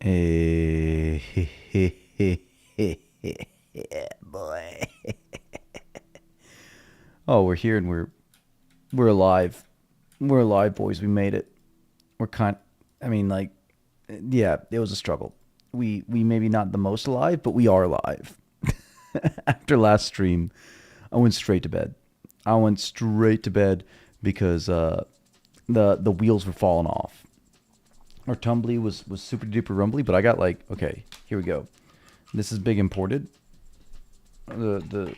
Hey, boy. Oh, we're here and we're alive. We're alive, boys. We made it. We're kind. I mean, like, yeah, it was a struggle. We maybe not the most alive, but we are alive. After last stream, I went straight to bed. I went straight to bed because the wheels were falling off. Our tumbly was super duper rumbly, but I got like, okay, here we go. This is big imported. The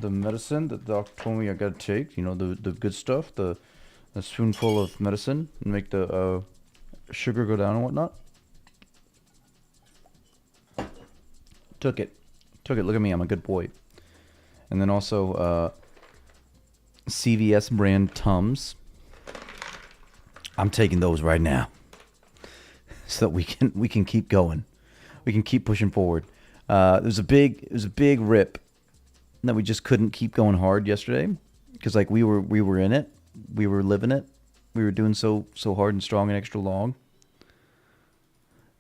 medicine that the doctor told me I gotta take. You know, the good stuff. The spoonful of medicine and make the sugar go down and whatnot. Took it. Took it. Look at me. I'm a good boy. And then also CVS brand Tums. I'm taking those right now so that we can keep going. We can keep pushing forward. It was a big rip that we just couldn't keep going hard yesterday because like we were in it. We were living it. We were doing so hard and strong and extra long.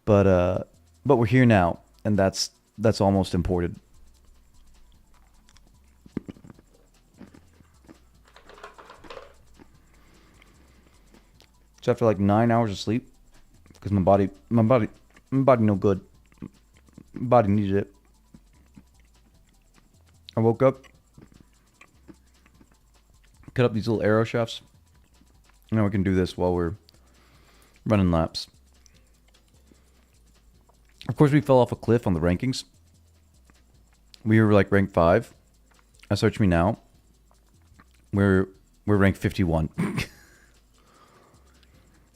But we're here now, and that's almost imported. So after like 9 hours of sleep, because my body no good. My body needed it. I woke up, cut up these little arrow shafts. Now we can do this while we're running laps. Of course, we fell off a cliff on the rankings. We were like rank 5. I search me now. We're ranked 51.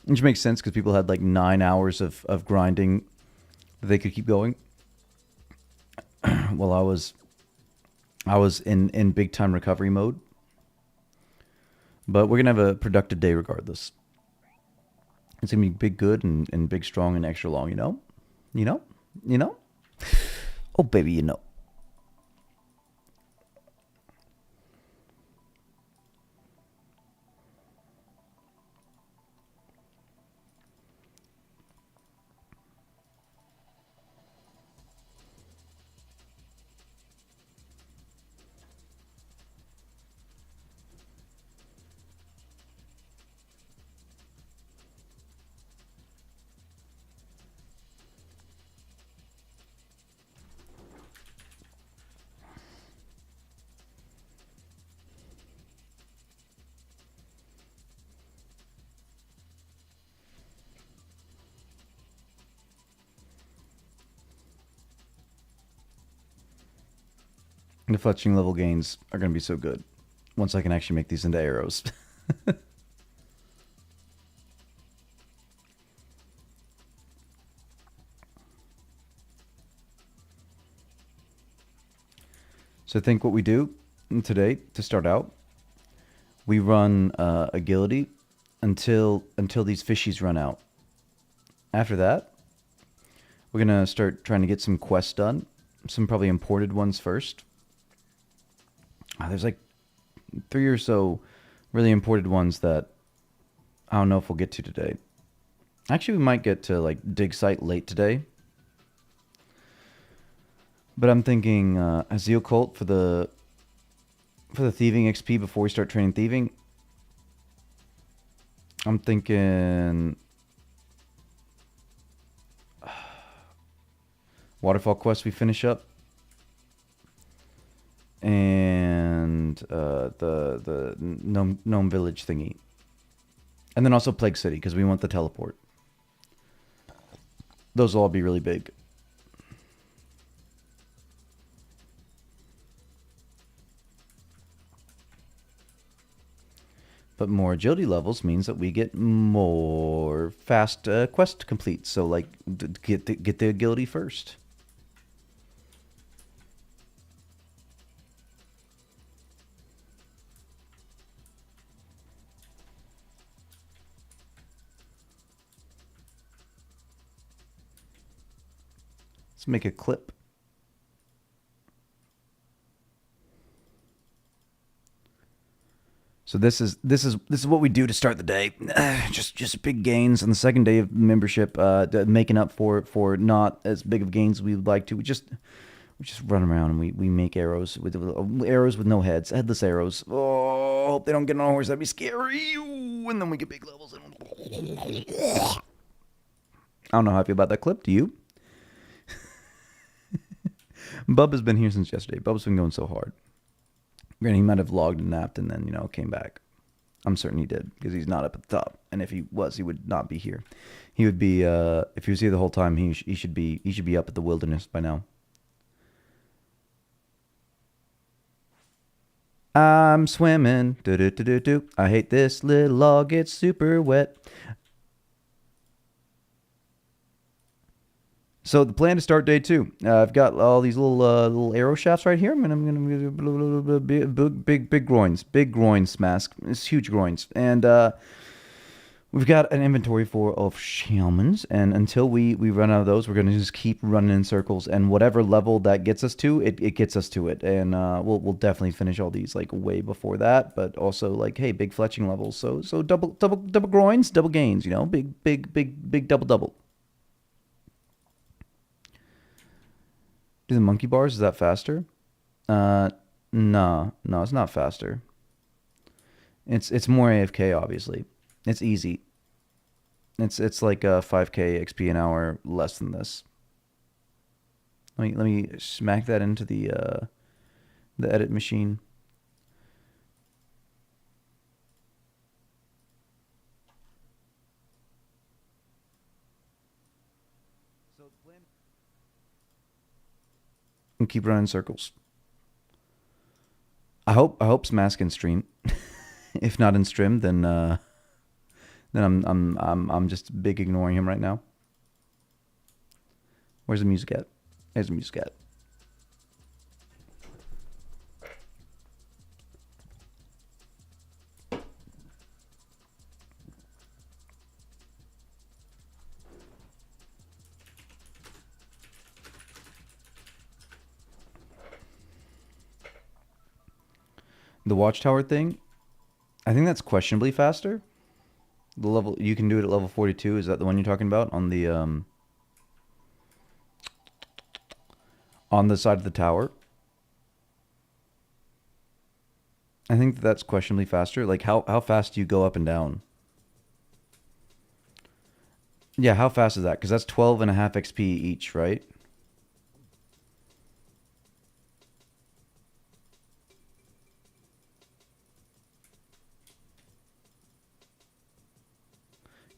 Which makes sense because people had like 9 hours of grinding that they could keep going. Well, I was in big time recovery mode. But we're gonna have a productive day regardless. It's gonna be big good and big strong and extra long, you know? You know? You know? Oh baby, you know. The fletching level gains are gonna be so good once I can actually make these into arrows. So I think what we do today to start out, we run agility until these fishies run out. After that, we're gonna start trying to get some quests done. Some probably imported ones first. There's like 3 or so really imported ones that I don't know if we'll get to today. Actually, we might get to like dig site late today. But I'm thinking a zeal cult for the thieving XP before we start training thieving. I'm thinking waterfall quest we finish up, and the gnome village thingy, and then also Plague City because we want the teleport. Those will all be really big. But more agility levels means that we get more fast quest complete. So like get the agility first. Let's make a clip. So this is what we do to start the day. Just big gains on the second day of membership, making up for not as big of gains we would like to. We just run around and we make arrows with arrows with no heads, headless arrows. Oh, hope they don't get on a horse. That'd be scary. And then we get big levels. I don't know how I feel about that clip. Do you? Bub has been here since yesterday. Bub's been going so hard. Granted, he might have logged and napped and then, came back. I'm certain he did because he's not up at the top. And if he was, he would not be here. He would be, if he was here the whole time, he should be up at the wilderness by now. I'm swimming. Do do do do do. I hate this little log. It's super wet. So the plan to start day 2. I've got all these little arrow shafts right here. I'm gonna big groins mask. It's huge groins, and we've got an inventory of shamans. And until we run out of those, we're gonna just keep running in circles. And whatever level that gets us to, it gets us to it. And we'll definitely finish all these like way before that. But also like, hey, big fletching levels. So double groins, double gains. Big double. Do the monkey bars, is that faster? No, it's not faster. It's more AFK, obviously. It's easy. It's like a 5k XP an hour less than this. Let me smack that into the edit machine. And keep running circles. I hope Smask can stream. If not in stream, then I'm just big ignoring him right now. Where's the music at? There's the music at. The watchtower thing, I think that's questionably faster. The level you can do it at level 42. Is that the one you're talking about on the side of the tower? I think that's questionably faster. Like how fast do you go up and down? Yeah, how fast is that? Because that's 12.5 XP each, right?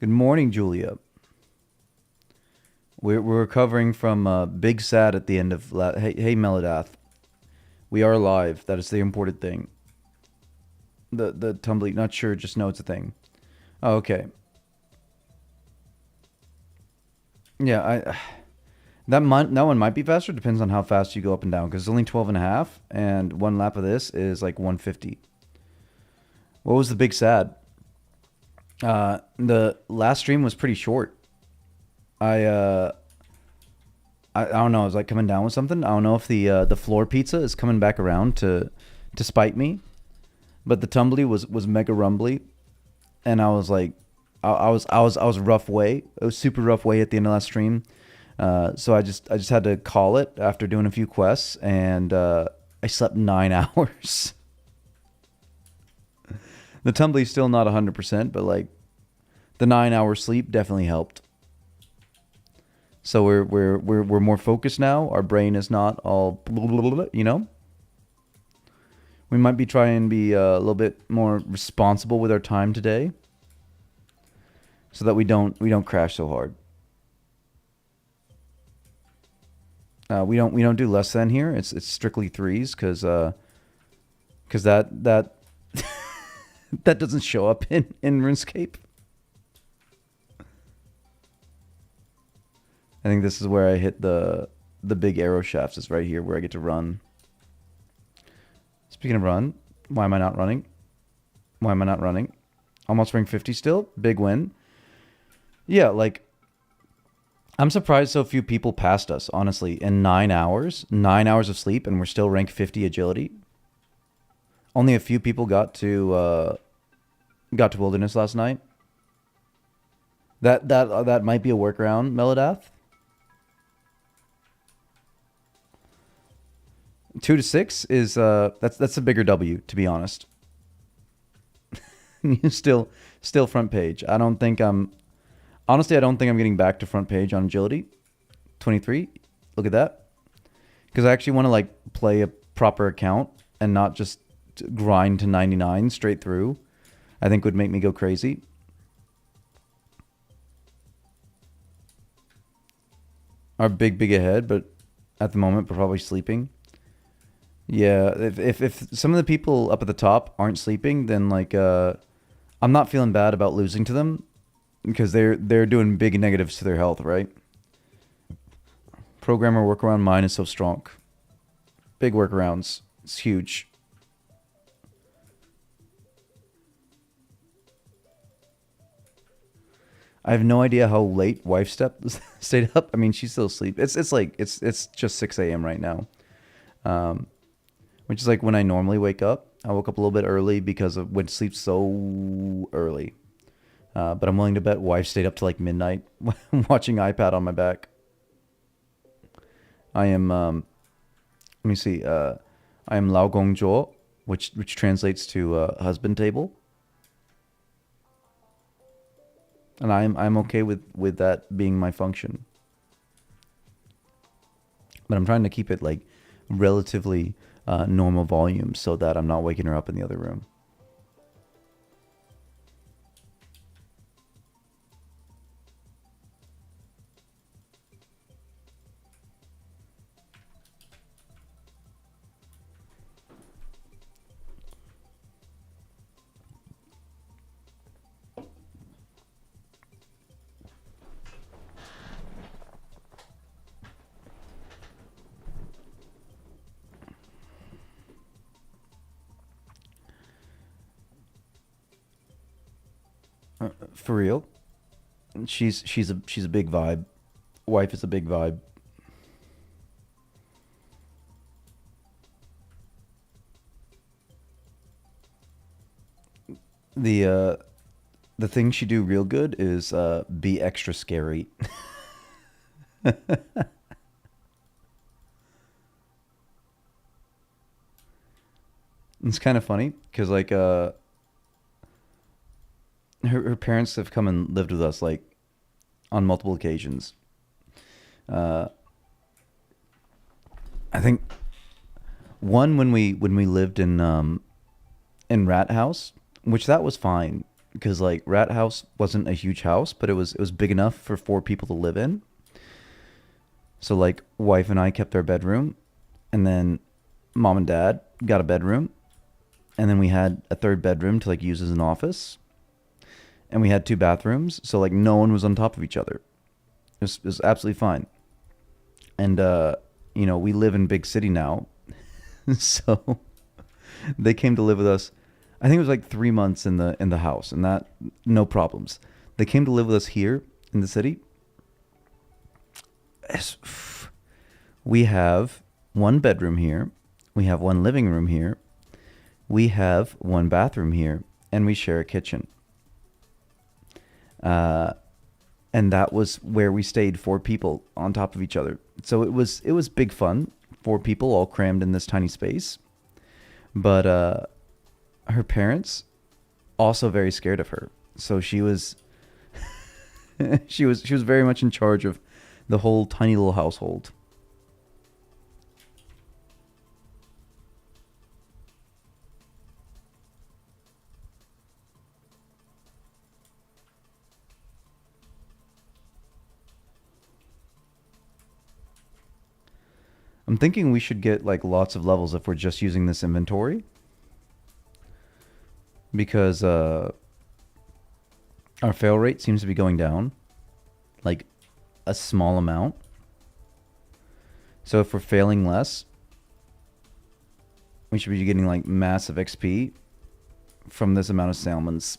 Good morning, Julia. We're recovering from Big Sad at the end of... Hey, Melodath. We are live. That is the important thing. The tumbly... Not sure, just know it's a thing. Oh, okay. Yeah, that one might be faster. Depends on how fast you go up and down. Because it's only 12.5. And one lap of this is like 150. What was the Big Sad? The last stream was pretty short. I don't know. I was like coming down with something. I don't know if the floor pizza is coming back around to spite me, but the tumbly was mega rumbly, and I was like, I was rough way. It was super rough way at the end of last stream. So I just had to call it after doing a few quests, and I slept 9 hours. The tumbly's still not 100%, but like the 9-hour sleep definitely helped. So we're more focused now. Our brain is not all We might be trying to be a little bit more responsible with our time today, so that we don't crash so hard. We don't do less than here. It's strictly 3s because that that doesn't show up in RuneScape. I think this is where I hit the big arrow shafts. Is right here where I get to run. Speaking of run, why am I not running? Almost rank 50 still. Big win. Yeah, like I'm surprised so few people passed us, honestly, in 9 hours. 9 hours of sleep and we're still rank 50 agility. Only a few people got to Wilderness last night. That might be a workaround, Melodath. 2 to 6 is that's a bigger W, to be honest. Still front page. I don't think I'm honestly I don't think I'm getting back to front page on agility. 23. Look at that. Because I actually want to like play a proper account and not just grind to 99 straight through. I think would make me go crazy. Our big ahead, but at the moment we're probably sleeping. Yeah, if some of the people up at the top aren't sleeping, then like I'm not feeling bad about losing to them because they're doing big negatives to their health, right? Programmer workaround mine is so strong. Big workarounds. It's huge. I have no idea how late wife stayed up. I mean, she's still asleep. It's just 6 a.m. right now, which is like when I normally wake up. I woke up a little bit early because of when sleep so early. But I'm willing to bet wife stayed up to like midnight watching iPad on my back. I am let me see. I am Lao Gong Zhuo, which translates to husband table. And I'm okay with that being my function. But I'm trying to keep it like relatively normal volume so that I'm not waking her up in the other room. For real, she's a big vibe. Wife is a big vibe. The thing she do real good is be extra scary. It's kind of funny because like her parents have come and lived with us like on multiple occasions. Uh, I think one when we lived in Rat House, which that was fine because like Rat House wasn't a huge house, but it was big enough for 4 people to live in. So like wife and I kept our bedroom, and then mom and dad got a bedroom, and then we had a third bedroom to like use as an office, and we had 2 bathrooms, so like no one was on top of each other. It was absolutely fine. And we live in big city now, so they came to live with us. I think it was like 3 months in the house, and that no problems. They came to live with us here in the city. We have 1 bedroom here. We have 1 living room here. We have 1 bathroom here, and we share a kitchen. Uh, and that was where we stayed 4 people on top of each other. So it was big fun. 4 people all crammed in this tiny space. But her parents also very scared of her. So she was she was very much in charge of the whole tiny little household. I'm thinking we should get like lots of levels if we're just using this inventory because our fail rate seems to be going down like a small amount. So if we're failing less, we should be getting like massive XP from this amount of salmons.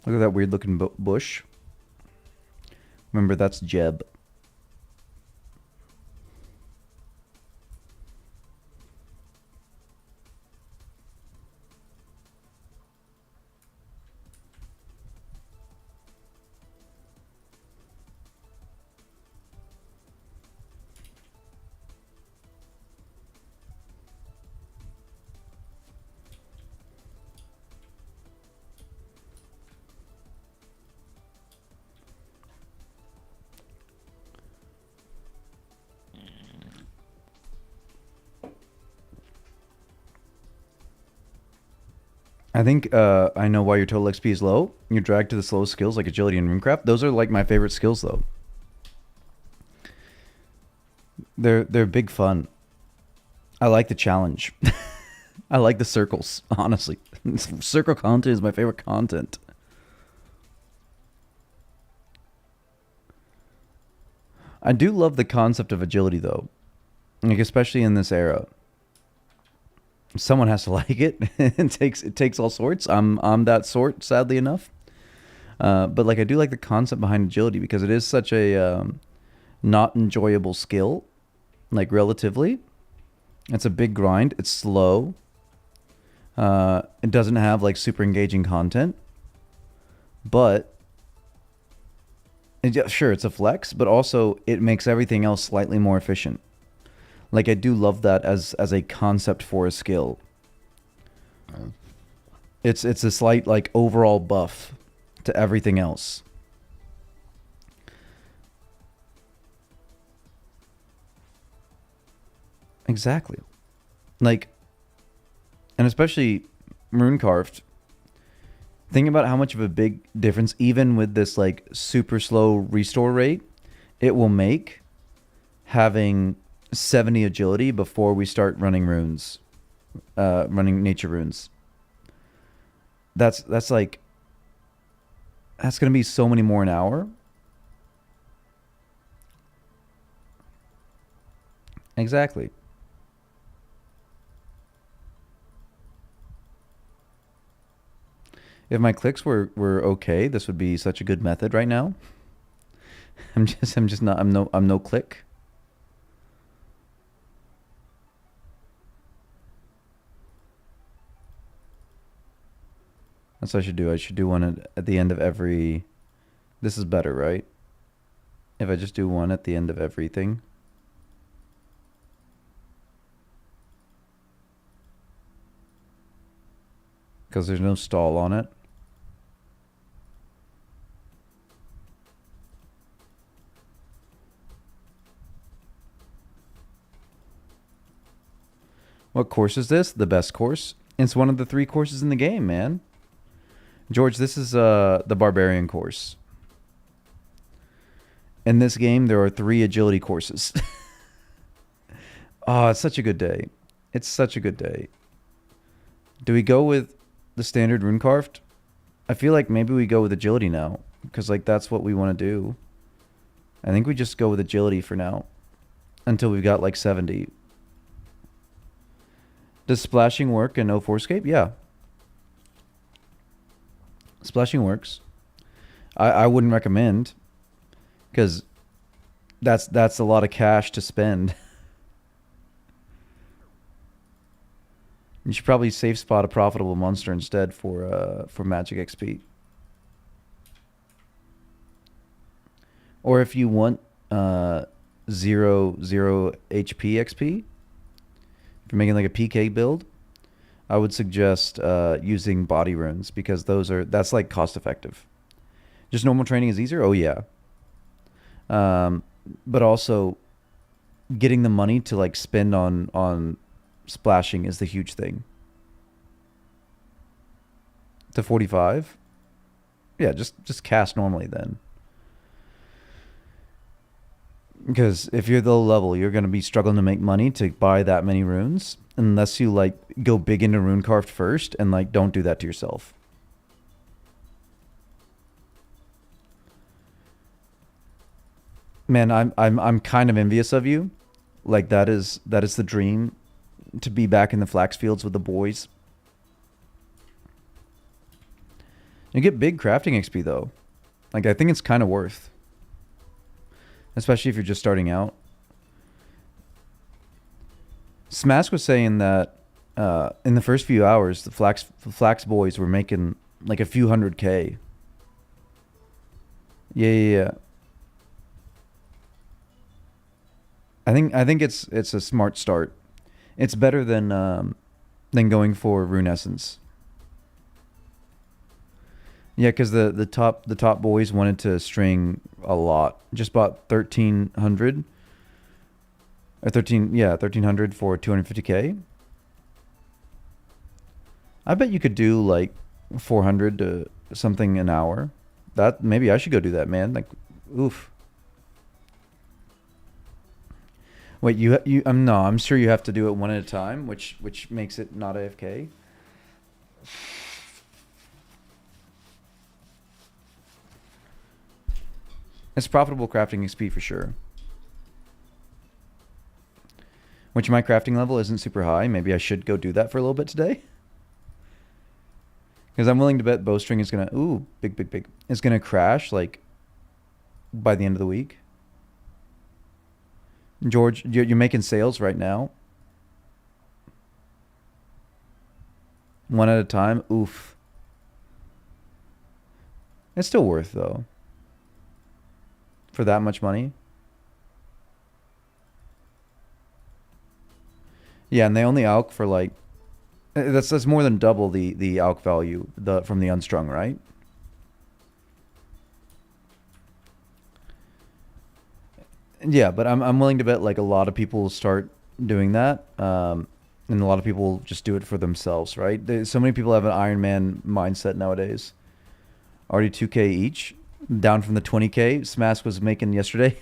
Look at that weird looking bush. Remember, that's Jeb. I think I know why your total XP is low. You're dragged to the slowest skills like agility and runecraft. Those are like my favorite skills though. They're big fun. I like the challenge. I like the circles, honestly. Circle content is my favorite content. I do love the concept of agility though. Like especially in this era. Someone has to like it. It takes all sorts. I'm that sort, sadly enough. But like I do like the concept behind agility because it is such a not enjoyable skill, like relatively. It's a big grind. It's slow. It doesn't have like super engaging content, but sure, it's a flex, but also it makes everything else slightly more efficient. Like I do love that as a concept for a skill. It's a slight like overall buff to everything else. Exactly. Like, and especially rune carved. Think about how much of a big difference, even with this like super slow restore rate, it will make having 70 agility before we start running runes, running nature runes. That's like that's gonna be so many more an hour. Exactly. If my clicks were okay, this would be such a good method right now. I'm just not I'm no click. That's what I should do. I should do one at the end of every. This is better, right? If I just do one at the end of everything. Because there's no stall on it. What course is this? The best course? It's one of the 3 courses in the game, man. George, this is the Barbarian course. In this game, there are 3 agility courses. Oh, it's such a good day. It's such a good day. Do we go with the standard rune carved? I feel like maybe we go with agility now. Because like that's what we want to do. I think we just go with agility for now. Until we've got like 70. Does splashing work in 2004Scape? Yeah. Splashing works. I wouldn't recommend. Because that's a lot of cash to spend. You should probably safe spot a profitable monster instead for magic XP. Or if you want 0 HP XP, if you're making like a PK build, I would suggest using body runes because that's like cost effective. Just normal training is easier. Oh yeah. But also getting the money to like spend on splashing is the huge thing. To 45? Yeah, just cast normally then. Because if you're the low level, you're going to be struggling to make money to buy that many runes unless you like go big into rune carved first and like don't do that to yourself. Man, I'm kind of envious of you. Like that is the dream, to be back in the flax fields with the boys. You get big crafting XP though. Like I think it's kind of worth. especially if you're just starting out. Smash was saying that in the first few hours, the Flax boys were making like a few hundred K. Yeah, yeah, yeah. I think it's a smart start. It's better than going for Rune Essence. Yeah, because the top boys wanted to string a lot. Just bought 1,300 or 1,300 for 250K. I bet you could do like 400 to something an hour. That maybe I should go do that, man. Like, oof. Wait, you no, I'm sure you have to do it one at a time, which makes it not AFK. It's profitable crafting XP for sure. Which my crafting level isn't super high. Maybe I should go do that for a little bit today. Because I'm willing to bet bowstring is gonna big. It's gonna crash like by the end of the week. George, you're making sales right now. One at a time. Oof. It's still worth though. For that much money. Yeah, and they only alch for like that's more than double the alch value from the unstrung, right? Yeah, but I'm willing to bet like a lot of people will start doing that, and a lot of people just do it for themselves, right? So many people have an Iron Man mindset nowadays. Already 2K each, down from the 20K Smash was making yesterday.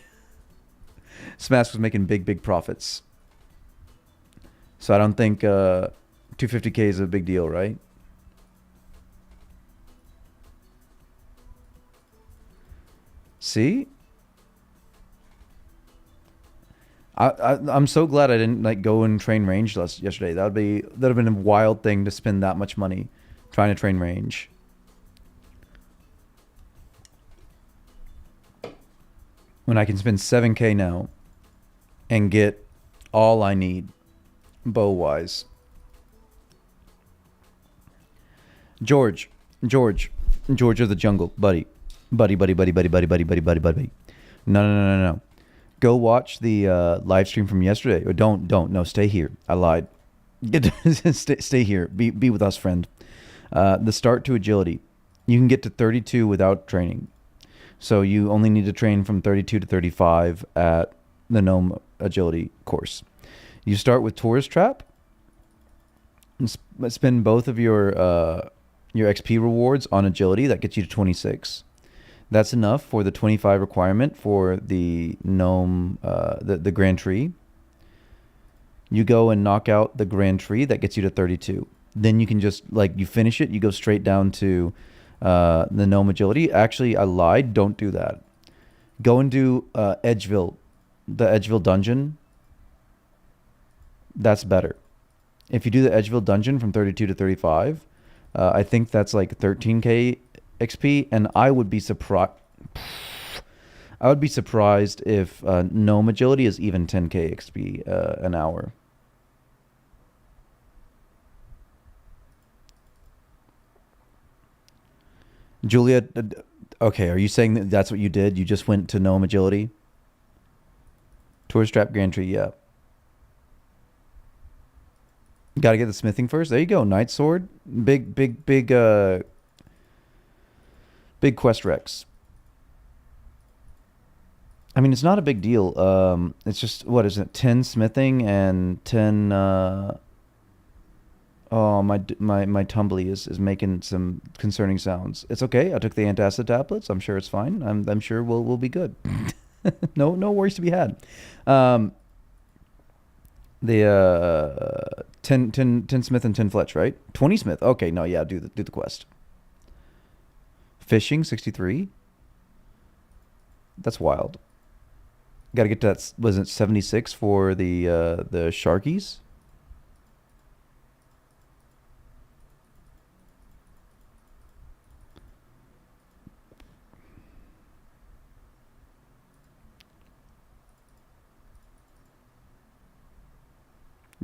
Smash was making big profits. So I don't think 250K is a big deal, right? See? I'm so glad I didn't like go and train range yesterday. That'd have been a wild thing to spend that much money trying to train range. When I can spend 7K now and get all I need bow wise. George of the jungle, buddy. Buddy. No. Go watch the live stream from yesterday. Or don't. No, stay here. I lied. Stay here. Be with us, friend. The start to agility. You can get to 32 without training. So you only need to train from 32 to 35 at the Gnome agility course. You start with Tourist Trap. And spend both of your XP rewards on agility. That gets you to 26. That's enough for the 25 requirement for the gnome, the Grand Tree. You go and knock out the Grand Tree. That gets you to 32. Then you can just, like, you finish it. You go straight down to the gnome agility. Actually, I lied. Don't do that. Go and do Edgeville, the Edgeville dungeon. That's better. If you do the Edgeville dungeon from 32 to 35, I think that's like 13K XP, and I would be surprised. I would be surprised if gnome agility is even 10K XP an hour. Julia, okay, are you saying that that's what you did? You just went to gnome agility? Tourist Trap Grand Tree, yeah. Got to get the smithing first. There you go. Night sword. Big quest Rex. I mean, it's not a big deal. It's just, what is it? 10 smithing and 10. Oh, my tumbly is making some concerning sounds. It's okay. I took the antacid tablets. I'm sure it's fine. I'm sure we'll be good. No worries to be had. The 10 smith and 10 fletch, right? 20 smith. Okay, no, yeah, do the quest. Fishing 63. That's wild. Got to get to that. Was it 76 for the sharkies?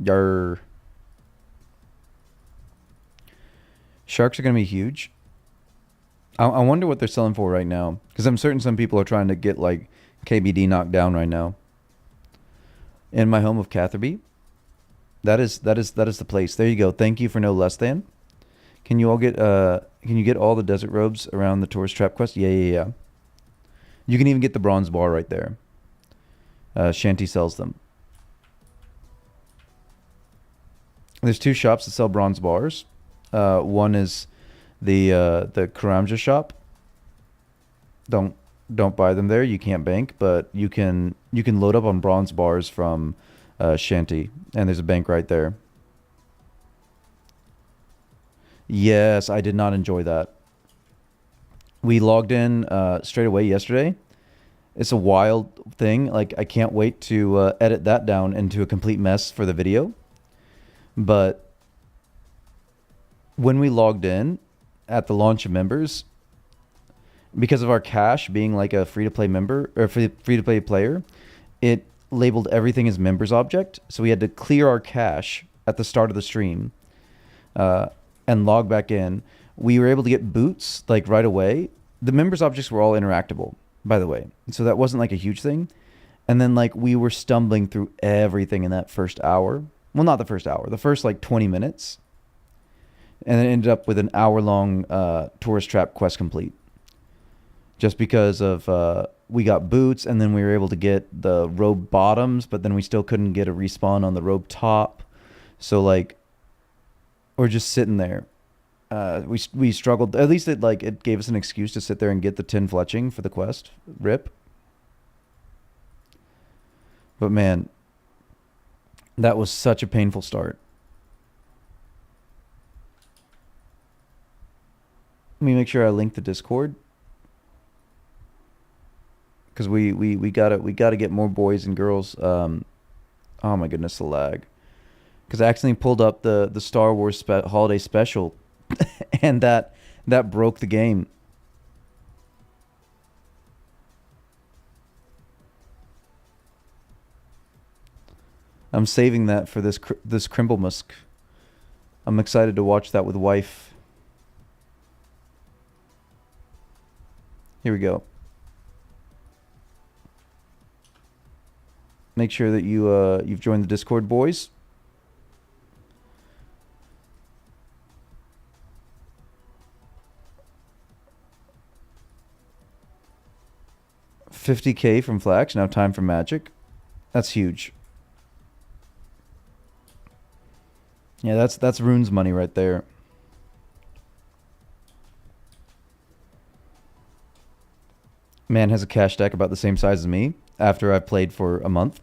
Yarr. Sharks are going to be huge. I wonder what they're selling for right now. Because I'm certain some people are trying to get like KBD knocked down right now. In my home of Catherby. That is the place. There you go. Thank you for no less than. Can you get all the desert robes around the tourist trap quest? Yeah. You can even get the bronze bar right there. Shanty sells them. There's two shops that sell bronze bars. One is the Karamja shop. Don't buy them there. You can't bank, but you can load up on bronze bars from Shanty, and there's a bank right there. Yes, I did not enjoy that. We logged in straight away yesterday. It's a wild thing. Like, I can't wait to edit that down into a complete mess for the video. But when we logged in at the launch of members, because of our cache being like a free-to-play member or free-to-play player, it labeled everything as members object. So we had to clear our cache at the start of the stream and log back in. We were able to get boots like right away. The members objects were all interactable, by the way. So that wasn't like a huge thing. And then like we were stumbling through everything in that first hour. Well, not the first hour, the first like 20 minutes. And then ended up with an hour-long tourist trap quest complete. Just because of we got boots, and then we were able to get the robe bottoms, but then we still couldn't get a respawn on the robe top. So like, we're just sitting there. We struggled. At least it gave us an excuse to sit there and get the 10 fletching for the quest. Rip. But man, that was such a painful start. Let me make sure I link the Discord. Because we gotta get more boys and girls. Oh my goodness, the lag. Because I accidentally pulled up the Star Wars holiday special, and that broke the game. I'm saving that for this Crimblemusk. I'm excited to watch that with wife. Here we go. Make sure that you've joined the Discord, boys. $50K from Flax. Now time for Magic. That's huge. Yeah, that's Rune's money right there. Man has a cash deck about the same size as me after I've played for a month.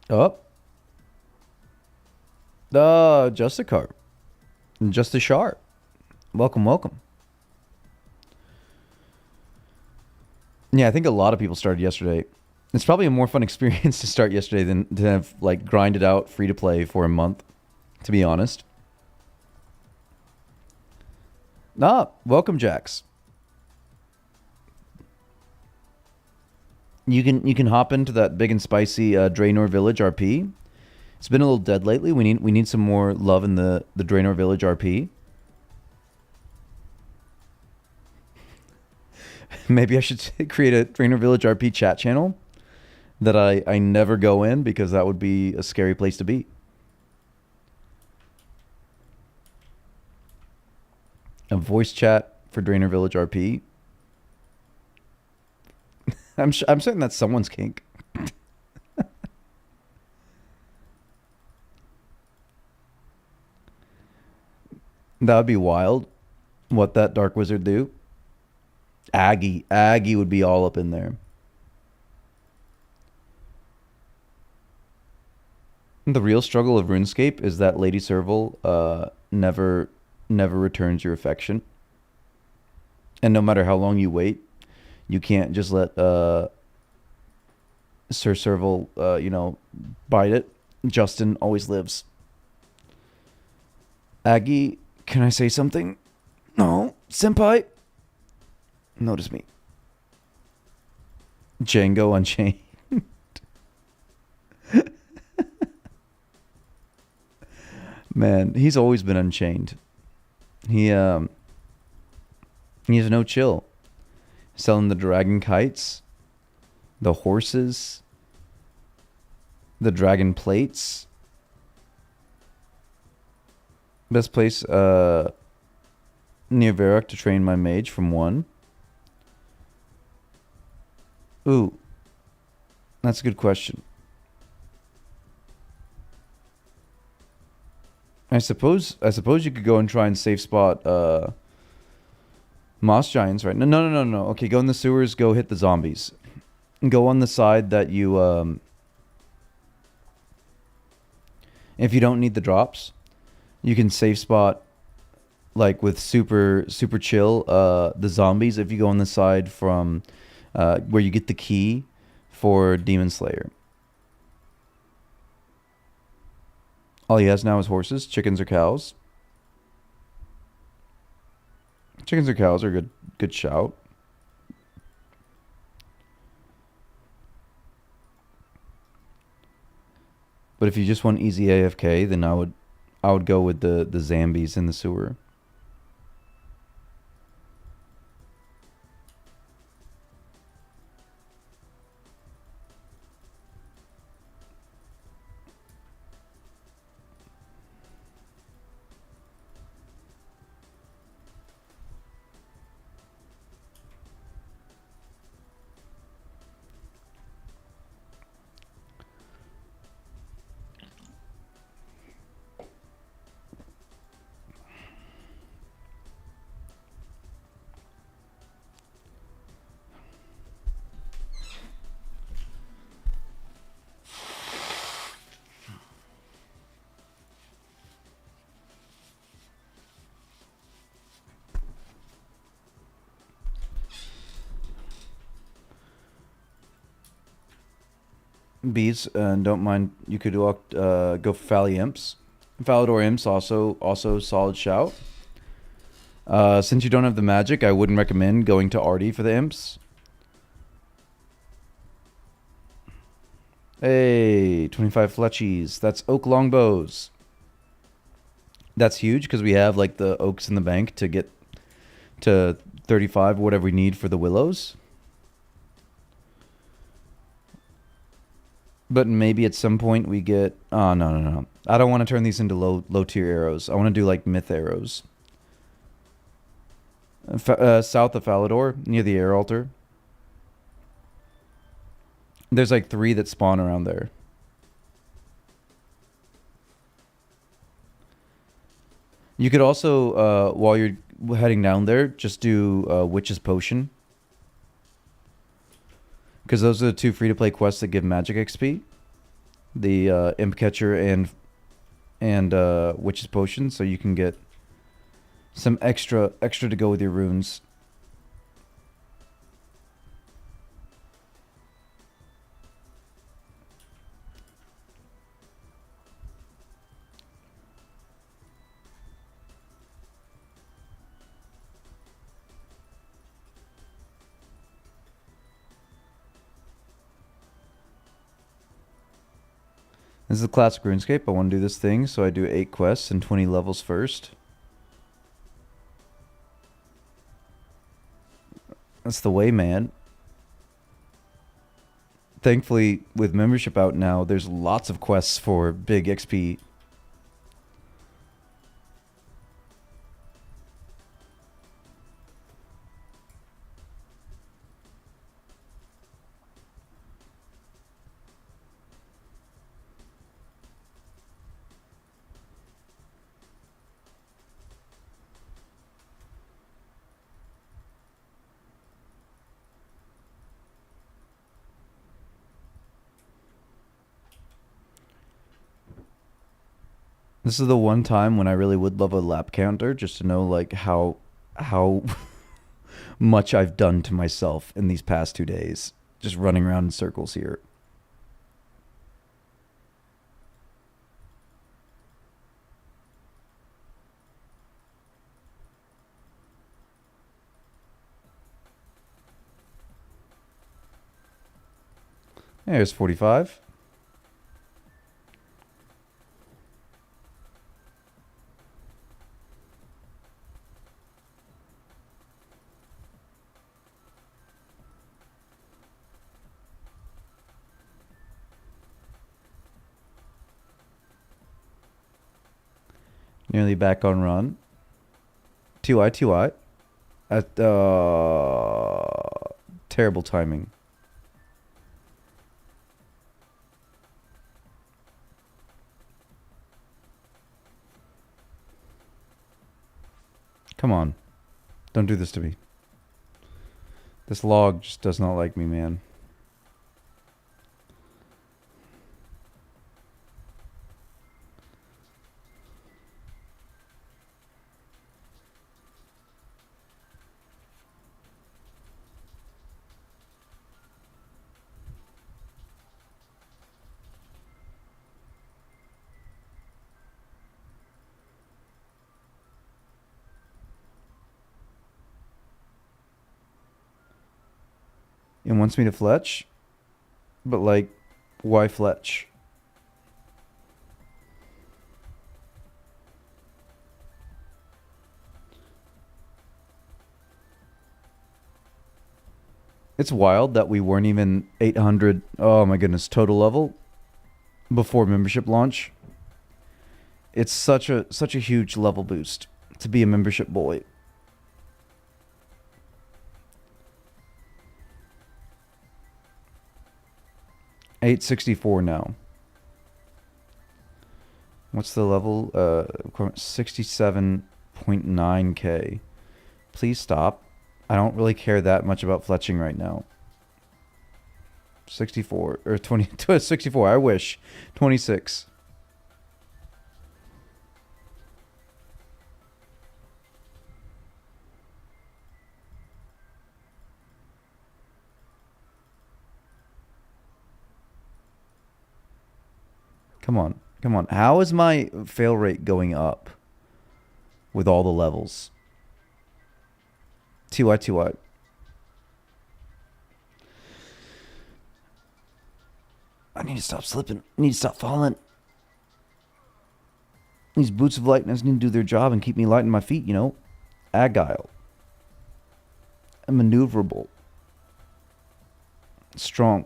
Oh. Just a card. Just a sharp. Welcome. Yeah, I think a lot of people started yesterday. It's probably a more fun experience to start yesterday than to have like grinded out free to play for a month, to be honest. Welcome, Jax. You can hop into that big and spicy Draenor Village RP. It's been a little dead lately. We need some more love in the Draenor Village RP. Maybe I should create a Draenor Village RP chat channel that I never go in, because that would be a scary place to be. A voice chat for Draenor Village RP. I'm certain that's someone's kink. That would be wild. What that Dark Wizard do? Aggie would be all up in there. The real struggle of RuneScape is that Lady Serval never returns your affection. And no matter how long you wait, you can't just let Sir Serval, bite it. Justin always lives. Aggie, can I say something? No. Senpai? Notice me. Django Unchained. Man, he's always been unchained. He he has no chill. Selling the dragon kites, the horses, the dragon plates. Best place near Varrock to train my mage from 1. Ooh, that's a good question. I suppose you could go and try and safe spot moss giants, right? No. Okay, go in the sewers, go hit the zombies. Go on the side that you if you don't need the drops, you can safe spot like with super chill the zombies if you go on the side from where you get the key for Demon Slayer. All he has now is horses, chickens or cows. Chickens or cows are good shout. But if you just want easy AFK, then I would go with the zombies in the sewer. Bees, don't mind. You could go for Fally Imps. Falador Imps also solid shout. Since you don't have the magic, I wouldn't recommend going to Artie for the Imps. Hey, 25 fletchies. That's oak longbows. That's huge because we have like the oaks in the bank to get to 35, whatever we need for the willows. But maybe at some point we get... Oh, no. I don't want to turn these into low tier arrows. I want to do like myth arrows. South of Falador, near the air altar. There's like 3 that spawn around there. You could also, while you're heading down there, just do Witch's Potion. Because those are the 2 free-to-play quests that give magic XP. The Imp Catcher and Witch's Potion, so you can get some extra to go with your runes. This is the classic RuneScape. I want to do this thing, so I do 8 quests and 20 levels first. That's the way, man. Thankfully, with membership out now, there's lots of quests for big XP. This is the one time when I really would love a lap counter, just to know like how much I've done to myself in these past 2 days, just running around in circles here. There's 45. Nearly back on run. 2i, 2i. At terrible timing. Come on. Don't do this to me. This log just does not like me, man. It wants me to fletch, but like, why fletch? It's wild that we weren't even 800, oh my goodness, total level before membership launch. It's such a huge level boost to be a membership boy. $864 now. What's the level? 67.9k. Please stop. I don't really care that much about fletching right now. 64 or 20 64. I wish. 26. Come on. Come on. How is my fail rate going up with all the levels? 2i, 2i. I need to stop slipping. I need to stop falling. These boots of lightness need to do their job and keep me light on my feet, you know? Agile. And maneuverable. Strong.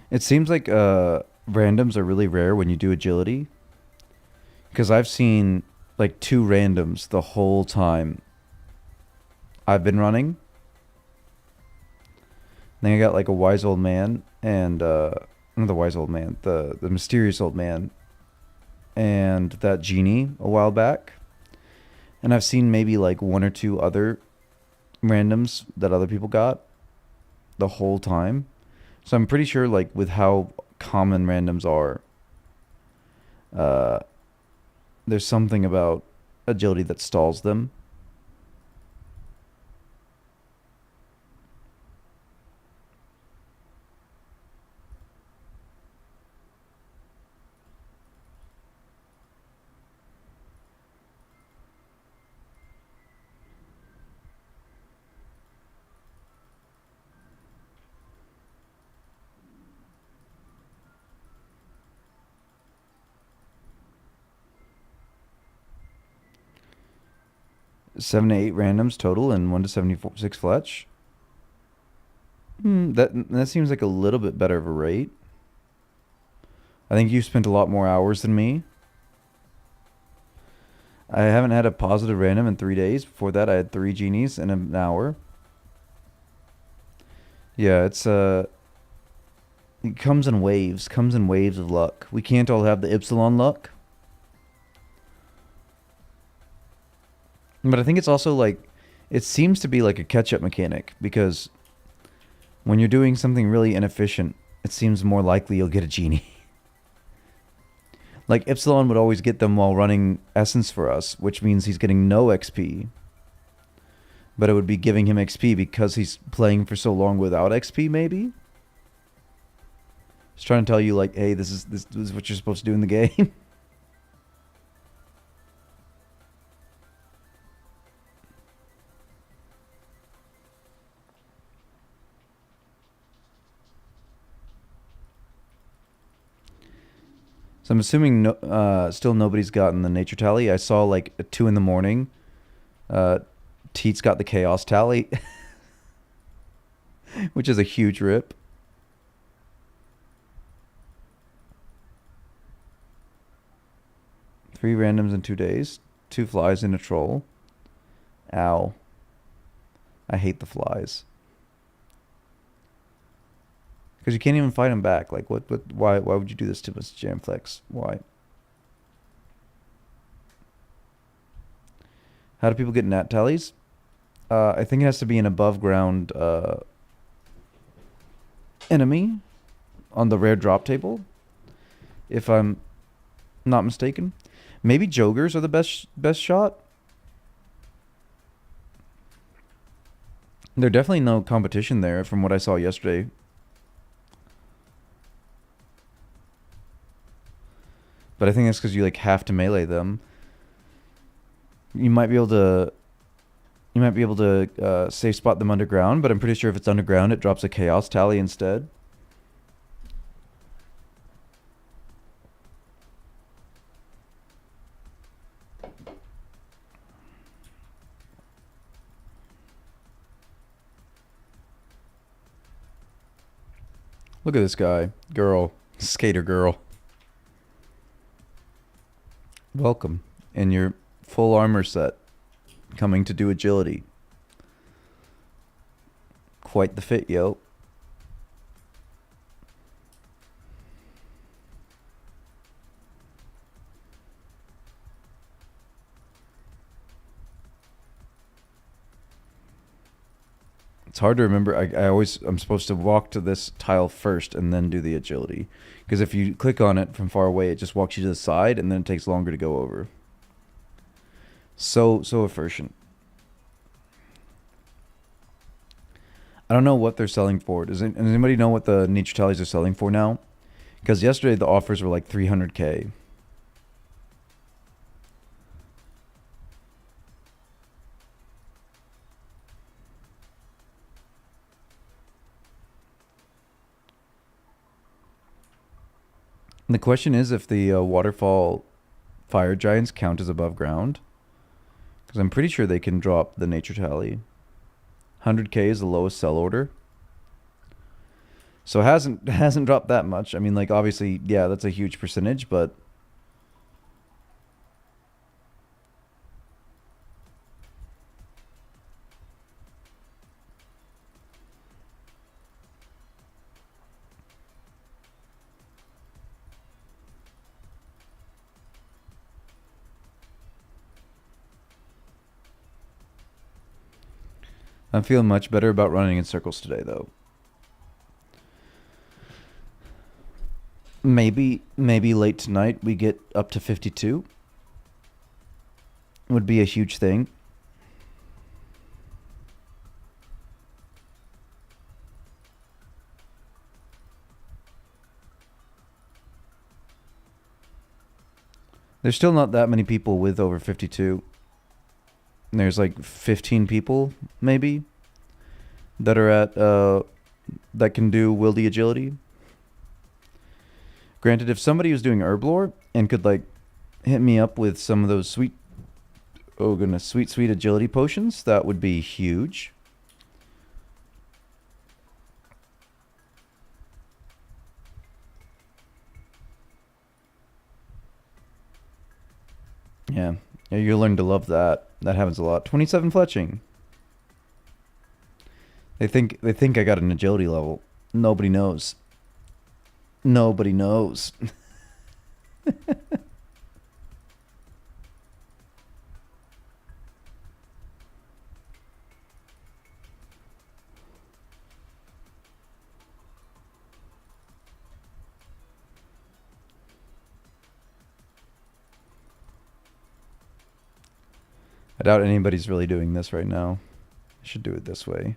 It seems like randoms are really rare when you do agility. Because I've seen like 2 randoms the whole time I've been running. Then I got like a wise old man and not the wise old man, the mysterious old man and that genie a while back. And I've seen maybe like 1 or 2 other randoms that other people got the whole time. So I'm pretty sure, like, with how common randoms are, there's something about agility that stalls them. Seven to 8 randoms total and 1 to 76 fletch. That seems like a little bit better of a rate. I think you spent a lot more hours than me. I haven't had a positive random in 3 days. Before that, I had 3 genies in an hour. Yeah, it comes in waves. Comes in waves of luck. We can't all have the Epsilon luck. But I think it's also like, it seems to be like a catch-up mechanic, because when you're doing something really inefficient, it seems more likely you'll get a genie. Like Epsilon would always get them while running Essence for us, which means he's getting no XP. But it would be giving him XP because he's playing for so long without XP, maybe? Just trying to tell you, like, hey, this is what you're supposed to do in the game. So I'm assuming still nobody's gotten the nature tally. I saw like at 2 in the morning. Teats got the chaos tally, which is a huge rip. Three randoms in 2 days. 2 flies and a troll. Ow. I hate the flies. Because you can't even fight them back. Like, why would you do this to us, Jamflex? Why? How do people get nat tallies? I think it has to be an above ground enemy on the rare drop table, if I'm not mistaken. Maybe Jogers are the best shot. There's definitely no competition there from what I saw yesterday. But I think that's because you like have to melee them. You might be able to safe spot them underground, but I'm pretty sure if it's underground, it drops a chaos tally instead. Look at this guy. Girl. Skater girl. Welcome. In your full armor set. Coming to do agility. Quite the fit, yo. It's hard to remember. I'm supposed to walk to this tile first and then do the agility. Because if you click on it from far away, it just walks you to the side and then it takes longer to go over. So efficient. I don't know what they're selling for. Does anybody know what the nature tallies are selling for now? Because yesterday the offers were like 300k. And the question is if the waterfall fire giants count as above ground. Because I'm pretty sure they can drop the nature tally. 100k is the lowest sell order. So it hasn't dropped that much. I mean, like, obviously, yeah, that's a huge percentage, but I'm feeling much better about running in circles today, though. Maybe late tonight we get up to 52. Would be a huge thing. There's still not that many people with over 52. There's like 15 people, maybe, that are at, that can do wildy agility. Granted, if somebody was doing herb lore and could, like, hit me up with some of those sweet, oh goodness, sweet agility potions, that would be huge. Yeah, you'll learn to love that. That happens a lot. 27 fletching. They think I got an agility level. Nobody knows. Nobody knows. I doubt anybody's really doing this right now. Should do it this way.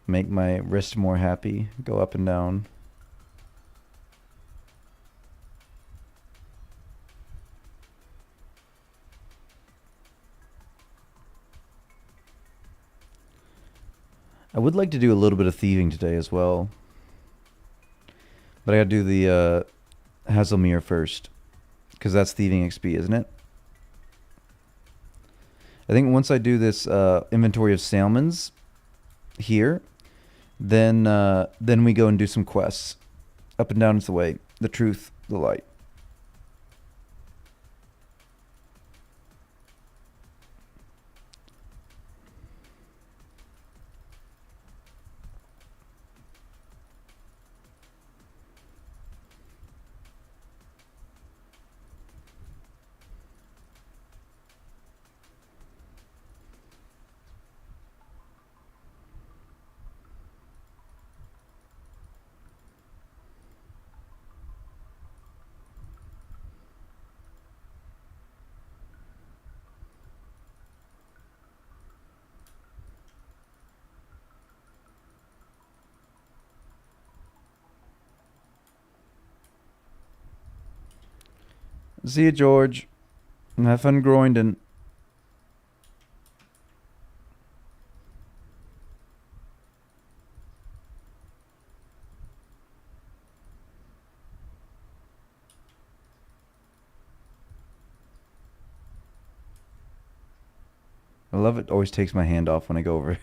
Make my wrist more happy. Go up and down. I would like to do a little bit of thieving today as well. But I gotta do the Hazelmere first. Because that's thieving XP, isn't it? I think once I do this inventory of salmons here, then we go and do some quests. Up and down is the way. The truth, the light. See you, George. Have fun grinding. I love it. Always takes my hand off when I go over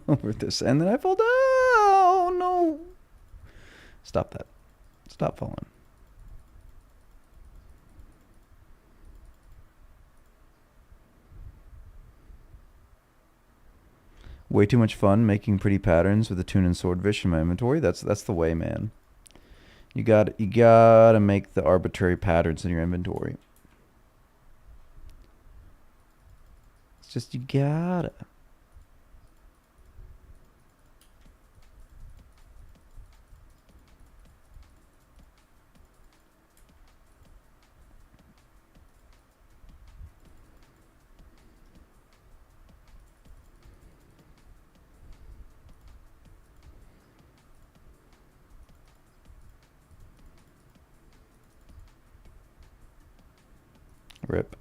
over this, and then I fall down. Oh no! Stop that. Stop falling. Way too much fun making pretty patterns with a tune and swordfish in my inventory. That's the way, man. You gotta make the arbitrary patterns in your inventory. It's just you gotta. Rip.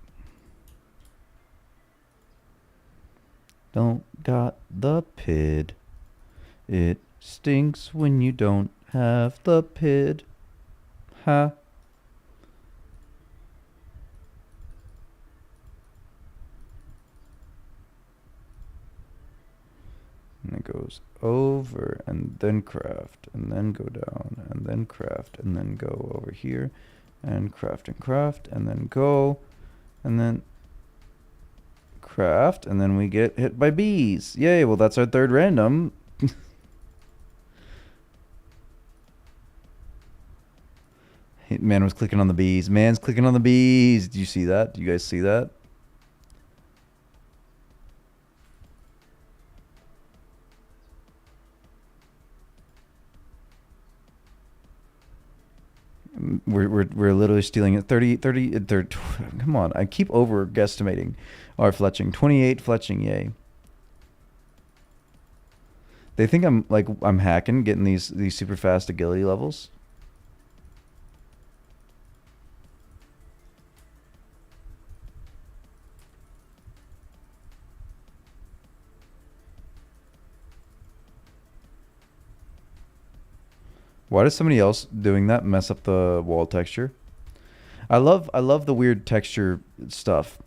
Don't got the pid. It stinks when you don't have the pid. Ha. And it goes over and then craft and then go down and then craft and then go over here and craft and then go and then craft and then we get hit by bees. Yay, well that's our third random. Man was clicking on the bees. Man's clicking on the bees. Do you see that? Do you guys see that? We're literally stealing it. 30, come on. I keep over guesstimating our fletching. 28 fletching, yay. They think I'm hacking, getting these super fast agility levels. Why does somebody else doing that mess up the wall texture? I love the weird texture stuff.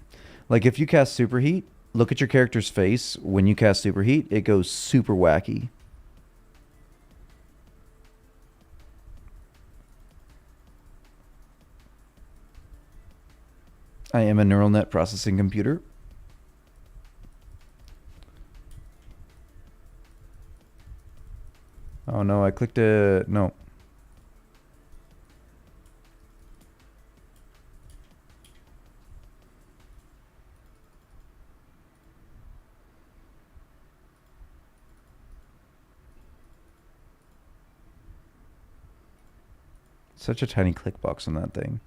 Like if you cast superheat, look at your character's face. When you cast superheat, it goes super wacky. I am a neural net processing computer. Oh no, I clicked it. No. Such a tiny click box on that thing.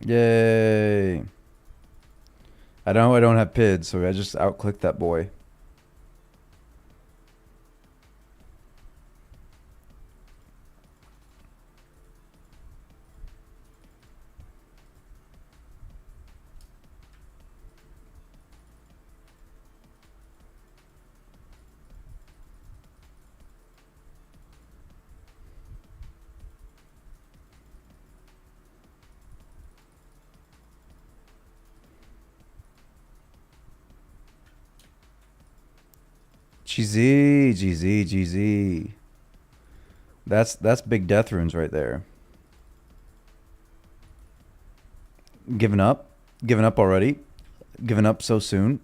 Yay. I know I don't have PID, so I just outclicked that boy. GZ, GZ, GZ. That's big death runes right there. Giving up? Giving up already? Giving up so soon?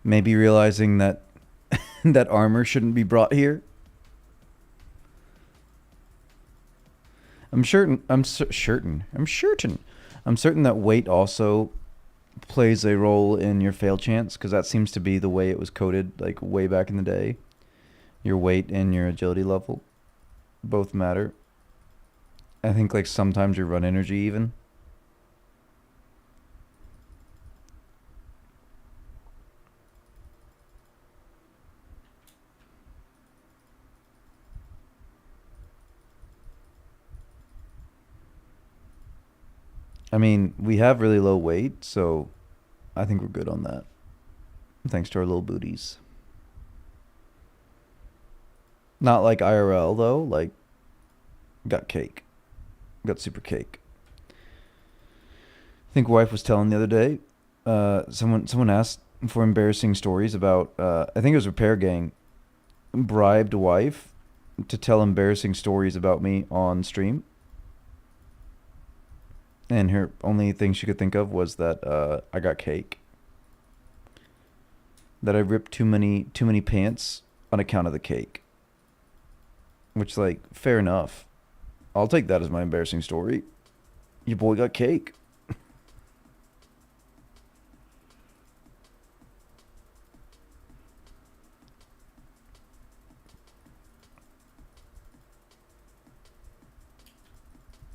Maybe realizing that that armor shouldn't be brought here? I'm certain that weight also plays a role in your fail chance, because that seems to be the way it was coded like way back in the day. Your weight and your agility level both matter. I think like sometimes your run energy even. I mean, we have really low weight, so I think we're good on that. Thanks to our little booties. Not like IRL though, like got cake. Got super cake. I think wife was telling the other day, someone asked for embarrassing stories about I think it was Repair Gang bribed wife to tell embarrassing stories about me on stream. And her only thing she could think of was that I got cake. That I ripped too many pants on account of the cake. Which, like, fair enough. I'll take that as my embarrassing story. Your boy got cake.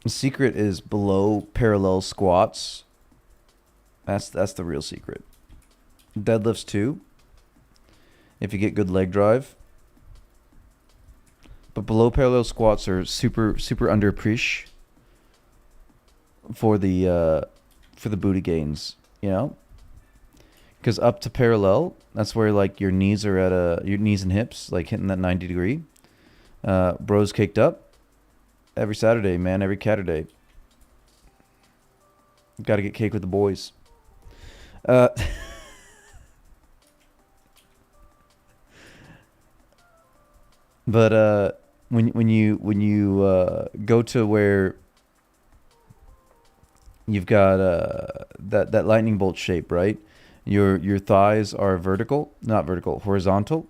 The secret is below parallel squats. That's the real secret. Deadlifts too, if you get good leg drive. But below parallel squats are super underappreciated for the booty gains, you know? Because up to parallel, that's where like your knees are at your knees and hips, like hitting that 90 degree. Bros caked up every Saturday, man, every Catterday. Got to get cake with the boys. But when you go to where you've got that lightning bolt shape, right? Your thighs are vertical, not vertical, horizontal.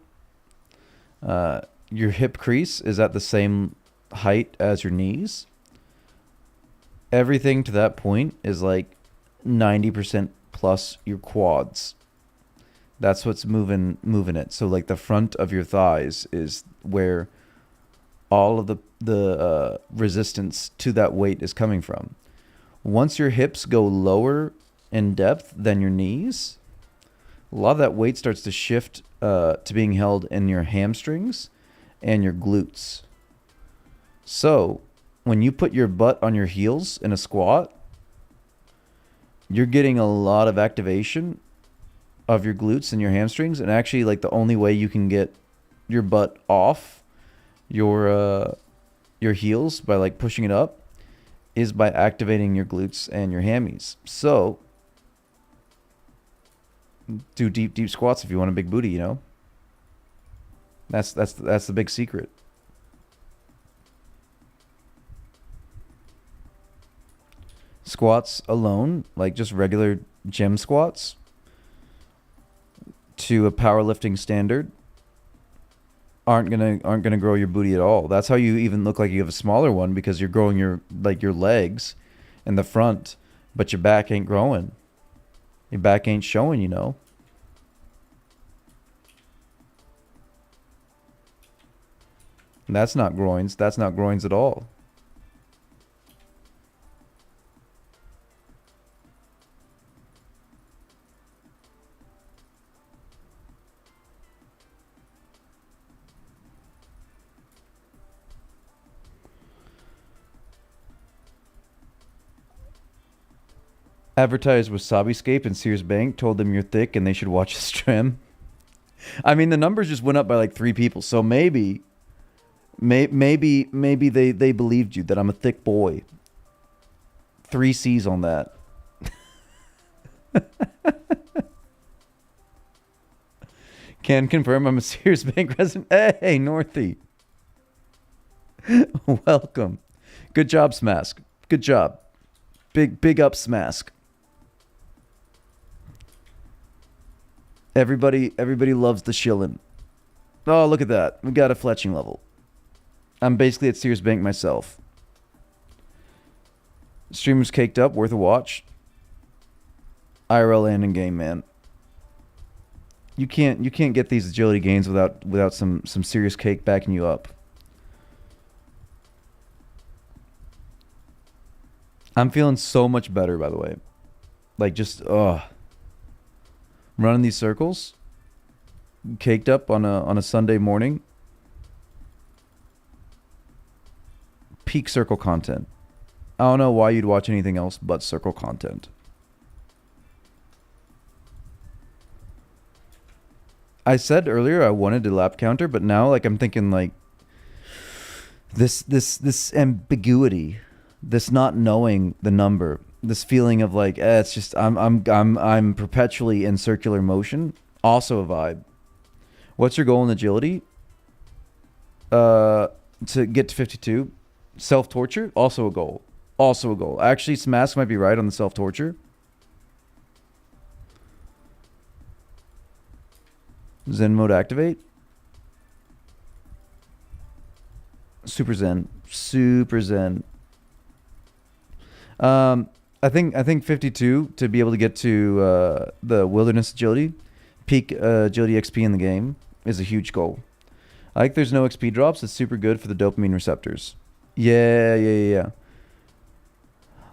Your hip crease is at the same height as your knees. Everything to that point is like 90% plus your quads. That's what's moving it. So like the front of your thighs is where all of the resistance to that weight is coming from. Once your hips go lower in depth than your knees, a lot of that weight starts to shift to being held in your hamstrings and your glutes. So when you put your butt on your heels in a squat, you're getting a lot of activation of your glutes and your hamstrings, and actually like the only way you can get your butt off your heels by like pushing it up is by activating your glutes and your hammies. So do deep squats if you want a big booty, you know? That's the big secret. Squats alone, like just regular gym squats, to a powerlifting standard, aren't gonna grow your booty at all. That's how you even look like you have a smaller one, because you're growing your legs in the front, but your back ain't growing. Your back ain't showing, you know. And that's not groins. That's not groins at all. Advertised WasabiScape and Sears Bank told them you're thick and they should watch the stream. I mean, the numbers just went up by like 3 people, so maybe they believed you that I'm a thick boy. 3 C's on that. Can confirm I'm a Sears Bank resident. Hey, Northie. Welcome. Good job, Smask. Good job. Big up, Smask. Everybody loves the shillin'. Oh, look at that. We got a fletching level. I'm basically at Sears Bank myself. Streamers caked up, worth a watch. IRL and in game, man. You can't get these agility gains without some serious cake backing you up. I'm feeling so much better, by the way. Like just running these circles, caked up on a Sunday morning. Peak circle content. I don't know why you'd watch anything else but circle content. I said earlier I wanted a lap counter, but now like I'm thinking like this ambiguity, this not knowing the number, this feeling of like it's just I'm perpetually in circular motion. Also a vibe. What's your goal in agility? To get to 52. Self-torture, also a goal. Also a goal. Actually, Smask might be right on the self-torture. Zen mode activate. Super Zen. Super Zen. I think 52 to be able to get to the wilderness agility, peak agility XP in the game is a huge goal. I like there's no XP drops. It's super good for the dopamine receptors. Yeah.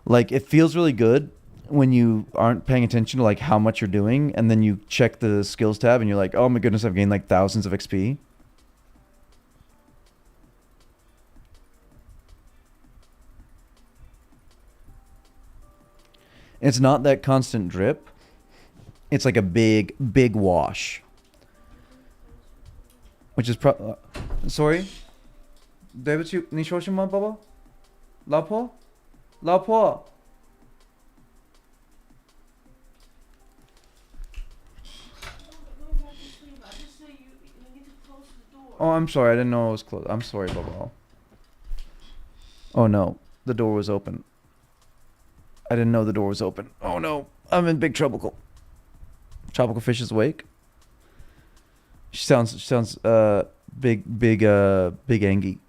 Like it feels really good when you aren't paying attention to like how much you're doing, and then you check the skills tab and you're like, oh my goodness, I've gained like thousands of XP. It's not that constant drip. It's like a big wash. Which is sorry?对不起，你说什么，宝宝？老婆？老婆？ Oh, I'm sorry. I didn't know it was closed. I'm sorry, Baba. Oh no, the door was open. I didn't know the door was open. Oh no, I'm in big trouble. Tropical fish is awake. She sounds big angy.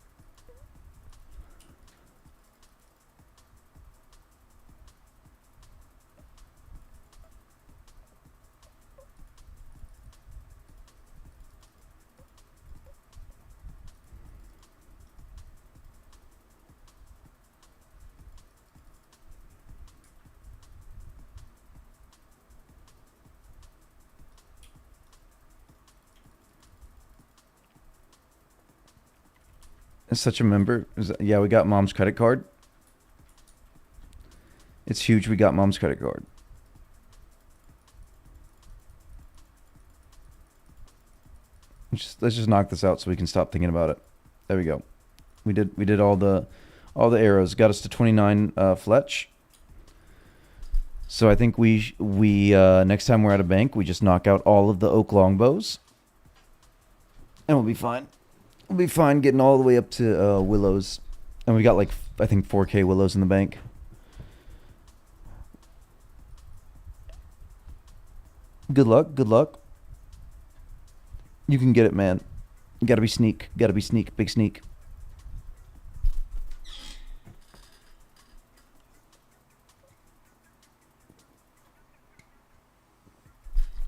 Is such a member. Yeah, we got mom's credit card. It's huge. We got mom's credit card. Let's just knock this out so we can stop thinking about it. There we go. We did all the arrows. Got us to 29 fletch. So I think we next time we're at a bank, we just knock out all of the oak longbows, and we'll be fine. We'll be fine getting all the way up to willows. And we got like, I think 4K willows in the bank. Good luck, good luck. You can get it, man. You gotta be sneak. Gotta be sneak. Big sneak.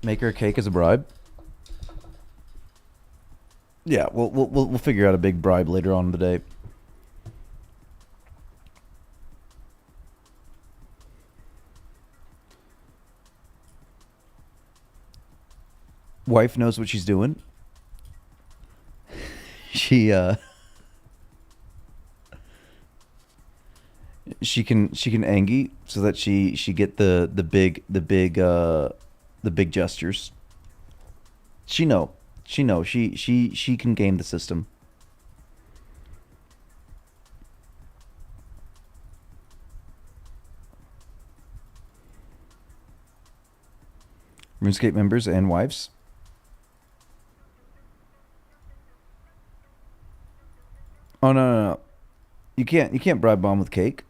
Make her a cake as a bribe. Yeah, we'll figure out a big bribe later on in the day. Wife knows what she's doing. She she can Angie so that she get the big gestures. She know. She know. She can game the system. RuneScape members and wives. Oh no. You can't bribe mom with cake.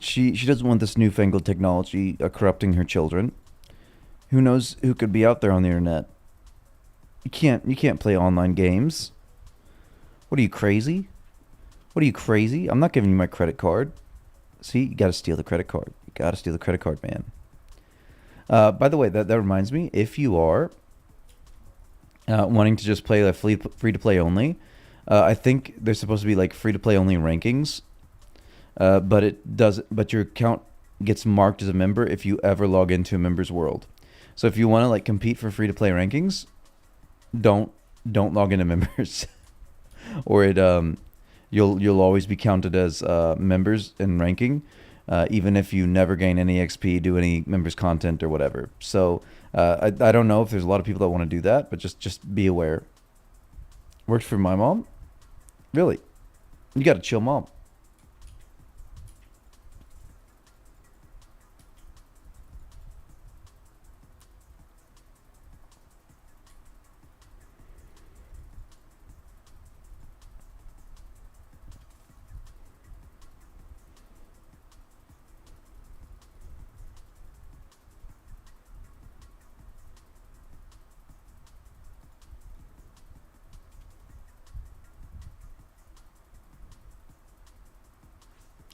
She doesn't want this newfangled technology corrupting her children. Who knows who could be out there on the internet? You can't play online games. What are you crazy? What are you crazy? I'm not giving you my credit card. See, you gotta steal the credit card. You gotta steal the credit card, man. By the way, that reminds me. If you are wanting to just play a free to play only, I think there's supposed to be like free to play only rankings. But it does. But your account gets marked as a member if you ever log into a member's world. So if you want to like compete for free to play rankings, don't log into members, or you'll always be counted as members in ranking, even if you never gain any XP, do any members content or whatever. So I don't know if there's a lot of people that want to do that, but just be aware. Worked for my mom. Really, you got to chill, mom.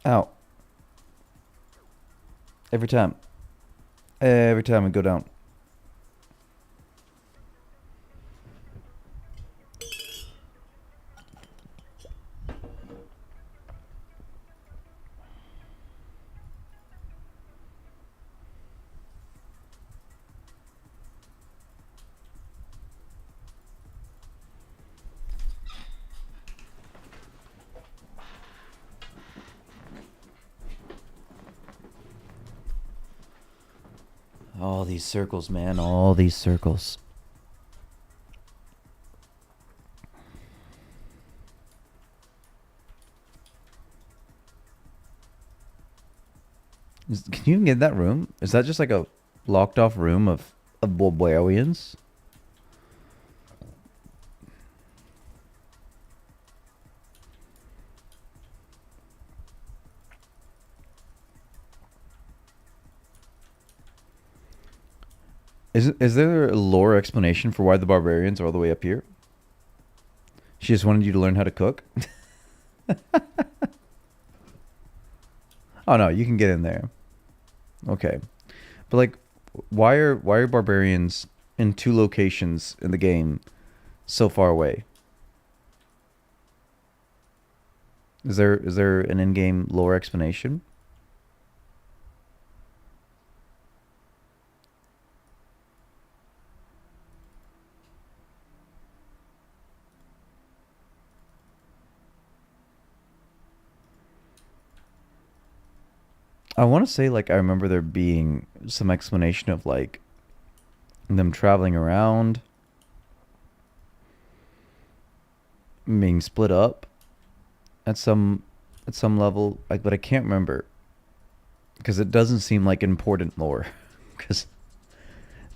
Out every time. Every time we go down. All these circles, man. All these circles. Can you even get in that room? Is that just like a locked off room of barbarians? Is there a lore explanation for why the barbarians are all the way up here? She just wanted you to learn how to cook? Oh no, you can get in there. Okay. But like why are barbarians in two locations in the game so far away? Is there an in-game lore explanation? I want to say like I remember there being some explanation of like them traveling around, being split up at some level, like, but I can't remember because it doesn't seem like important lore because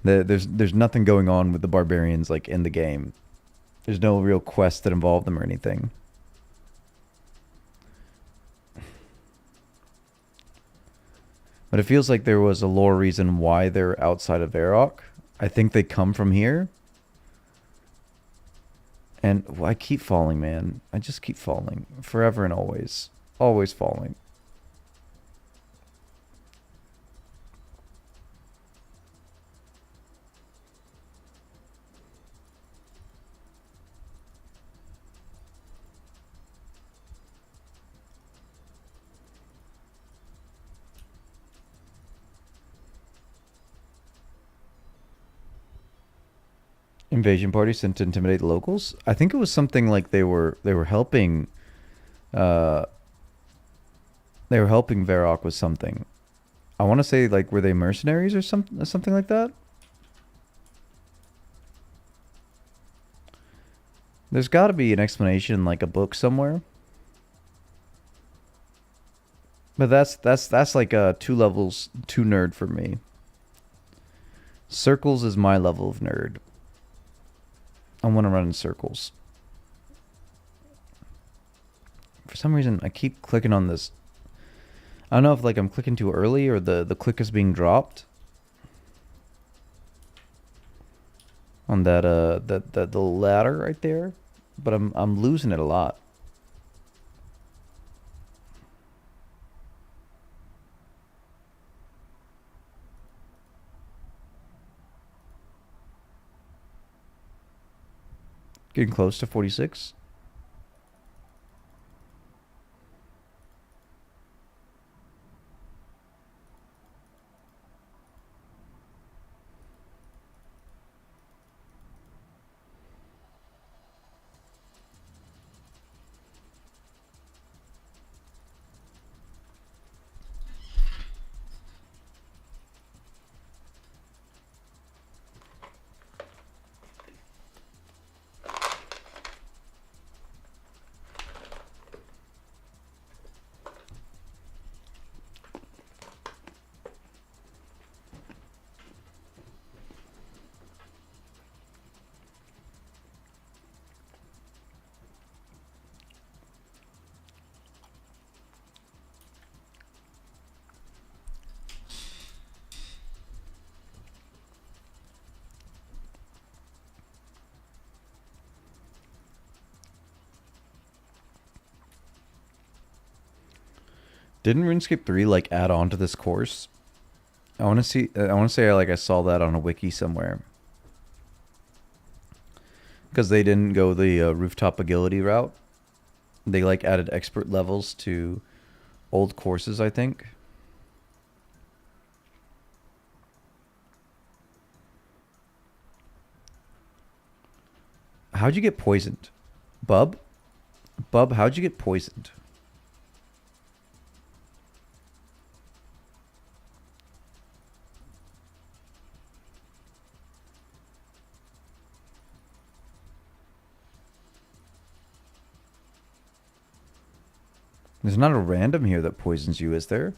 there's nothing going on with the barbarians like in the game. There's no real quests that involve them or anything. But it feels like there was a lore reason why they're outside of Varrock. I think they come from here. And I keep falling, man. I just keep falling. Forever and always. Always falling. Invasion party sent to intimidate the locals. I think it was something like they were helping uh they were helping Varrock with something. I want to say like were they mercenaries or something like that? There's got to be an explanation in like a book somewhere. But that's like 2 levels too nerd for me. Circles is my level of nerd. I want to run in circles. For some reason, I keep clicking on this. I don't know if like I'm clicking too early or the click is being dropped on that the ladder right there, but I'm losing it a lot. Getting close to 46. Didn't RuneScape 3 like add on to this course? I want to see. I want to say like I saw that on a wiki somewhere. Because they didn't go the rooftop agility route. They like added expert levels to old courses, I think. How'd you get poisoned? Bub? Bub, how'd you get poisoned? There's not a random here that poisons you, is there?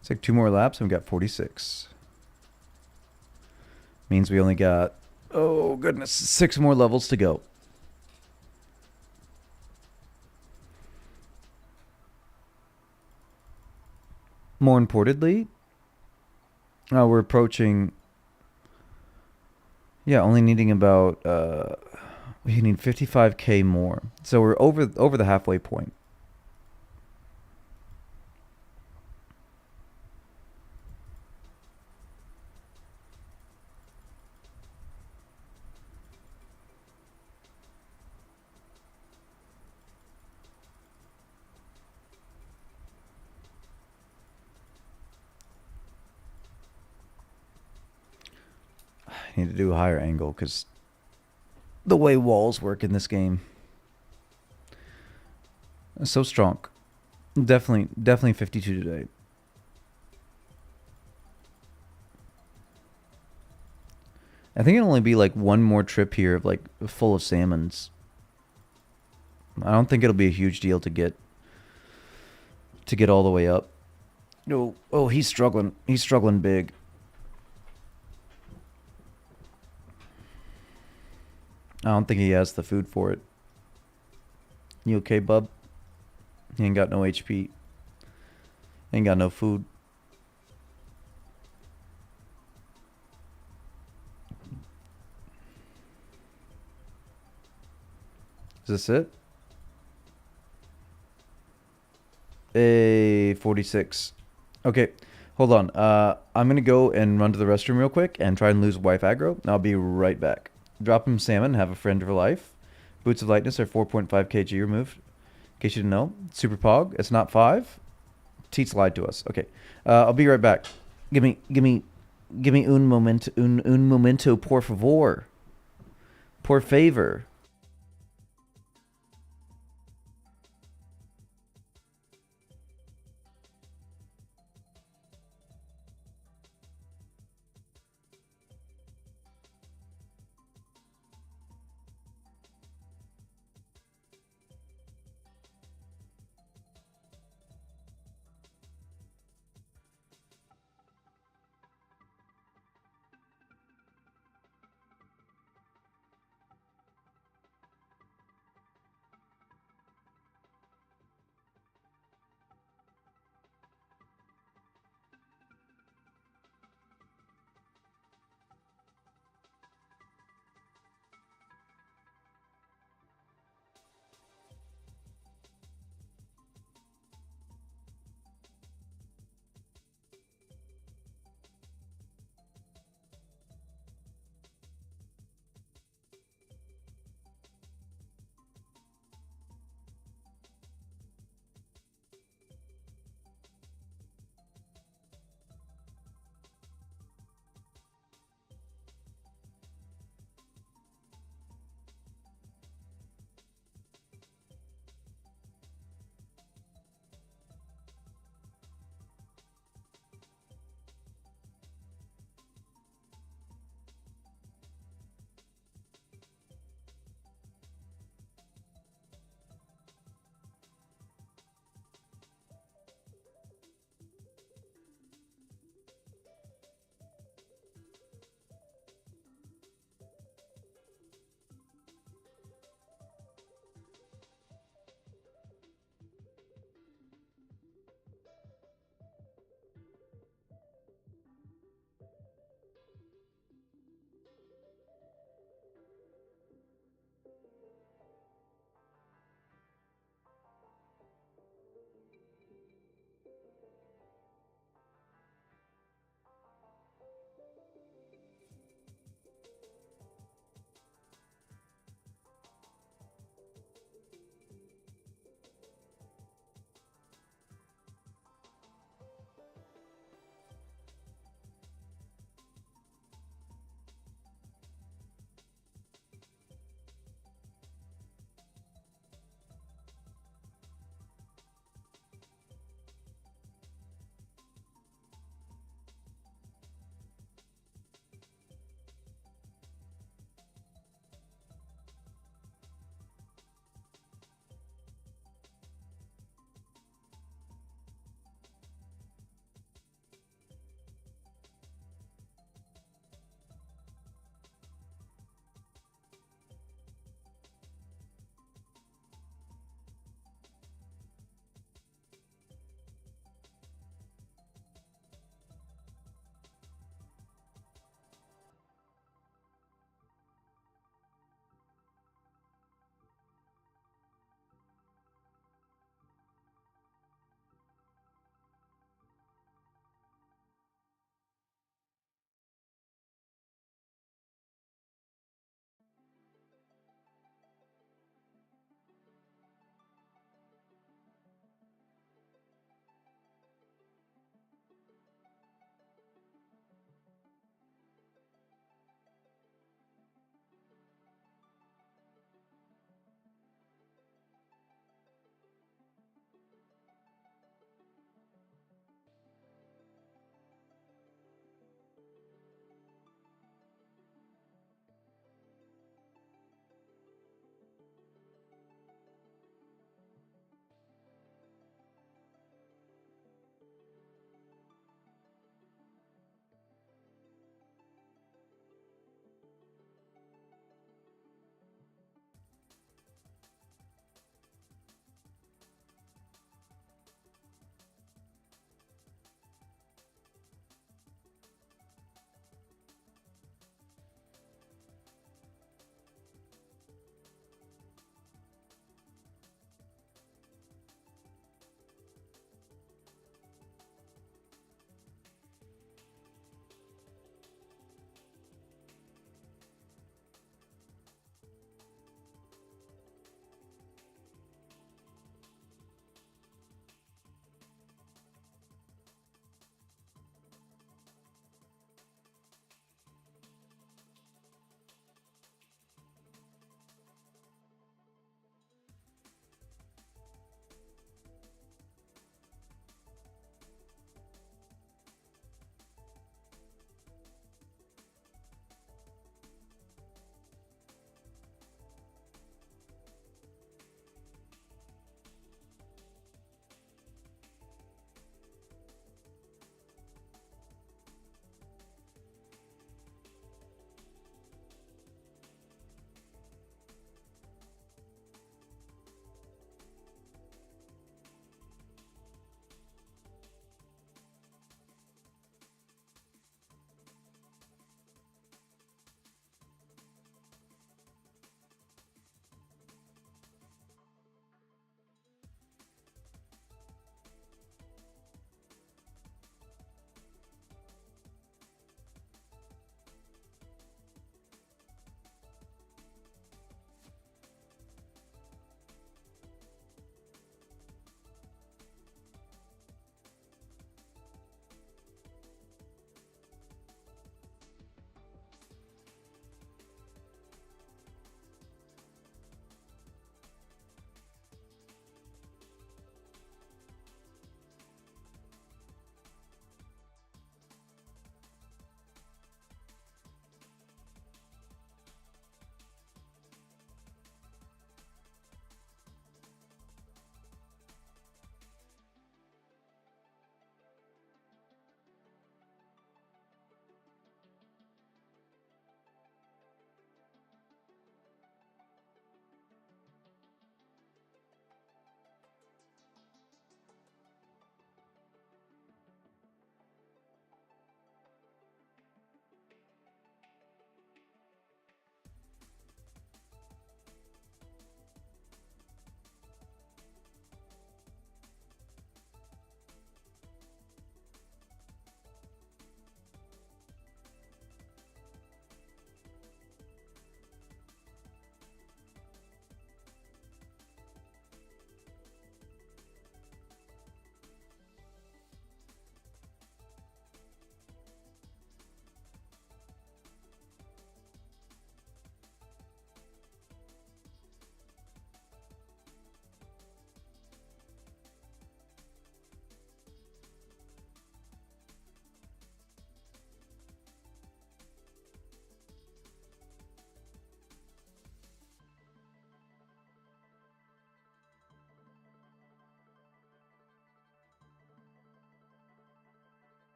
It's like 2 more laps and we got 46. Means we only got, oh goodness, 6 more levels to go. More importantly, we're approaching, yeah, only needing about, we need 55k more. So we're over the halfway point. I need to do a higher angle because the way walls work in this game is so strong. Definitely 52 today. I think it'll only be like one more trip here of like full of salmons. I don't think it'll be a huge deal to get all the way up. No, oh, he's struggling. He's struggling big. I don't think he has the food for it. You okay, bub? He ain't got no HP. Ain't got no food. Is this it? A 46. Okay, hold on. I'm gonna go and run to the restroom real quick and try and lose wife aggro. I'll be right back. Drop him salmon. Have a friend for life. Boots of lightness are 4.5 kg removed. In case you didn't know, super pog. It's not 5. Teats lied to us. Okay, I'll be right back. Give me un momento, por favor, por favor.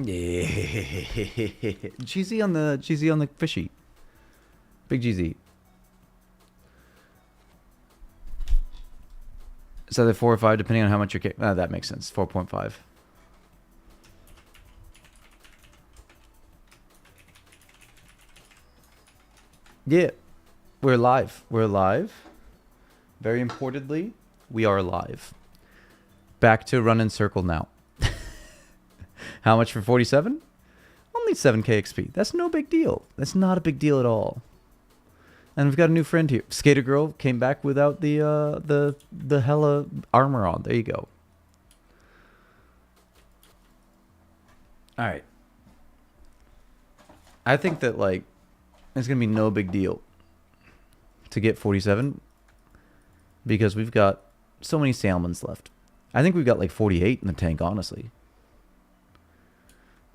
Yeah. GZ on the fishy. Big GZ. It's either 4 or 5 depending on how much you're... that makes sense. 4.5. Yeah. We're live. We're live. Very importantly, we are live. Back to run in circle now. How much for 47? Only 7k XP. That's no big deal. That's not a big deal at all. And we've got a new friend here. Skater Girl came back without the hella armor on. There you go. All right. I think that like it's gonna be no big deal to get 47 because we've got so many salmons left. I think we've got like 48 in the tank, honestly.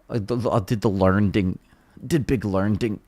I did the learning. Did big learning.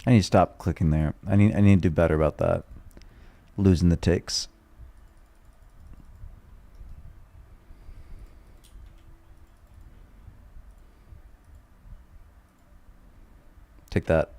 I need to stop clicking there. I need to do better about that. Losing the ticks. Take that.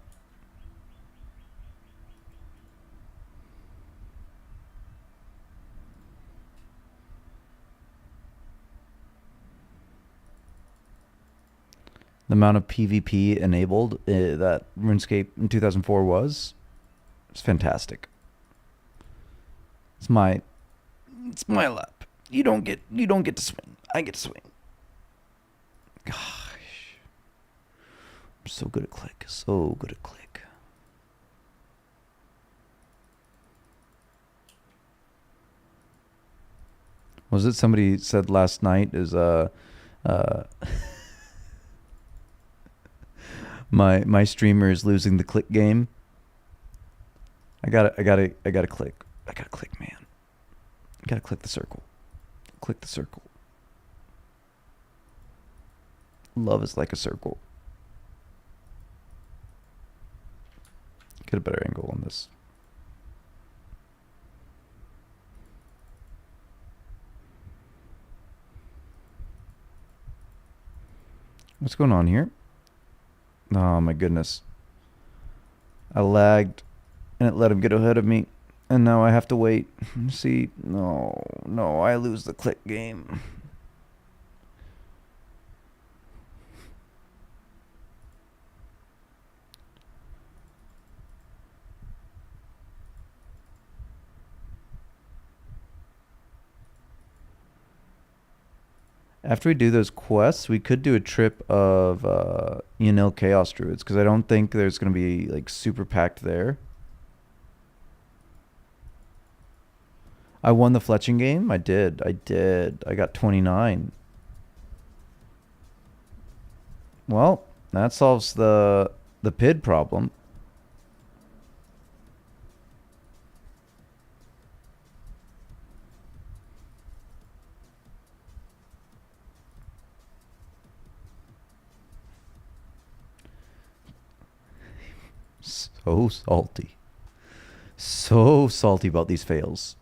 The amount of PvP enabled that RuneScape in 2004 was, it's fantastic. It's my lap. You don't get to swing. I get to swing. Gosh, I'm so good at click. So good at click. Was it somebody said last night is my streamer is losing the click game. I gotta click. I gotta click, man. I gotta click the circle. Click the circle. Love is like a circle. Get a better angle on this. What's going on here? Oh my goodness. I lagged and it let him get ahead of me. And now I have to wait. See, no, I lose the click game. After we do those quests, we could do a trip of Chaos Druids, because I don't think there's going to be like super packed there. I won the fletching game. I did. I got 29. Well, that solves the PID problem. So salty. So salty about these fails.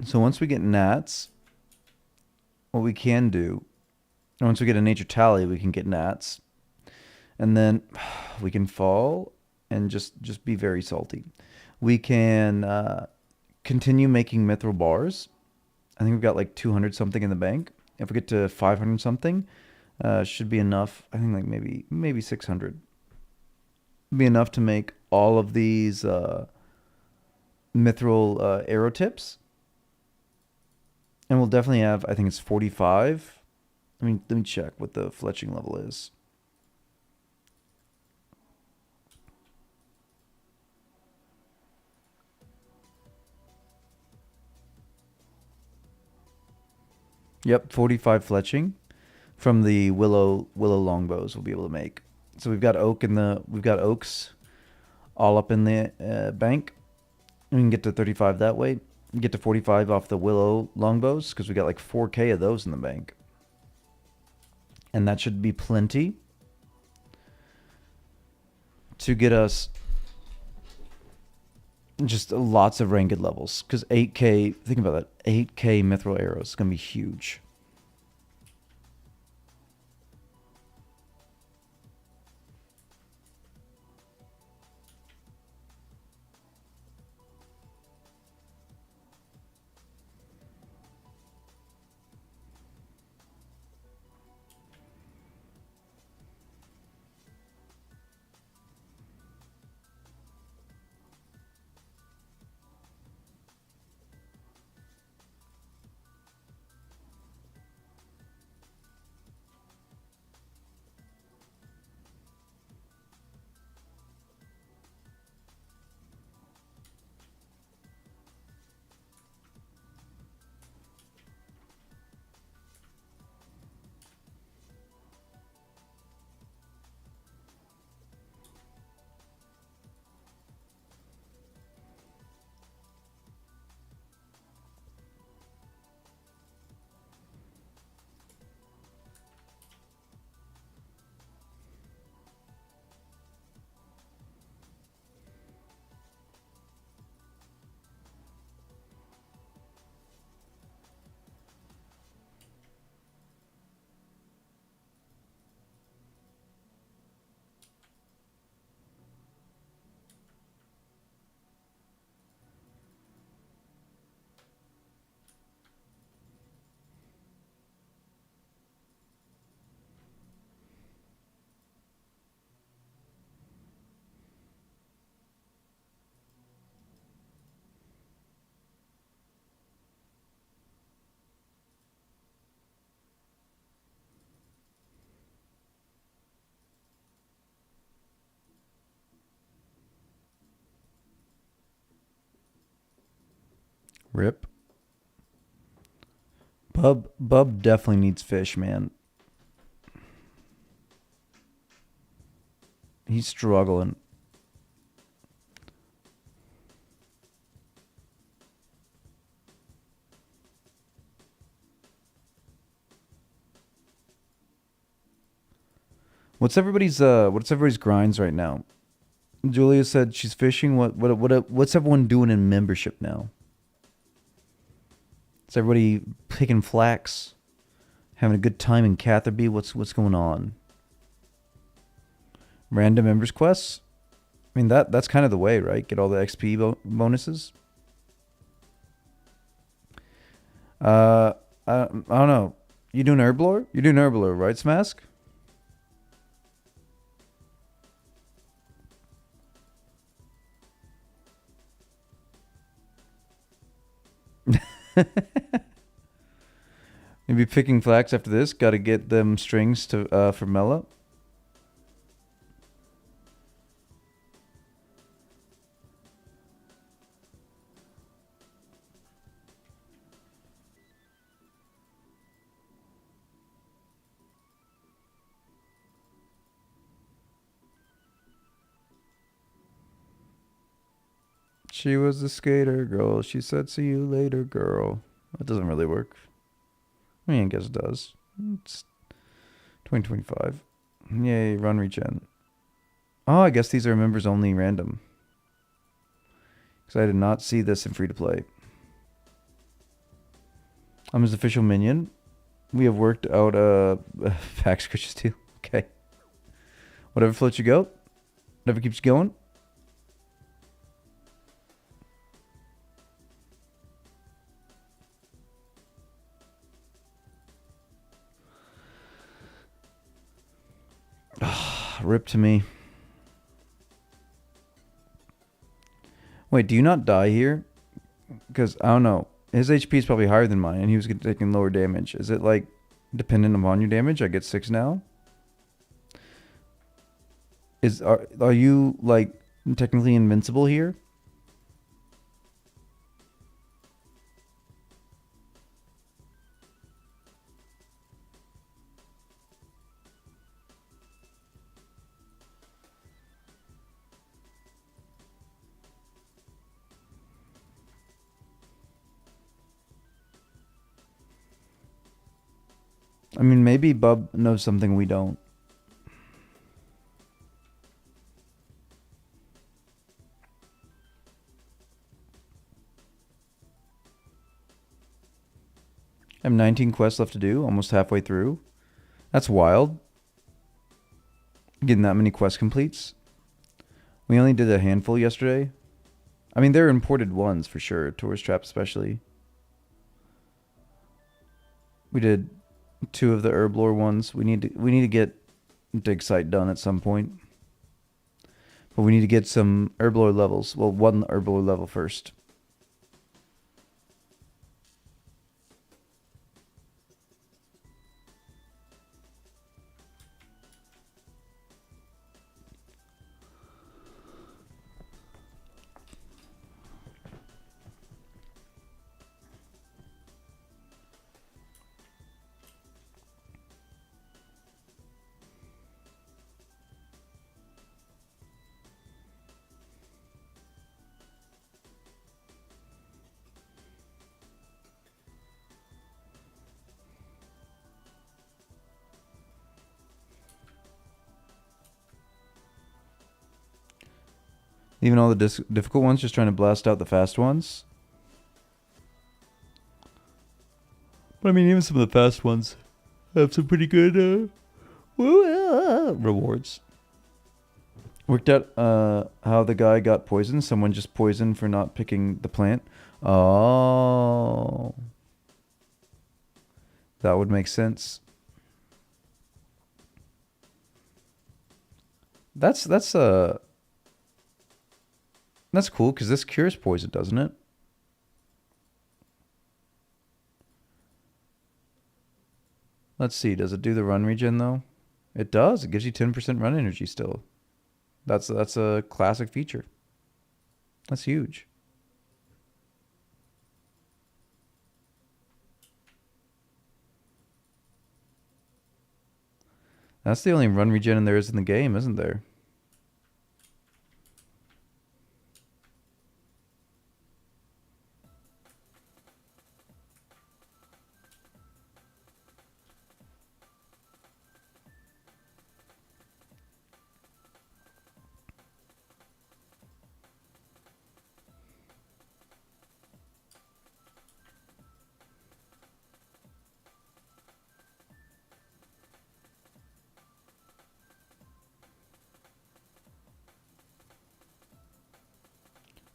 So once we get gnats, what we can do, once we get a nature tally, we can get gnats. And then we can fall and just be very salty. We can continue making mithril bars. I think we've got like 200 something in the bank. If we get to 500 something, should be enough. I think like maybe 600. Be enough to make all of these mithril arrow tips. And we'll definitely have, I think it's 45. Let me check what the fletching level is. Yep, 45 fletching from the willow longbows we'll be able to make. So we've got oaks all up in the bank. We can get to 35 that way. Get to 45 off the willow longbows because we got like 4K of those in the bank. And that should be plenty to get us just lots of ranked levels. Because 8K, think about that, 8K mithril arrows is going to be huge. Rip. Bub definitely needs fish, man. He's struggling. What's everybody's grinds right now? Julia said she's fishing. What's everyone doing in membership now? Is everybody picking flax? Having a good time in Catherby? What's going on? Random members quests. I mean, that's kind of the way, right? Get all the XP bonuses. I don't know. You doing Herblore? You're doing Herblore, right, Smask? Maybe picking flax after this. Got to get them strings to for Mela. She was a skater girl. She said, "See you later, girl." That doesn't really work. I mean, I guess it does. It's 2025. Yay, run regen. Oh, I guess these are members only random. Because I did not see this in free to play. I'm his official minion. We have worked out pack scratches too. Okay. Whatever floats your goat. Whatever keeps you going. Rip to me. Wait, do you not die here? Because, I don't know. His HP is probably higher than mine, and he was taking lower damage. Is it, like, dependent upon your damage? I get 6 now? Are you, like, technically invincible here? I mean, maybe Bub knows something we don't. I have 19 quests left to do, almost halfway through. That's wild. Getting that many quest completes. We only did a handful yesterday. I mean, they're imported ones for sure. Tourist Trap especially. We did 2 of the Herblore ones. We need to get Dig Site done at some point. But we need to get some Herblore levels. Well, 1 Herblore level first. Even all the difficult ones, just trying to blast out the fast ones. But I mean, even some of the fast ones have some pretty good rewards. Worked out how the guy got poisoned. Someone just poisoned for not picking the plant. Oh. That would make sense. That's cool because this cures poison, doesn't it? Let's see. Does it do the run regen though? It does. It gives you 10% run energy still. That's a classic feature. That's huge. That's the only run regen there is in the game, isn't there?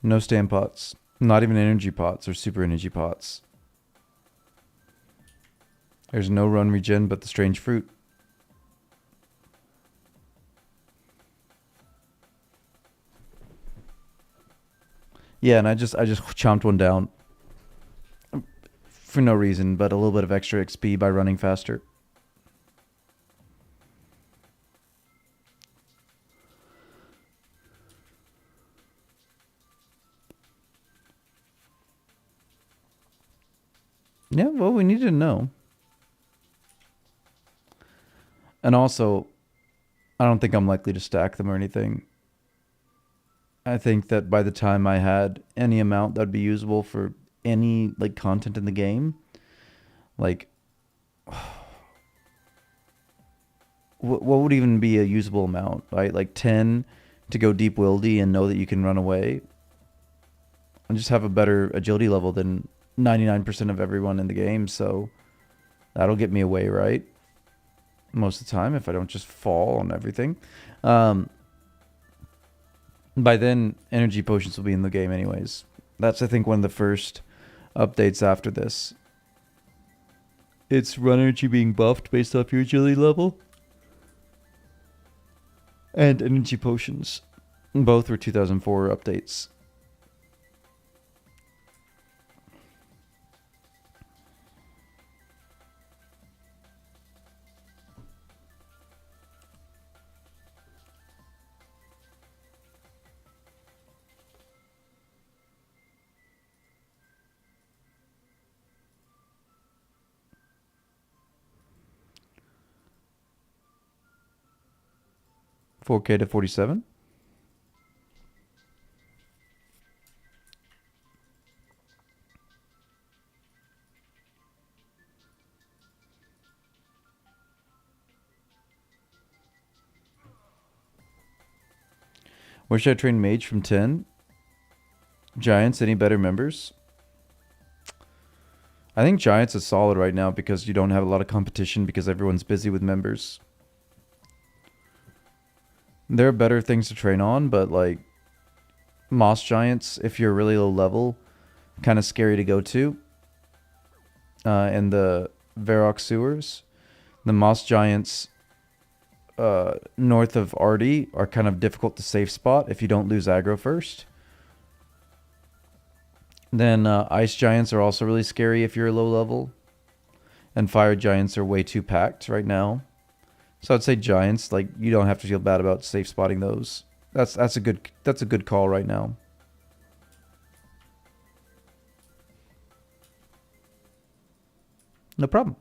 No stand pots. Not even energy pots or super energy pots. There's no run regen but the strange fruit. Yeah, and I just chomped one down for no reason, but a little bit of extra XP by running faster. Yeah, well, we need to know. And also, I don't think I'm likely to stack them or anything. I think that by the time I had any amount that'd be usable for any like content in the game, like what would even be a usable amount, right? Like 10 to go deep wildy and know that you can run away and just have a better agility level than 99% of everyone in the game. So that'll get me away, right? Most of the time, if I don't just fall on everything. By then, energy potions will be in the game anyways. That's, I think, one of the first updates after this. It's run energy being buffed based off your agility level. And energy potions. Both were 2004 updates. $4K to $47. Where should I train mage from 10? Giants, any better members? I think Giants is solid right now because you don't have a lot of competition because everyone's busy with members. There are better things to train on, but like Moss Giants, if you're really low level, kind of scary to go to. In the Varrock sewers, the Moss Giants north of Artie are kind of difficult to safe spot if you don't lose aggro first. Then Ice Giants are also really scary if you're low level. And Fire Giants are way too packed right now. So I'd say Giants, like you don't have to feel bad about safe spotting those. That's a good call right now. No problem.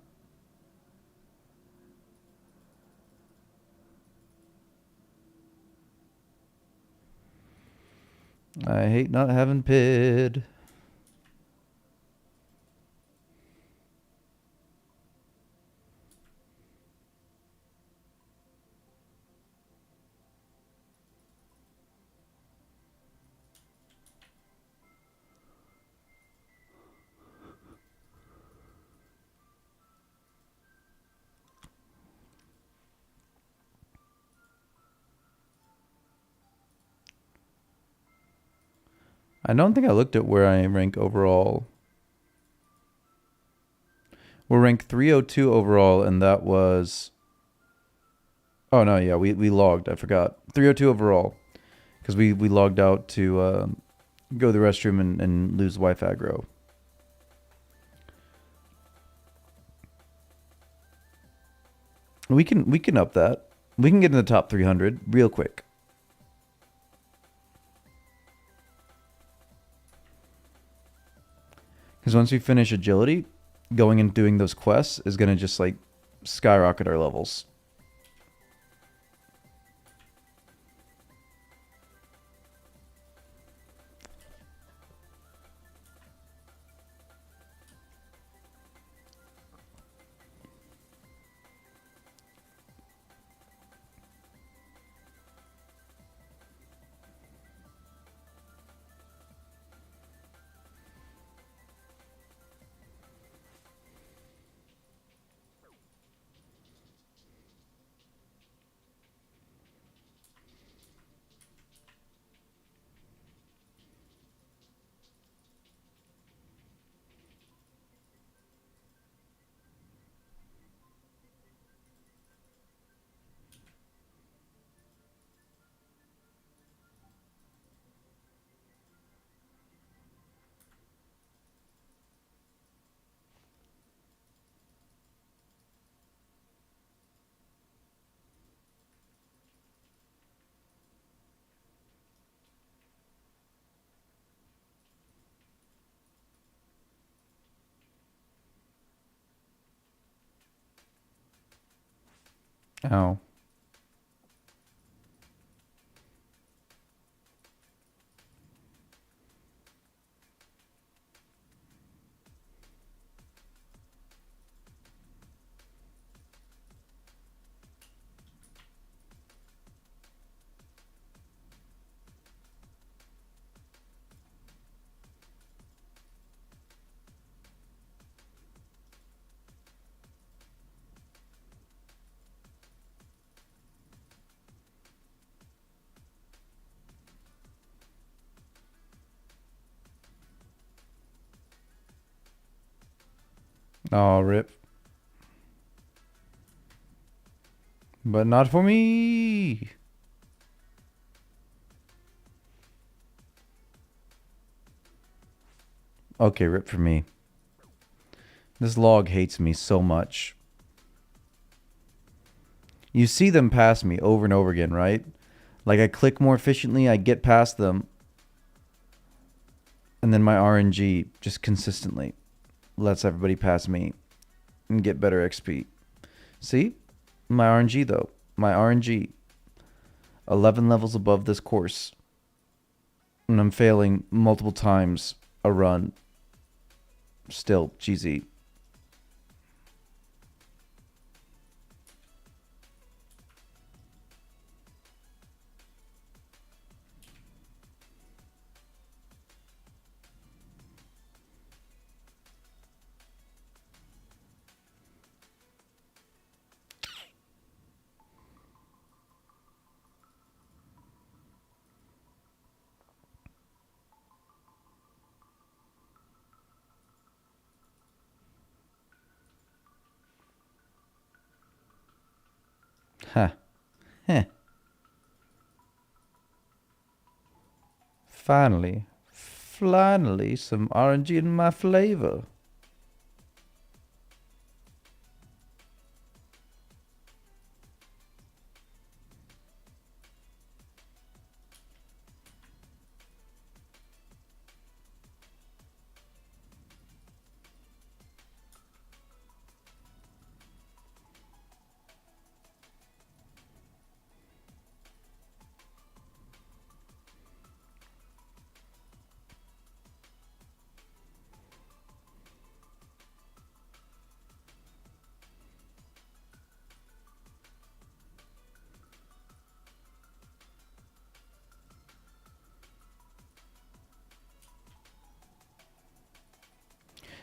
I hate not having PID. I don't think I looked at where I rank overall. We're ranked 302 overall, and that was... Oh, no, yeah, we logged. I forgot. 302 overall. Because we logged out to go to the restroom and lose wife aggro. We can up that. We can get in the top 300 real quick. Because once we finish agility, going and doing those quests is going to just like skyrocket our levels. Ow. Oh, rip. But not for me. Okay, rip for me. This log hates me so much. You see them pass me over and over again, right? Like I click more efficiently, I get past them, and then my RNG just consistently lets everybody pass me and get better XP. See? My RNG though. My RNG. 11 levels above this course. And I'm failing multiple times a run. Still, GZ. Ha. Heh. Finally. Finally, some RNG in my flavor.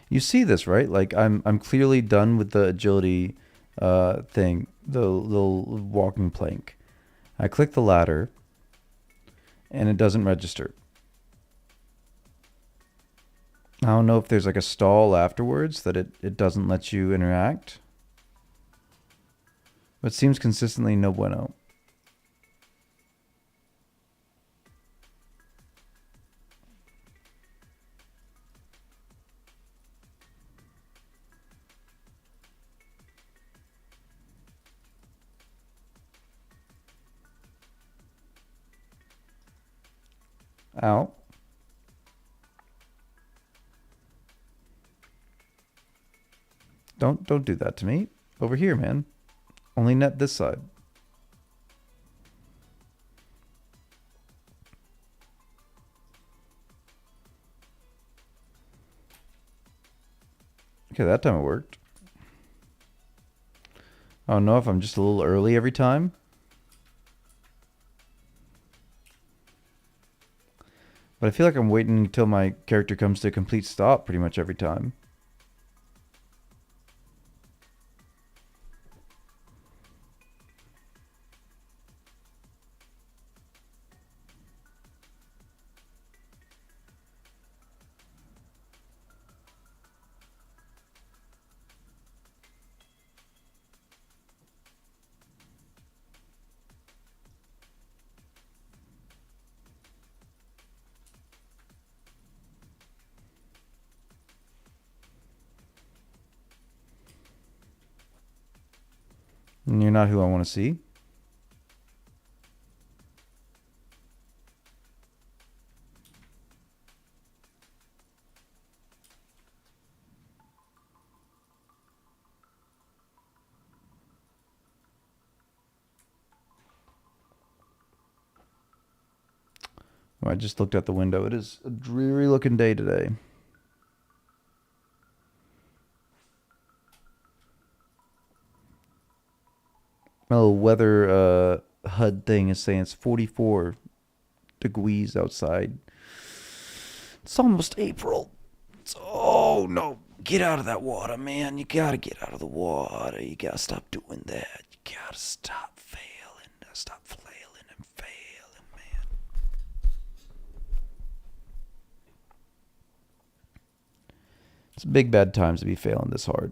You see this, right? Like I'm clearly done with the agility thing, the little walking plank. I click the ladder and it doesn't register. I don't know if there's like a stall afterwards that it doesn't let you interact. But it seems consistently no bueno. Ow. Don't do that to me. Over here, man. Only net this side. Okay, that time it worked. I don't know if I'm just a little early every time. But I feel like I'm waiting until my character comes to a complete stop pretty much every time. And you're not who I want to see. Oh, I just looked out the window. It is a dreary looking day today. My little weather HUD thing is saying it's 44 degrees outside. It's almost April. Oh no. Get out of that water, man. You gotta get out of the water. You gotta stop doing that. You gotta stop failing. Stop flailing and failing, man. It's big bad times to be failing this hard.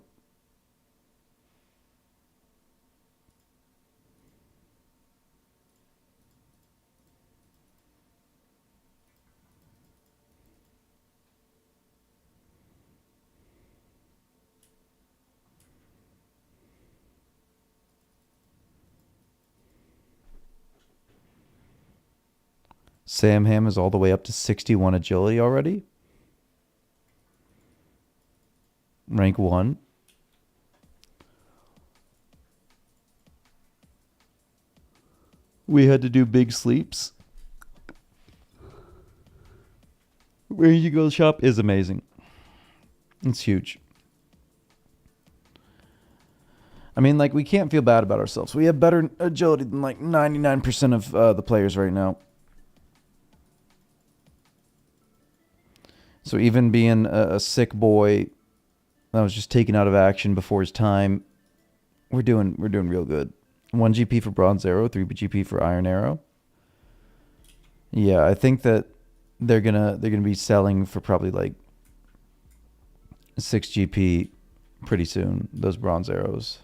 Sam Ham is all the way up to 61 agility already. Rank 1. We had to do big sleeps. Where you go shop is amazing. It's huge. I mean, like, we can't feel bad about ourselves. We have better agility than like 99% of the players right now. So even being a sick boy that was just taken out of action before his time, we're doing real good. 1 GP for Bronze Arrow, 3 GP for Iron Arrow. Yeah, I think that they're gonna be selling for probably like 6 GP pretty soon, those Bronze Arrows.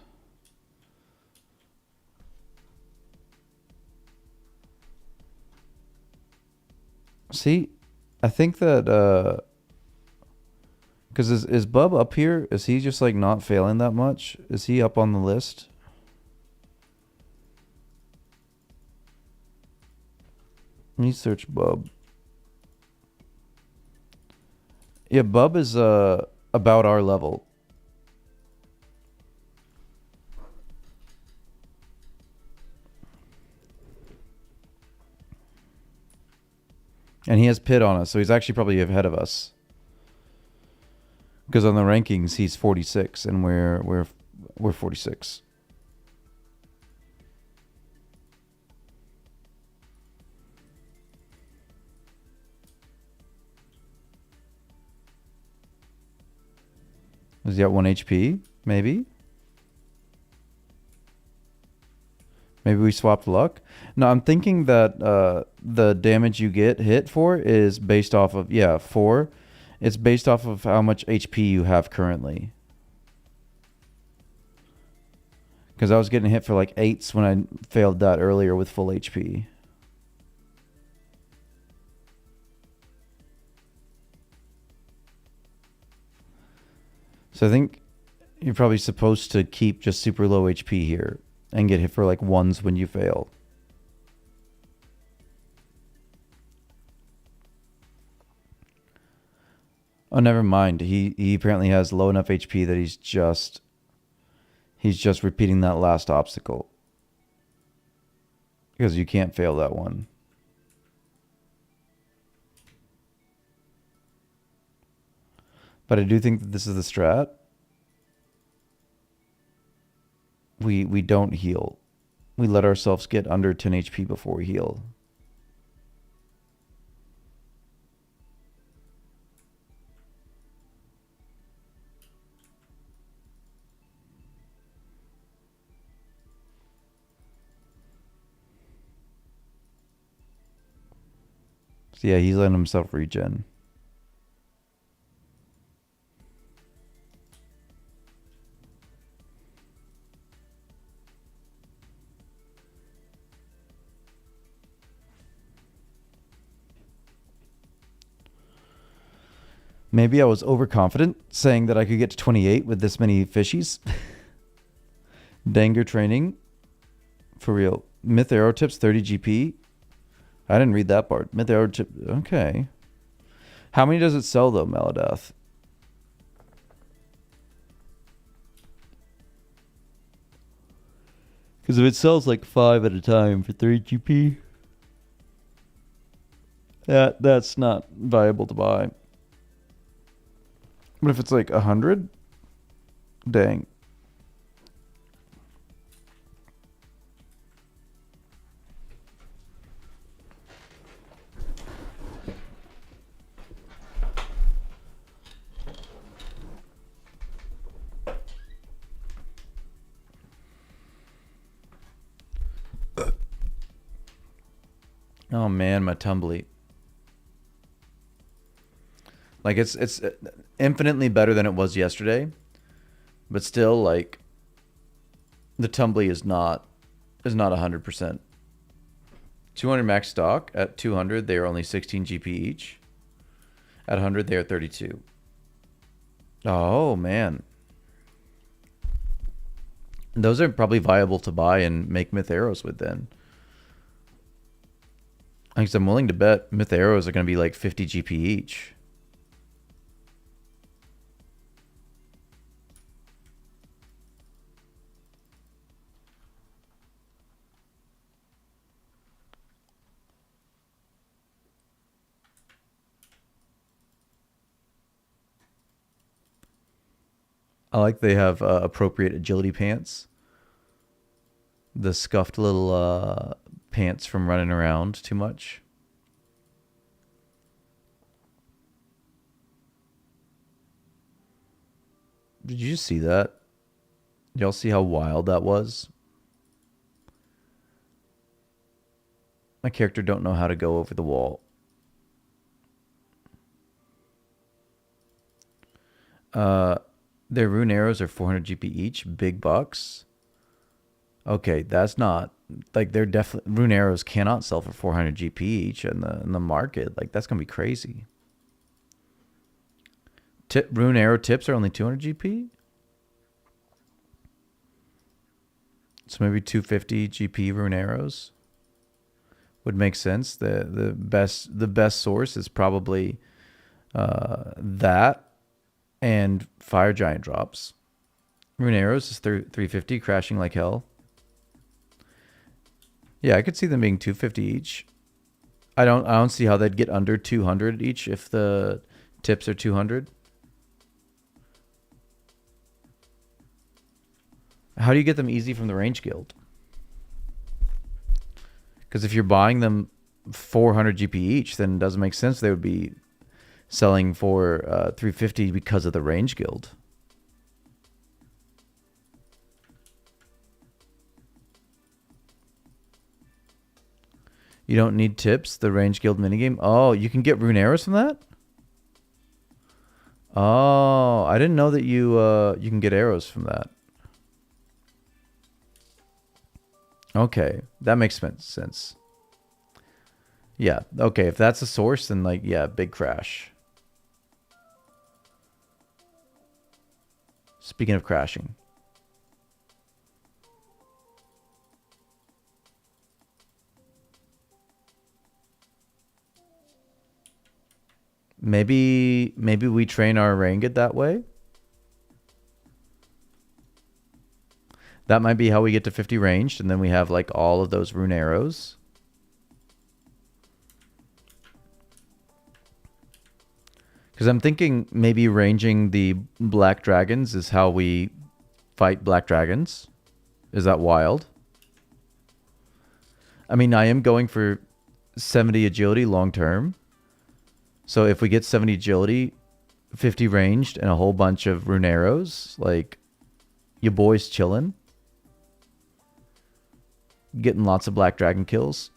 See, I think that because is Bub up here? Is he just like not failing that much? Is he up on the list? Let me search Bub. Yeah, Bub is about our level. And he has Pit on us, so he's actually probably ahead of us. Because on the rankings he's 46 and we're 46. Is he at 1 HP? Maybe? Maybe we swapped luck? No, I'm thinking that the damage you get hit for is based off of, 4. It's based off of how much HP you have currently. Because I was getting hit for like 8s when I failed that earlier with full HP. So I think you're probably supposed to keep just super low HP here and get hit for like 1s when you fail. Oh, never mind. He apparently has low enough HP that he's just repeating that last obstacle. Because you can't fail that one. But I do think that this is the strat. We don't heal. We let ourselves get under 10 HP before we heal. So yeah, he's letting himself regen. Maybe I was overconfident saying that I could get to 28 with this many fishies. Danger training. For real. Myth arrow tips 30 GP. I didn't read that part. Myth arrow tip. Okay. How many does it sell though, Melodeath? Because if it sells like 5 at a time for 30 GP, That's not viable to buy. But if it's like 100, dang. Oh man, my tumbly. Like it's infinitely better than it was yesterday, but still like the tumbly is not 100%. 200 max stock. At 200 they are only 16 GP each. At 100 they are 32. Oh man. Those are probably viable to buy and make myth arrows with then. I think I'm willing to bet myth arrows are going to be like 50 GP each. I like they have appropriate agility pants. The scuffed little pants from running around too much. Did you see that? Y'all see how wild that was? My character don't know how to go over the wall. Their rune arrows are 400 GP each. Big bucks. Okay, that's not like they're definitely rune arrows cannot sell for 400 GP each in the market. Like that's gonna be crazy. Rune arrow tips are only 200 GP. So maybe 250 GP rune arrows would make sense. The best source is probably that and fire giant drops. Rune arrows is 350, crashing like hell. Yeah, I could see them being 250 each. I don't see how they'd get under 200 each if the tips are 200. How do you get them easy from the range guild? Because if you're buying them 400 GP each, then it doesn't make sense they would be selling for 350 because of the range guild. You don't need tips, the range guild minigame. Oh, you can get rune arrows from that? Oh, I didn't know that you can get arrows from that. Okay, that makes sense. Yeah, okay, if that's a source, then like, yeah, big crash. Speaking of crashing. Maybe we train our Ranged that way. That might be how we get to 50 ranged, and then we have like all of those rune arrows. Because I'm thinking maybe ranging the black dragons is how we fight black dragons. Is that wild? I mean, I am going for 70 agility long term. So if we get 70 agility, 50 ranged, and a whole bunch of rune arrows, like, your boy's chilling. Getting lots of black dragon kills.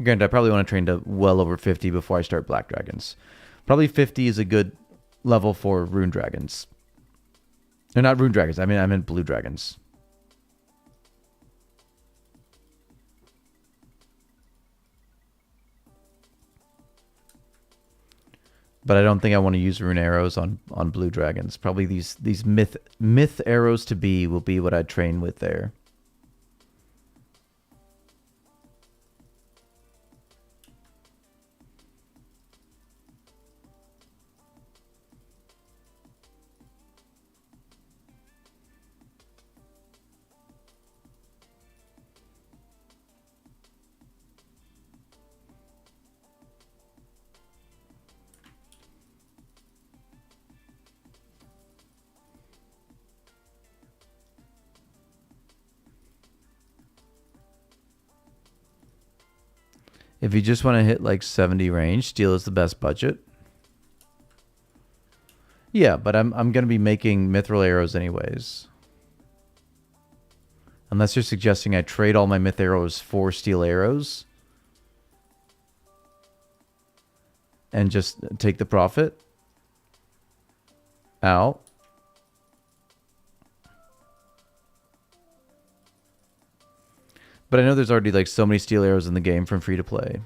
Granted, I probably want to train to well over 50 before I start black dragons. Probably 50 is a good level for rune dragons. They're not rune dragons. I meant blue dragons. But I don't think I want to use rune arrows on blue dragons. Probably these myth arrows to be will be what I train with there. If you just want to hit like 70 range, steel is the best budget. Yeah, but I'm going to be making mithril arrows anyways. Unless you're suggesting I trade all my myth arrows for steel arrows. And just take the profit. Ow. But I know there's already like so many steel arrows in the game from free to play.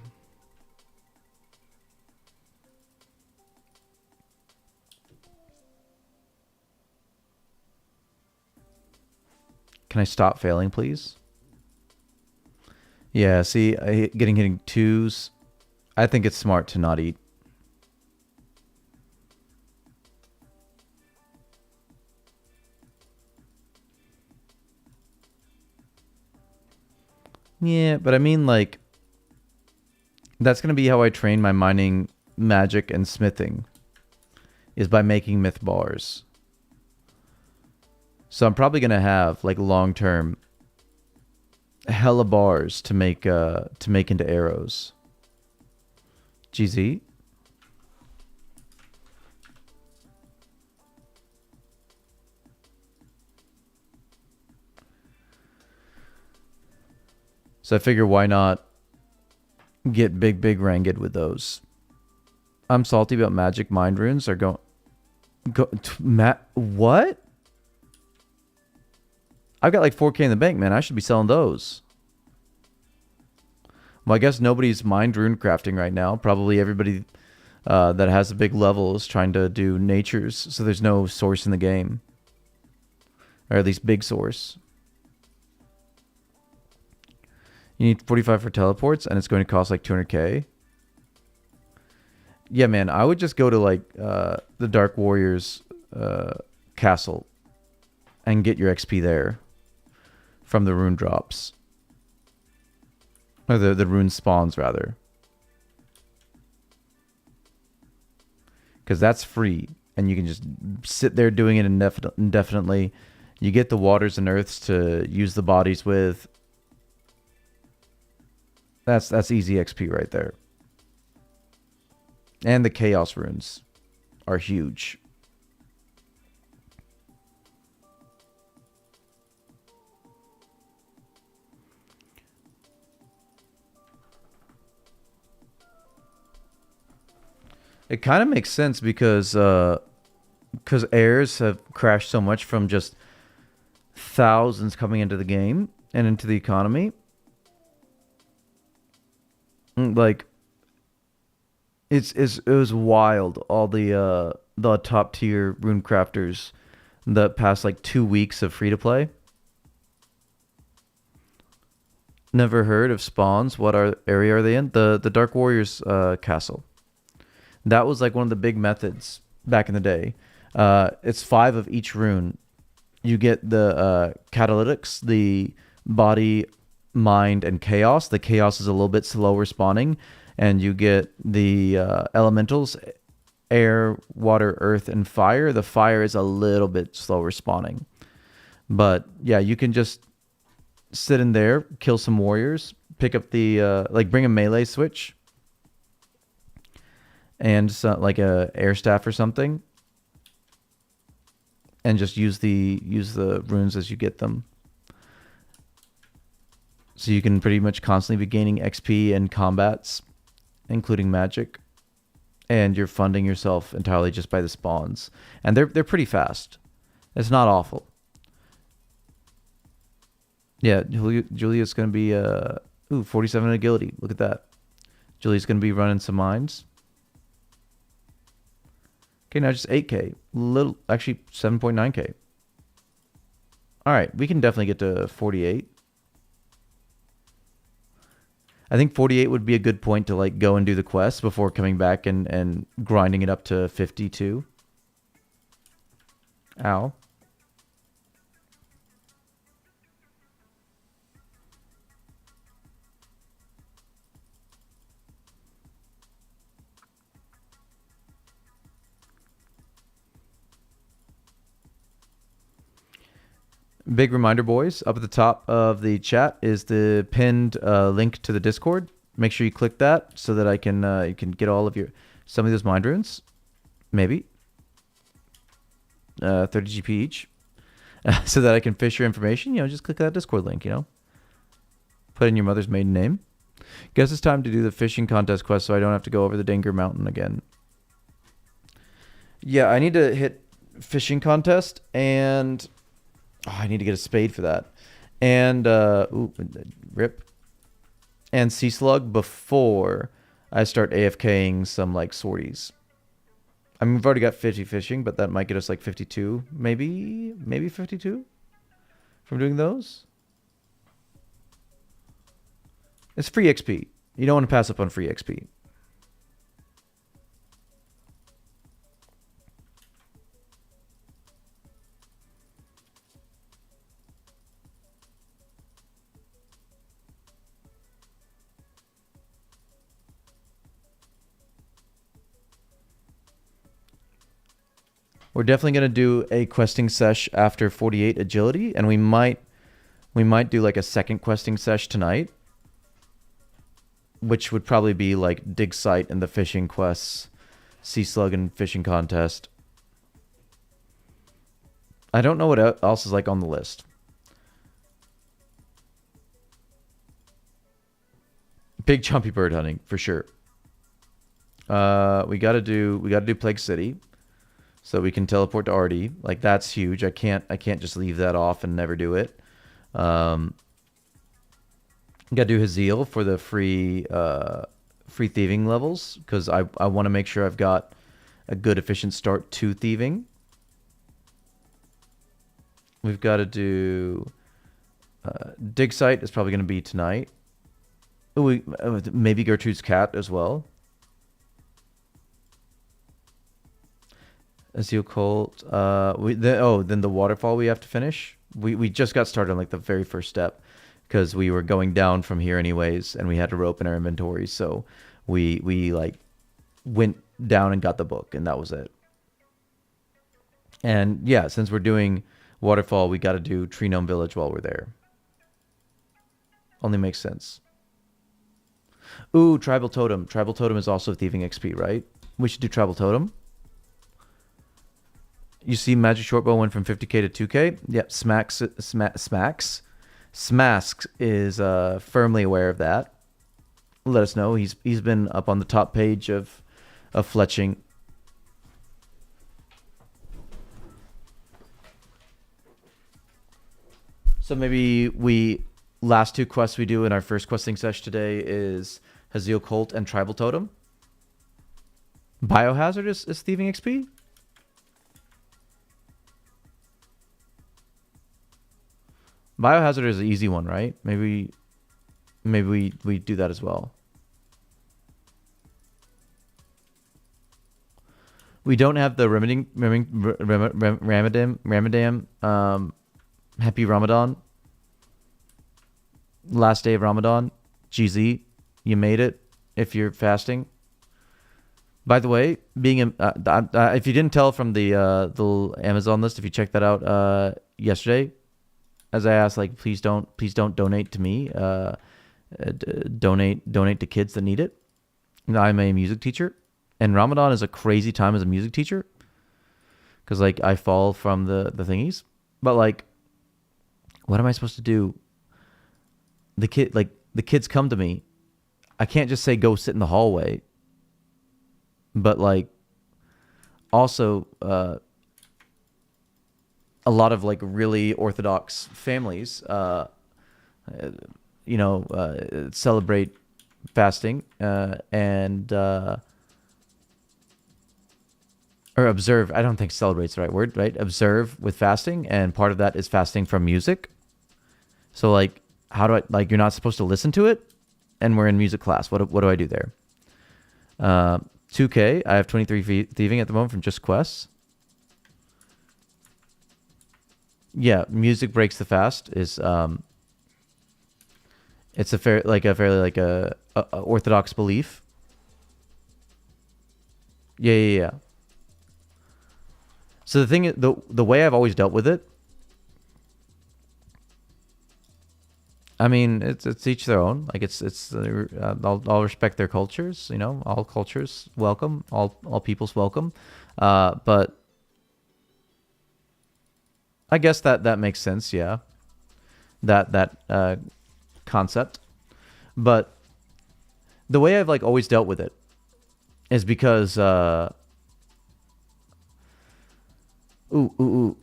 Can I stop failing, please? Yeah, see, hitting twos. I think it's smart to not eat. Yeah, but I mean, like, that's going to be how I train my mining, magic, and smithing, is by making myth bars. So I'm probably going to have, like, long-term hella bars to make into arrows. GZ. So I figure why not get big ranged with those. I'm salty about magic mind runes are going... What? I've got like 4K in the bank, man. I should be selling those. Well, I guess nobody's mind rune crafting right now. Probably everybody that has a big level is trying to do natures. So there's no source in the game. Or at least big source. You need 45 for teleports, and it's going to cost like 200k. Yeah, man, I would just go to like the Dark Warriors castle and get your XP there from the rune drops. Or the rune spawns, rather. Because that's free, and you can just sit there doing it indefinitely. You get the waters and earths to use the bodies with. That's easy XP right there. And the chaos runes are huge. It kind of makes sense because heirs have crashed so much from just thousands coming into the game and into the economy. Like, it was wild. All the top tier rune crafters that past like 2 weeks of free to play. Never heard of spawns. What area are they in? The Dark Warriors castle. That was like one of the big methods back in the day. It's 5 of each rune. You get the catalytics, the body, mind, and chaos. The chaos is a little bit slower spawning, and you get the elementals, air, water, earth, and fire. The fire is a little bit slower spawning, but yeah, you can just sit in there, kill some warriors, pick up the like bring a melee switch and like a air staff or something, and just use the runes as you get them. So you can pretty much constantly be gaining XP in combats, including magic, and you're funding yourself entirely just by the spawns. And they're pretty fast. It's not awful. Yeah, Julia's going to be 47 agility. Look at that. Julia's going to be running some mines. Okay, now just 8k. Actually 7.9k. All right, we can definitely get to 48. I think 48 would be a good point to like go and do the quest before coming back and grinding it up to 52. Ow. Big reminder, boys, up at the top of the chat is the pinned link to the Discord. Make sure you click that so that I can you can get all of your some of those mind runes, maybe 30 GP each, so that I can fish your information. You know, just click that Discord link. You know, put in your mother's maiden name. Guess it's time to do the fishing contest quest, so I don't have to go over the Danger Mountain again. Yeah, I need to hit fishing contest, and I need to get a spade for that, and rip. And Sea Slug before I start AFKing some like sorties. I mean, we've already got 50 fishing, but that might get us like 52, maybe 52 from doing those. It's free XP. You don't want to pass up on free XP. We're definitely going to do a questing sesh after 48 agility, and we might do like a second questing sesh tonight, which would probably be like dig site and the fishing quests, sea slug and fishing contest. I don't know what else is like on the list. Big chumpy bird hunting for sure. We gotta do Plague City, so we can teleport to Artie. Like that's huge. I can't just leave that off and never do it. Gotta do Haziel for the free thieving levels, because I want to make sure I've got a good efficient start to thieving. We've got to do dig site is probably going to be tonight. Ooh, maybe Gertrude's cat as well. Azeel Colt. Then the waterfall we have to finish. We just got started on like the very first step, because we were going down from here anyways, and we had a rope in our inventory, so we like went down and got the book, and that was it. And yeah, since we're doing waterfall, we got to do Tree Gnome Village while we're there. Only makes sense. Ooh, Tribal Totem. Tribal Totem is also thieving XP, right? We should do Tribal Totem. You see Magic Shortbow went from 50k to 2k. Yep, Smask is firmly aware of that. Let us know. He's been up on the top page of fletching. So maybe last two quests we do in our first questing session today is Haziel Colt and Tribal Totem. Biohazard is thieving XP. Biohazard is an easy one, right? Maybe we do that as well. We don't have the Ramadan. Happy Ramadan. Last day of Ramadan. GZ, you made it if you're fasting. By the way, if you didn't tell from the Amazon list, if you checked that out yesterday, as I asked, like, please don't donate to me. Donate to kids that need it. I'm a music teacher, and Ramadan is a crazy time as a music teacher, because like I fall from the thingies. But like, what am I supposed to do? The kids come to me. I can't just say go sit in the hallway. But like, also, a lot of like really Orthodox families, celebrate fasting and or observe. I don't think celebrate's the right word, right? Observe with fasting, and part of that is fasting from music. So like, how do I, like, you're not supposed to listen to it, and we're in music class. What do I do there? 2K. I have 23 thieving at the moment from just quests. Yeah, music breaks the fast is it's a fairly orthodox belief. Yeah. So the thing is, the way I've always dealt with it I mean, it's each their own. Like I'll respect their cultures. You know, all cultures welcome, all peoples welcome. But I guess that makes sense. Yeah, that concept. But the way I've like always dealt with it is because ooh,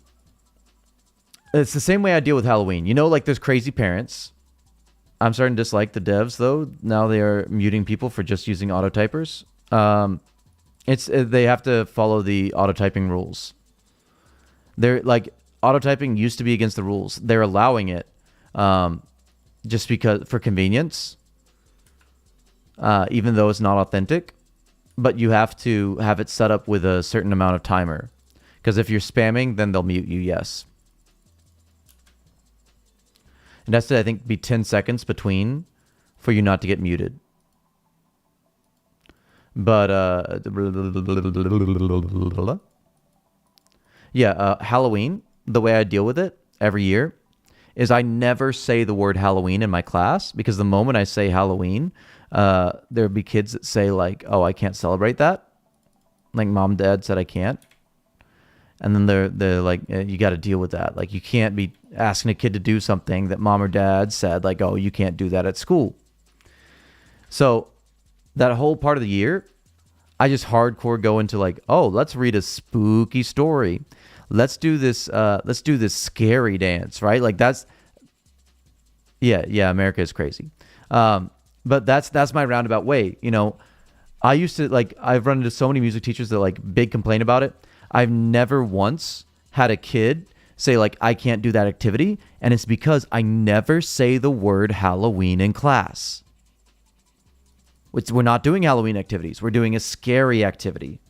it's the same way I deal with Halloween. You know, like there's crazy parents. I'm starting to dislike the devs though. Now they are muting people for just using auto typers. It's they have to follow the auto typing rules. They're like auto typing used to be against the rules. They're allowing it just because for convenience, even though it's not authentic. But you have to have it set up with a certain amount of timer, because if you're spamming, then they'll mute you. Yes. It has to, I think, be 10 seconds between for you not to get muted. But, yeah, Halloween, the way I deal with it every year is I never say the word Halloween in my class, because the moment I say Halloween, there'll be kids that say, like, oh, I can't celebrate that. Like, mom, dad said I can't. And then they're like, you got to deal with that. Like, you can't be asking a kid to do something that mom or dad said, like, oh, you can't do that at school. So that whole part of the year, I just hardcore go into like, oh, let's read a spooky story. Let's do this. Let's do this scary dance, right? Like that's, yeah. America is crazy. But that's my roundabout way. You know, I used to like, I've run into so many music teachers that like big complain about it. I've never once had a kid say like, I can't do that activity. And it's because I never say the word Halloween in class. We're not doing Halloween activities. We're doing a scary activity.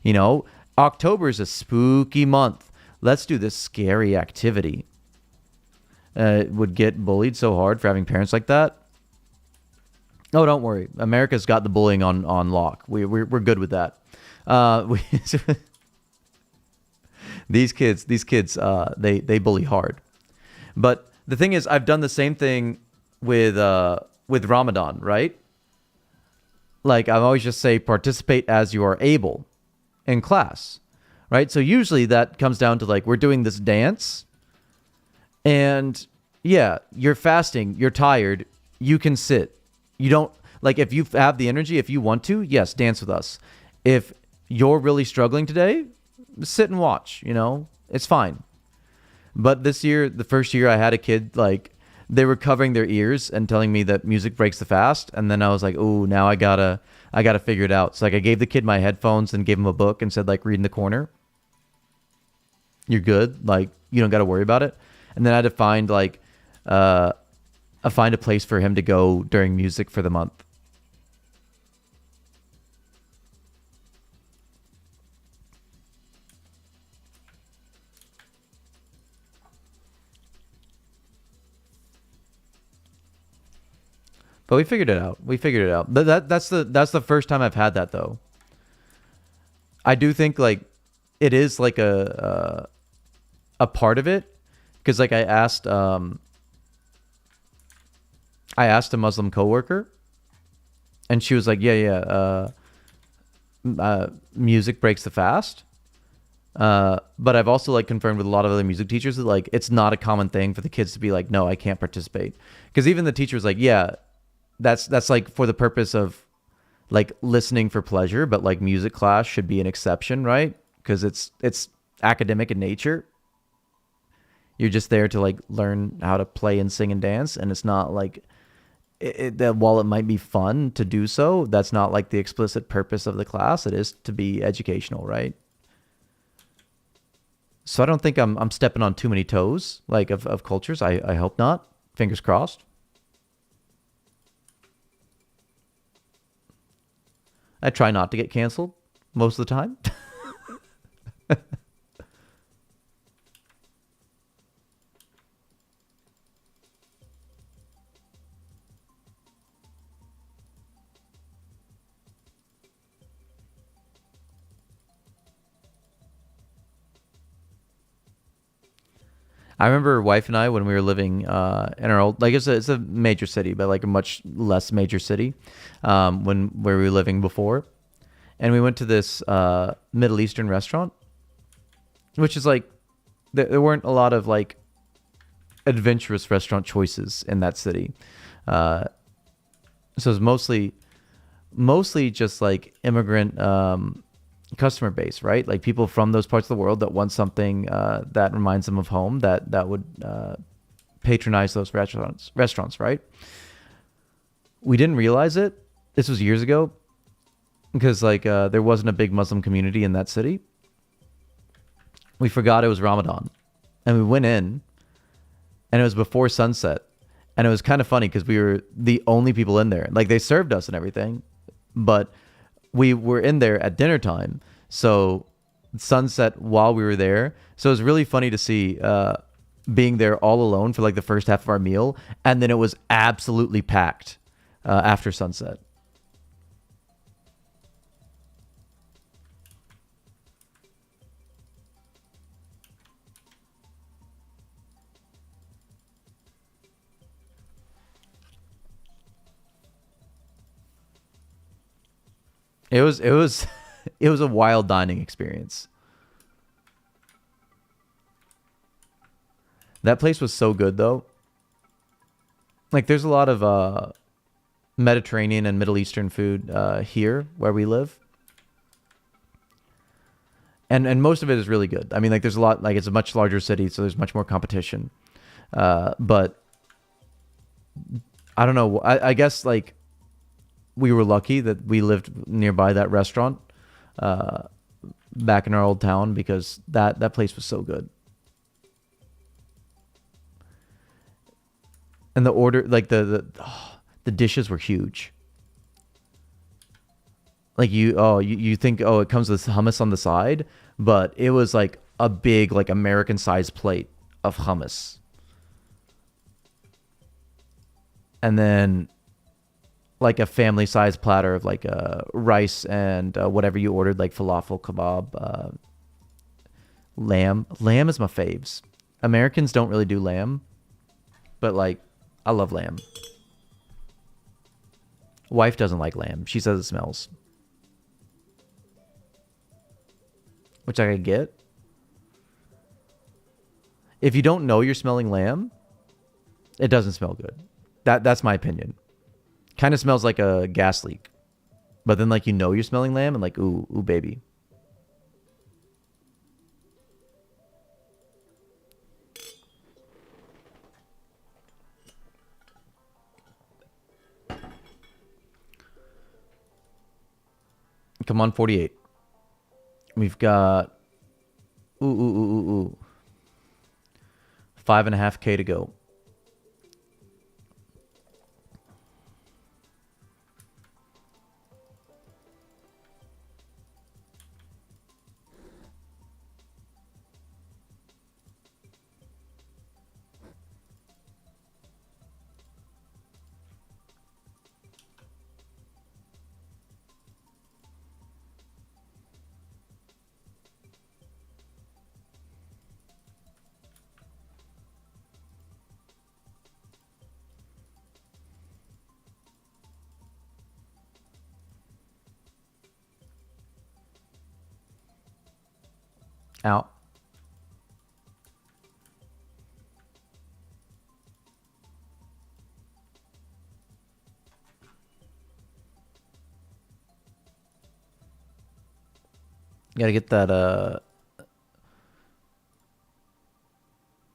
You know, October is a spooky month. Let's do this scary activity. Would get bullied so hard for having parents like that. Oh, don't worry. America's got the bullying on lock. We're good with that. These kids, they bully hard. But the thing is, I've done the same thing with Ramadan, right? Like I always just say, participate as you are able in class, right? So usually that comes down to like, we're doing this dance and yeah, you're fasting, you're tired, you can sit. You don't like, if you have the energy, if you want to, yes, dance with us. If you're really struggling today, sit and watch, you know, it's fine. But this year, the first year I had a kid, like they were covering their ears and telling me that music breaks the fast. And then I was like, oh, now I gotta figure it out. So like I gave the kid my headphones and gave him a book and said like, read in the corner. You're good. Like you don't got to worry about it. And then I had to find like, find a place for him to go during music for the month. But we figured it out. That's the first time I've had that though. I do think like it is like a part of it, because like I asked a Muslim coworker, and she was like, music breaks the fast. But I've also like confirmed with a lot of other music teachers that like it's not a common thing for the kids to be like, no, I can't participate, because even the teacher's like, yeah. That's like for the purpose of like listening for pleasure, but like music class should be an exception, right? Because it's academic in nature. You're just there to like learn how to play and sing and dance, and it's not like that. While it might be fun to do so, that's not like the explicit purpose of the class. It is to be educational, right? So I don't think I'm stepping on too many toes, like of cultures. I hope not. Fingers crossed. I try not to get canceled most of the time. I remember wife and I when we were living in our old, like it's a major city, but like a much less major city, when where we were living before, and we went to this Middle Eastern restaurant, which is like there weren't a lot of like adventurous restaurant choices in that city, uh, so it's mostly just like immigrant customer base, right? Like people from those parts of the world that want something that reminds them of home, that would patronize those restaurants, right? We didn't realize it. This was years ago because like there wasn't a big Muslim community in that city. We forgot it was Ramadan, and we went in, and it was before sunset, and it was kind of funny because we were the only people in there. Like they served us and everything, but we were in there at dinner time, so sunset while we were there. So it was really funny to see being there all alone for like the first half of our meal, and then it was absolutely packed after sunset. It was it was a wild dining experience. That place was so good though. Like there's a lot of Mediterranean and Middle Eastern food here where we live, and most of it is really good. I mean, like there's a lot. Like it's a much larger city, so there's much more competition. But I don't know. I guess like we were lucky that we lived nearby that restaurant uh, back in our old town because that place was so good. And the order, like the dishes were huge. Like you think it comes with hummus on the side, but it was like a big like American sized plate of hummus, and then like a family sized platter of like rice and whatever you ordered, like falafel, kebab, lamb. Lamb is my faves. Americans don't really do lamb, but like I love lamb. Wife doesn't like lamb. She says it smells, which I could get. If you don't know you're smelling lamb, it doesn't smell good. That's my opinion. Kind of smells like a gas leak. But then like you know you're smelling lamb and like ooh baby. Come on, 48. We've got ooh. 5.5K to go. Out. Gotta get that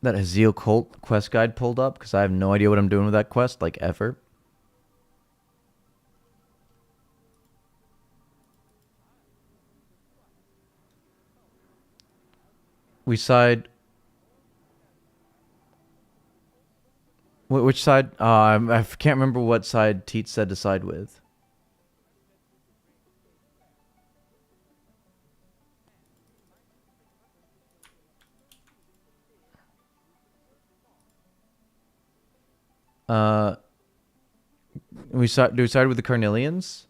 Haziel Colt quest guide pulled up because I have no idea what I'm doing with that quest, like ever. We side. Which side? I can't remember what side Teat said to side with. Uh, do we side with the Carnelians?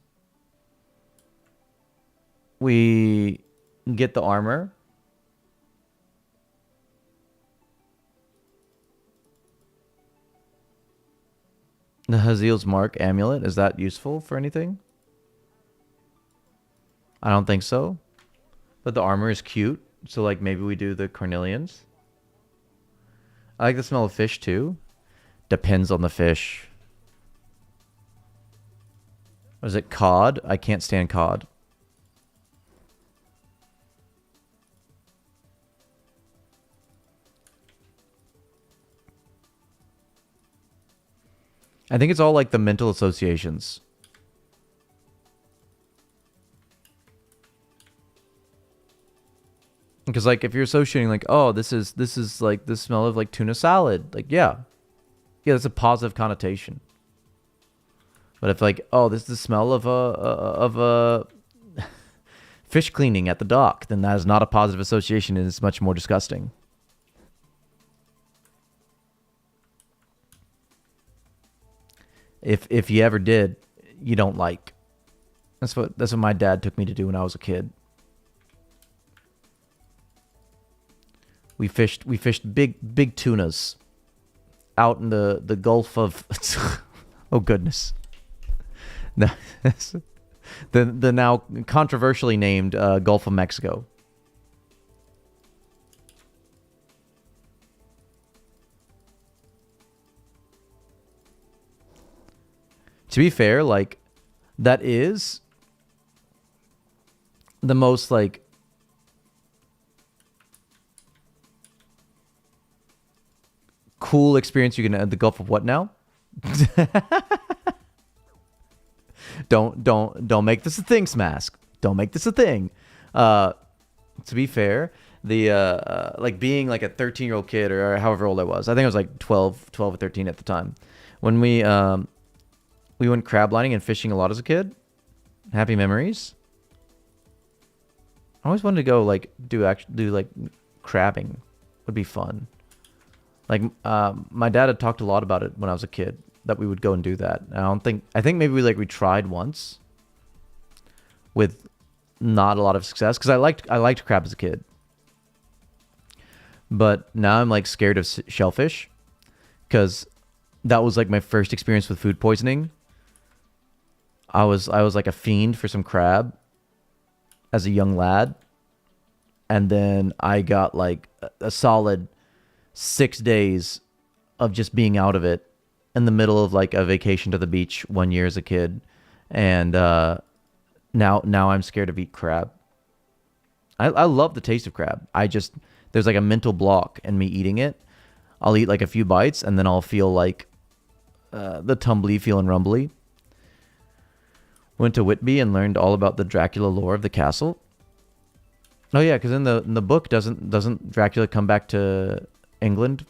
We get the armor. The Haziel's Mark amulet, is that useful for anything? I don't think so. But the armor is cute. So like maybe we do the Cornelians. I like the smell of fish too. Depends on the fish. Was it cod? I can't stand cod. I think it's all like the mental associations. Because like if you're associating like, oh, this is like the smell of like tuna salad, like yeah, that's a positive connotation. But if like, oh, this is the smell of a fish cleaning at the dock, then that is not a positive association and it's much more disgusting. If you ever did, you don't like. That's what my dad took me to do when I was a kid. We fished big tunas out in the Gulf of oh goodness. The now controversially named Gulf of Mexico. To be fair, like that is the most like cool experience you can at the Gulf of what now? Don't make this a thing, Smask. Don't make this a thing. To be fair, the like being like a 13-year-old kid or however old I was. I think I was like 12 or 13 at the time. When we went crab lining and fishing a lot as a kid. Happy memories. I always wanted to go like do like crabbing. Would be fun. Like my dad had talked a lot about it when I was a kid that we would go and do that. I think maybe we tried once with not a lot of success because I liked crab as a kid. But now I'm like scared of shellfish because that was like my first experience with food poisoning. I was like a fiend for some crab as a young lad. And then I got like a solid 6 days of just being out of it in the middle of like a vacation to the beach 1 year as a kid. And now I'm scared to eat crab. I love the taste of crab. There's like a mental block in me eating it. I'll eat like a few bites and then I'll feel like the tumbly feeling rumbly. Went to Whitby and learned all about the Dracula lore of the castle. Oh yeah, because in the book doesn't Dracula come back to England?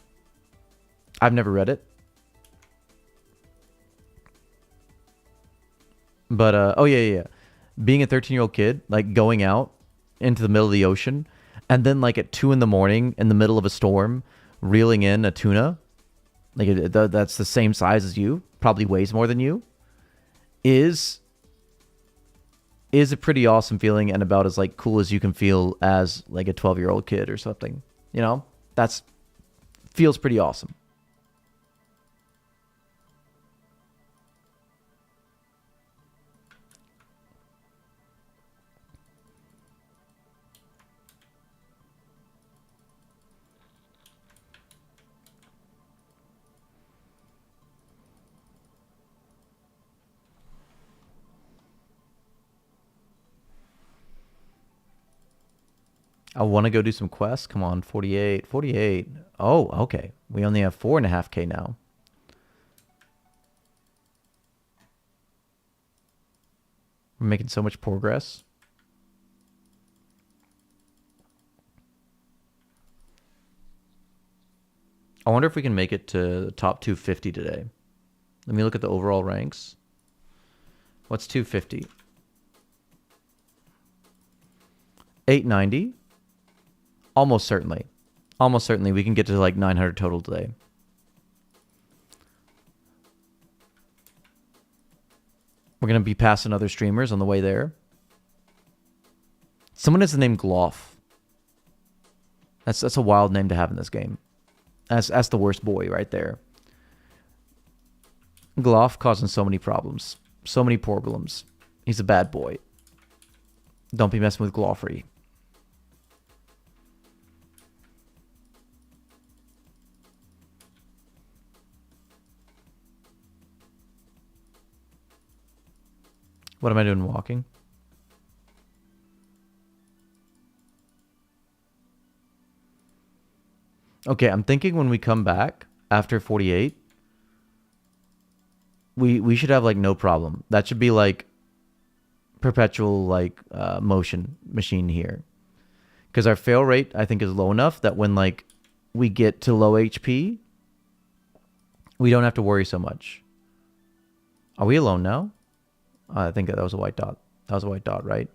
I've never read it. But oh yeah. Being a 13-year-old kid, like going out into the middle of the ocean, and then like at 2 a.m. in the middle of a storm, reeling in a tuna, like that's the same size as you, probably weighs more than you, is a pretty awesome feeling and about as like cool as you can feel as like a 12-year-old kid or something. You know, that's feels pretty awesome. I want to go do some quests. Come on, 48, 48. Oh, okay. We only have 4.5K now. We're making so much progress. I wonder if we can make it to the top 250 today. Let me look at the overall ranks. What's 250? 890. Almost certainly. Almost certainly we can get to like 900 total today. We're going to be passing other streamers on the way there. Someone has the name Gloff. That's a wild name to have in this game. That's the worst boy right there. Gloff causing so many problems. So many problems. He's a bad boy. Don't be messing with Gloffrey. What am I doing walking? Okay, I'm thinking when we come back after 48, we should have like no problem. That should be like perpetual like motion machine here. Because our fail rate I think is low enough that when like we get to low HP, we don't have to worry so much. Are we alone now? I think that was a white dot. That was a white dot, right?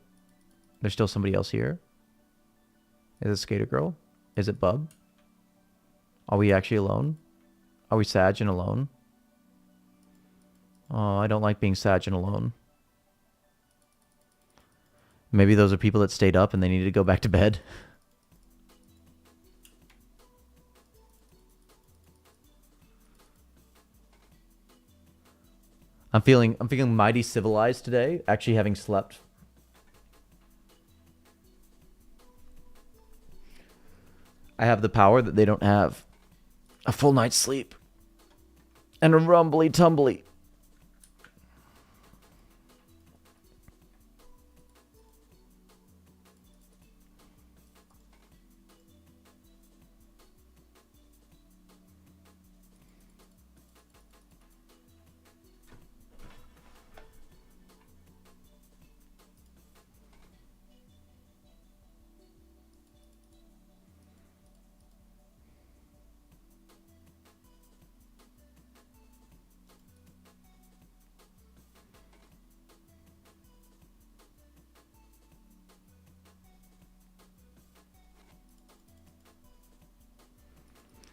There's still somebody else here. Is it Skater Girl? Is it Bub? Are we actually alone? Are we Sag and alone? Oh, I don't like being Sag and alone. Maybe those are people that stayed up and they needed to go back to bed. I'm feeling mighty civilized today, actually having slept. I have the power that they don't have. A full night's sleep. And a rumbly tumbly.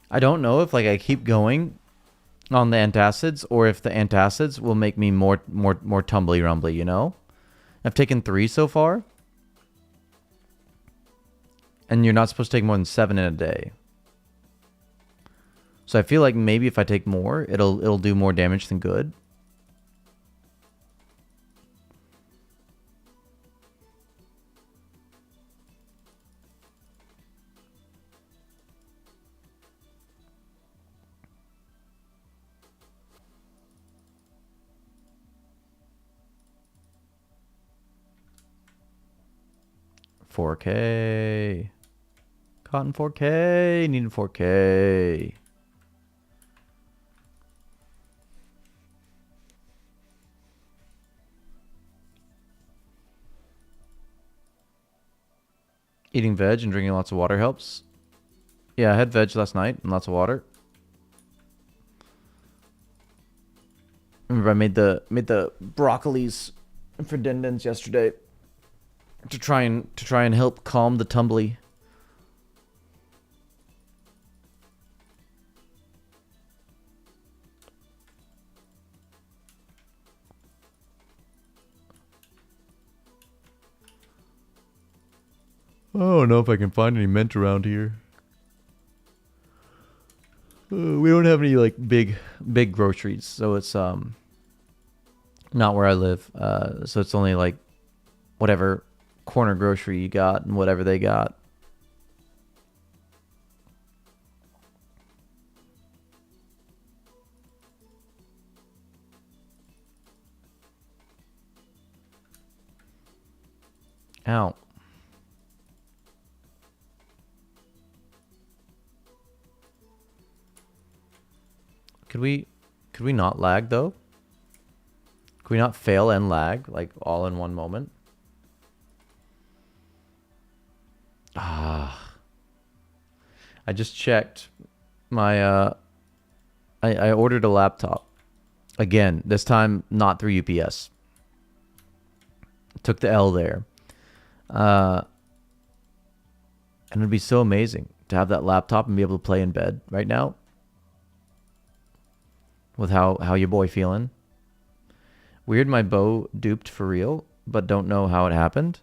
I don't know if like I keep going on the antacids or if the antacids will make me more tumbly rumbly, you know? I've taken 3 so far. And you're not supposed to take more than 7 in a day. So I feel like maybe if I take more, it'll do more damage than good. $4K. Cotton 4K. Needed 4K. Eating veg and drinking lots of water helps. Yeah, I had veg last night and lots of water. Remember I made the broccolis for Dindins yesterday to try and help calm the tumbly. I don't know if I can find any mint around here. We don't have any like big groceries, so it's not where I live. So it's only like whatever corner grocery you got and whatever they got. Ow. Could we not lag though? Could we not fail and lag like all in one moment? Ah. I just checked my I ordered a laptop. Again, this time not through UPS. Took the L there. And it'd be so amazing to have that laptop and be able to play in bed right now. With how your boy feeling. Weird my bow duped for real, but don't know how it happened.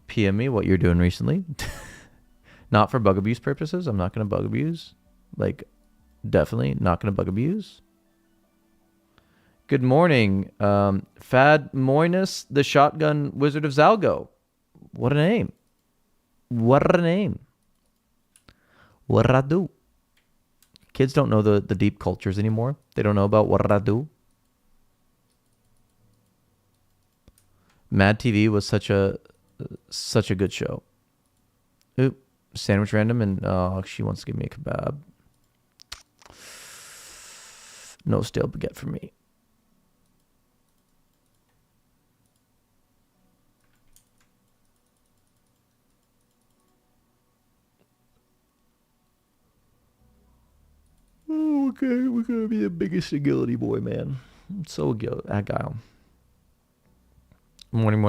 PM me what you're doing recently. Not for bug abuse purposes. I'm not going to bug abuse. Like, definitely not going to bug abuse. Good morning. Fad Moinus, the Shotgun Wizard of Zalgo. What a name. What a name. What I do. Kids don't know the deep cultures anymore. They don't know about what I do. Mad TV was such a good show. Oop, sandwich random, and she wants to give me a kebab. No stale baguette for me. Oh, okay, we're gonna be the biggest agility boy, man. I'm so agile. Morning.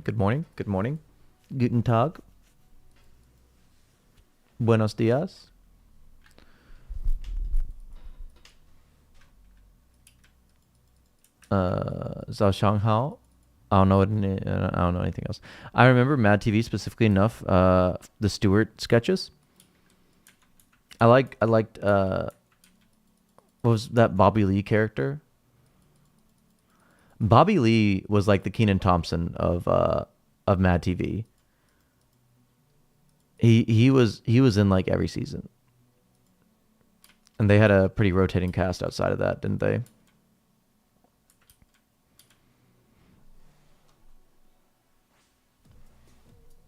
Good morning. Guten Tag. Buenos dias. Zhao Shanghao. I don't know anything else. I remember Mad TV specifically enough. The Stewart sketches. I liked what was that Bobby Lee character? Bobby Lee was like the Kenan Thompson of Mad TV. He was in like every season. And they had a pretty rotating cast outside of that, didn't they?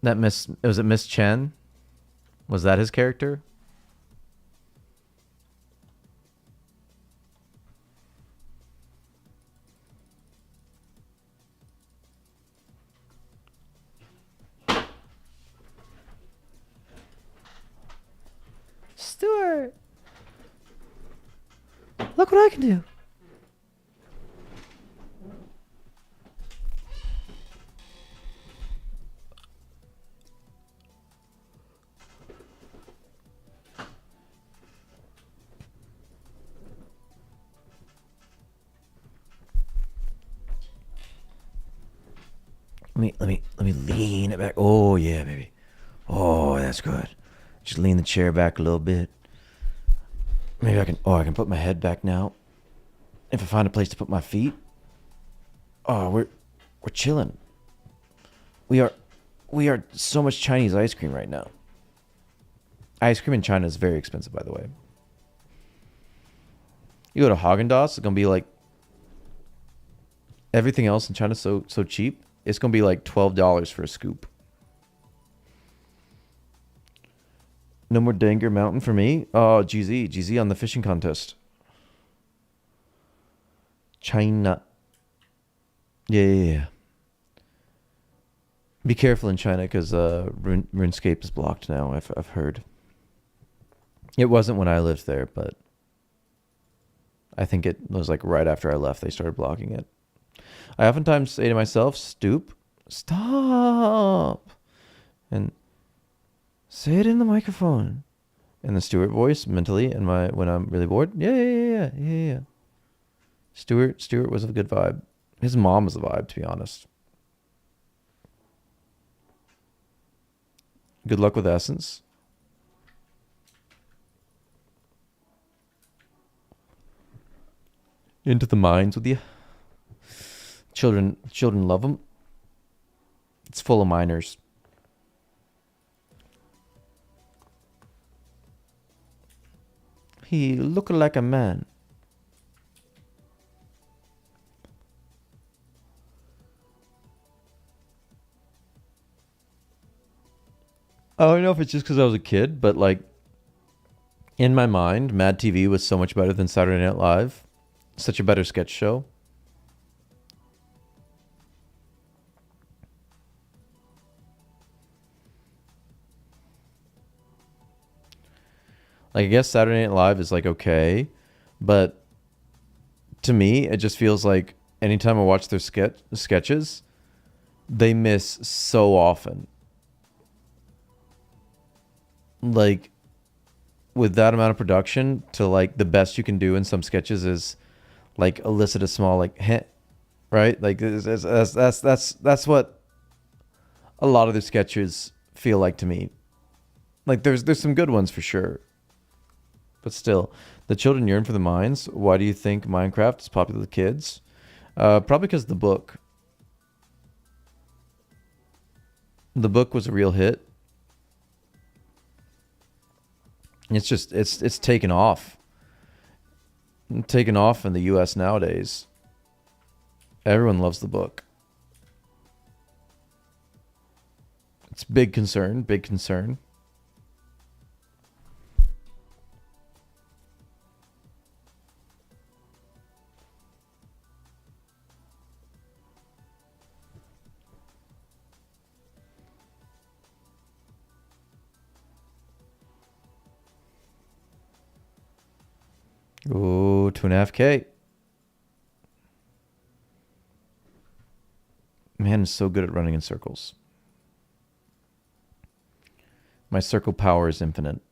Was it Miss Chen? Was that his character? Stuart, look what I can do. Let me lean it back. Oh yeah, baby. Oh, that's good. Just lean the chair back a little bit. Maybe I can put my head back now. If I find a place to put my feet. Oh, we're chilling. We are so much Chinese ice cream right now. Ice cream in China is very expensive, by the way. You go to Haagen-Dazs, it's gonna be like everything else in China is so cheap. It's gonna be like $12 for a scoop. No more Danger Mountain for me. Oh, GZ on the fishing contest. China. Yeah. Be careful in China because RuneScape is blocked now. I've heard. It wasn't when I lived there, but I think it was like right after I left they started blocking it. I oftentimes say to myself, stop, and say it in the microphone, in the Stuart voice mentally, and when I'm really bored. Yeah. Stuart was a good vibe. His mom was a vibe, to be honest. Good luck with Essence. Into the mines with you. Children love them. It's full of miners. He look like a man. I don't know if it's just because I was a kid, but like in my mind, Mad TV was so much better than Saturday Night Live. Such a better sketch show. Like, I guess Saturday Night Live is like okay, but to me, it just feels like anytime I watch their sketches, they miss so often. Like, with that amount of production, to like the best you can do in some sketches is like elicit a small like hint, right? Like that's what a lot of their sketches feel like to me. Like there's some good ones for sure. But still, the children yearn for the mines. Why do you think Minecraft is popular with kids? Probably because the book. The book was a real hit. It's taken off. Taken off in the US nowadays. Everyone loves the book. It's big concern, big concern. Ooh, 2.5K. Man is so good at running in circles. My circle power is infinite.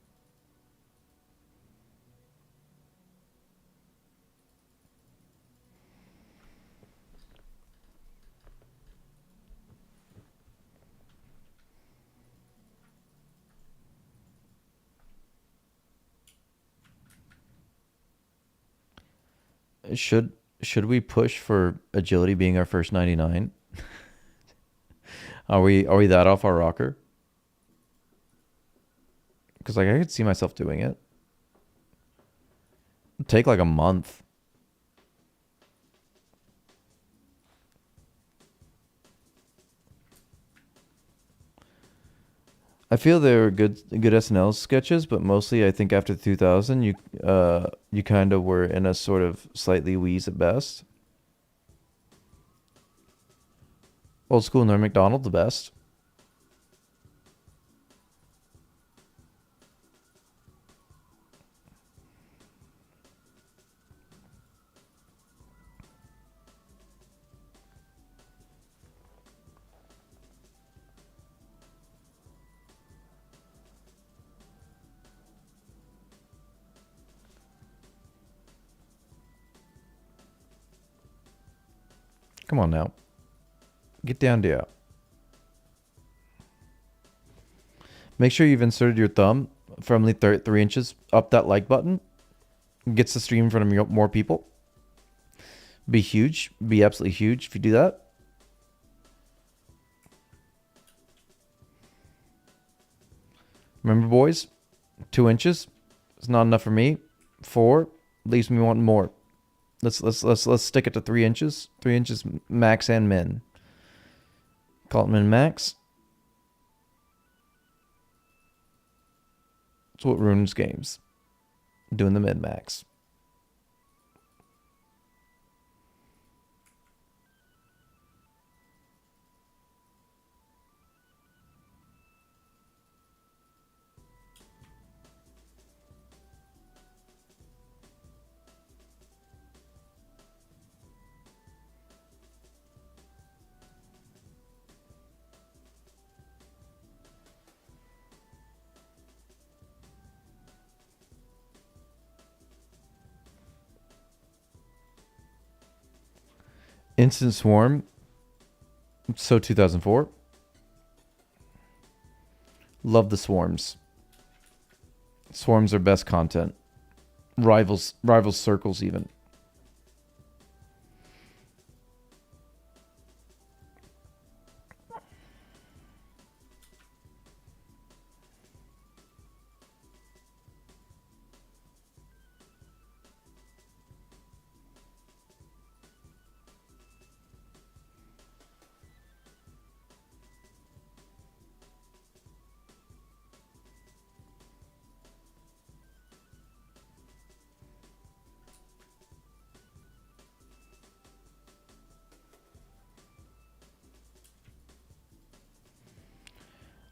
Should should we push for agility being our first 99? Are we that off our rocker? Because like I could see myself doing it. It'd take like a month. I feel they were good SNL sketches, but mostly I think after 2000 you kind of were in a sort of slightly wheeze at best. Old school Norm Macdonald the best. Come on now. Get down there. Make sure you've inserted your thumb firmly 3 inches up that like button. Gets the stream in front of more people. Be huge. Be absolutely huge if you do that. Remember, boys, 2 inches is not enough for me. 4 leaves me wanting more. Let's stick it to 3 inches. 3 inches max and min. Call it min max. That's what runes games. Doing the min max. Instant Swarm. So 2004. Love the swarms. Swarms are best content. Rivals circles even.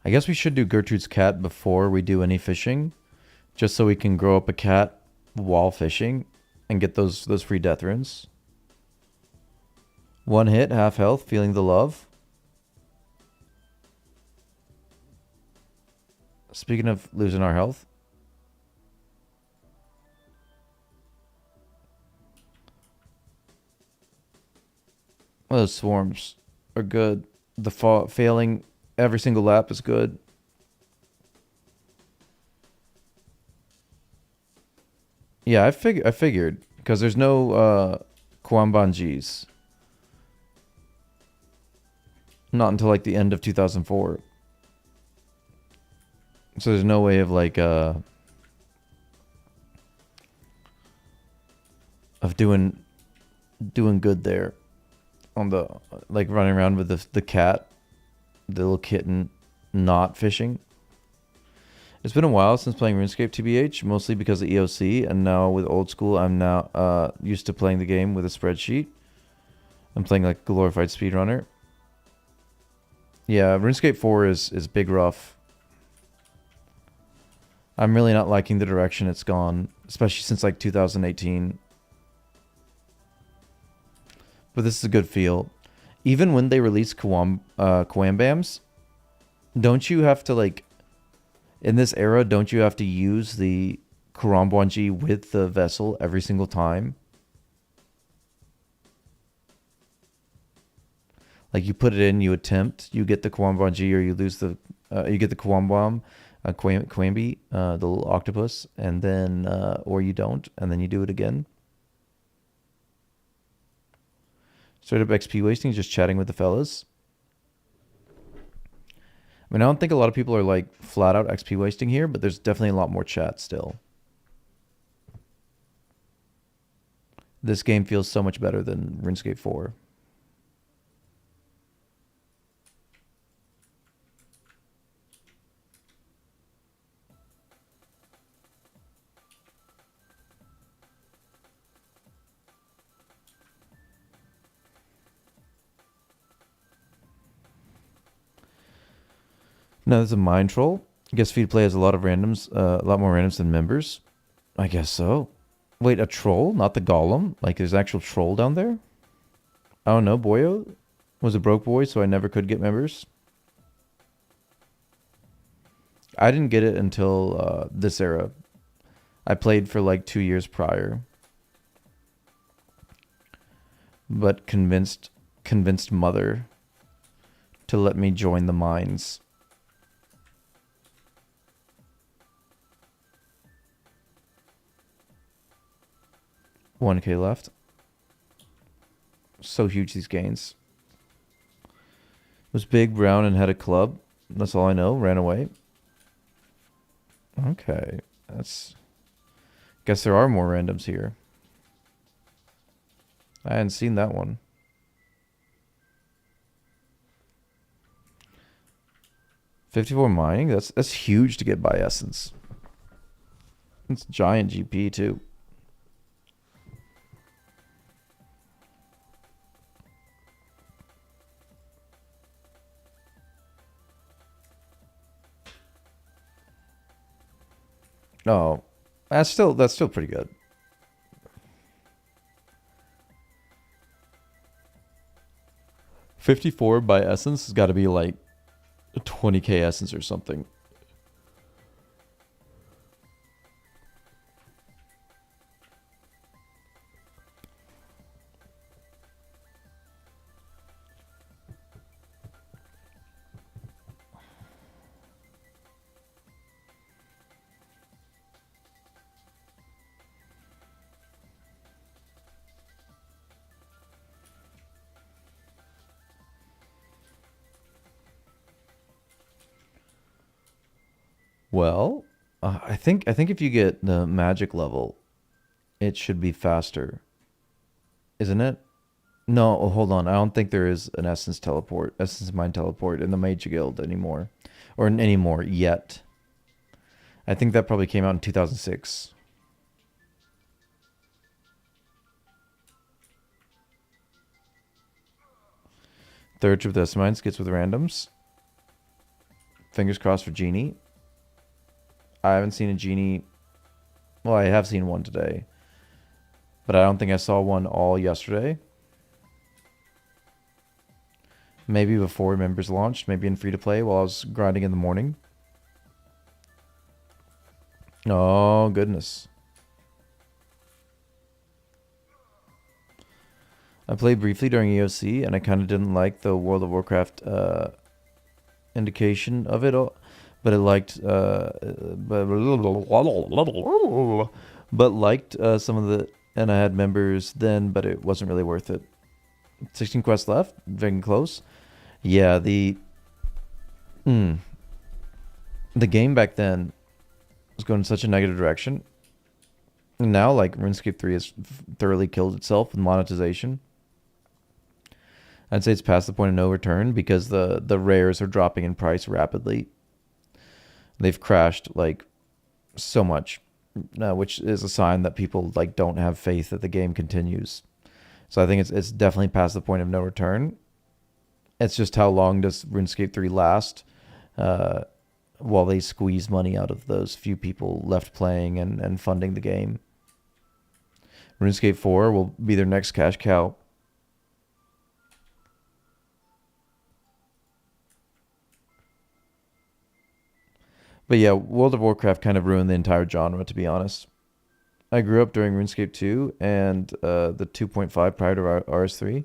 I guess we should do Gertrude's cat before we do any fishing, just so we can grow up a cat while fishing and get those free death runes. 1 hit, half health, feeling the love. Speaking of losing our health. Well, those swarms are good. The failing every single lap is good. Yeah, I figured because there's no Kwambanjis. Not until like the end of 2004. So there's no way of like of doing good there on the like running around with the cat, the little kitten, not fishing. It's been a while since playing RuneScape TBH, mostly because of EOC, and now with old school, I'm now used to playing the game with a spreadsheet. I'm playing like glorified speedrunner. Yeah, RuneScape 4 is big rough. I'm really not liking the direction it's gone, especially since like 2018. But this is a good feel. Even when they release Kwambams, don't you have to like in this era? Don't you have to use the Kurambwanji with the vessel every single time? Like you put it in, you attempt, you get the Kwambwanji, or you lose the, you get the Kwambwam, Kwambi, the little octopus, and then, or you don't, and then you do it again. Straight up XP wasting, just chatting with the fellas. I mean, I don't think a lot of people are like flat out XP wasting here, but there's definitely a lot more chat still. This game feels so much better than RuneScape 4. Now there's a mind troll. I guess free to play has a lot of randoms, a lot more randoms than members. I guess so. Wait, a troll, not the golem? Like there's an actual troll down there? I don't know. Boyo was a broke boy, so I never could get members. I didn't get it until this era. I played for like 2 years prior, but convinced mother to let me join the mines. 1K left. So huge, these gains. Was big, brown, and had a club. That's all I know. Ran away. Okay. That's... Guess there are more randoms here. I hadn't seen that one. $54 mining? That's huge to get by essence. It's giant GP too. Oh, that's still pretty good. $54 by essence has got to be like 20k essence or something. Well, I think if you get the magic level, it should be faster, isn't it? No, oh, hold on. I don't think there is an essence mine teleport in the Mage Guild anymore, or anymore yet. I think that probably came out in 2006. Third trip to the mines gets with randoms. Fingers crossed for Genie. I haven't seen a Genie. Well, I have seen one today, but I don't think I saw one all yesterday. Maybe before members launched, maybe in free to play while I was grinding in the morning. Oh, goodness. I played briefly during EOC, and I kind of didn't like the World of Warcraft indication of it all. but it liked but liked some of the, and I had members then, but it wasn't really worth it. 16 quests left, very close. Yeah, the game back then was going in such a negative direction. And now, like, RuneScape 3 has thoroughly killed itself with monetization. I'd say it's past the point of no return because the rares are dropping in price rapidly. They've crashed like so much, which is a sign that people like don't have faith that the game continues. So I think it's definitely past the point of no return. It's just how long does RuneScape 3 last while they squeeze money out of those few people left playing and funding the game. RuneScape 4 will be their next cash cow. But yeah, World of Warcraft kind of ruined the entire genre, to be honest. I grew up during RuneScape 2 and the 2.5 prior to RS3.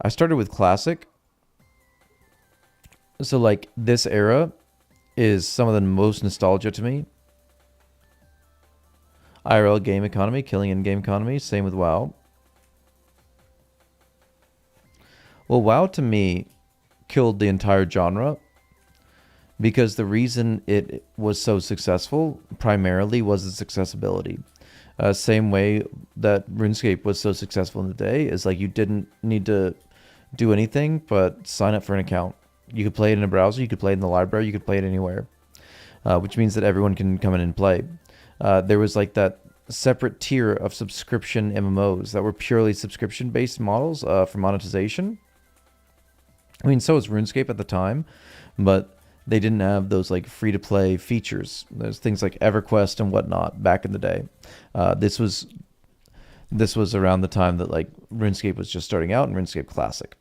I started with Classic. So, like, this era is some of the most nostalgia to me. IRL game economy, killing in-game economy. Same with WoW. Well, WoW to me killed the entire genre because the reason it was so successful primarily was its accessibility. Same way that RuneScape was so successful in the day is like you didn't need to do anything but sign up for an account. You could play it in a browser, you could play it in the library, you could play it anywhere, which means that everyone can come in and play. There was like that separate tier of subscription MMOs that were purely subscription-based models for monetization. I mean, so was RuneScape at the time, but they didn't have those like free-to-play features. There's things like EverQuest and whatnot back in the day. This was around the time that like RuneScape was just starting out and RuneScape Classic.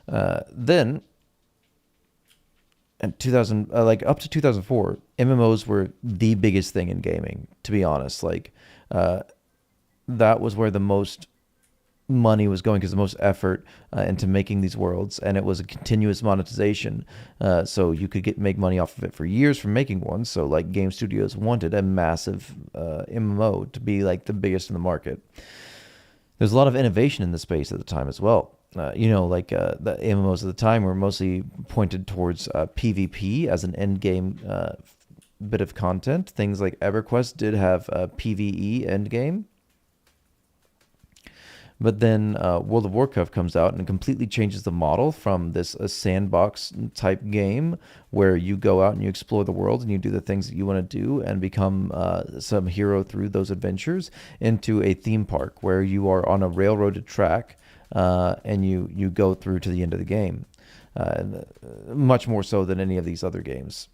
Then, in 2000, like up to 2004, MMOs were the biggest thing in gaming. To be honest, like that was where the most money was going because the most effort into making these worlds, and it was a continuous monetization, so you could make money off of it for years from making one. So like game studios wanted a massive MMO to be like the biggest in the market. There's a lot of innovation in the space at the time as well. Like the MMOs at the time were mostly pointed towards PvP as an end game bit of content. Things like EverQuest did have a PvE end game. But then World of Warcraft comes out and completely changes the model from this a sandbox type game where you go out and you explore the world and you do the things that you want to do and become some hero through those adventures into a theme park where you are on a railroaded track and you go through to the end of the game. Much more so than any of these other games.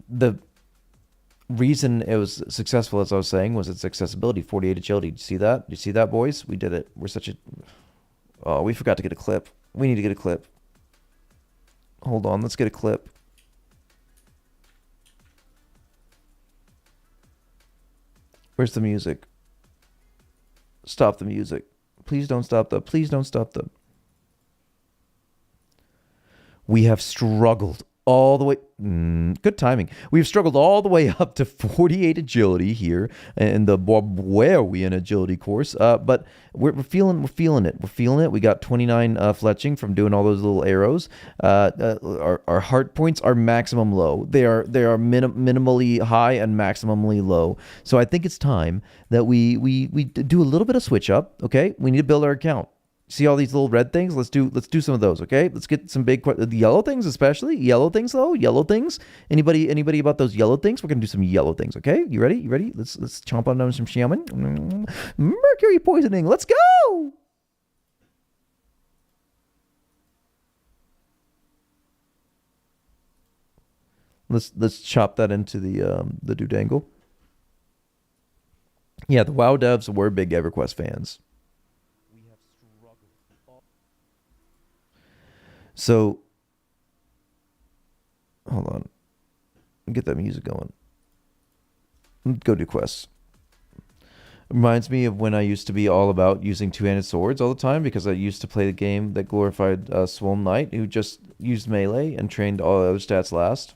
The reason it was successful, as I was saying, was its accessibility. 48 agility. Did you see that? Did you see that, boys? We did it. We're such a... Oh, we forgot to get a clip. We need to get a clip. Hold on. Let's get a clip. Where's the music? Stop the music. Please don't stop the... Please don't stop the... We have struggled all the way. Good timing. We've struggled all the way up to 48 agility here in the where are we in agility course. But we're feeling it. We're feeling it. We got 29 fletching from doing all those little arrows. Our heart points are maximum low. They are minimally high and maximally low. So I think it's time that we do a little bit of switch up. Okay, we need to build our account. See all these little red things? Let's do some of those, okay? Let's get some big the yellow things, especially yellow things though. Yellow things. Anybody about those yellow things? We're gonna do some yellow things, okay? You ready? Let's chomp on some shaman. Mercury poisoning. Let's go. Let's chop that into the doodangle. Yeah, the WoW devs were big EverQuest fans. So, hold on. Get that music going. Go do quests. Reminds me of when I used to be all about using two-handed swords all the time because I used to play the game that glorified Swoln Knight who just used melee and trained all the other stats last.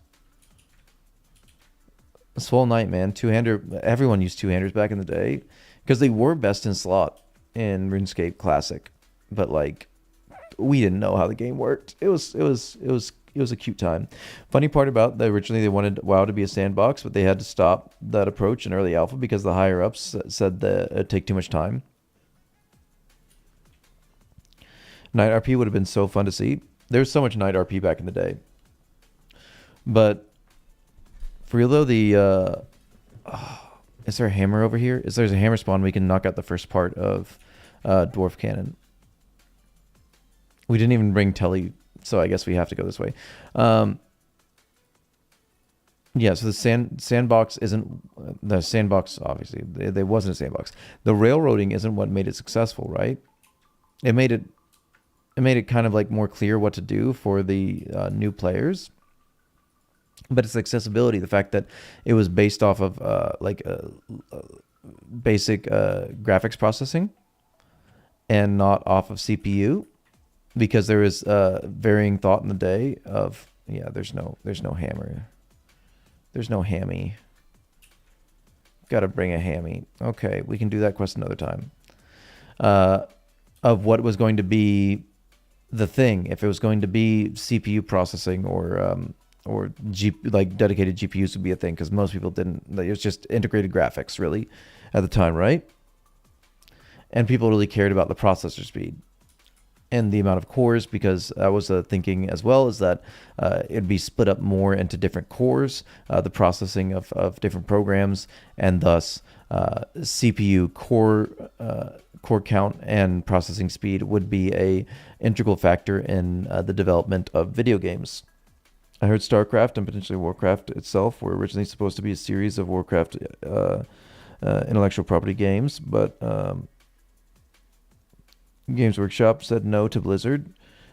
Swole Knight, man, two-hander. Everyone used two-handers back in the day because they were best in slot in RuneScape Classic, but like we didn't know how the game worked. It was a cute time. Funny part about that, originally they wanted WoW to be a sandbox, but they had to stop that approach in early alpha because the higher ups said that it'd take too much time. Night RP would have been so fun to see. There was so much night RP back in the day, but for real though, is there a hammer over here? There's a hammer spawn, we can knock out the first part of Dwarf Cannon. We didn't even bring Telly, so I guess we have to go this way. Yeah, so the sandbox isn't the sandbox. Obviously, there wasn't a sandbox. The railroading isn't what made it successful, right? It made it kind of like more clear what to do for the new players. But it's accessibility, the fact that it was based off of basic graphics processing and not off of CPU, because there is varying thought in the day of, yeah, there's no hammer. There's no hammy. Got to bring a hammy. Okay, we can do that quest another time. Of what was going to be the thing, if it was going to be CPU processing or like dedicated GPUs would be a thing, because most people didn't. It was just integrated graphics really at the time, right? And people really cared about the processor speed and the amount of cores, because I was thinking as well is that it'd be split up more into different cores, the processing of different programs, and thus CPU core count and processing speed would be a integral factor in the development of video games. I heard StarCraft and potentially Warcraft itself were originally supposed to be a series of Warcraft intellectual property games, but Games Workshop said no to Blizzard,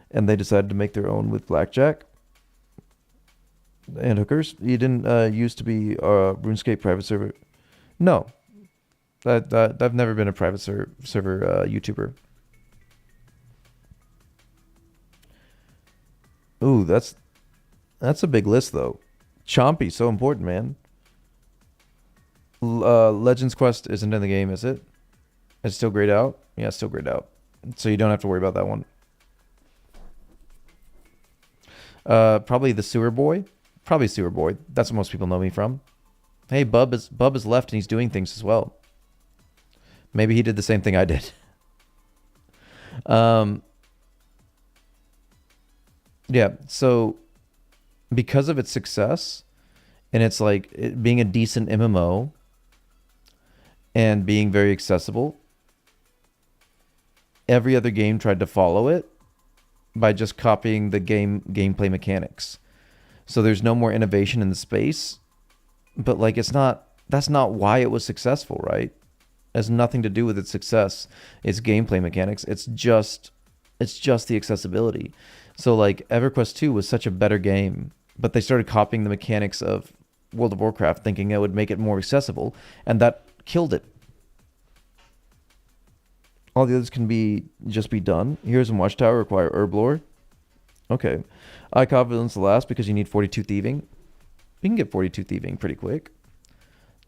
and they decided to make their own with blackjack and hookers. You didn't used to be a RuneScape private server. No, I've never been a private server YouTuber. Ooh, that's a big list though. Chompy, so important, man. Legends Quest isn't in the game, is it? It's still grayed out? Yeah, it's still grayed out. So you don't have to worry about that one. Probably the Sewer Boy. Probably Sewer Boy. That's what most people know me from. Hey, Bub is left and he's doing things as well. Maybe he did the same thing I did. Yeah, so because of its success and it's like it being a decent MMO and being very accessible, every other game tried to follow it by just copying the gameplay mechanics. So there's no more innovation in the space, but like that's not why it was successful, right? It has nothing to do with its success. It's gameplay mechanics. It's just the accessibility. So like EverQuest 2 was such a better game, but they started copying the mechanics of World of Warcraft thinking it would make it more accessible, and that killed it. All the others can just be done. Heroes and Watchtower require herb lore. Okay. Eye Confidence the last because you need 42 thieving. You can get 42 thieving pretty quick.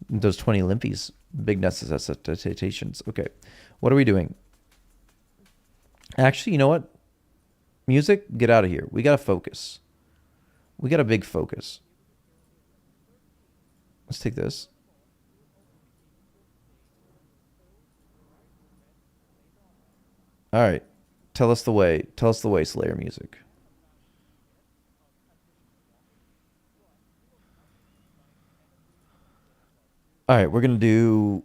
Those 20 limpies. Big necessitations. Okay. What are we doing? Actually, you know what? Music, get out of here. We got to focus. We got a big focus. Let's take this. All right. Tell us the way. Tell us the way, Slayer music. All right, we're going to do,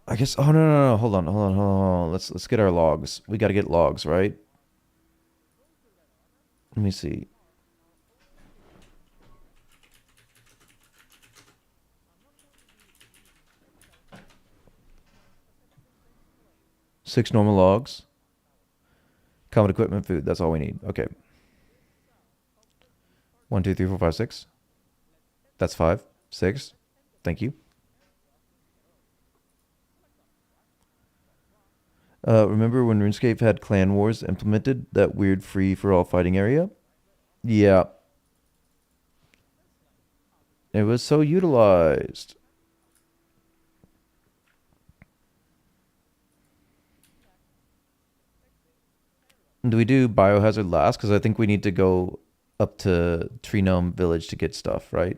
I guess. Oh, no. Hold on. Let's get our logs. We got to get logs, right? Let me see. Six normal logs. Common equipment, food. That's all we need. Okay. 1, 2, 3, 4, 5, 6. That's 5. 6. Thank you. Remember when RuneScape had clan wars implemented, that weird free for all fighting area? Yeah, it was so utilized. Do we do biohazard last? Because I think we need to go up to Tree Gnome Village to get stuff, right?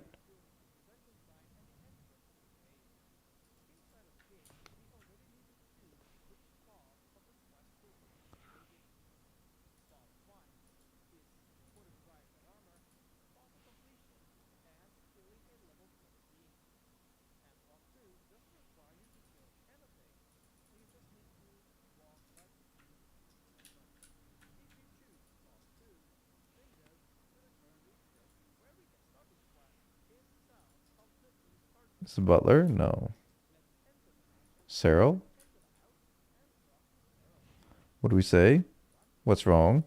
Is the butler? No. Cyril? What do we say? What's wrong?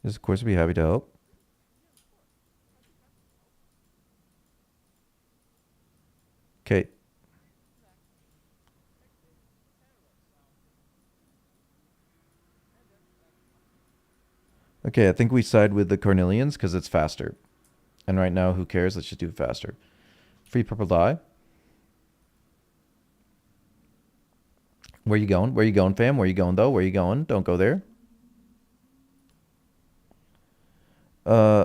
Is of course be happy to help. Okay. Okay, I think we side with the Cornelians because it's faster. And right now, who cares? Let's just do it faster. Free purple dye. Where you going? Where you going, fam? Where you going, though? Where you going? Don't go there. Uh,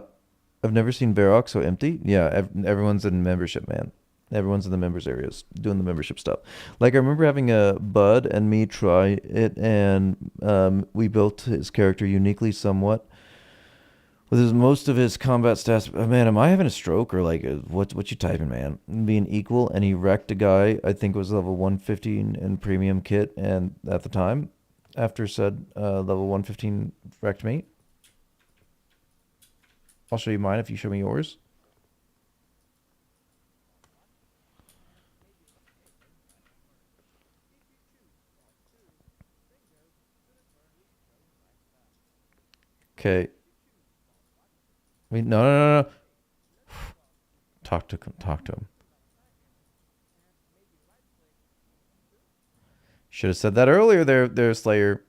I've never seen Varrock so empty. Yeah, everyone's in membership, man. Everyone's in the members areas doing the membership stuff. Like I remember having a Bud and me try it, and we built his character uniquely somewhat. With most of his combat stats, man, am I having a stroke or like what you typing, man? Being equal, and he wrecked a guy. I think was level 115 in premium kit, and at the time, after said level 115 wrecked me. I'll show you mine if you show me yours. Okay. Wait, no, no, no, no. Talk to him. Talk to him. Should have said that earlier. There, Slayer.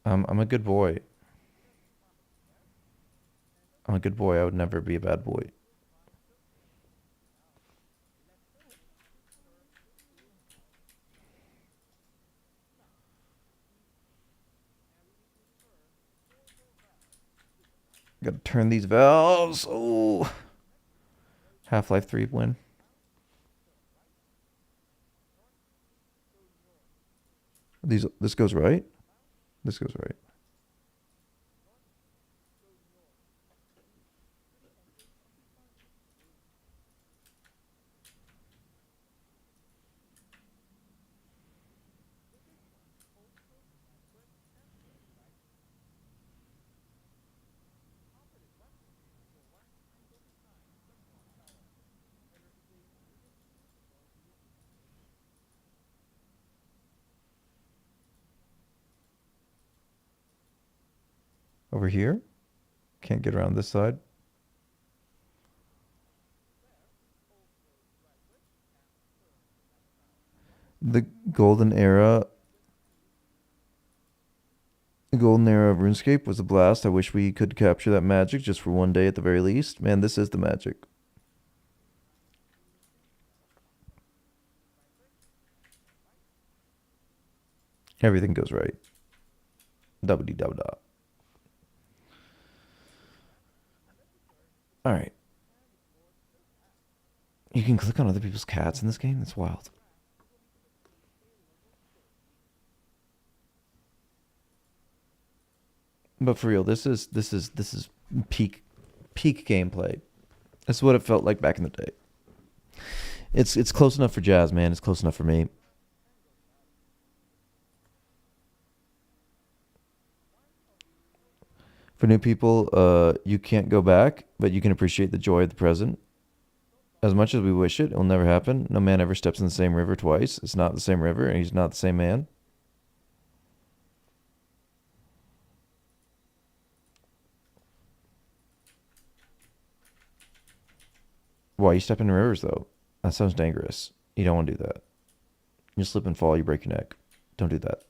I'm a good boy. I'm a good boy. I would never be a bad boy. Gotta turn these valves. Oh, Half-Life 3 win. This goes right. This goes right. Over here. Can't get around this side. The golden era. The golden era of RuneScape was a blast. I wish we could capture that magic just for one day at the very least. Man, this is the magic. Everything goes right. Double D double dot. All right. You can click on other people's cats in this game. That's wild. But for real, this is peak gameplay. That's what it felt like back in the day. It's close enough for Jazz, man. It's close enough for me. For new people, you can't go back, but you can appreciate the joy of the present. As much as we wish it, it'll never happen. No man ever steps in the same river twice. It's not the same river, and he's not the same man. Why you step in rivers though? That sounds dangerous. You don't want to do that. You slip and fall, you break your neck. Don't do that.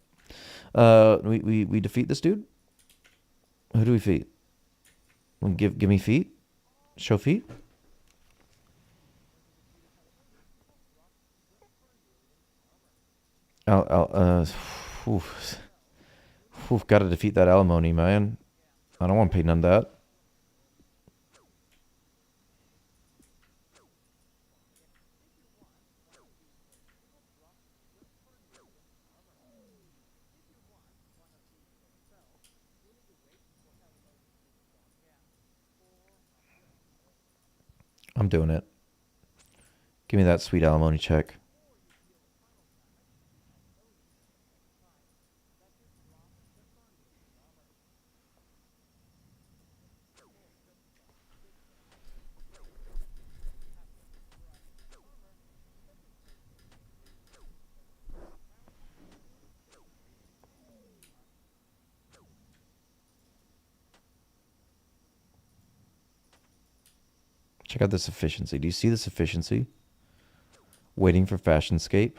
We defeat this dude. Who do we feed? Give me feet. Show feet. Oof. Oof, gotta defeat that alimony, man. I don't want to pay none of that. I'm doing it. Give me that sweet alimony check. Check out this efficiency. Do you see this efficiency? Waiting for Fashionscape.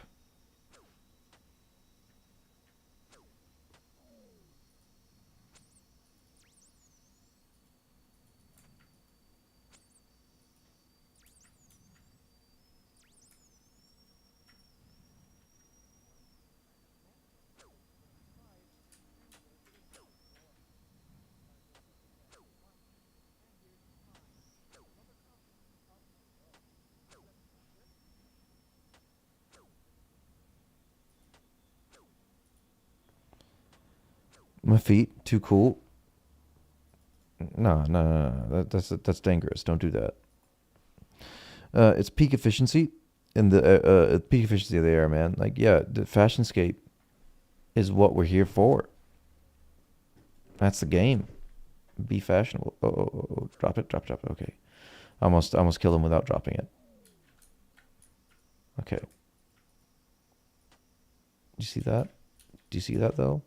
My feet too cool. No. That's dangerous. Don't do that. It's peak efficiency in the peak efficiency of the air, man. Like, yeah, the Fashionscape is what we're here for. That's the game. Be fashionable. Oh. Drop it. Okay. Almost killed him without dropping it. Okay. Do you see that? Do you see that though?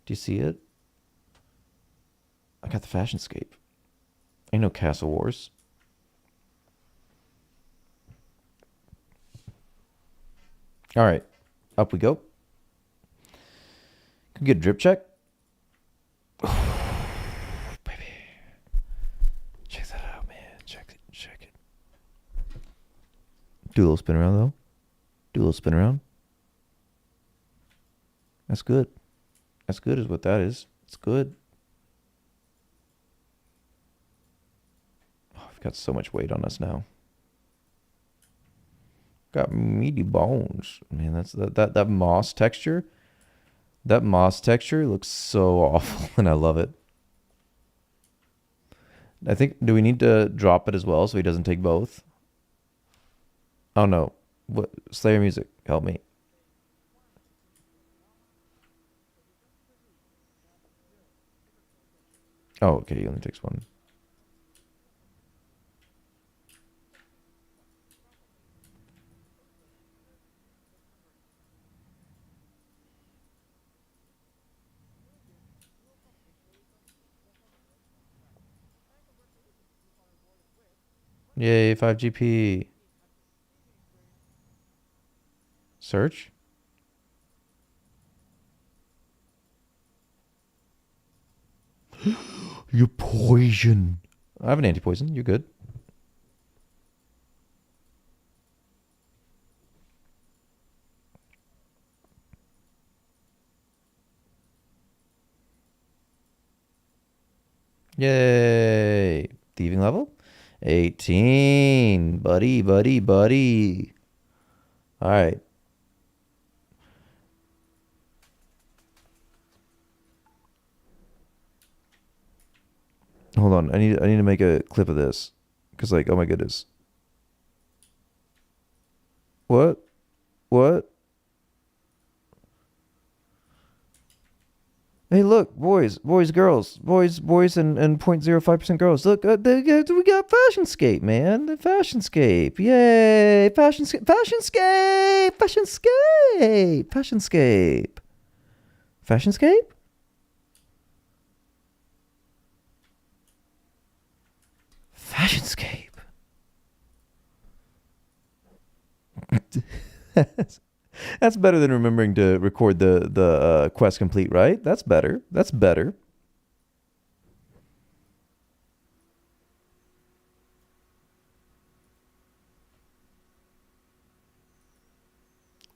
Do you see it? I got the Fashionscape. Ain't no Castle Wars. All right. Up we go. Can we get a drip check? Baby. Check that out, man. Check it. Do a little spin around though. Do a little spin around. That's good. That's good is what that is. It's good. Oh, I've got so much weight on us now. Got meaty bones. Man, that's that moss texture. That moss texture looks so awful and I love it. I think, do we need to drop it as well so he doesn't take both? Oh no. What? Slayer music, help me. Oh, okay, he only takes one. Yay, 5 GP. Search? You poison. I have an anti-poison. You're good. Yay. Thieving level? 18. Buddy. All right. Hold on. I need to make a clip of this. Cause like, oh my goodness. What? Hey, look, boys, girls, and 0.05% girls. Look, we got Fashionscape, man. The Fashionscape. Yay. Fashionscape. Fashionscape? Fashionscape. That's better than remembering to record the quest complete, right? That's better. That's better.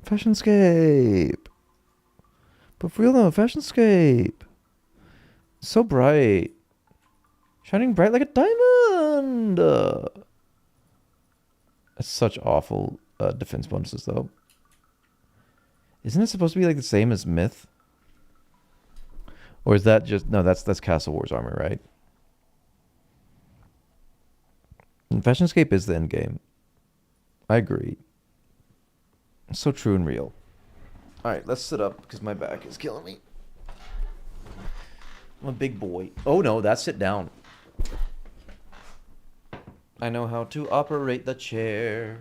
Fashionscape. But for real though, Fashionscape. So bright. Shining bright like a diamond. That's such awful defense bonuses though. Isn't it supposed to be like the same as Myth? Or is that just no? That's Castle Wars armor, right? And Fashionscape is the end game. I agree. It's so true and real. All right, let's sit up because my back is killing me. I'm a big boy. Oh no, that's sit down. I know how to operate the chair.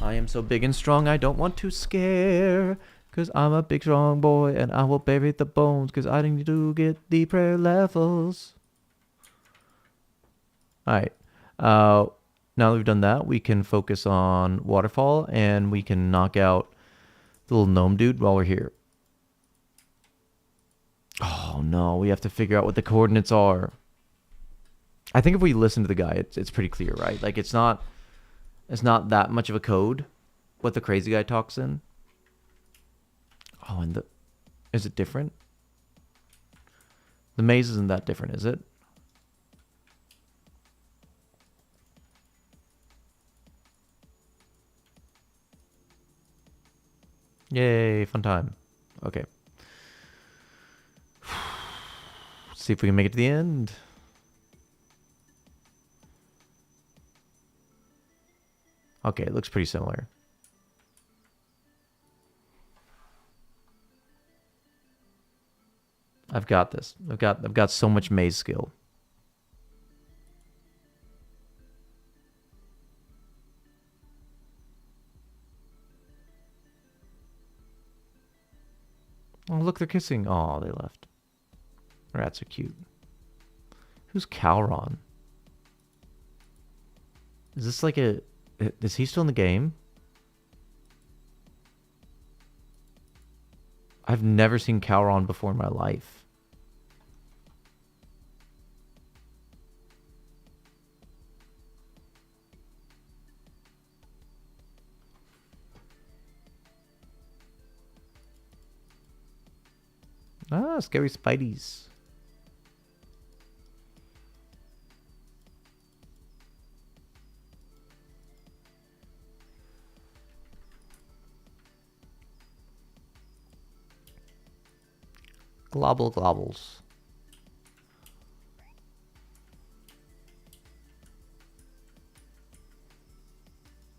I am so big and strong, I don't want to scare. Cause I'm a big strong boy and I will bury the bones. Cause I need to get the prayer levels. Alright. Now that we've done that, we can focus on Waterfall and we can knock out the little gnome dude while we're here. Oh no, we have to figure out what the coordinates are. I think if we listen to the guy, it's pretty clear, right? Like it's not that much of a code what the crazy guy talks in. Oh, and is it different? The maze isn't that different, is it? Yay, fun time. Okay. Let's see if we can make it to the end. Okay, it looks pretty similar. I've got this. I've got so much maze skill. Oh, look, they're kissing. Oh, they left. Rats are cute. Who's Calron? Is this like a... Is he still in the game? I've never seen Calron before in my life. Ah, scary spideys. Globble globbles.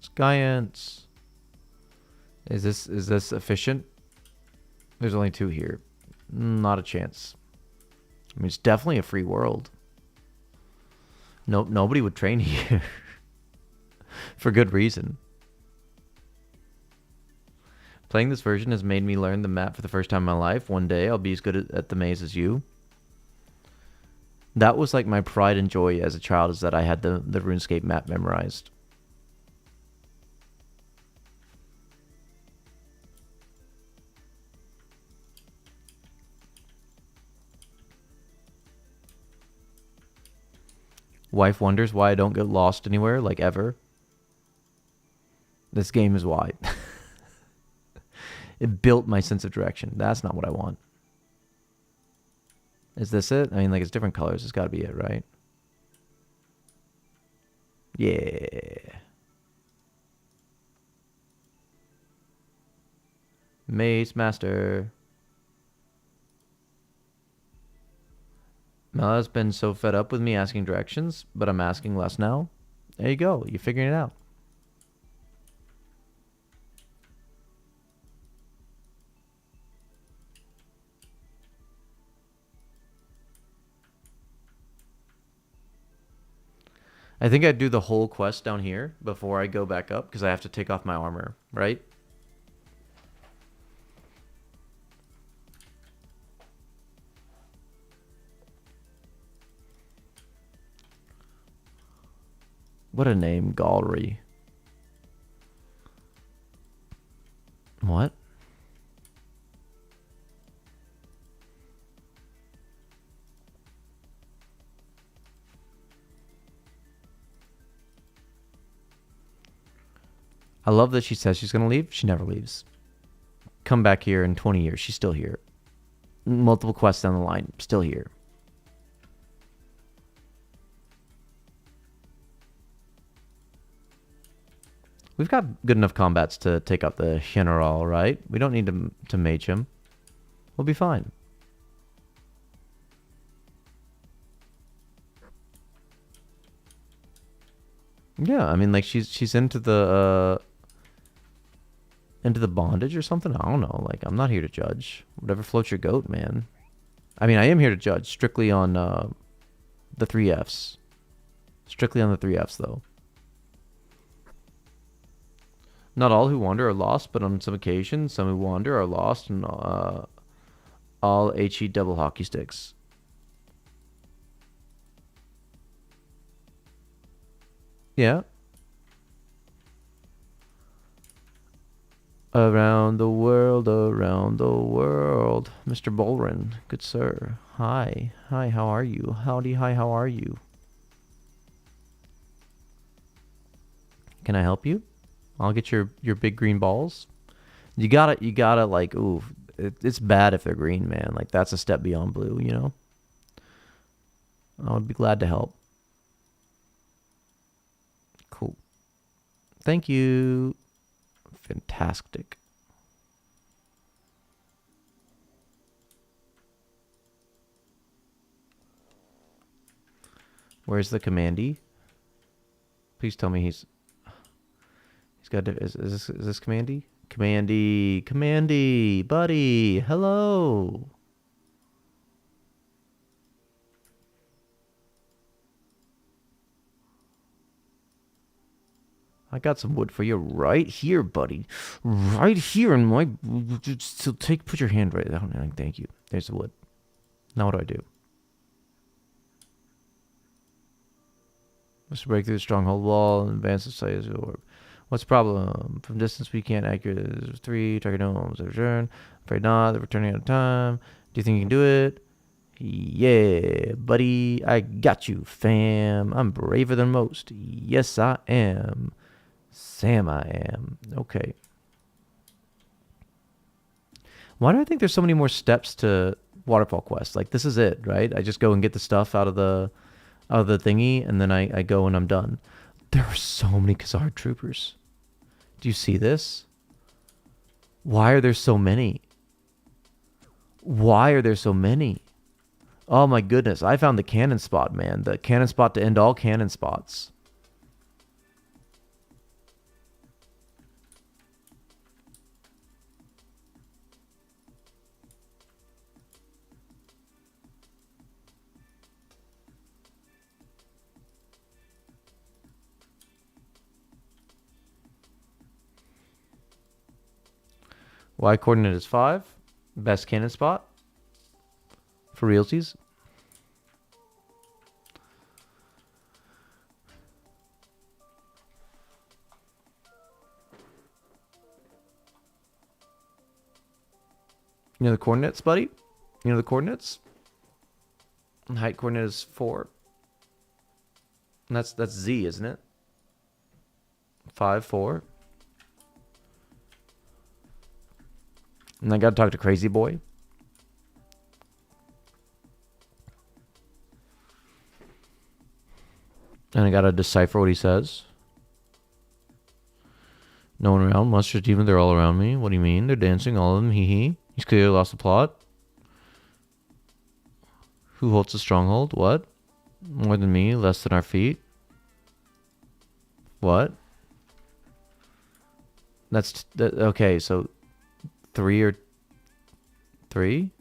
Skyants. Is this efficient? There's only 2 here. Not a chance. I mean, it's definitely a free world. Nope, nobody would train here. For good reason. Playing this version has made me learn the map for the first time in my life. One day I'll be as good at the maze as you. That was like my pride and joy as a child, is that I had the RuneScape map memorized. Wife wonders why I don't get lost anywhere, like ever. This game is why. It built my sense of direction. That's not what I want. Is this it? I mean, like, it's different colors. It's got to be it, right? Yeah. Maze Master. Mela's been so fed up with me asking directions, but I'm asking less now. There you go. You're figuring it out. I think I'd do the whole quest down here before I go back up because I have to take off my armor, right? What a name, Gallery. What? I love that she says she's going to leave. She never leaves. Come back here in 20 years. She's still here. Multiple quests down the line. Still here. We've got good enough combats to take out the General, right? We don't need to mage him. We'll be fine. Yeah, I mean, like she's into the bondage or something. I don't know. Like, I'm not here to judge. Whatever floats your goat, man. I mean, I am here to judge strictly on the 3Fs. Strictly on the 3Fs, though. Not all who wander are lost, but on some occasions, some who wander are lost, and all HE double hockey sticks. Yeah. Around the world, Mr. Bolrin, good sir. Hi, how are you? Howdy, hi, how are you? Can I help you? I'll get your big green balls. You gotta like, ooh, it's bad if they're green, man. Like, that's a step beyond blue, you know? I would be glad to help. Cool. Thank you. Fantastic. Where's the commandee? Please tell me he's got. Is this commandee? Commandee, buddy, hello. I got some wood for you right here, buddy. Right here in my... So put your hand right down. Thank you. There's the wood. Now what do I do? Must break through the stronghold wall and advance the size of the orb. What's the problem? From distance we can't accurate. 3 target gnomes. Return. Afraid not. They're returning out of time. Do you think you can do it? Yeah, buddy. I got you, fam. I'm braver than most. Yes, I am. Sam, I am. Okay. Why do I think there's so many more steps to waterfall quests? Like, this is it, right? I just go and get the stuff out of the thingy, and then I go and I'm done. There are so many Khazard troopers. Do you see this? Why are there so many? Why are there so many? Oh my goodness. I found the cannon spot, man. The cannon spot to end all cannon spots. Y coordinate is 5. Best cannon spot. For realsies. You know the coordinates, buddy? You know the coordinates? And height coordinate is 4. And that's Z, isn't it? 5, 4. And I gotta talk to Crazy Boy. And I gotta decipher what he says. No one around. Monsters, demons, they're all around me. What do you mean? They're dancing, all of them. Hee hee. He's clearly lost the plot. Who holds the stronghold? What? More than me, less than our feet. What? That's... okay, so... 3 or 3?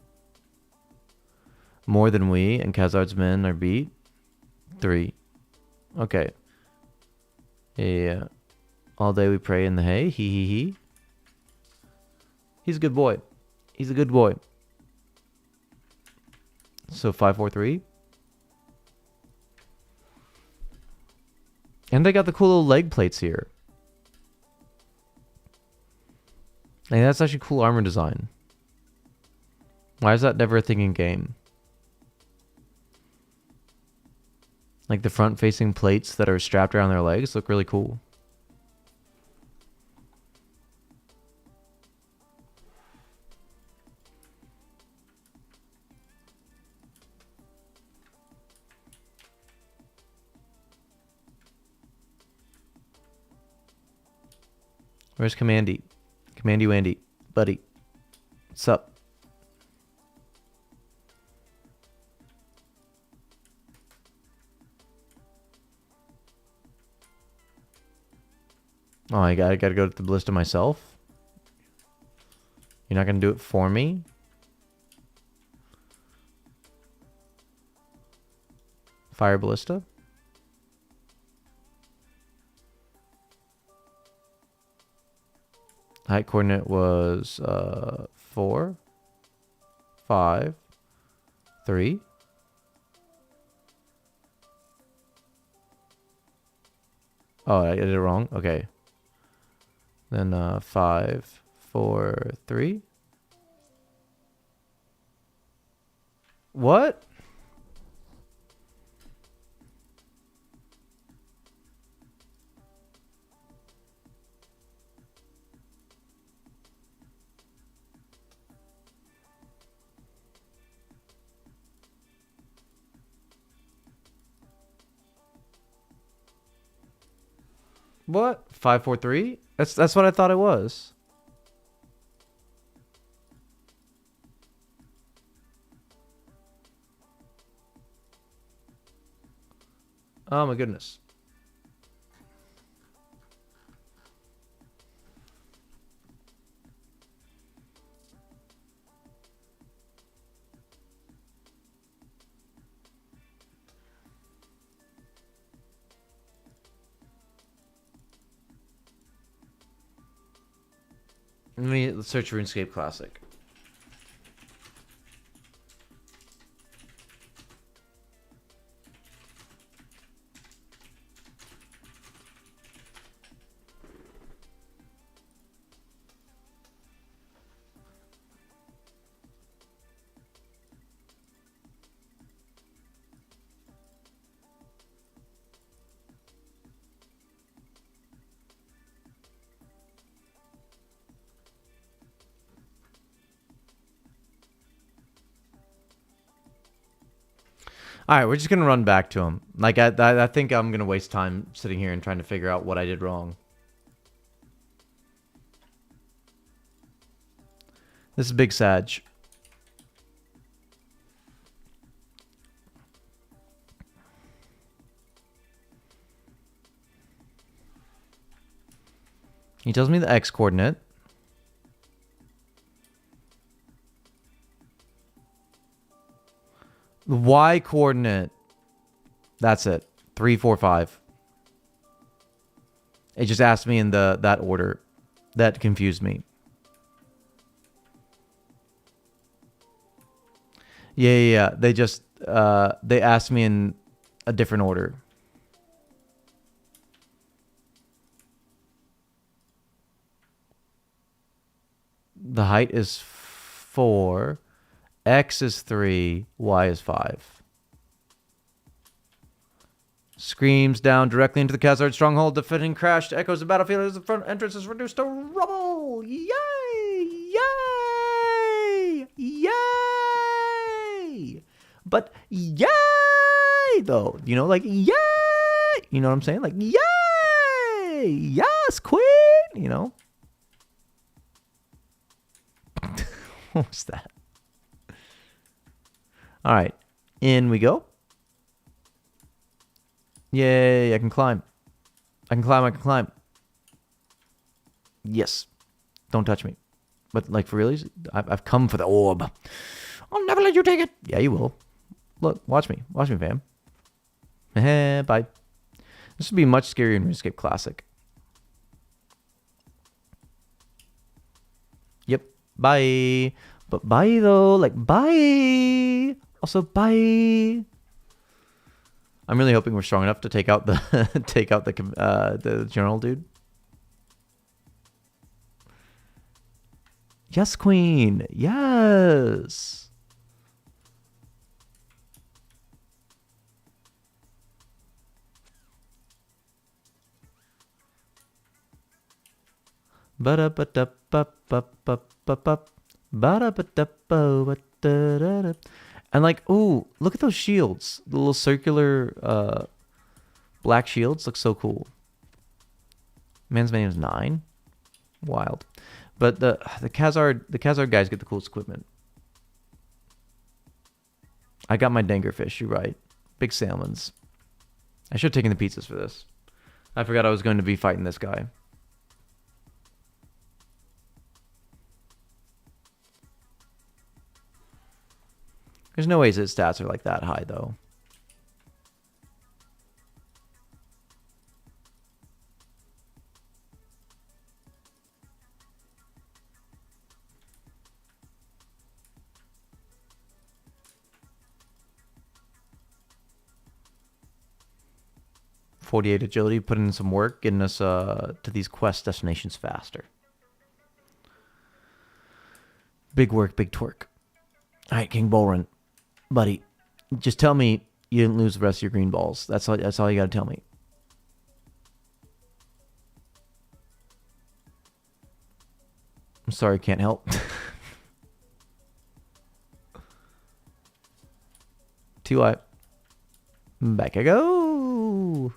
More than we and Khazard's men are beat? 3. Okay. Yeah. All day we pray in the hay. He. He's a good boy. He's a good boy. So 543. And they got the cool little leg plates here. Hey, that's actually cool armor design. Why is that never a thing in game? Like the front facing plates that are strapped around their legs look really cool. Where's Commandy? Commandy Wandy. Buddy. What's up? Oh, I gotta go to the ballista myself? You're not gonna do it for me? Fire ballista? Height coordinate was 4, 5, 3. Oh, I did it wrong. Okay. Then 5, 4, 3. What? What? 5, 4, 3? That's what I thought it was. Oh my goodness. Let's search RuneScape Classic. All right, we're just gonna run back to him. Like I think I'm gonna waste time sitting here and trying to figure out what I did wrong. This is Big Sag. He tells me the X coordinate. The Y coordinate. That's it. 3, 4, 5. It just asked me in that order. That confused me. Yeah. They just they asked me in a different order. The height is 4. X is 3. Y is 5. Screams down directly into the Khazard stronghold. Defending crashed. Echoes the battlefield as the front entrance is reduced to rubble. Yay! Yay! Yay! But yay! Though, you know, like yay! You know what I'm saying? Like yay! Yes, queen! You know. What was that? All right, in we go. Yay, I can climb. I can climb. Yes. Don't touch me. But, like, for real, I've come for the orb. I'll never let you take it. Yeah, you will. Look, watch me. Watch me, fam. Bye. This would be much scarier in RuneScape Classic. Yep. Bye. But bye though. Like bye. Also bye. I'm really hoping we're strong enough to take out the the general dude. Yes, queen. Yes. And like, ooh, look at those shields. The little circular black shields look so cool. Man's name is 9. Wild. But the Khazard guys get the coolest equipment. I got my dangerfish, you're right. Big salmons. I should have taken the pizzas for this. I forgot I was going to be fighting this guy. There's no ways his stats are like that high, though. .48 agility, putting in some work, getting us to these quest destinations faster. Big work, big twerk. All right, King Bolrin, buddy, just tell me you didn't lose the rest of your green balls. That's all you got to tell me. I'm sorry, can't help. TY. Back I go.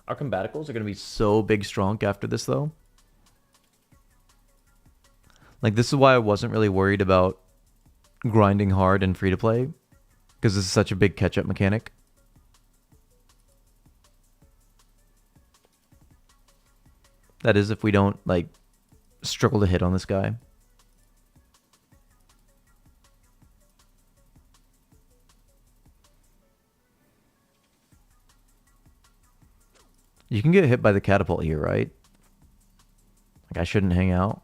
Our combaticals are going to be so big strong after this, though. Like, this is why I wasn't really worried about grinding hard and free-to-play. Because this is such a big catch-up mechanic. That is, if we don't, like, struggle to hit on this guy. You can get hit by the catapult here, right? Like, I shouldn't hang out.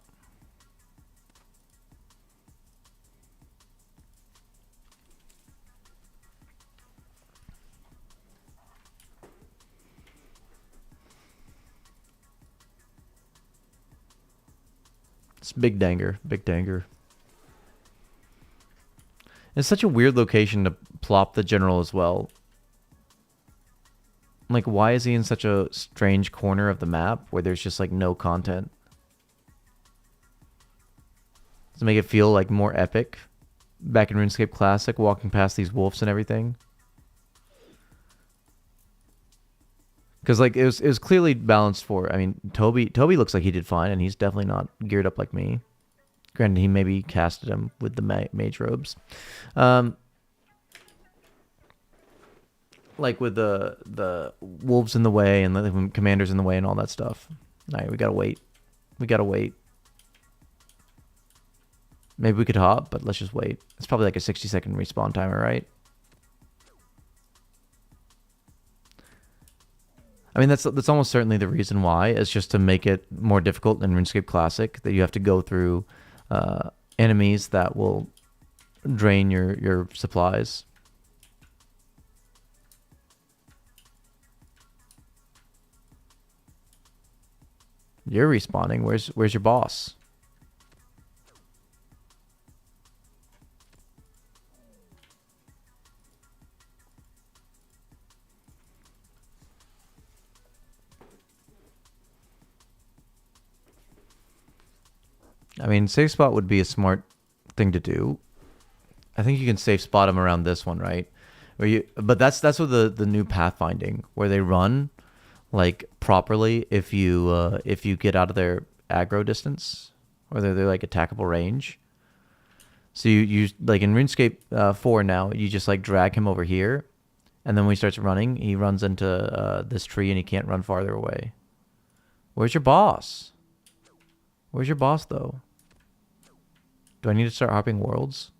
It's big danger, big danger. It's such a weird location to plop the general as well. Like, why is he in such a strange corner of the map where there's just, like, no content? Does it make it feel, like, more epic? Back in RuneScape Classic, walking past these wolves and everything. Because, like, it was clearly balanced for... I mean, Toby looks like he did fine, and he's definitely not geared up like me. Granted, he maybe casted him with the mage robes. Like with the wolves in the way and the commanders in the way and all that stuff. All right, we gotta wait. We gotta wait. Maybe we could hop, but let's just wait. It's probably like a 60-second respawn timer, right? I mean, that's almost certainly the reason why. It's just to make it more difficult in RuneScape Classic, that you have to go through enemies that will drain your supplies. You're respawning. Where's your boss? I mean, safe spot would be a smart thing to do. I think you can safe spot them around this one, right? But that's what the new pathfinding, where they run like properly if you get out of their aggro distance, or they're like attackable range. So you like in RuneScape 4 now, you just like drag him over here, and then when he starts running, he runs into this tree and he can't run farther away. Where's your boss? Where's your boss though? Do I need to start hopping worlds?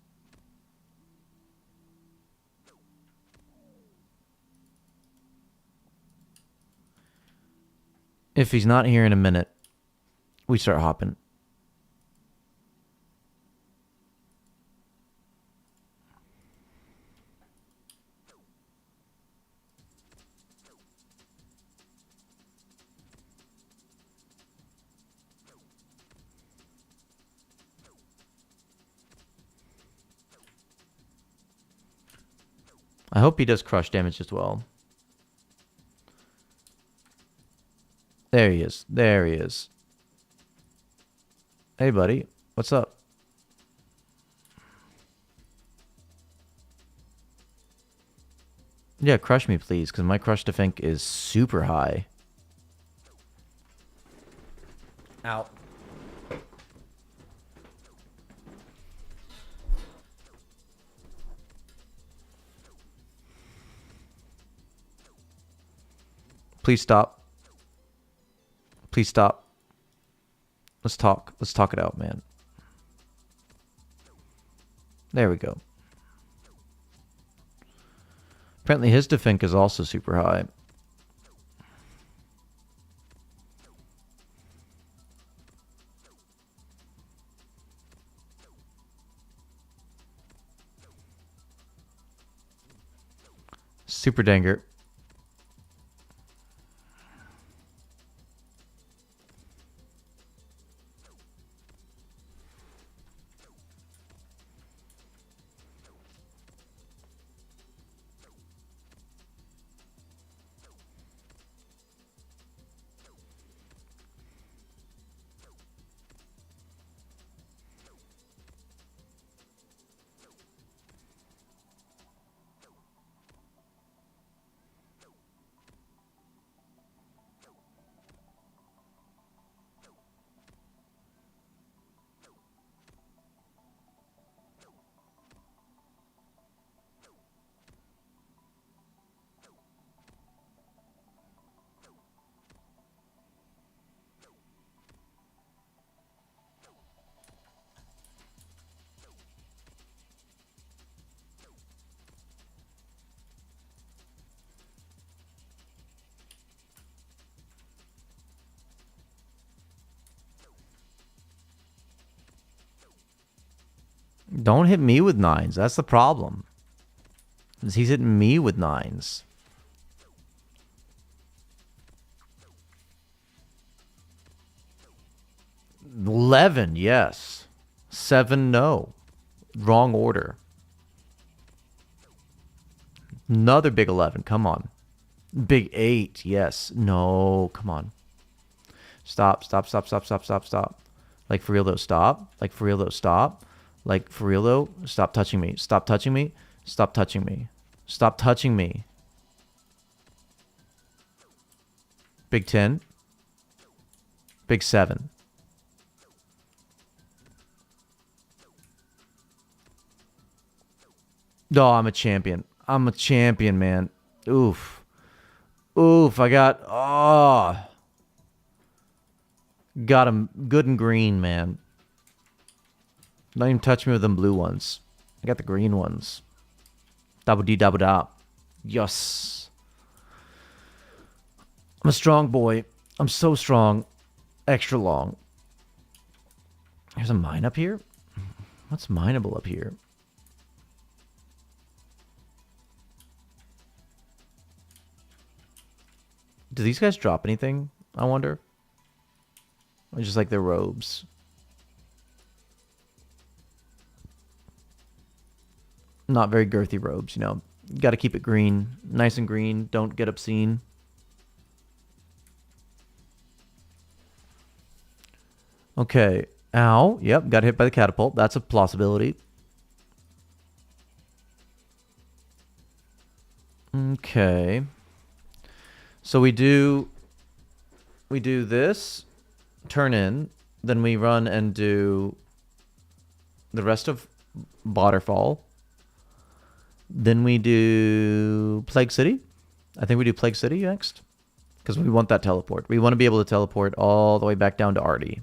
If he's not here in a minute, we start hopping. I hope he does crush damage as well. There he is. There he is. Hey, buddy. What's up? Yeah, crush me, please, because my crush defense is super high. Ow. Please stop. Please stop. Let's talk. Let's talk it out, man. There we go. Apparently his defense is also super high. Super danger. Don't hit me with nines. That's the problem. He's hitting me with nines. $11, yes. 7, no. Wrong order. Another big 11. Come on. Big 8, yes. No, come on. Stop, stop, stop, stop, stop, stop, stop. Like for real though, stop. Like for real though, stop. Like for real though, stop touching me. Stop touching me. Stop touching me. Stop touching me. Big 10. Big 7. Oh, I'm a champion. I'm a champion, man. Oof. Oof, I got... Oh. Got him good and green, man. Don't even touch me with them blue ones. I got the green ones. Double D, double da. Yes. I'm a strong boy. I'm so strong. Extra long. There's a mine up here? What's mineable up here? Do these guys drop anything? I wonder. Or just like their robes. Not very girthy robes, you know. Got to keep it green. Nice and green. Don't get obscene. Okay. Ow. Yep, got hit by the catapult. That's a possibility. Okay. So we do this, turn in, then we run and do the rest of Waterfall. Then we do Plague City. I think we do Plague City next. Because we want that teleport. We want to be able to teleport all the way back down to Artie.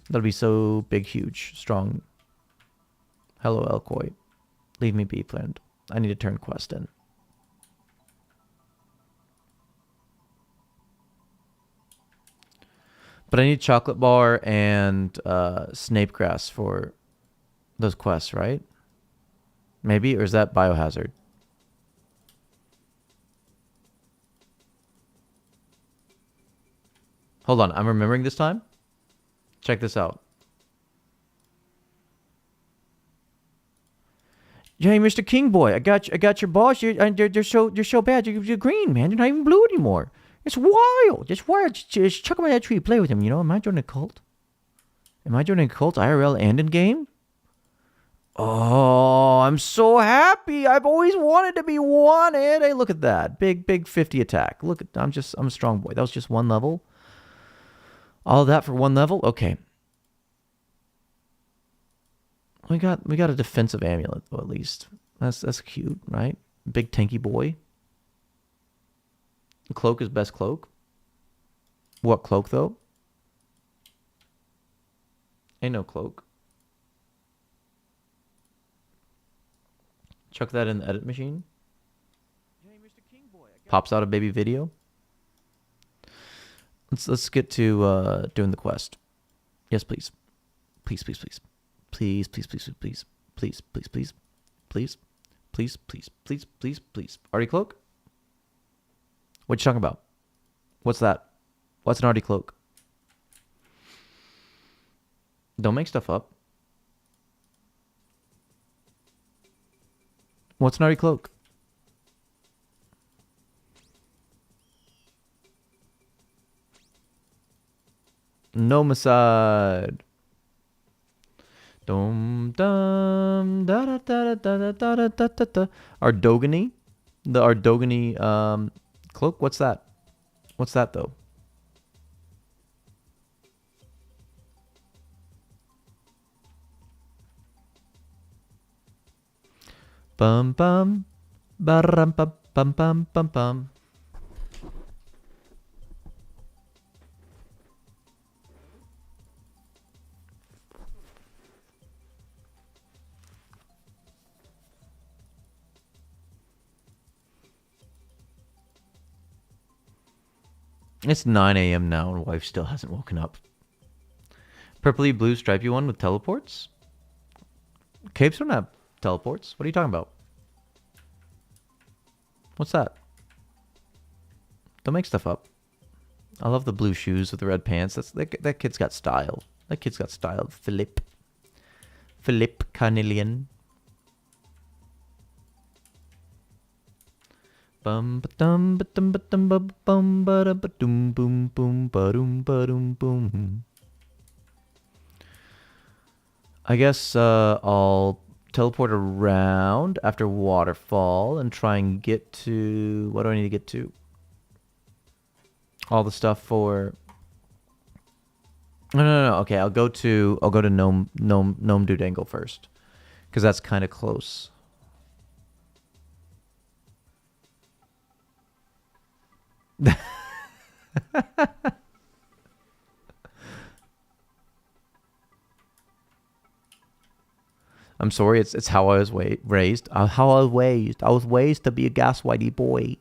That'll be so big, huge, strong. Hello, Elcoy. Leave me be, friend. I need to turn quest in. But I need chocolate bar and snape grass for those quests, right? Maybe, or is that biohazard? Hold on, I'm remembering this time. Check this out. Hey, Mr. King Boy, I got your boss. They're so bad. You're green, man. You're not even blue anymore. It's wild. It's wild. Just chuck him on that tree. Play with him. You know, am I joining a cult? Am I joining a cult IRL and in game? Oh, I'm so happy. I've always wanted to be wanted. Hey, look at that. Big 50 attack. Look at I'm a strong boy. That was just one level. All of that for one level? Okay. We got a defensive amulet though, at least. That's cute, right? Big tanky boy. Cloak is best cloak. What cloak though? Ain't no cloak. Chuck that in the edit machine. Pops out a baby video. Let's get to doing the quest. Yes, please. Please. Artie cloak? What you talking about? What's that? What's an Artie cloak? Don't make stuff up. What's an Artie cloak? Nomicide. Dum dum da da da da da da da da da. Ardogony, the Ardogony cloak. What's that? What's that though? Bum bum, baram bum bum bum bum bum. It's 9 a.m. now and wife still hasn't woken up. Purpley blue stripey one with teleports? Capes don't have teleports. What are you talking about? What's that? Don't make stuff up. I love the blue shoes with the red pants. That kid's got style. That kid's got style. Philip Carnelian. Bum ba dum ba dum ba dum ba bum ba da ba dum boom boom ba dum boom. I guess I'll teleport around after waterfall and try and get to what do I need to get to? All the stuff for No. Okay, I'll go to Gnome Dudangle first. Because that's kind of close. I'm sorry, it's how I was raised. I was raised to be a gas whitey boy.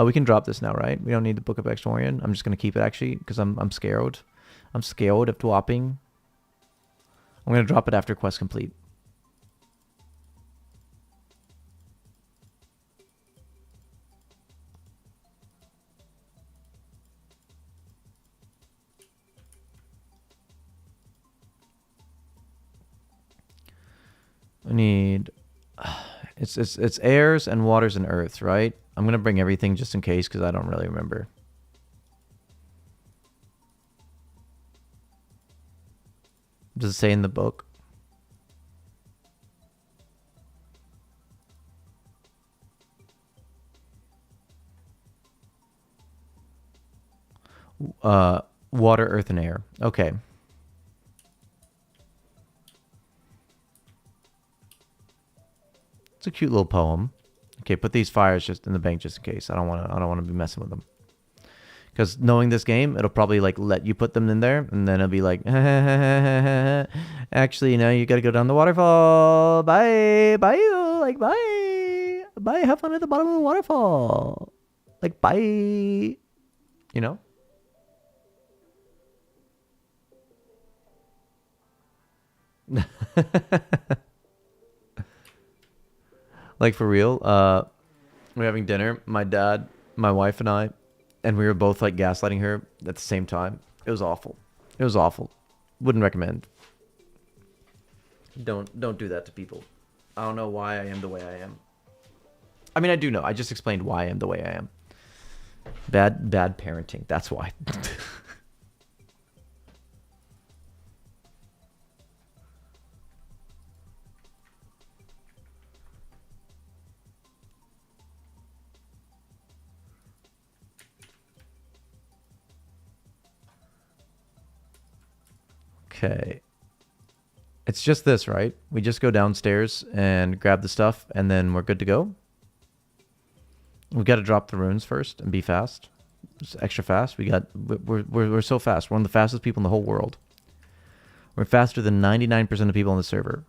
We can drop this now, right? We don't need the Book of Extorian. I'm just gonna keep it actually because I'm scared. I'm scared of dropping. I'm gonna drop it after quest complete. I need it's airs and waters and earths, right? I'm gonna bring everything just in case because I don't really remember. Does it say in the book? Water, earth, and air. Okay. It's a cute little poem. Okay, put these fires just in the bank just in case. I don't want to be messing with them. Because knowing this game, it'll probably like let you put them in there, and then it'll be like, actually, now you got to go down the waterfall. Bye, you, like bye, have fun at the bottom of the waterfall, like bye, you know. Like for real, we're having dinner, my dad, my wife and I, and we were both like gaslighting her at the same time. It was awful. It was awful. Wouldn't recommend. Don't do that to people. I don't know why I am the way I am. I mean, I do know. I just explained why I am the way I am. Bad parenting. That's why. Okay. It's just this, right? We just go downstairs and grab the stuff, and then we're good to go. We got to drop the runes first and be fast. Just extra fast. We're so fast. We're one of the fastest people in the whole world. We're faster than 99% of people on the server.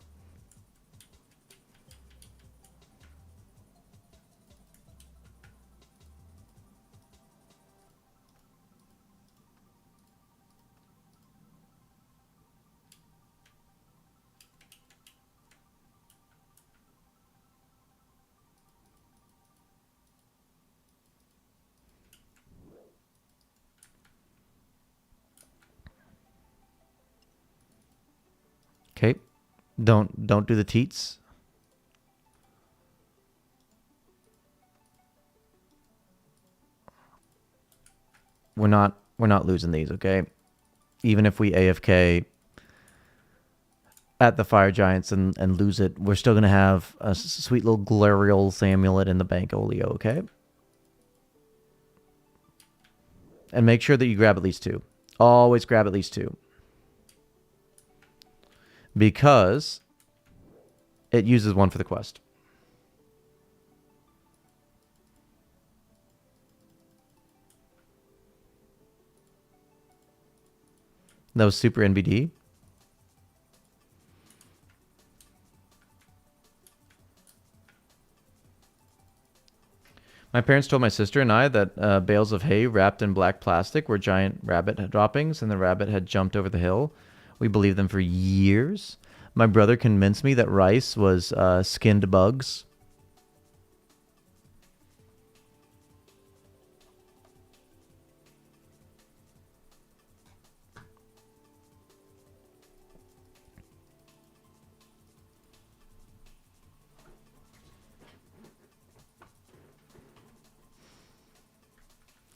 Okay. Don't do the teats. We're not losing these, okay? Even if we AFK at the fire giants and lose it, we're still gonna have a sweet little glorial amulet in the bank, Olio, okay? And make sure that you grab at least 2. Always grab at least 2. Because it uses 1 for the quest. That was super NBD. My parents told my sister and I that bales of hay wrapped in black plastic were giant rabbit droppings, and the rabbit had jumped over the hill. We believed them for years. My brother convinced me that rice was skinned bugs.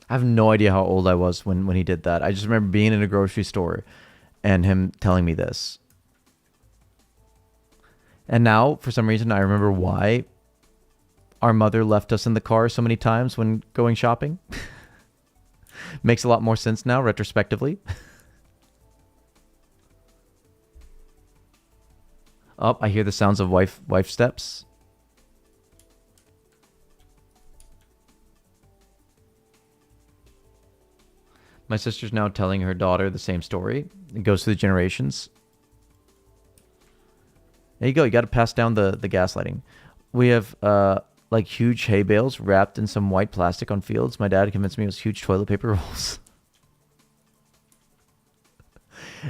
I have no idea how old I was when he did that. I just remember being in a grocery store and him telling me this. And now, for some reason, I remember why our mother left us in the car so many times when going shopping. Makes a lot more sense now, retrospectively. Oh, I hear the sounds of wife steps. My sister's now telling her daughter the same story. It goes through the generations. There you go. You got to pass down the gaslighting. We have like huge hay bales wrapped in some white plastic on fields. My dad convinced me it was huge toilet paper rolls.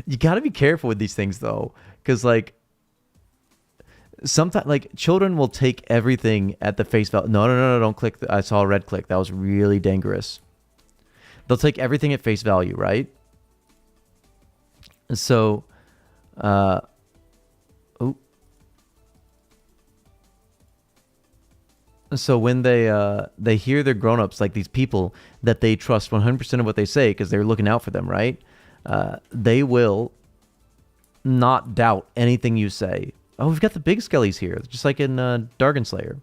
You got to be careful with these things though, because like sometimes like children will take everything at the face value. No, don't click. I saw a red click. That was really dangerous. They'll take everything at face value, right? So, so when they hear their grown-ups, like these people that they trust 100% of what they say because they're looking out for them, right? They will not doubt anything you say. Oh, we've got the big skellies here, just like in Dargon Slayer.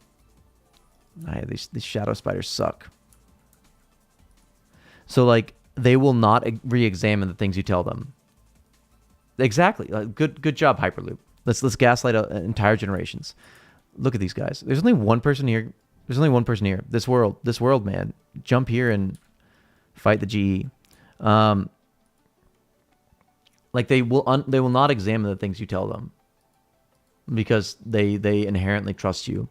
These shadow spiders suck. So like they will not re-examine the things you tell them. Exactly. Good job, Hyperloop. Let's gaslight entire generations. Look at these guys. There's only one person here. There's only one person here. This world, man. Jump here and fight the GE. Like they will not examine the things you tell them because they inherently trust you,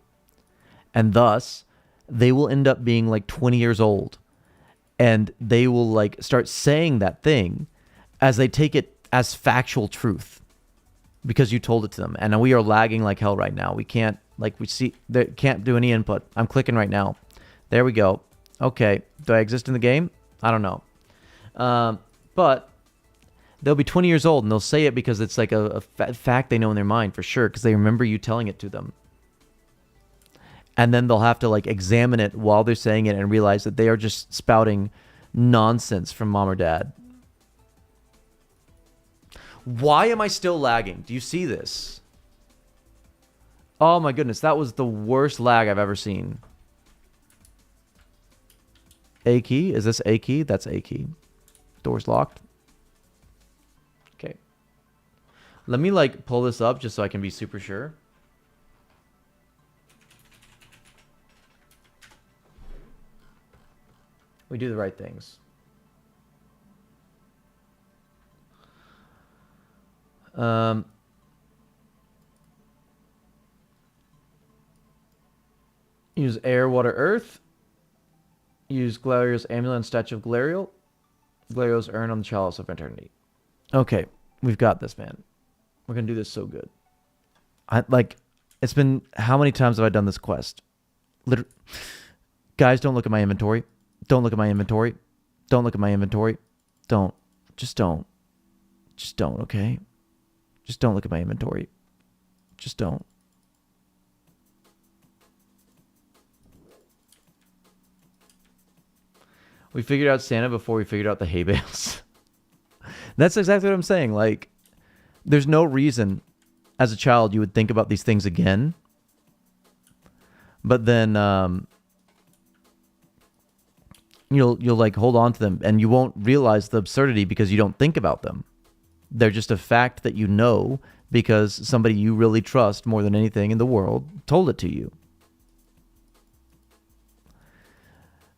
and thus they will end up being like 20 years old. And they will like start saying that thing as they take it as factual truth. because you told it to them. And we are lagging like hell right now. We can't, like, we see, they can't do any input. I'm clicking right now. There we go. Okay. Do I exist in the game? I don't know. But they'll be 20 years old and they'll say it because it's like a fact they know in their mind for sure, because they remember you telling it to them. And then they'll have to like examine it while they're saying it and realize that they are just spouting nonsense from mom or dad. Why am I still lagging? Do you see this? Oh my goodness, that was the worst lag I've ever seen. A key? Is this A key? That's A key. Door's locked. Okay. Let me like pull this up just so I can be super sure. We do the right things. Use air, water, earth. Use Glareo's amulet and statue of Glareal. Glareo's urn on the chalice of eternity. Okay, we've got this, man. We're gonna do this so good. It's been, how many times have I done this quest? Guys, don't look at my inventory. Don't look at my inventory. Don't look at my inventory. Don't. Just don't. Just don't, okay? Just don't look at my inventory. Just don't. We figured out Santa before we figured out the hay bales. That's exactly what I'm saying. Like, there's no reason as a child you would think about these things again. But then you'll like hold on to them and you won't realize the absurdity because you don't think about them. They're just a fact that you know because somebody you really trust more than anything in the world told it to you.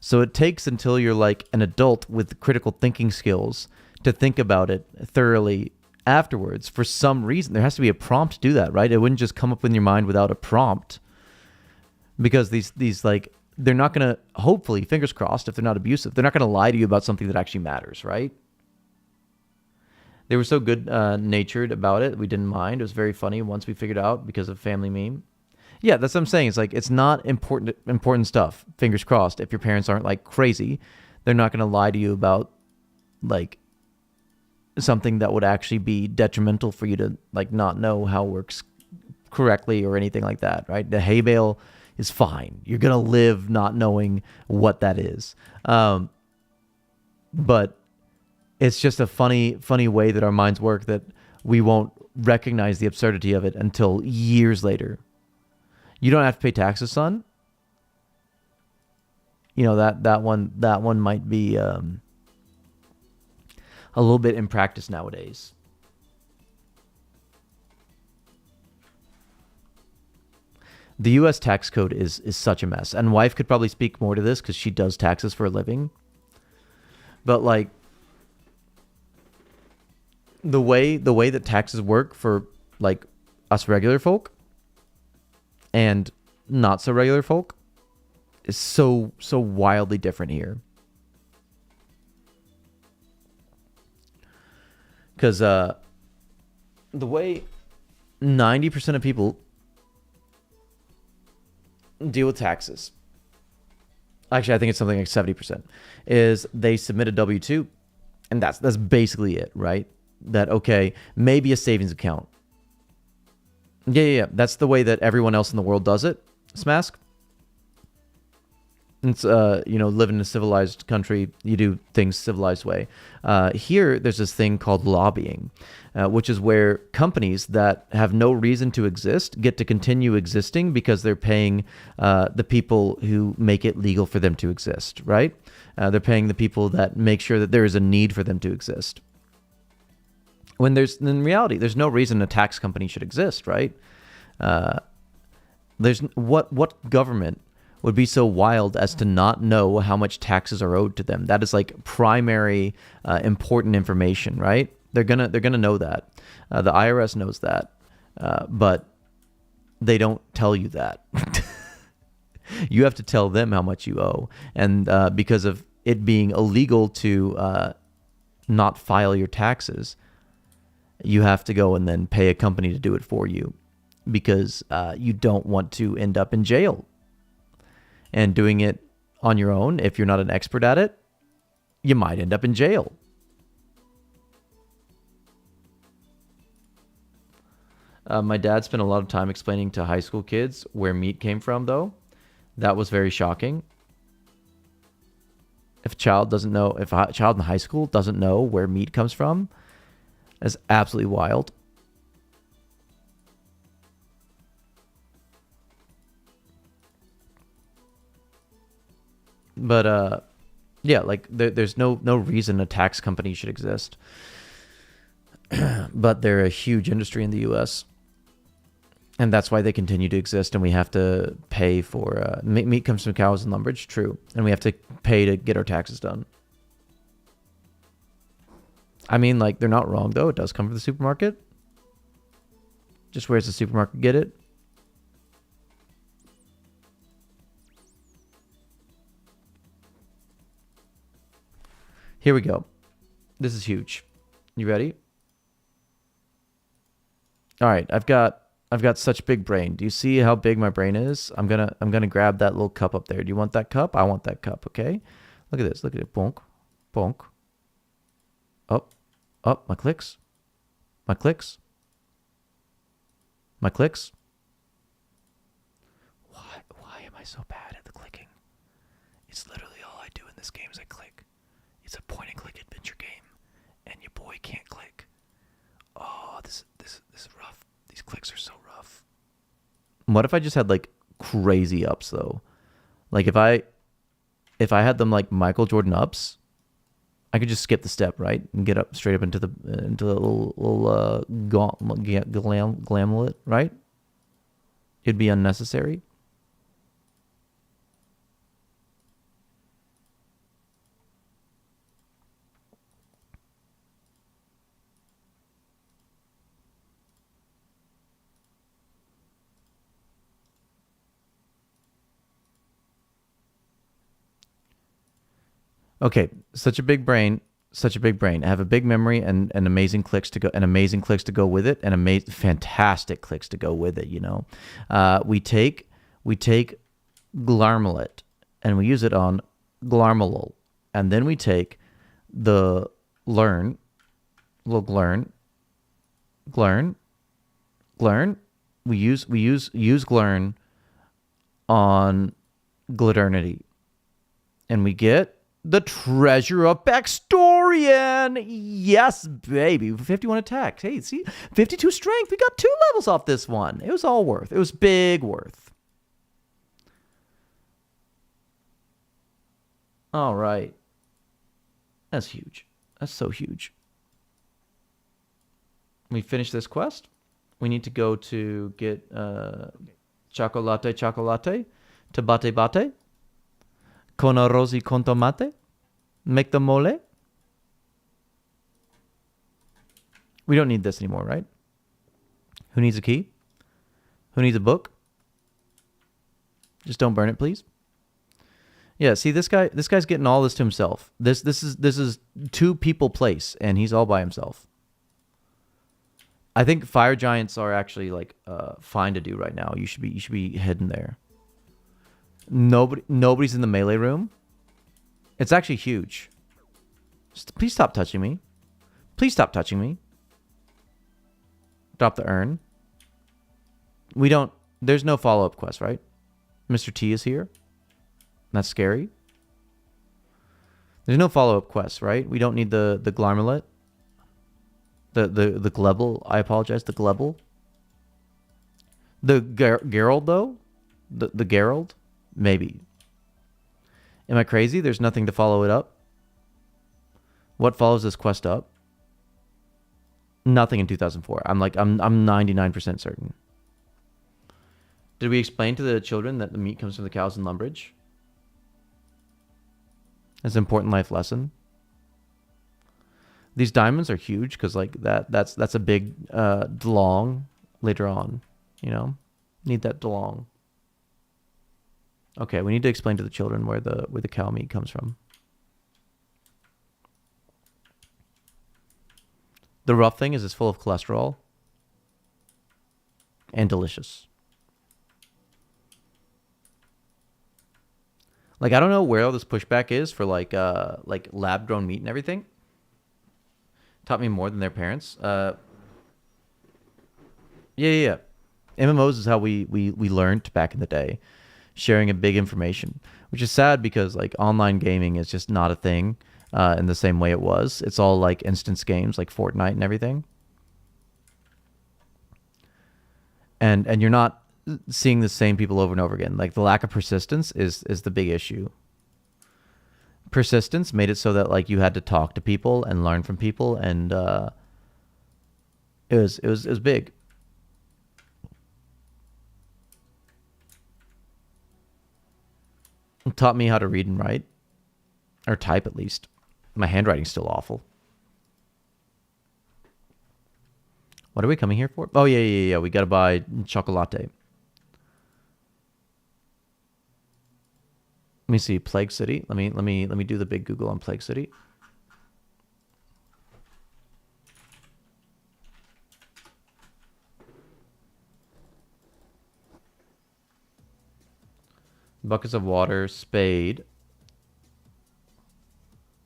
So it takes until you're like an adult with critical thinking skills to think about it thoroughly afterwards. For some reason, there has to be a prompt to do that, right? It wouldn't just come up in your mind without a prompt. Because these like, they're not going to, hopefully, fingers crossed, if they're not abusive, they're not going to lie to you about something that actually matters, right? They were so good natured about it. We didn't mind. It was very funny once we figured out because of family meme. Yeah, that's what I'm saying. It's like, it's not important stuff. Fingers crossed. If your parents aren't like crazy, they're not going to lie to you about like something that would actually be detrimental for you to like not know how it works correctly or anything like that, right? The hay bale is fine. You're going to live not knowing what that is. But it's just a funny way that our minds work that we won't recognize the absurdity of it until years later. You don't have to pay taxes, son. You know, that one might be a little bit in practice nowadays. The U.S. tax code is such a mess. And wife could probably speak more to this because she does taxes for a living. But like the way that taxes work for like us regular folk and not so regular folk is so wildly different here. Because the way 90% of people deal with taxes, actually I think it's something like 70%, is they submit a W-2 and that's basically it, right? That, okay, maybe a savings account. Yeah. That's the way that everyone else in the world does it, Smask. It's, living in a civilized country, you do things civilized way. Here, there's this thing called lobbying, which is where companies that have no reason to exist get to continue existing because they're paying the people who make it legal for them to exist, right? They're paying the people that make sure that there is a need for them to exist. When in reality, there's no reason a tax company should exist, right? There's what government would be so wild as to not know how much taxes are owed to them? That is like primary important information, right? They're gonna know that. The IRS knows that, but they don't tell you that. You have to tell them how much you owe, and because of it being illegal to not file your taxes, you have to go and then pay a company to do it for you, because you don't want to end up in jail. And doing it on your own, if you're not an expert at it, you might end up in jail. My dad spent a lot of time explaining to high school kids where meat came from, though. That was very shocking. If a child in high school doesn't know where meat comes from, that's absolutely wild. But yeah, like there's no reason a tax company should exist. But they're a huge industry in the US. And that's why they continue to exist, and we have to pay for meat comes from cows and lumberage, true, and we have to pay to get our taxes done. I mean, like, they're not wrong, though. It does come from the supermarket. Just where's the supermarket get it? Here we go. This is huge. You ready? All right, I've got such big brain. Do you see how big my brain is? I'm gonna grab that little cup up there. Do you want that cup? I want that cup. Okay. Look at this. Look at it. Bonk, bonk. Up, up. My clicks. My clicks. My clicks. Why am I so bad at the clicking? It's literally all I do in this game is I click. It's a point and click adventure game, and your boy can't click. Oh, this is rough. These clicks are so rough. What if I just had like crazy ups though? Like if I had them like Michael Jordan ups, I could just skip the step, right, and get up straight up into the little glamlet, right? It'd be unnecessary. Okay, such a big brain, such a big brain. I have a big memory and amazing clicks to go, with it, and fantastic clicks to go with it. You know, we take glarmelet and we use it on glarmelol, and then we take the glern, We use glern on gliternity, and we get the treasure of Baxtorian. Yes, baby. 51 attack. Hey, see? 52 strength. We got 2 levels off this one. It was all worth. It was big worth. All right. That's huge. That's so huge. We finish this quest. We need to go to get chocolate to bate. Con arroz y con tomate. Make the mole. We don't need this anymore, right? Who needs a key? Who needs a book? Just don't burn it, please. Yeah, see, this guy's getting all this to himself. This is 2 people place, and he's all by himself. I think fire giants are actually like fine to do right now. You should be hidden there. Nobody's in the melee room. It's actually huge. Please stop touching me. Please stop touching me. Drop the urn. There's no follow-up quest, right? Mr. T is here. That's scary. There's no follow-up quest, right? We don't need the glarmelet. The glebel. I apologize. The glebel. The Gerald though. The Gerald. Maybe. Am I crazy? There's nothing to follow it up. What follows this quest up? Nothing in 2004. I'm 99% certain. Did we explain to the children that the meat comes from the cows and lumberage? That's an important life lesson. These diamonds are huge because like that's a big DeLong later on. You know, need that DeLong. Okay, we need to explain to the children where the cow meat comes from. The rough thing is it's full of cholesterol and delicious. Like, I don't know where all this pushback is for like lab grown meat and everything. Taught me more than their parents. Yeah. MMOs is how we learned back in the day, sharing a big information, which is sad because like online gaming is just not a thing in the same way it was. It's all like instance games like Fortnite and everything. And you're not seeing the same people over and over again. Like the lack of persistence is the big issue. Persistence made it so that like you had to talk to people and learn from people, and it was big. It taught me how to read and write, or type at least. My handwriting's still awful. What are we coming here for? Oh yeah. We gotta buy chocolate. Let me see, Plague City. Let me do the big Google on Plague City. Buckets of water, spade,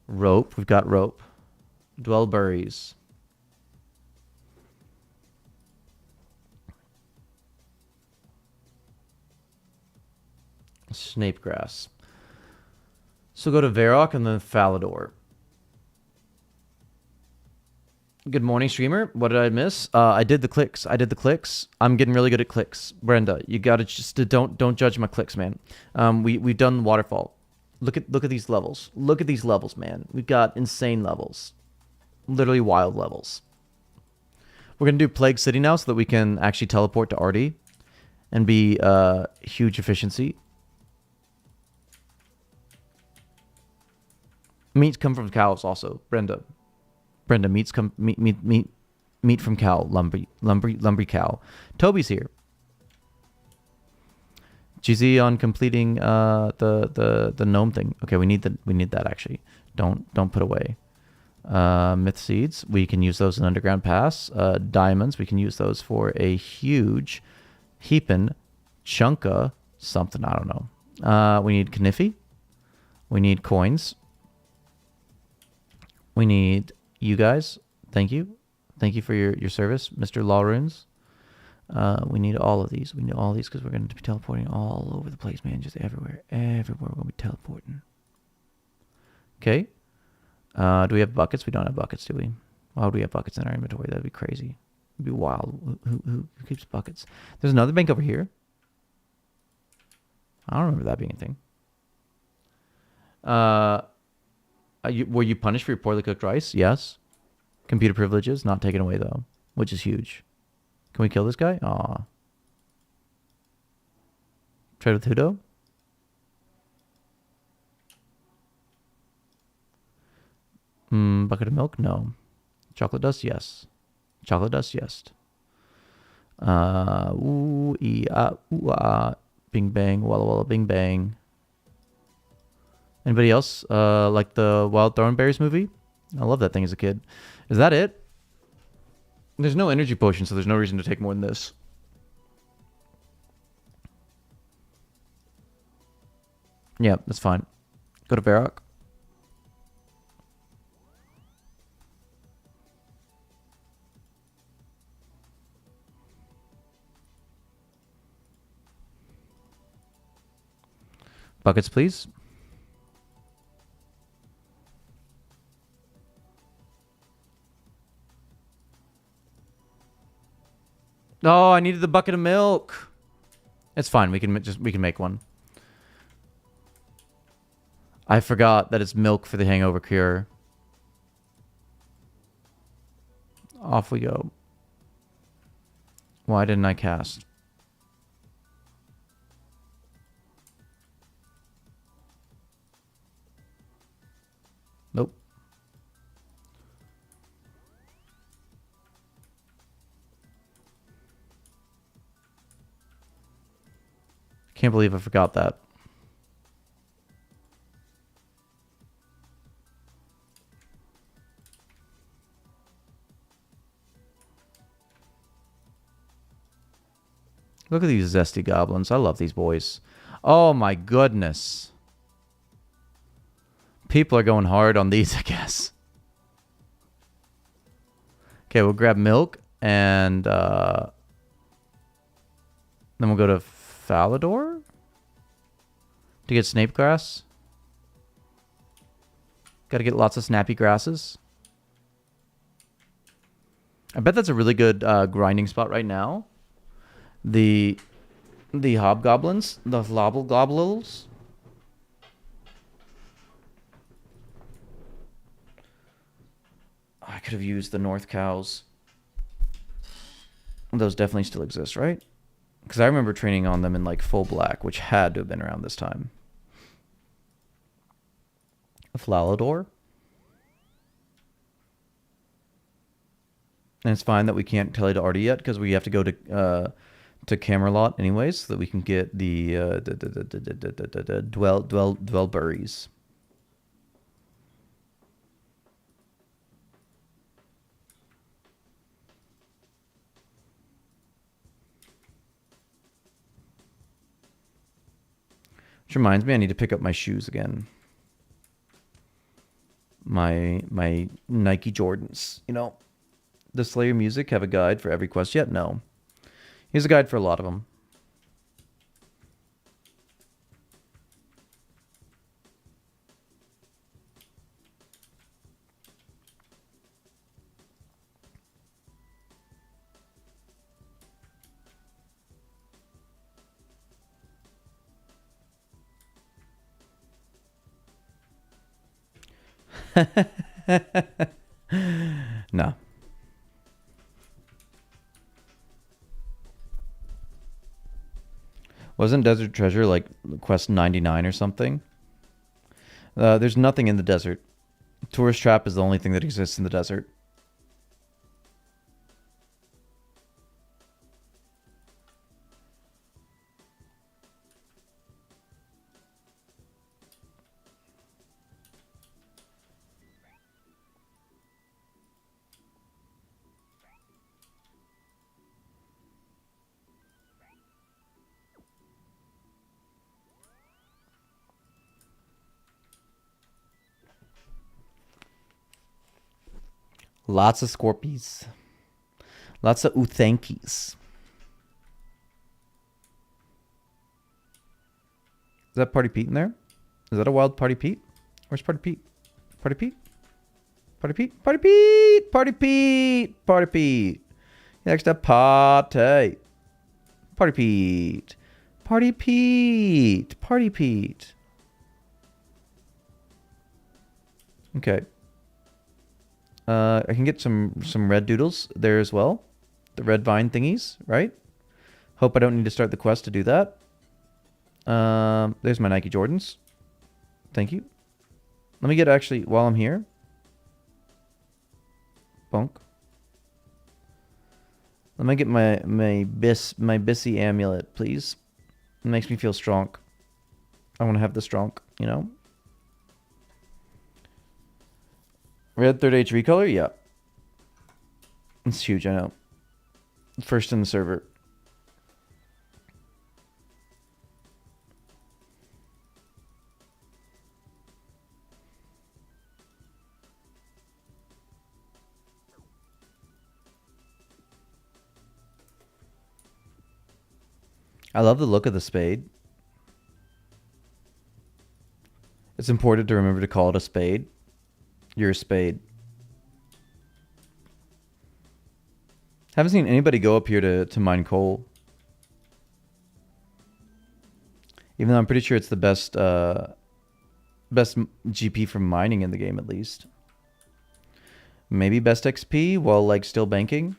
rope. We've got rope. Dwellberries. Snape grass. So go to Varrock and then Falador. Good morning, streamer. What did I miss? I did the clicks. I'm getting really good at clicks. Brenda, you gotta just don't judge my clicks, man. We've done waterfall. Look at these levels. Look at these levels, man. We've got insane levels, literally wild levels. We're gonna do Plague City now so that we can actually teleport to Artie and be huge efficiency. Meats come from cows also, Brenda, meat from cow, lumbry cow. Toby's here. GZ on completing the gnome thing. Okay, we need that actually. Don't put away. Myth seeds, we can use those in underground pass. Diamonds, we can use those for a huge heaping chunka something, I don't know. We need Kniffy. We need coins. We need you guys. Thank you for your service, Mr. Lawrunes. We need all of these. We need all of these because we're going to be teleporting all over the place, man. Just everywhere. We're going to be teleporting. Okay. Do we have buckets? We don't have buckets, do we? Why would we have buckets in our inventory? That'd be crazy. It'd be wild. Who keeps buckets? There's another bank over here. I don't remember that being a thing. Were you punished for your poorly cooked rice? Yes. Computer privileges not taken away though, which is huge. Can we kill this guy? Aw. Trade with Hudo? Bucket of milk? No. Chocolate dust? Yes. Chocolate dust? Yes. Ooh, ee, ah, ooh, ah. Bing bang, walla walla, bing bang. Anybody else like the Wild Thornberries movie? I love that thing as a kid. Is that it? There's no energy potion, so there's no reason to take more than this. Yeah, that's fine. Go to Varrock. Buckets, please. Oh, I needed the bucket of milk. It's fine. We can make one. I forgot that it's milk for the hangover cure. Off we go. Why didn't I cast? Nope. Can't believe I forgot that. Look at these zesty goblins. I love these boys. Oh my goodness. People are going hard on these, I guess. Okay, we'll grab milk and then we'll go to Falador to get snape grass. Got to get lots of snappy grasses. I bet that's a really good grinding spot right now. The hobgoblins, the lobble-gobbles. I could have used the North Cows. Those definitely still exist, right? Because I remember training on them in like full black, which had to have been around this time. A Falador. And it's fine that we can't tell it to Artie yet because we have to go to Camelot anyways, so that we can get the dwell berries. Which reminds me, I need to pick up my shoes again. My Nike Jordans. You know, does Slayer Music have a guide for every quest yet? No. Here's a guide for a lot of them. No. Wasn't Desert Treasure like quest 99 or something? There's nothing in the desert. Tourist Trap is the only thing that exists in the desert. Lots of Scorpies. Lots of Uthankies. Is that Party Pete in there? Is that a wild Party Pete? Where's Party Pete? Party Pete? Party Pete? Party Pete! Party Pete! Party Pete! He likes to party. Party Pete! Party Pete! Party Pete! Okay. I can get some red doodles there as well. The red vine thingies, right? Hope I don't need to start the quest to do that. There's my Nike Jordans. Thank you. Let me get actually, while I'm here. Bonk. Let me get my Bissy amulet, please. It makes me feel strong. I want to have the strong, you know? Red 3rd Age recolor? Yeah. It's huge, I know. First in the server. I love the look of the spade. It's important to remember to call it a spade. You're a spade. Haven't seen anybody go up here to mine coal. Even though I'm pretty sure it's the best GP from mining in the game, at least. Maybe best XP while like still banking.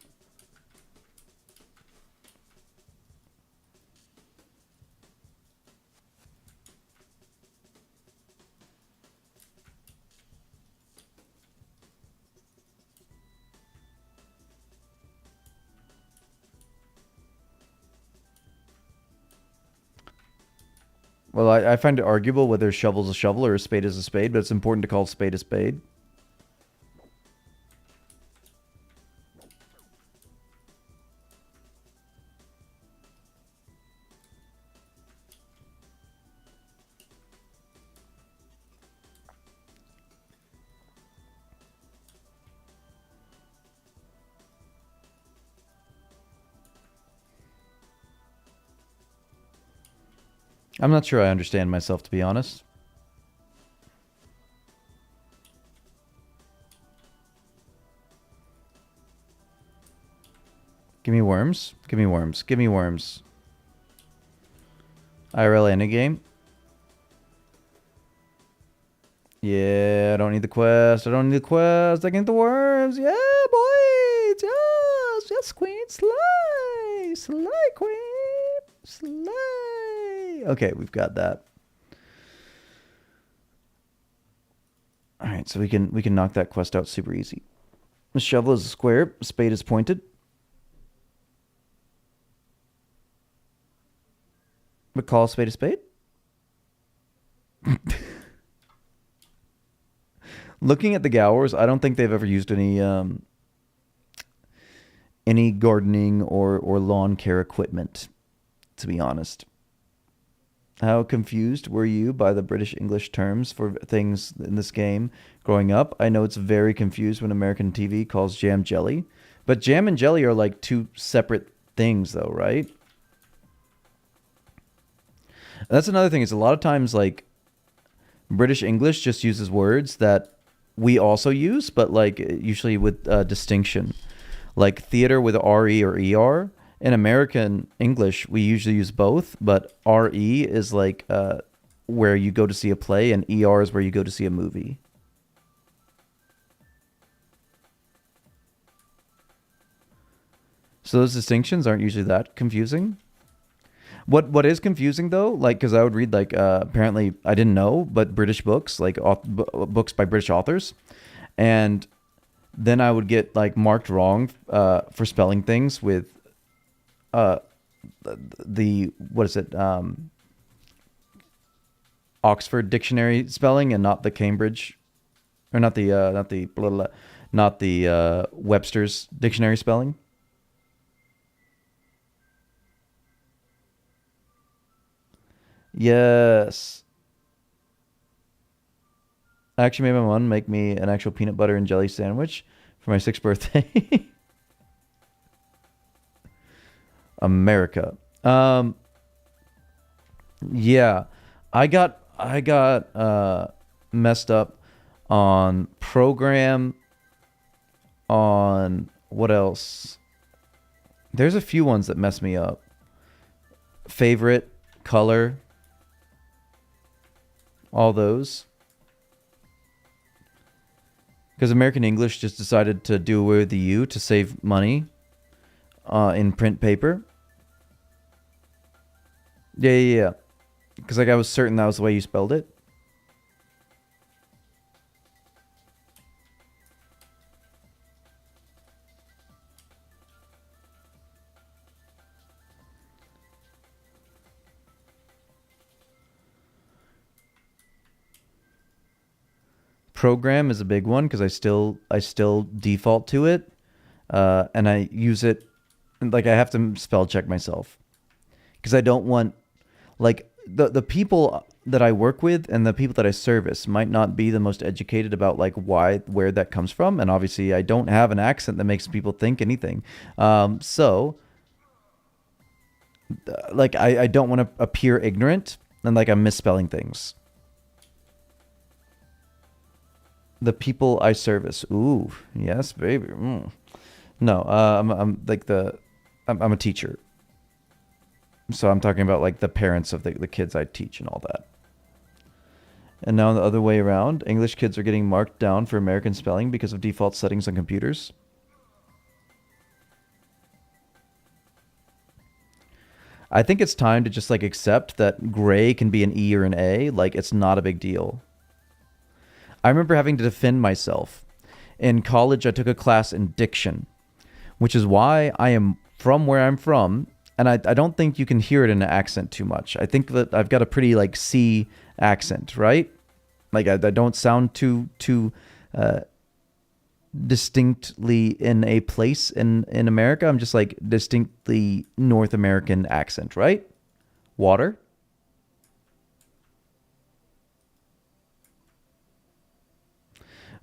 Well, I find it arguable whether a shovel's a shovel or a spade is a spade, but it's important to call a spade a spade. I'm not sure I understand myself, to be honest. Give me worms. Give me worms. Give me worms. IRL endgame. Yeah, I don't need the quest. I don't need the quest. I can get the worms. Yeah, boys. Yes, yes, queen. Slay. Slay, queen. Slay. Okay, we've got that. All right, so we can knock that quest out super easy. The shovel is a square. Spade is pointed. But call a spade a spade. Looking at the Gowers, I don't think they've ever used any gardening or lawn care equipment, to be honest. How confused were you by the British English terms for things in this game growing up? I know it's very confused when American TV calls jam jelly, but jam and jelly are like two separate things, though, right? That's another thing. Is a lot of times like British English just uses words that we also use, but like usually with distinction, like theater with re or er. In American English, we usually use both, but re is like where you go to see a play, and er is where you go to see a movie. So those distinctions aren't usually that confusing. What is confusing though, like, because I would read like apparently I didn't know, but British books, like books by British authors, and then I would get like marked wrong for spelling things with the what is it, Oxford Dictionary spelling, and not the Cambridge, or not the blah, blah, not the Webster's Dictionary spelling. Yes. I actually made my mom make me an actual peanut butter and jelly sandwich for my 6th birthday. America. Yeah. I got messed up on program, on what else? There's a few ones that mess me up. Favorite, color, all those. Because American English just decided to do away with the U to save money in print paper. Yeah. Because like I was certain that was the way you spelled it. Program is a big one because I still default to it, and I use it, like I have to spell check myself because I don't want, like, the people that I work with and the people that I service might not be the most educated about like where that comes from, and obviously I don't have an accent that makes people think anything, so like I don't want to appear ignorant and like I'm misspelling things. The people I service. Ooh, yes, baby. No, I'm like I'm a teacher. So I'm talking about like the parents of the kids I teach and all that. And now the other way around, English kids are getting marked down for American spelling because of default settings on computers. I think it's time to just like accept that gray can be an E or an A. Like it's not a big deal. I remember having to defend myself. In college, I took a class in diction, which is why I am from where I'm from, and I don't think you can hear it in an accent too much. I think that I've got a pretty like C accent, right? Like I don't sound too distinctly in a place in America. I'm just like distinctly North American accent, right? Water.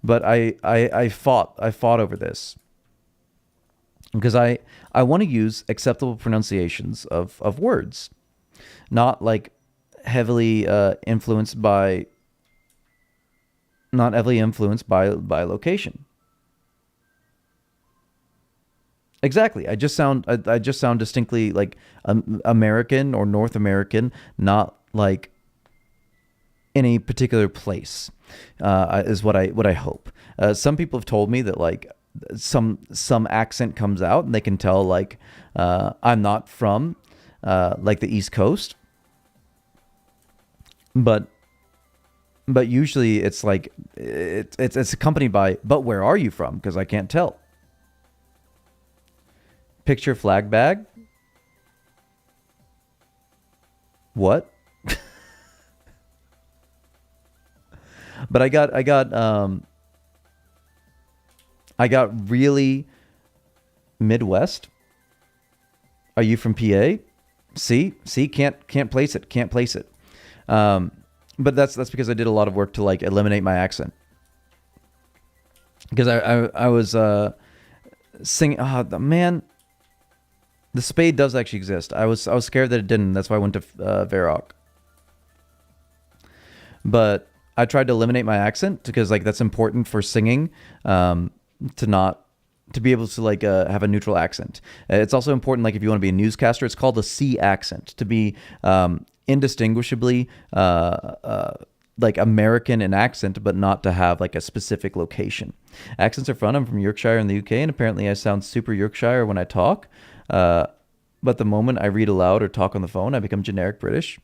But I fought over this because I want to use acceptable pronunciations of words, not like heavily influenced by not heavily influenced by location. Exactly. I just sound distinctly like American or North American, not like in a particular place. Is what I hope. Some people have told me that like some accent comes out and they can tell like I'm not from like the East Coast, but usually it's like it's accompanied by but where are you from, because I can't tell. Picture flag bag. What? But I got really Midwest. Are you from PA? See, can't place it. Can't place it. But that's because I did a lot of work to like eliminate my accent. Because I was singing. Oh man, the spade does actually exist. I was scared that it didn't. That's why I went to Varrock. But I tried to eliminate my accent because like that's important for singing. To be able to like have a neutral accent. It's also important like if you want to be a newscaster, it's called a C accent, to be indistinguishably like American in accent, but not to have like a specific location. Accents are fun. I'm from Yorkshire in the UK, and apparently I sound super Yorkshire when I talk. But the moment I read aloud or talk on the phone, I become generic British.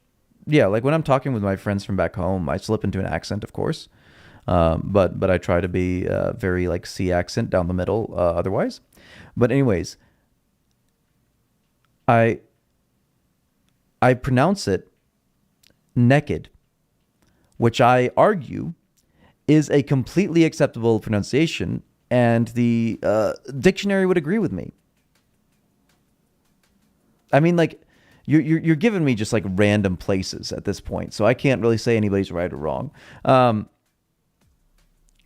Yeah, like when I'm talking with my friends from back home, I slip into an accent, of course. But I try to be very like C accent down the middle otherwise. But anyways, I pronounce it naked, which I argue is a completely acceptable pronunciation, and the dictionary would agree with me. I mean, like you're giving me just like random places at this point, so I can't really say anybody's right or wrong.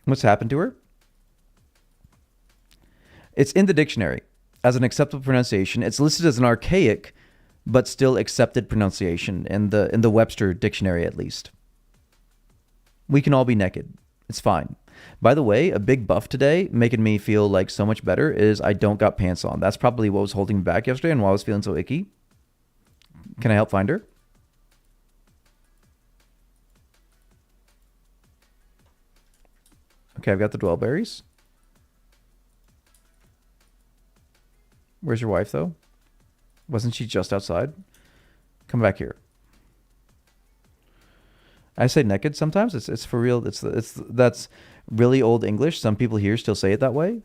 What's happened to her? It's in the dictionary as an acceptable pronunciation. It's listed as an archaic, but still accepted pronunciation in the Webster dictionary at least. We can all be naked. It's fine. By the way, a big buff today, making me feel like so much better, is I don't got pants on. That's probably what was holding me back yesterday and why I was feeling so icky. Can I help find her? Okay, I've got the dwellberries. Where's your wife, though? Wasn't she just outside? Come back here. I say naked sometimes. It's for real. That's really old English. Some people here still say it that way.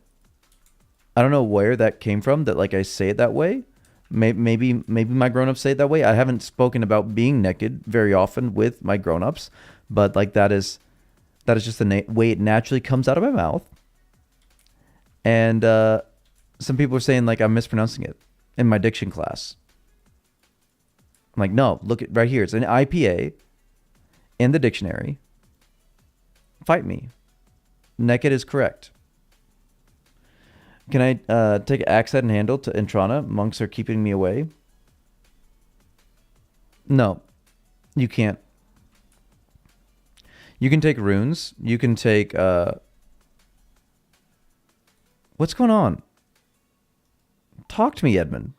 I don't know where that came from. That like I say it that way. Maybe my grown-ups say it that way. I haven't spoken about being naked very often with my grown-ups, but like that is just the way it naturally comes out of my mouth. And some people are saying like I'm mispronouncing it in my diction class. I'm like, no, look at right here. It's an IPA in the dictionary. Fight me. Naked is correct. Can I take axe head and handle to Intrana? Monks are keeping me away. No, you can't. You can take runes. You can take... What's going on? Talk to me, Edmund.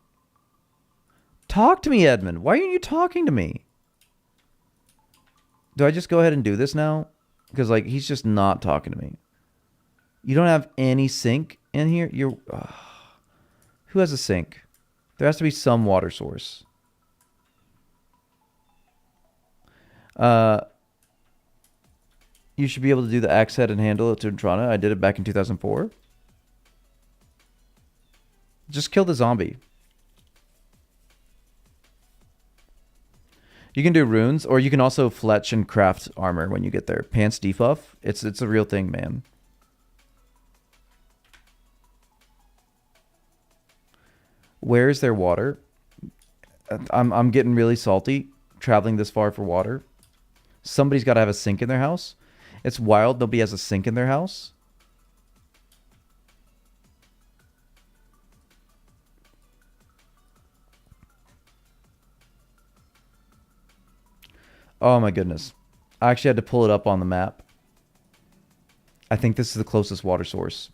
Talk to me, Edmund. Why aren't you talking to me? Do I just go ahead and do this now? Because, like, he's just not talking to me. You don't have any sink in here? You're... Who has a sink? There has to be some water source. You should be able to do the axe head and handle to Intrana. I did it back in 2004. Just kill the zombie. You can do runes, or you can also fletch and craft armor when you get there. Pants debuff. It's a real thing, man. Where is there water? I'm getting really salty traveling this far for water. Somebody's got to have a sink in their house. It's wild nobody has a sink in their house. Oh my goodness. I actually had to pull it up on the map. I think this is the closest water source.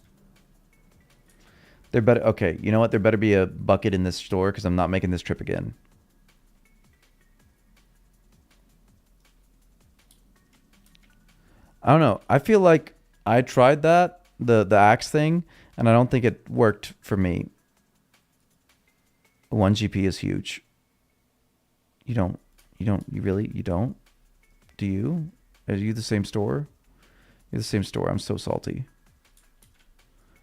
There better, okay, you know what? There better be a bucket in this store because I'm not making this trip again. I don't know. I feel like I tried that, the axe thing, and I don't think it worked for me. 1 GP is huge. You don't, you don't? Do you? Are you the same store? You're the same store. I'm so salty.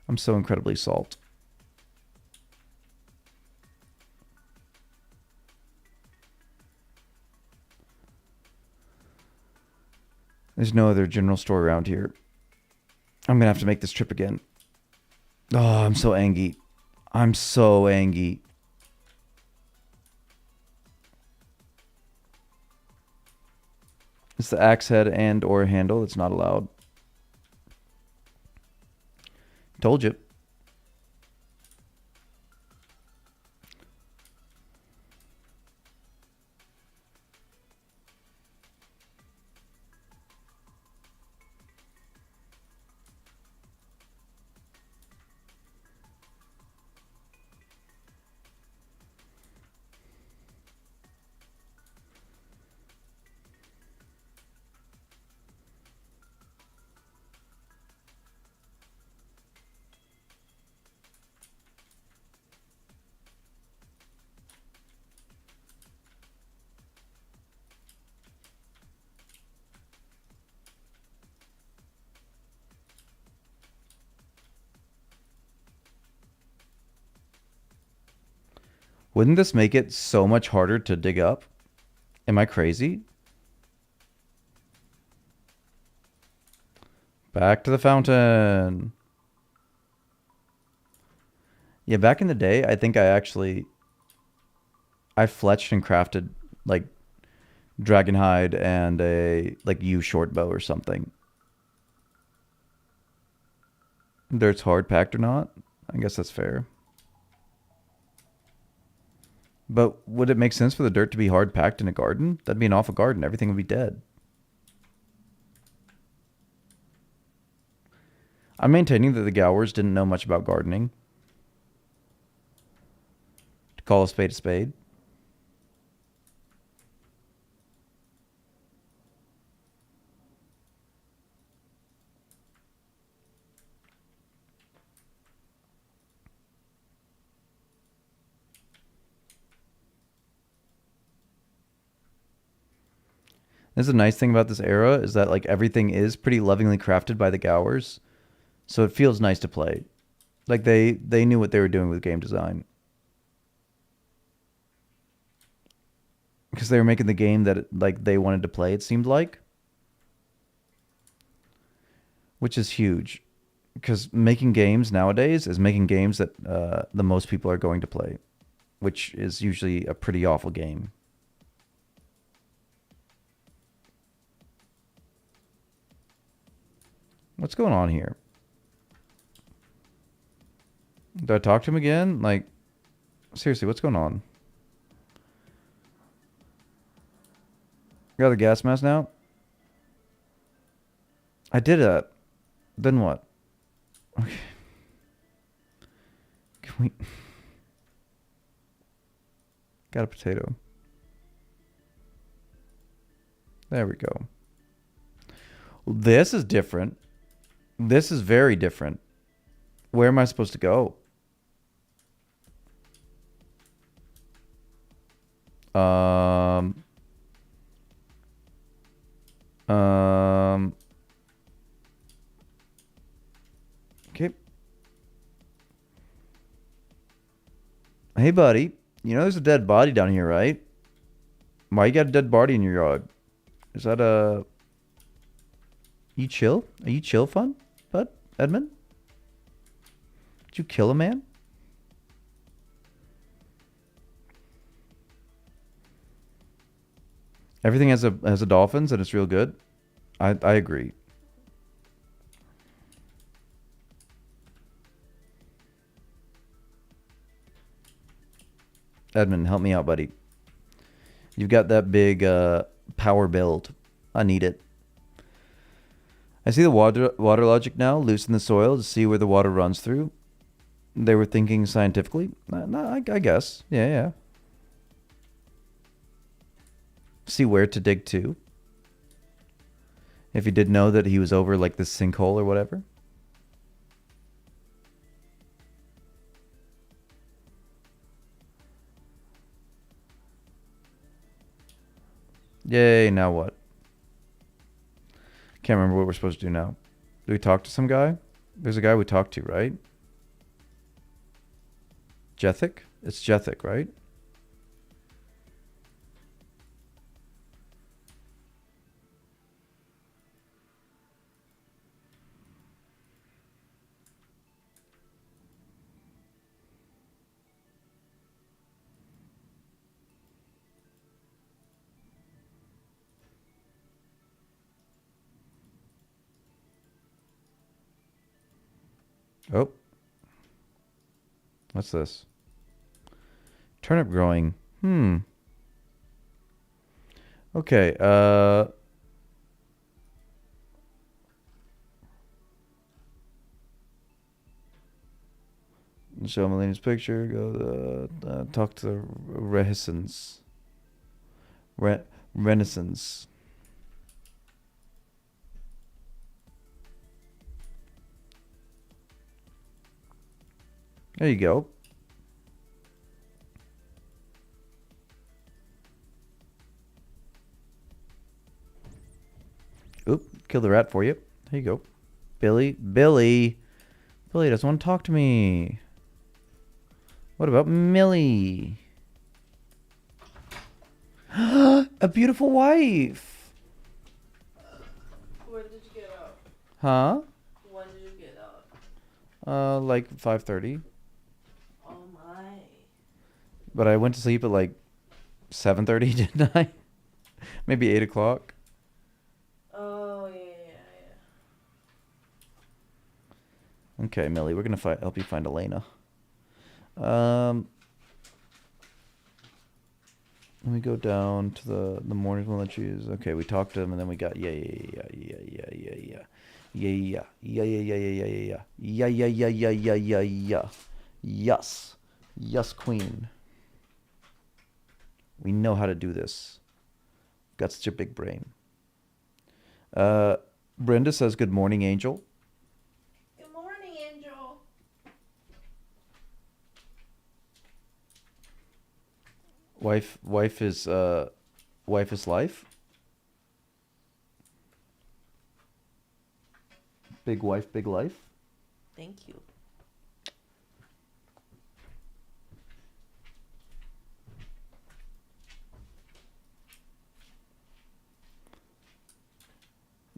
I'm so incredibly salt. There's no other general store around here. I'm gonna have to make this trip again. Oh, I'm so angry. I'm so angry. It's the axe head and or handle that's not allowed. Told you. Wouldn't this make it so much harder to dig up? Am I crazy? Back to the fountain. Yeah, back in the day, I think I fletched and crafted like dragon hide and a like yew short bow or something. Dirt's hard packed or not? I guess that's fair. But would it make sense for the dirt to be hard packed in a garden? That'd be an awful garden. Everything would be dead. I'm maintaining that the Gowers didn't know much about gardening. To call a spade a spade. This is the nice thing about this era is that like everything is pretty lovingly crafted by the Gowers. So it feels nice to play. Like they knew what they were doing with game design. Because they were making the game that like they wanted to play, it seemed like. Which is huge. Because making games nowadays is making games that the most people are going to play. Which is usually a pretty awful game. What's going on here? Do I talk to him again? Like, seriously, what's going on? Got the gas mask now? I did that. Then what? Okay. Can we... Got a potato. There we go. This is different. This is very different. Where am I supposed to go? Okay. Hey, buddy. You know there's a dead body down here, right? Why you got a dead body in your yard? Is that a... You chill? Are you chill fun, bud? Edmund? Did you kill a man? Everything has a dolphins and it's real good. I agree. Edmund, help me out, buddy. You've got that big power build. I need it. I see the water logic now. Loosen the soil to see where the water runs through. They were thinking scientifically. No, I guess. Yeah, yeah. See where to dig to. If he did know that he was over like this sinkhole or whatever. Yay, now what? Can't remember what we're supposed to do now. Do we talk to some guy? There's a guy we talked to, right? Jethic? It's Jethic, right? Oh. What's this? Turnip growing. Okay, show Melina's picture. Go talk to the Renaissance. Renaissance. There you go. Oop, kill the rat for you. There you go. Billy doesn't want to talk to me. What about Millie? A beautiful wife. When did you get out? Huh? When did you get out? Like 5:30. Oh my. But I went to sleep at like 7:30, didn't I? Maybe 8 o'clock. Oh yeah. Okay, Millie, we're gonna help you find Elena. Let me go down to the mornings one of the trees. Okay, we talked to him, and then we got yes, queen. We know how to do this. Got such a big brain. Brenda says, "Good morning, Angel." Good morning, Angel. Wife is life. Big wife, big life. Thank you.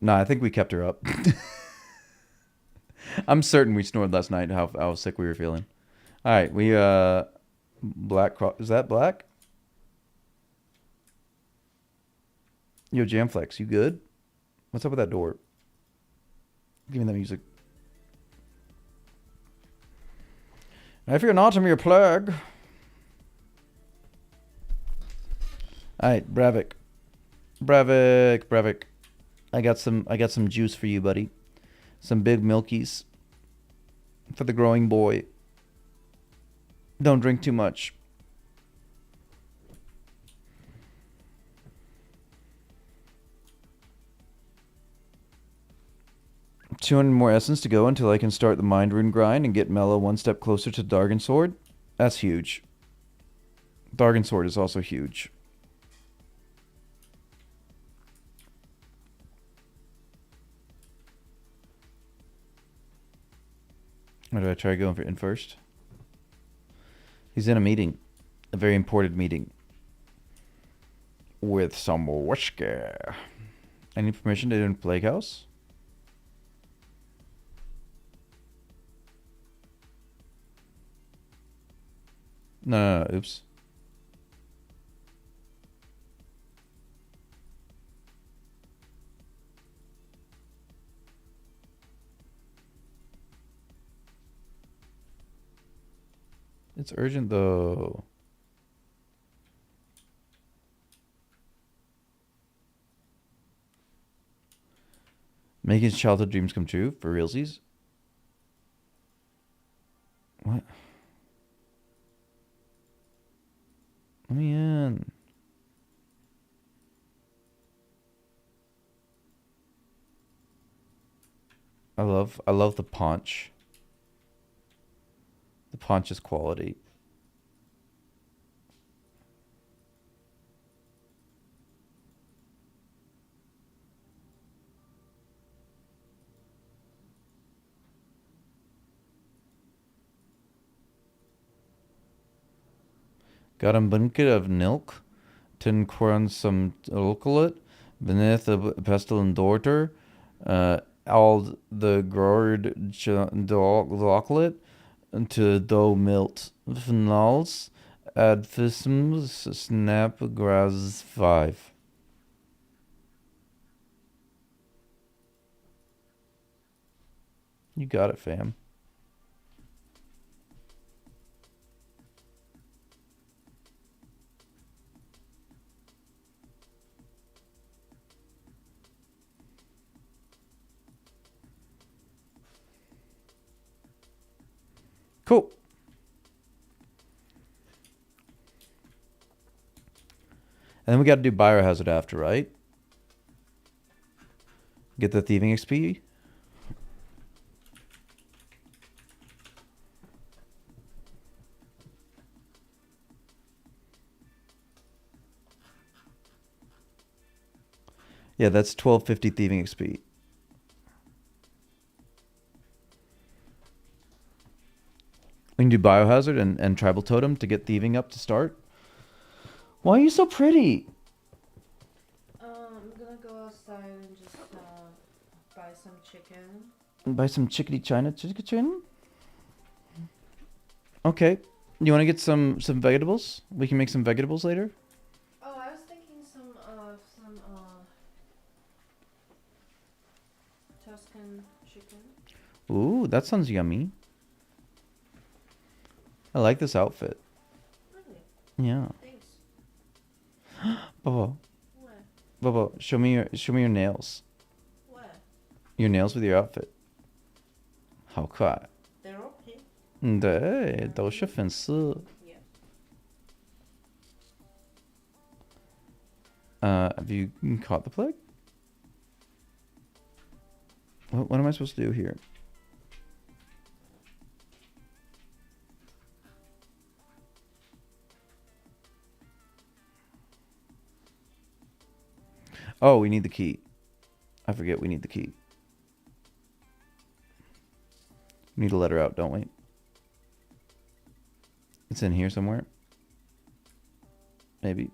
No, I think we kept her up. I'm certain we snored last night. How sick we were feeling. All right, we black cross. Is that black? Yo, Jamflex, you good? What's up with that door? Give me that music. If you're not, I'm your plug. All right, Bravik. I got some juice for you, buddy. Some big milkies for the growing boy. Don't drink too much. $200 more essence to go until I can start the mind rune grind and get Mellow one step closer to Dargon Sword. That's huge. Dargon Sword is also huge. Or do I try going in first? He's in a meeting. A very important meeting. With some whiskey. I need permission to enter the plague house? No. Oops. It's urgent though. Making his childhood dreams come true for realsies. What? Let me in. I love the paunch. The paunch is quality. Got a bunket of milk, 10 corn some alcohol, beneath a pestle and daughter, all the gourd chocolate, to dough milt, finals, add fisms, snap, grass 5. You got it, fam. Cool. And then we got to do biohazard after, right? Get the thieving XP. Yeah, that's 1250 thieving XP. We can do biohazard and tribal totem to get thieving up to start. Why are you so pretty? I'm gonna go outside and just buy some chicken. Buy some chickadee china chicken. Okay. You want to get some vegetables? We can make some vegetables later. Oh, I was thinking some Tuscan chicken. Ooh, that sounds yummy. I like this outfit. Really? Yeah. Thanks. Bubba, What? Bubba, show me your nails. What? Your nails with your outfit. 好可爱。 They're okay. 对，都是粉丝。 Yeah. Have you caught the plague? What am I supposed to do here? Oh, we need the key. I forget we need the key. We need to let her out, don't we? It's in here somewhere. Maybe.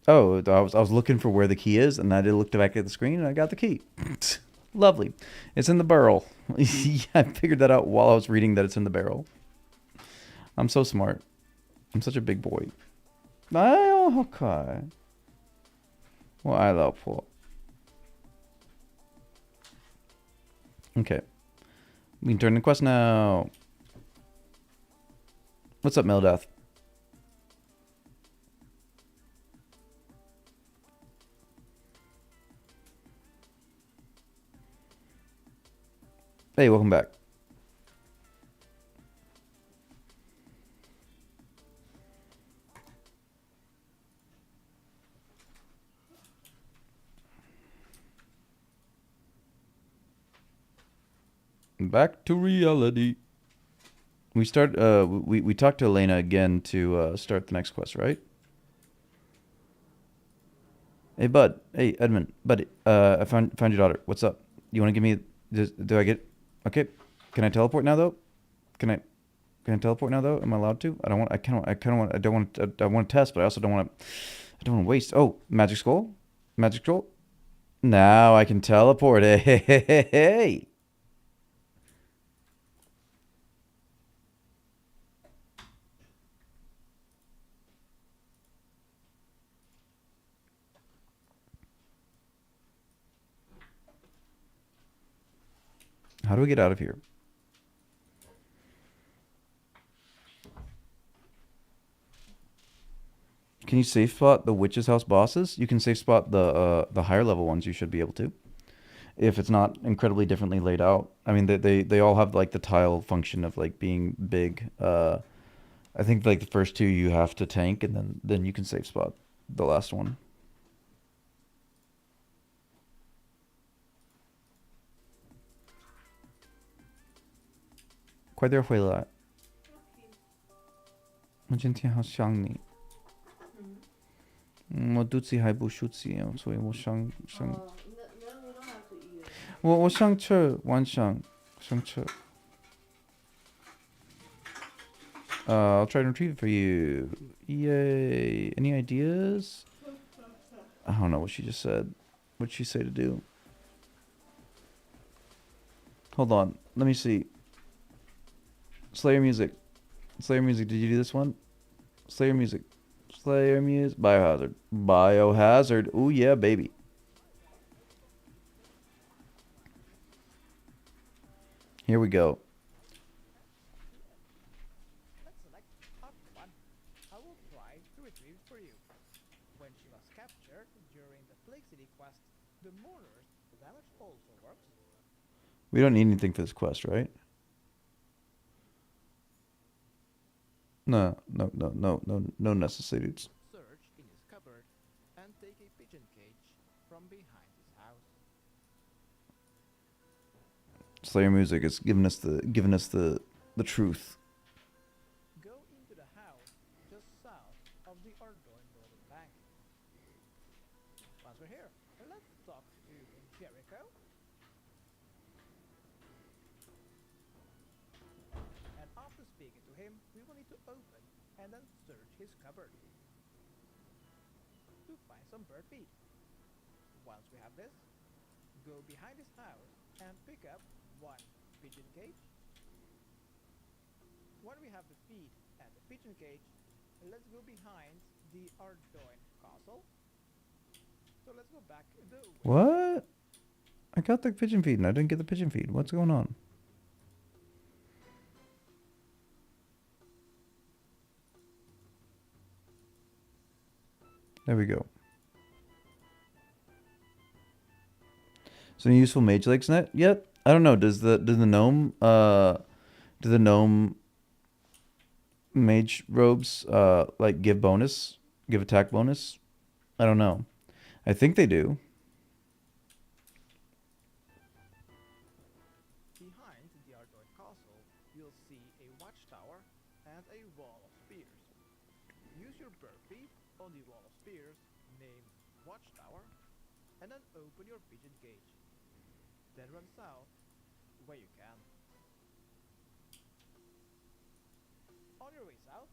Oh, I was looking for where the key is, and I did look back at the screen, and I got the key. Lovely. It's in the barrel. Yeah, I figured that out while I was reading that it's in the barrel. I'm so smart. I'm such a big boy. Okay. Well, I love pool. Okay. We can turn the quest now. What's up, Meldath? Hey, welcome back. Back to reality. We start. We talked to Elena again to start the next quest, right? Hey, bud. Hey, Edmund. Buddy. I found your daughter. What's up? You want to give me? Do I get? Okay. Can I teleport now though? Can I teleport now though? Am I allowed to? I don't want. I kind of want. I don't want. I want to test, but I also don't want to. I don't want to waste. Oh, magic scroll. Magic scroll. Now I can teleport. Hey, hey, hey, hey, hey. How do we get out of here? Can you safe spot the witch's house bosses? You can safe spot the higher level ones. You should be able to, if it's not incredibly differently laid out. I mean, they all have like the tile function of like being big. I think like the first two you have to tank, and then you can safe spot the last one.快点回来，我今天好想你。我肚子还不舒服，所以我想 then we don't have to eat it. 我想吃晚上想吃。I'll try to retrieve it for you. Yay! Any ideas? I don't know what she just said. What'd she say to do? Hold on. Let me see. Slayer music. Slayer music. Did you do this one? Slayer music. Slayer music. Biohazard. Biohazard. Ooh, yeah, baby. Here we go. Let's select option 1. I will try to retrieve for you. When she was captured during the Plague City quest, the mourners damage also works. We don't need anything for this quest, right? No necessities. Search in his cupboard and take a pigeon cage from behind his house. Slayer music is giving us the truth. Go into the house just south of the Ardorn northern bank. Once we're here, let's talk to Jericho. And after speaking to him, we will need to open and then search his cupboard to find some bird feed. Once we have this, go behind his house and pick up one pigeon cage. When we have the feed and the pigeon cage, let's go behind the Ardorn castle. So let's go back the way. What? I got the pigeon feed and I didn't get the pigeon feed. What's going on? There we go. So any useful mage legs net yet? I don't know. Does the gnome do the gnome mage robes like give attack bonus? I don't know. I think they do. Behind the Ardorn castle, you'll see a watchtower and a wall of spears. Use your bird feed on the wall of spears named watchtower and then open your pigeon cage. Then run south where you can. On your way south,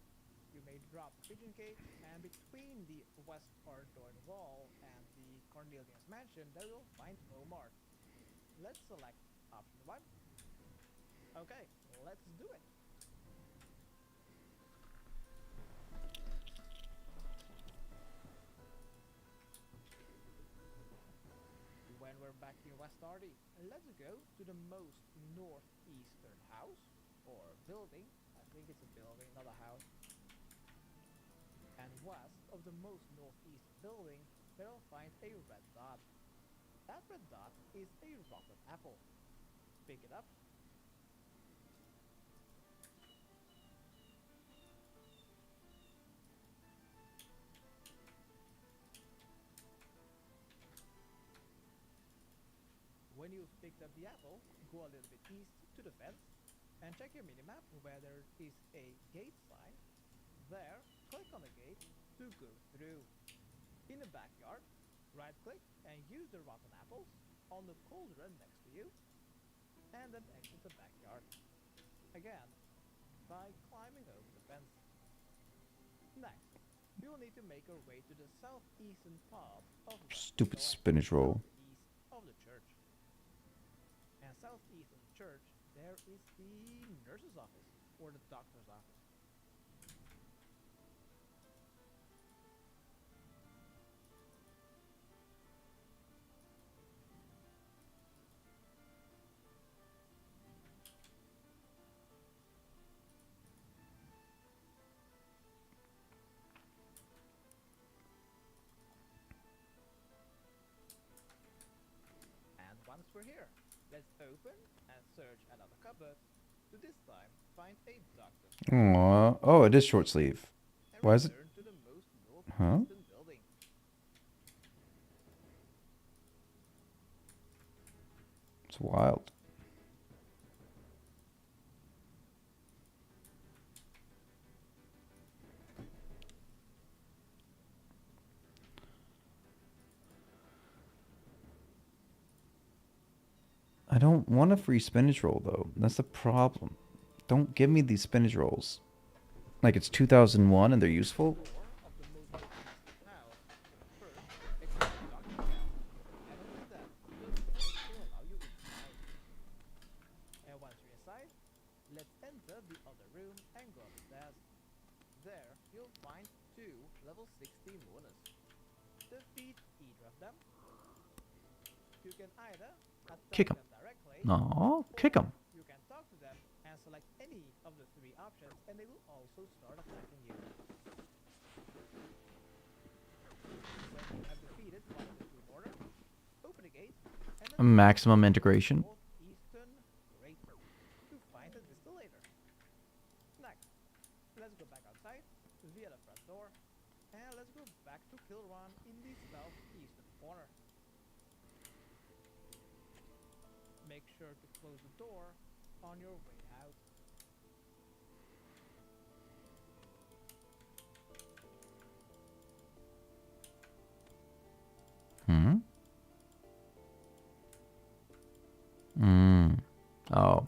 you may drop the pigeon cage, and between the West Ardorn wall and the Cornelius mansion, there you'll find Omar. Let's select option 1. Okay, let's do it. When we're back in West Ardy, let's go to the most northeastern house, or building. I think it's a building, not a house. And west of the most northeast building, there you'll find a red dot. That red dot is a rotten apple. Pick it up. When you've picked up the apple, go a little bit east to the fence and check your minimap where there is a gate sign. There, click on the gate to go through. In the backyard, right click and use the rotten apples on the cauldron next to you, and then exit the backyard. Again, by climbing over the fence. Next, we will need to make our way to the southeastern part of the Stupid spinach roll. east of the church. And southeast of the church, there is the nurse's office, or the doctor's office. we're here. Let's open and search another cupboard to this time find a doctor Aww. Oh, it is short sleeve. and Why is it? return to the most Huh? northeastern building. It's wild. I don't want a free spinach roll though. That's the problem. Don't give me these spinach rolls. Like it's 2001 and they're useful. Door of the most northeast house. First, examine the doctor gown. And only then will the door will allow you inside. And once you're inside, let's enter the other room and go upstairs. There, you'll find two level 60 mourners. Defeat either of them. You can either attack Kick 'em. them directly, No, kick or him. you can talk to them and select any of the three options, and they will also start attacking you. When you have defeated one of the two mourners, open the gate and A then maximum integration. northeastern great to find a distillator. Next, let's go back outside via the front door, and let's go back to Kilruan in the southeastern corner. Make sure to close the door on your way out. Hmm. Hmm. Oh,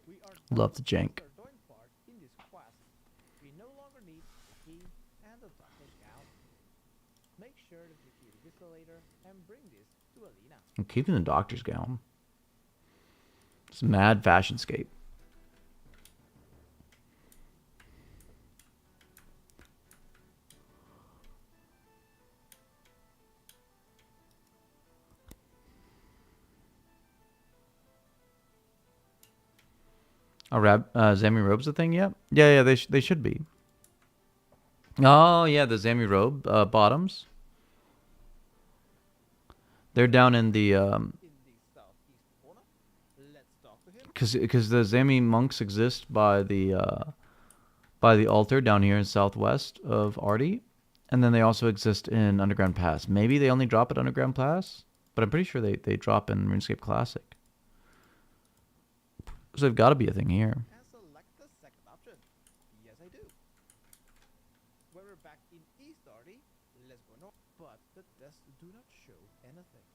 We are love done the jank. with our doing part in this quest. We no longer need the key and the doctor's gown. Make sure that you keep the distillator and bring this to Alina. I'm keeping the doctor's gown. It's mad fashion scape. Zami robe's a thing yet? Yeah, they should be. Oh yeah, the Zami robe bottoms. They're down in the In the southeast corner, let's talk to him. because the Zami monks exist by the altar down here in southwest of Artie, and then they also exist in Underground Pass. Maybe they only drop at Underground Pass, but I'm pretty sure they drop in RuneScape Classic. So they've got to be a thing here. And select the second option. Yes, I do. When we're back in East Arty, let's go north. But the tests do not show anything.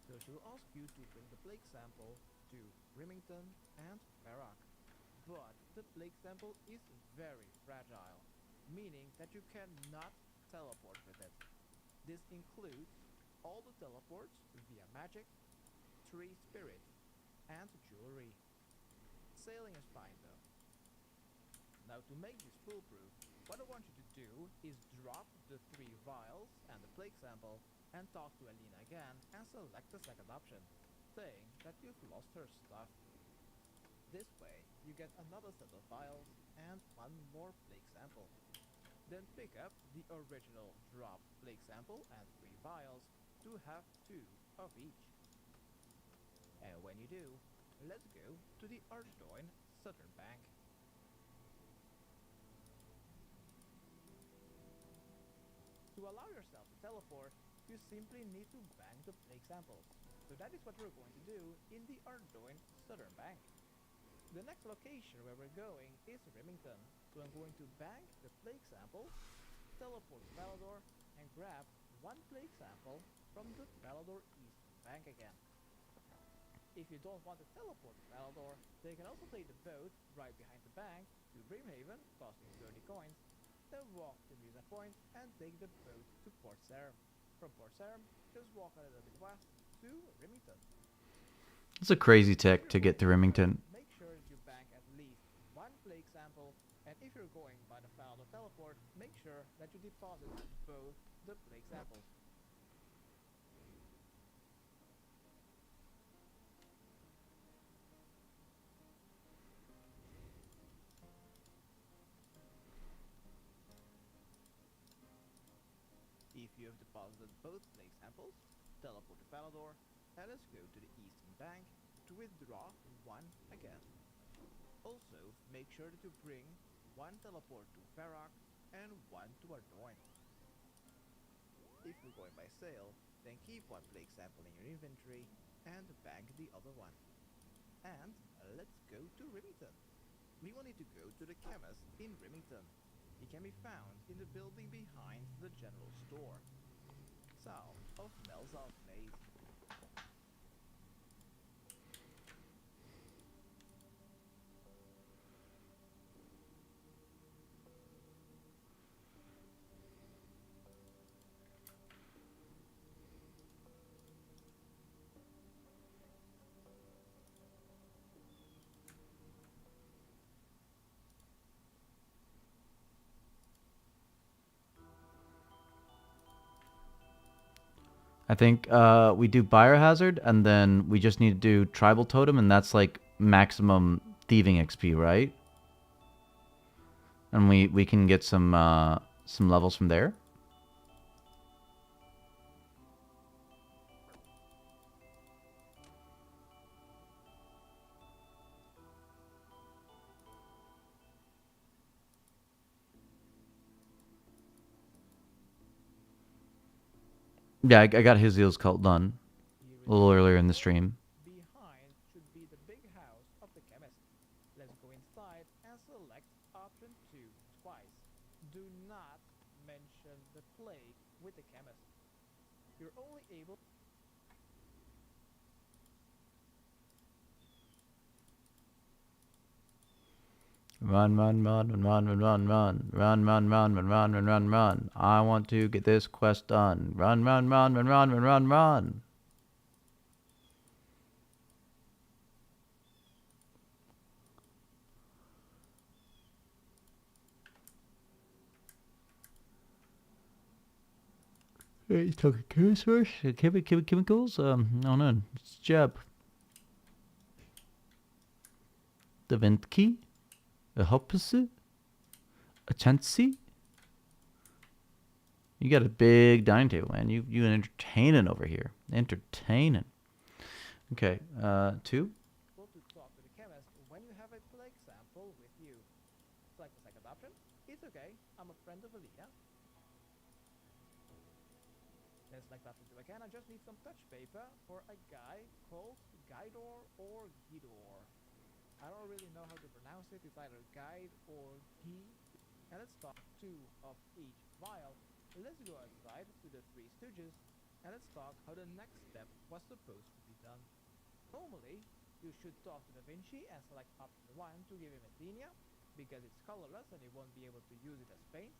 So she'll ask you to bring the plague sample to Remington and Perak. But the plague sample is very fragile, meaning that you cannot teleport with it. This includes all the teleports via magic, tree spirit, and jewelry. Sailing is fine though. Now to make this foolproof, what I want you to do is drop the 3 vials and the plague sample and talk to Alina again and select the second option, saying that you've lost her stuff. This way, you get another set of vials and 1 more plague sample. Then pick up the original dropped plague sample and 3 vials to have 2 of each. And when you do, let's go to the Ardoin Southern Bank. To allow yourself to teleport, you simply need to bank the plague samples. So that is what we're going to do in the Ardoin Southern Bank. The next location where we're going is Remington. So I'm going to bank the plague sample, teleport to Valador, and grab 1 plague sample from the Valador East Bank again. If you don't want to teleport to Valador, they can also take the boat right behind the bank to Brimhaven, costing 30 coins, then walk to Musa Point and take the boat to Port Sarum. From Port Sarum, just walk a little bit west to Remington. It's a crazy tech to get to Remington. Make sure you bank at least 1 plague sample, and if you're going by the Valador teleport, make sure that you deposit both the plague samples. If you have deposited both plague samples, teleport to Falador, and let's go to the eastern bank to withdraw one again. Also, make sure to bring one teleport to Varrock and one to Ardoin. If you're going by sail, then keep one plague sample in your inventory and bank the other one. And let's go to Remington. We will need to go to the chemist in Remington. He can be found in the building behind the general store, south of Melzal's Maze. I think we do biohazard, and then we just need to do tribal totem, and that's like maximum thieving XP, right? And we can get some levels from there. Yeah, I got Hisiel's cult done Here a little is earlier in the the stream. behind should be the big house of the chemist. Let's go inside and select option 2 twice. Do not mention the plague with the chemist. You're only able Run, run, run, run, run, run, run, run, run, run, run, run, run, run, run, run. I want to get this quest done. Run, run, run, run, run, run, run, run. Hey, you talking chemicals? Chemicals? I don't know. It's Jeb. The vent key? A hoppelse? A chancey? You got a big dining table, man. You entertaining over here. Entertaining. Okay, 2. to talk to the chemist when you have a plague sample with you. Select the second option. It's okay, I'm a friend of Alina. Then select option 2 again. I just need some touch paper for a guy called Guidor or Gidor. I don't really know how to pronounce it. It's either guide or he. And let's talk 2 of each vial. Let's go outside to the Three Stooges and let's talk how the next step was supposed to be done. Normally, you should talk to Da Vinci and select option 1 to give him Athenia, because it's colorless and he won't be able to use it as paint.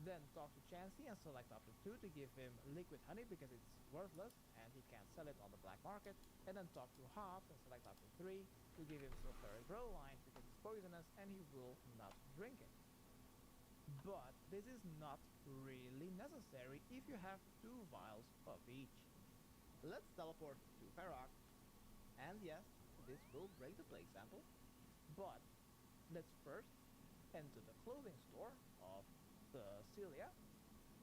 Then talk to Chansey and select option 2 to give him liquid honey because it's worthless and he can't sell it on the black market. And then talk to Hobbs and select option 3 to give him sulfuric bromine because it's poisonous and he will not drink it. But this is not really necessary if you have 2 vials of each. Let's teleport to Varrock. And yes, this will break the plague sample. But let's first enter the clothing store of Celia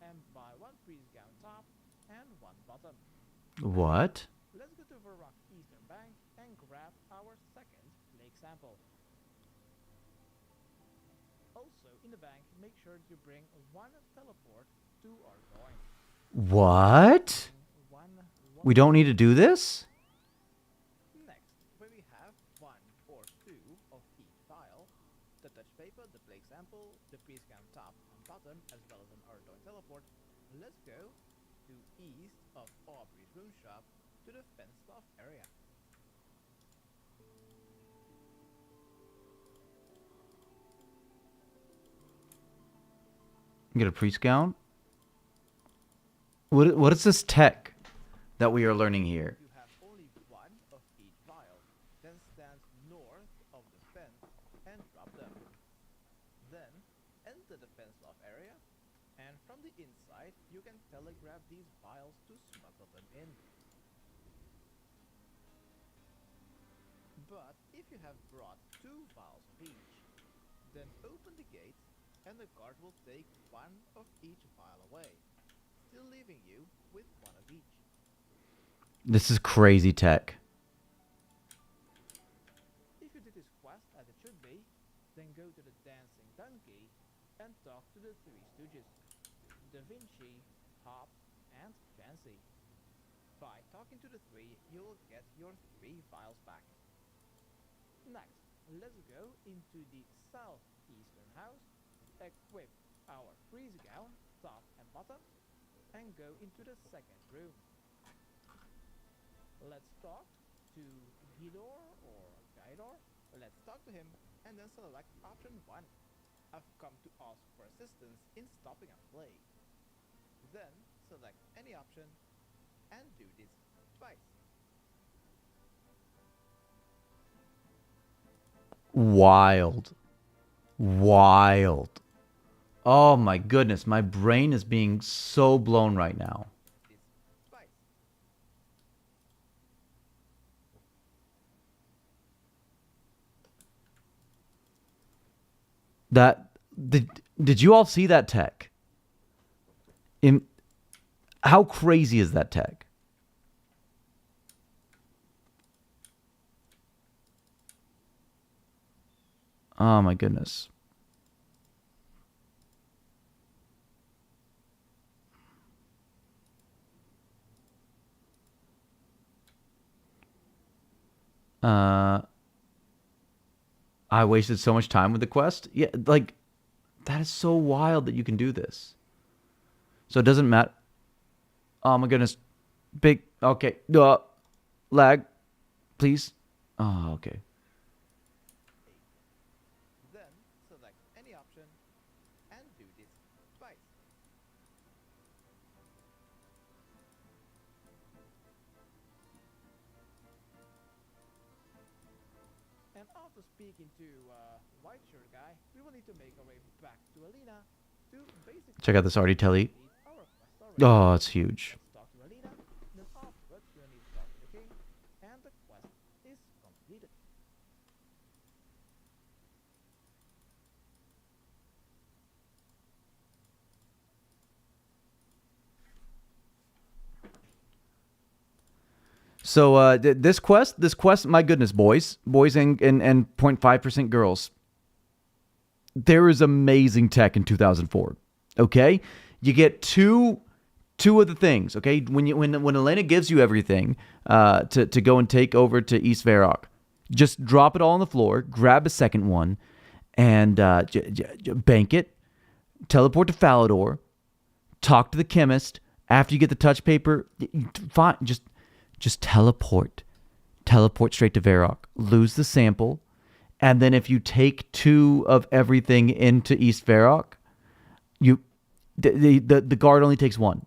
and buy 1 priest gown top and 1 bottom. What? Let's go to Varrock Eastern Bank and grab our second plague sample. Also, in the bank, make sure you bring 1 teleport to our coin. What? We don't need to do this? Next, when we have 1 or 2 of each file, the touch paper, the plague sample, the priest gown top and bottom, as well as an Ardoin teleport, let's go to east of Aubrey's rune shop to the fenced off area. Get a priest gown? What is this tech that we are learning here? You have only 1 of each vial, then stand north of the fence and drop them. Then enter the fenced off area, and from the inside you can telegraph these vials to smuggle them in. But if you have brought 2 vials of each, then open the gate and the guard will take 1 of each vial away, still leaving you with 1 of each. This is crazy tech. If you did this quest as it should be, then go to the dancing donkey and talk to the three stooges, Da Vinci, Hop, and Fancy. By talking to the three, you'll get your 3 files back. Next, let's go into the southeastern house, equip our freeze gown, top and bottom, and go into the second room. Let's talk to Gidor or Gaidor. Let's talk to him and then select option 1. I've come to ask for assistance in stopping a plague. Then select any option and do this twice. Wild. Wild. Oh my goodness, my brain is being so blown right now. This twice. That did you all see that tech? How crazy is that tech? Oh my goodness. I wasted so much time with the quest. Yeah, like that is so wild that you can do this. So it doesn't matter. Oh my goodness. Big okay. Lag. Please. Oh, okay. Then select any option and do this twice. And after speaking to White Shirt Guy, we will need to make our way back to Alina to basically Check out this arty telly. complete our quest already. Oh, it's huge. Let's talk to Alina, then afterwards we'll need to talk to the king, and the quest is completed. So this quest, my goodness, boys and 0.5% girls. There is amazing tech in 2004. Okay, you get two of the things. Okay, when Elena gives you everything to go and take over to East Varrock, just drop it all on the floor, grab a second one, and bank it. Teleport to Falador. Talk to the chemist. After you get the touch paper, fine, just teleport straight to Varrock. Lose the sample, and then if you take 2 of everything into East Varrock, the guard only takes 1.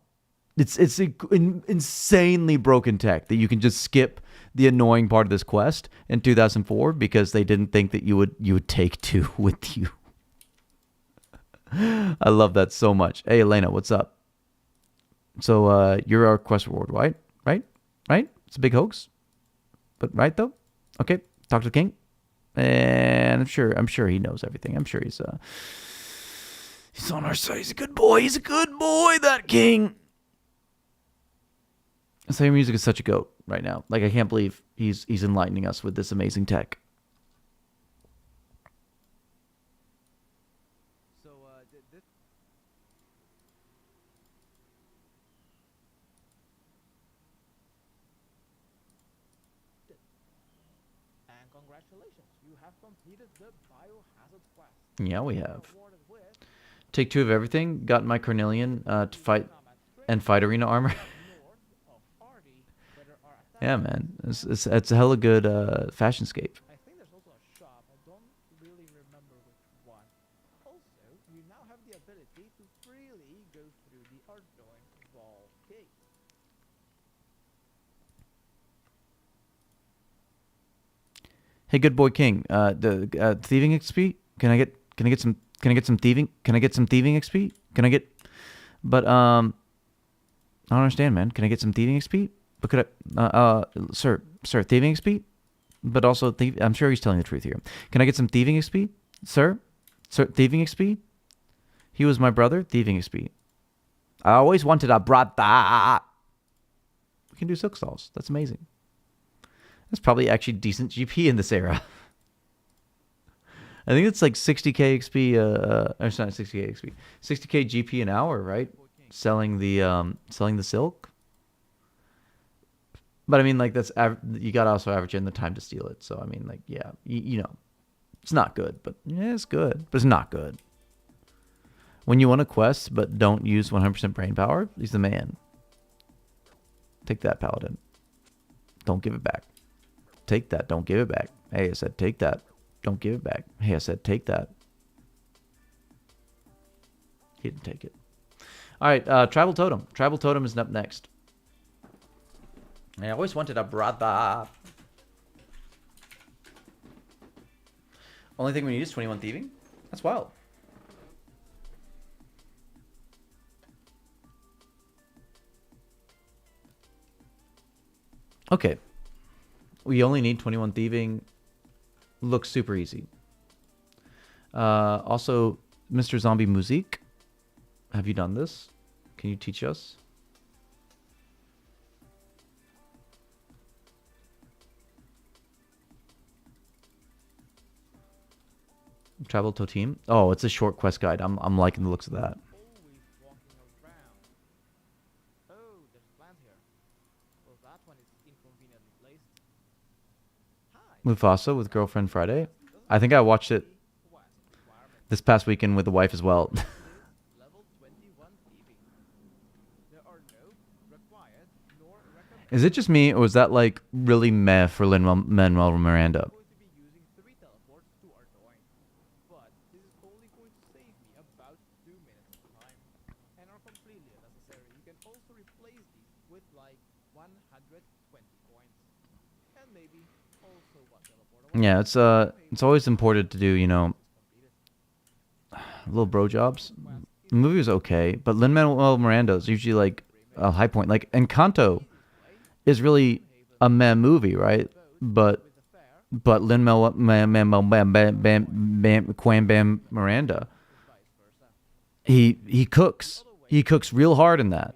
It's insanely broken tech that you can just skip the annoying part of this quest in 2004 because they didn't think that you would take 2 with you. I love that so much. Hey Elena, what's up? So you're our quest reward, right? Right? It's a big hoax. But right though? Okay. Talk to the king. And I'm sure he knows everything. I'm sure he's on our side. He's a good boy. He's a good boy, that king. Slayer music is such a goat right now. Like I can't believe he's enlightening us with this amazing tech. So, this and congratulations, you have completed the biohazard quest. Yeah, we You are have. awarded with Take 2 of everything. Got my Cornelian to fight combat strength and fight arena armor. north of Ardy, where there are attacks. Yeah, man. It's a hella good fashionscape. I think there's also a shop. I don't really remember which one. Also, you now have the ability to freely go through the Ardoin Wall Gate. Hey, good boy king. The thieving XP. Can I get some thieving? Can I get some thieving XP? Can I get? But I don't understand, man. Can I get some thieving XP? But could I? Sir, thieving XP. But also, I'm sure he's telling the truth here. Can I get some thieving XP, sir? Thieving XP. He was my brother. Thieving XP. I always wanted a brother. We can do silk stalls. That's amazing. That's probably actually decent GP in this era. I think it's like 60k XP. Or it's not 60k XP. 60k GP an hour, right? Selling the silk. But I mean, like you gotta also average in the time to steal it. So I mean, like, yeah, you know, it's not good, but yeah, it's good, but it's not good. When you want a quest but don't use 100% brain power, he's the man. Take that, paladin. Don't give it back. Take that. Don't give it back. Hey, I said take that. Don't give it back. Hey, I said take that. He didn't take it. All right, Tribal Totem. Tribal Totem is up next. I always wanted a brother. Only thing we need is 21 thieving. That's wild. Okay. We only need 21 thieving. Looks super easy. Also, Mr. Zombie Musique. Have you done this? Can you teach us? Travel Totem. Oh, it's a short quest guide. I'm liking the looks of that. Always walking around. Oh, there's a plant here. Well, that one is inconveniently placed. Hi. Mufasa with Girlfriend Friday. I think I watched it Quest requirement. this past weekend with the wife as well. This level 21 thieving. There are no required nor recommended. Is it just me, or was that like really meh for Lin-Manuel Miranda? I'm going to be using 3 teleports to Ardoin, but this is only going to save me about 2 minutes of time, and are completely unnecessary. You can also replace these with like 120 coins, and maybe also 1 teleport. Yeah, it's always important to do, you know, little bro jobs. The movie was okay, but Lin-Manuel Miranda is usually like a high point. Like Encanto is really a meh movie, right? But Lin-Manuel Quam Bam Miranda, he cooks. He cooks real hard in that.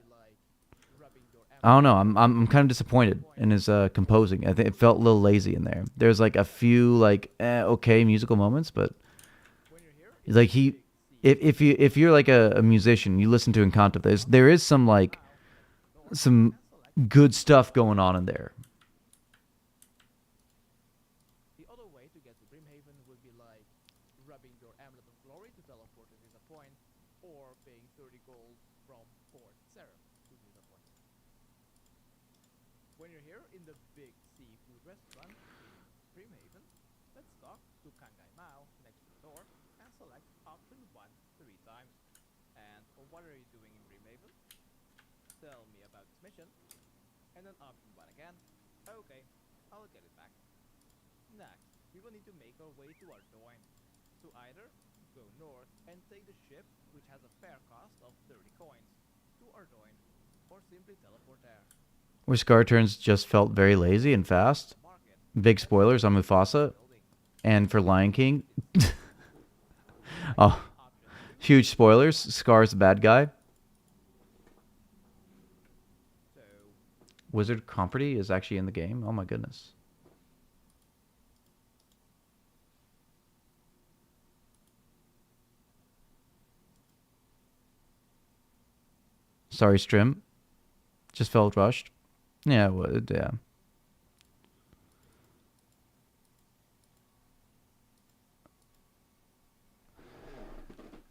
I don't know. I'm kind of disappointed in his composing. I think it felt a little lazy in there. There's like a few like okay musical moments, but like if you're like a musician, you listen to Encanto. There is some like some good stuff going on in there. The other way to get to Brimhaven would be like rubbing your Amulet of Glory to teleport to this point, or paying 30 gold from Fort Seraph to this point. When you're here in the big seafood restaurant in Brimhaven, let's talk to Kangai Mao next to the door and select option 1 3 times. And what are you doing in Brimhaven? Tell me about this mission. And then option 1 again. Okay, I'll get it back. Next, we will need to make our way to Ardoin. To either go north and take the ship, which has a fare cost of 30 coins, to Ardoin, or simply teleport there. Where Scar turns just felt very lazy and fast. Market. Big spoilers on Mufasa Building. and for Lion King. Oh, huge spoilers. Scar's the bad guy. So, Wizard Comparty is actually in the game. Oh my goodness. Sorry, Strim. Just felt rushed. Yeah, it would. Yeah.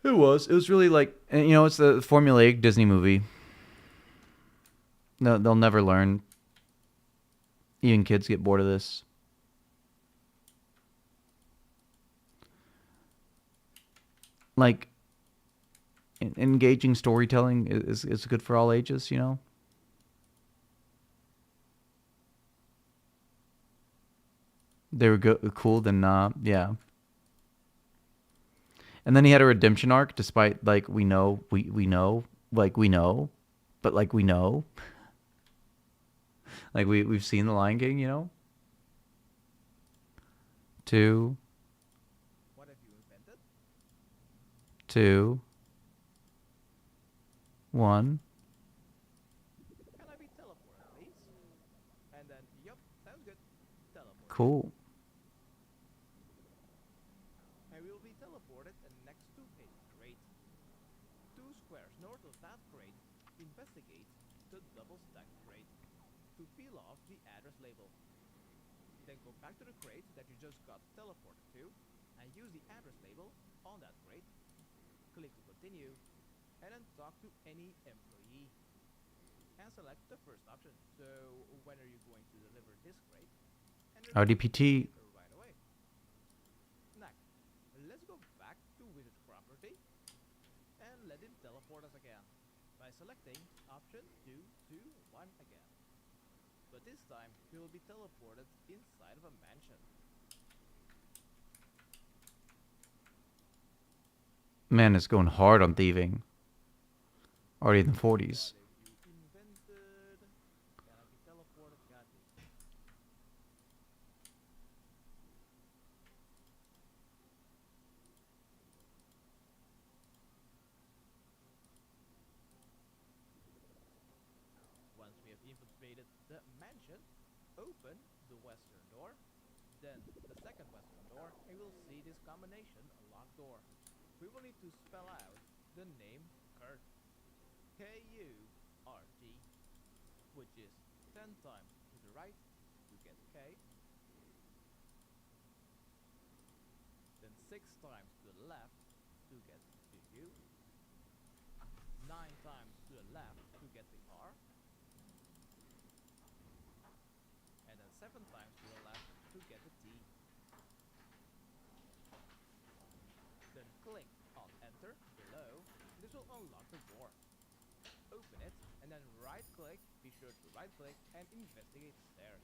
It was. It was really like, and, you know, it's the formulaic Disney movie. No, they'll never learn. Even kids get bored of this. Like, engaging storytelling is good for all ages, you know? They were cool, then yeah. And then he had a redemption arc, despite like we know, but like we know, like we've seen the Lion King, you know. 2, what have you invented? 2, 1. Can I be teleported, please? Cool. I will be teleported next to a crate. 2 squares north of that crate, investigate the double-stacked crate to peel off the address label. Then go back to the crate that you just got teleported to and use the address label on that crate. Click to continue and then talk to any employee. And select the first option. So when are you going to deliver this crate? And RDPT. right away. Next, let's go back to wizard property and let him teleport us again by selecting option 221 again. But this time he will be teleported inside of a mansion. Man is going hard on thieving. Already in the 40s. What have you invented? Can I be teleported? Got this. Once we have infiltrated the mansion, open the western door, then the second western door, and we'll see this combination, a locked door. We will need to spell out the name Kurt, K-U-R-T, which is 10 times to the right to get K, then 6 times to the left to get the U, 9 times to the left to get the R, and then 7 times to the left to get the T. Then click on enter below. This will unlock the door. Open it and then right click, be sure to right click and investigate the stairs.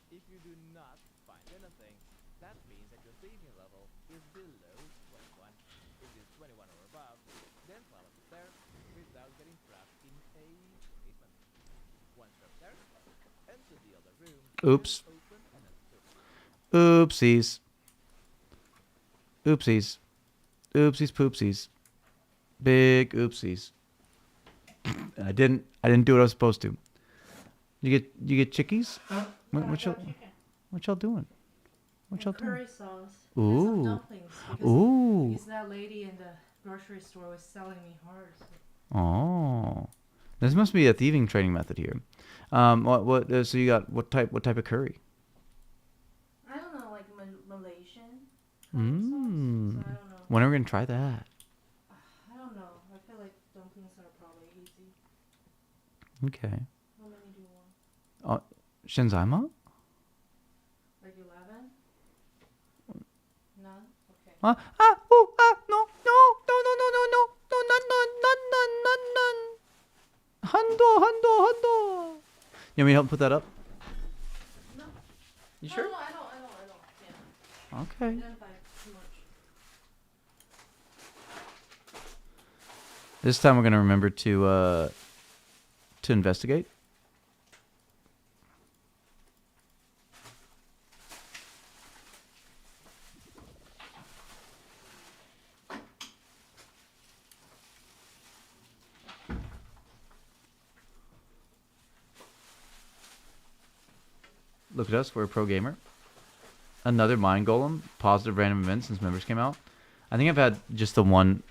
If you do not find anything, that means that your thieving level is below 21. If it is 21 or above, then climb up the stairs without getting trapped in a basement. Once you're upstairs, enter the other room. Oops. Open and then search. Oopsies. Oopsies. Oopsies poopsies. Big oopsies. I didn't do what I was supposed to. You get chickies? What y'all doing? What y'all doing? Curry sauce. Ooh. And some dumplings. Ooh. Because that lady in the grocery store was selling me hard. So. Oh. This must be a thieving training method here. So you got what type of curry? I don't know, like Malaysian kind of sauce. So I don't know. When are we gonna try that? I don't know. I feel like dumplings are probably easy. Okay. How many do you want? Shinzaima? Like 11? None? Okay. No, no, none. Hando. You want me to help put that up? No. You sure? No, I don't. Yeah. Okay. I didn't buy too much. This time we're gonna remember to investigate. Look at us, we're a pro gamer. Another mind golem, positive random event since members came out. I think I've had just the one.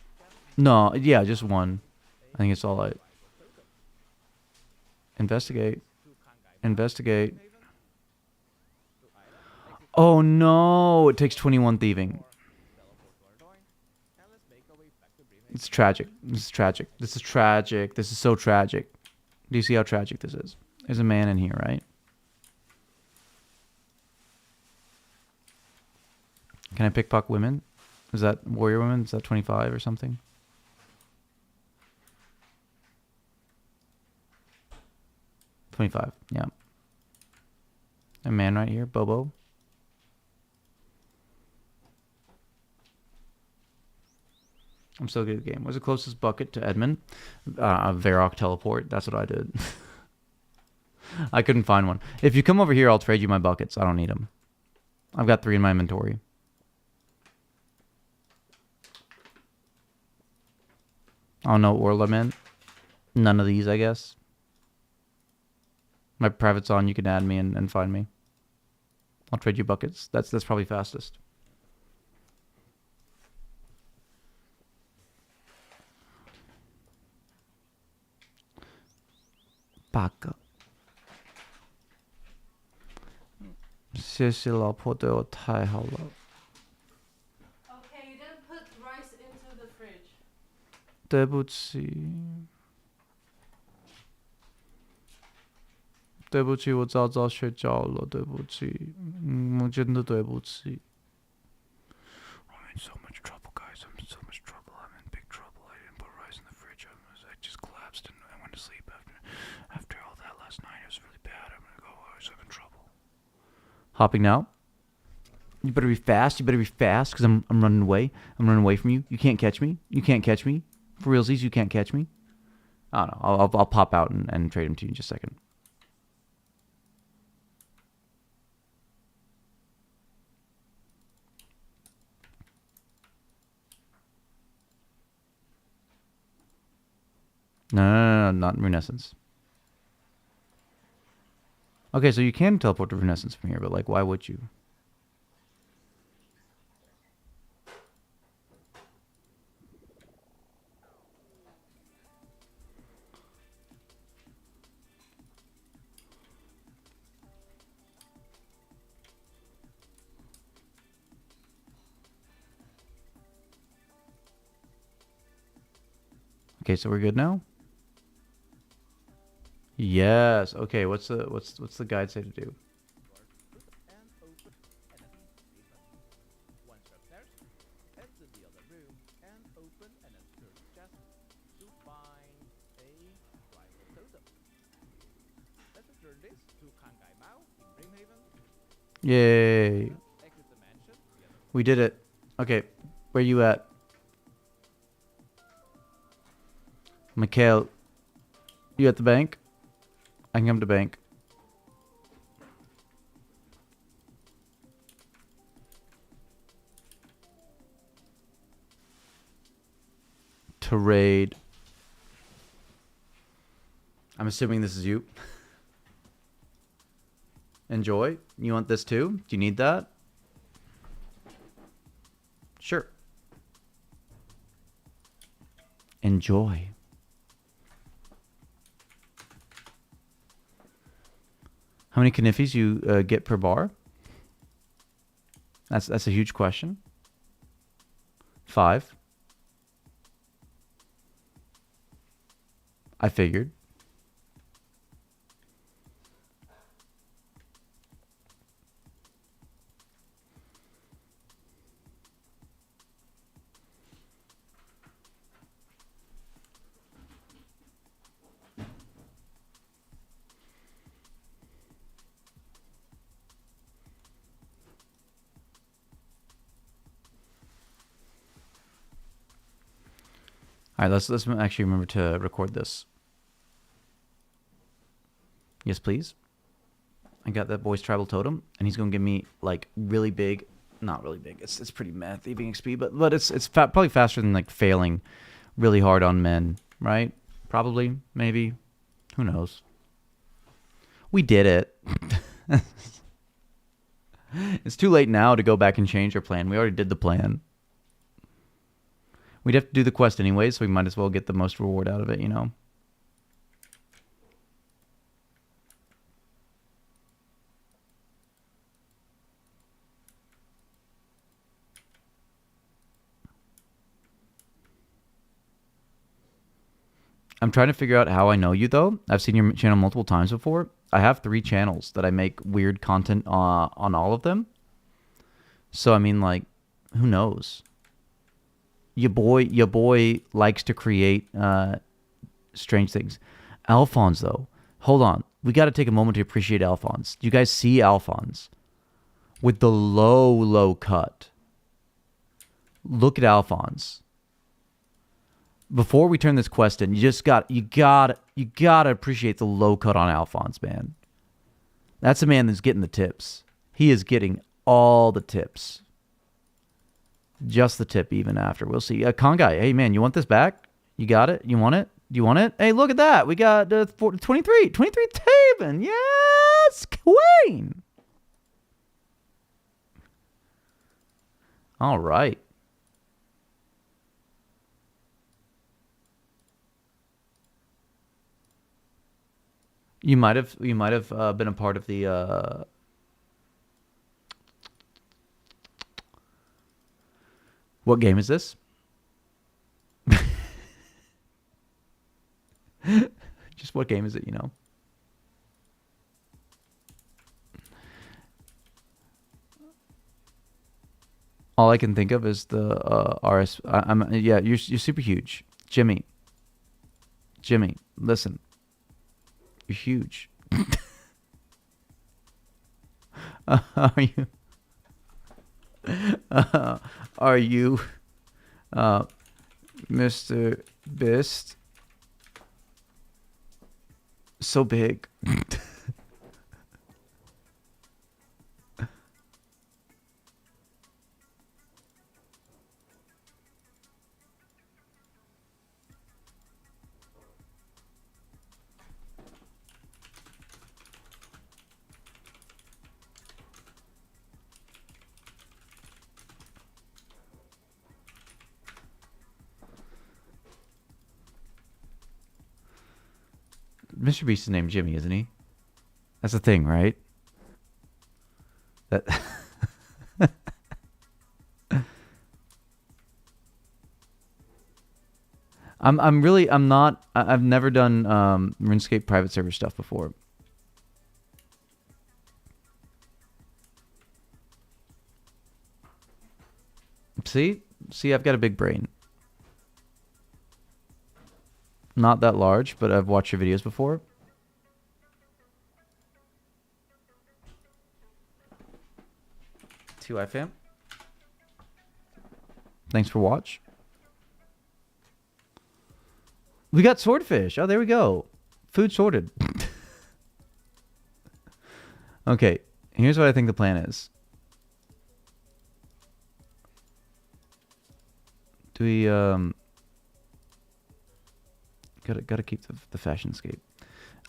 No, yeah, just one. I think it's all I. Investigate. Investigate. Oh no, it takes 21 thieving. It's tragic. This is tragic. This is tragic. This is so tragic. Do you see how tragic this is? There's a man in here, right? Can I pickpocket women? Is that warrior women? Is that 25 or something? $25, yeah. A man right here, Bobo. I'm still good at the game. What's the closest bucket to Edmund? Varrock teleport. That's what I did. I couldn't find one. If you come over here, I'll trade you my buckets. I don't need them. I've got 3 in my inventory. I don't know what world I'm in. None of these, I guess. My private's on. You can add me and find me. I'll trade you buckets. That's probably fastest. Baka. 谢谢老婆对我太好了。 Okay, you didn't put rice into the fridge. 对不起，对不起，我早早睡觉了，对不起，我真的对不起。I'm in so much trouble, guys. I'm in so much trouble. I'm in big trouble. I didn't put rice in the fridge. I just collapsed and I went to sleep after all that last night. It was really bad. I'm gonna go. I was in trouble. Hopping now. You better be fast. You better be fast, because I'm running away. I'm running away from you. You can't catch me. You can't catch me. For realsies, you can't catch me. I don't know. I'll pop out and trade him to you in just a second. No, not Runescence. Okay, so you can teleport to Runescence from here, but like, why would you? Okay, so we're good now? Yes. Okay, what's the guide say to do? And open an once you're upstairs, head to the other room and open an obscure chest to find a rival totem. Let's return this to Kangai Mao in Brimhaven. Yay. Exit the mansion. We did it. Okay, where you at? Mikhail, you at the bank? I can come to bank. To raid. I'm assuming this is you. Enjoy. You want this too? Do you need that? Sure. Enjoy. How many Kniffies you get per bar? That's a huge question. 5. I figured. All right, let's actually remember to record this. Yes, please. I got that boy's tribal totem, and he's gonna give me like really big, not really big. It's pretty meh thieving XP, but it's probably faster than like failing really hard on men, right? Probably, maybe, who knows? We did it. It's too late now to go back and change our plan. We already did the plan. We'd have to do the quest anyway, so we might as well get the most reward out of it, you know? I'm trying to figure out how I know you, though. I've seen your channel multiple times before. I have 3 channels that I make weird content on all of them. So, I mean, like, who knows? Your boy likes to create strange things. Alphonse, though. Hold on. We got to take a moment to appreciate Alphonse. Do you guys see Alphonse? With the low cut. Look at Alphonse. Before we turn this quest in, you gotta appreciate the low cut on Alphonse, man. That's a man that's getting the tips. He is getting all the tips. Just the tip even after. We'll see. Kongai, hey man, you want this back? You got it? You want it? Do you want it? Hey, look at that. We got 23 Taven. Yes, Queen. All right. You might have been a part of the what game is this? Just what game is it, you know? All I can think of is the RS. Yeah, you're super huge, Jimmy. Jimmy, listen, you're huge. Are you? Are you, Mr. Bist? So big. Mr. Beast is named Jimmy, isn't he? That's the thing, right? That I'm not I've never done RuneScape private server stuff before. See, I've got a big brain. Not that large, but I've watched your videos before. TY fam. Thanks for watch. We got swordfish. Oh, there we go. Food sorted. Okay, here's what I think the plan is. Do we gotta keep the fashion scape.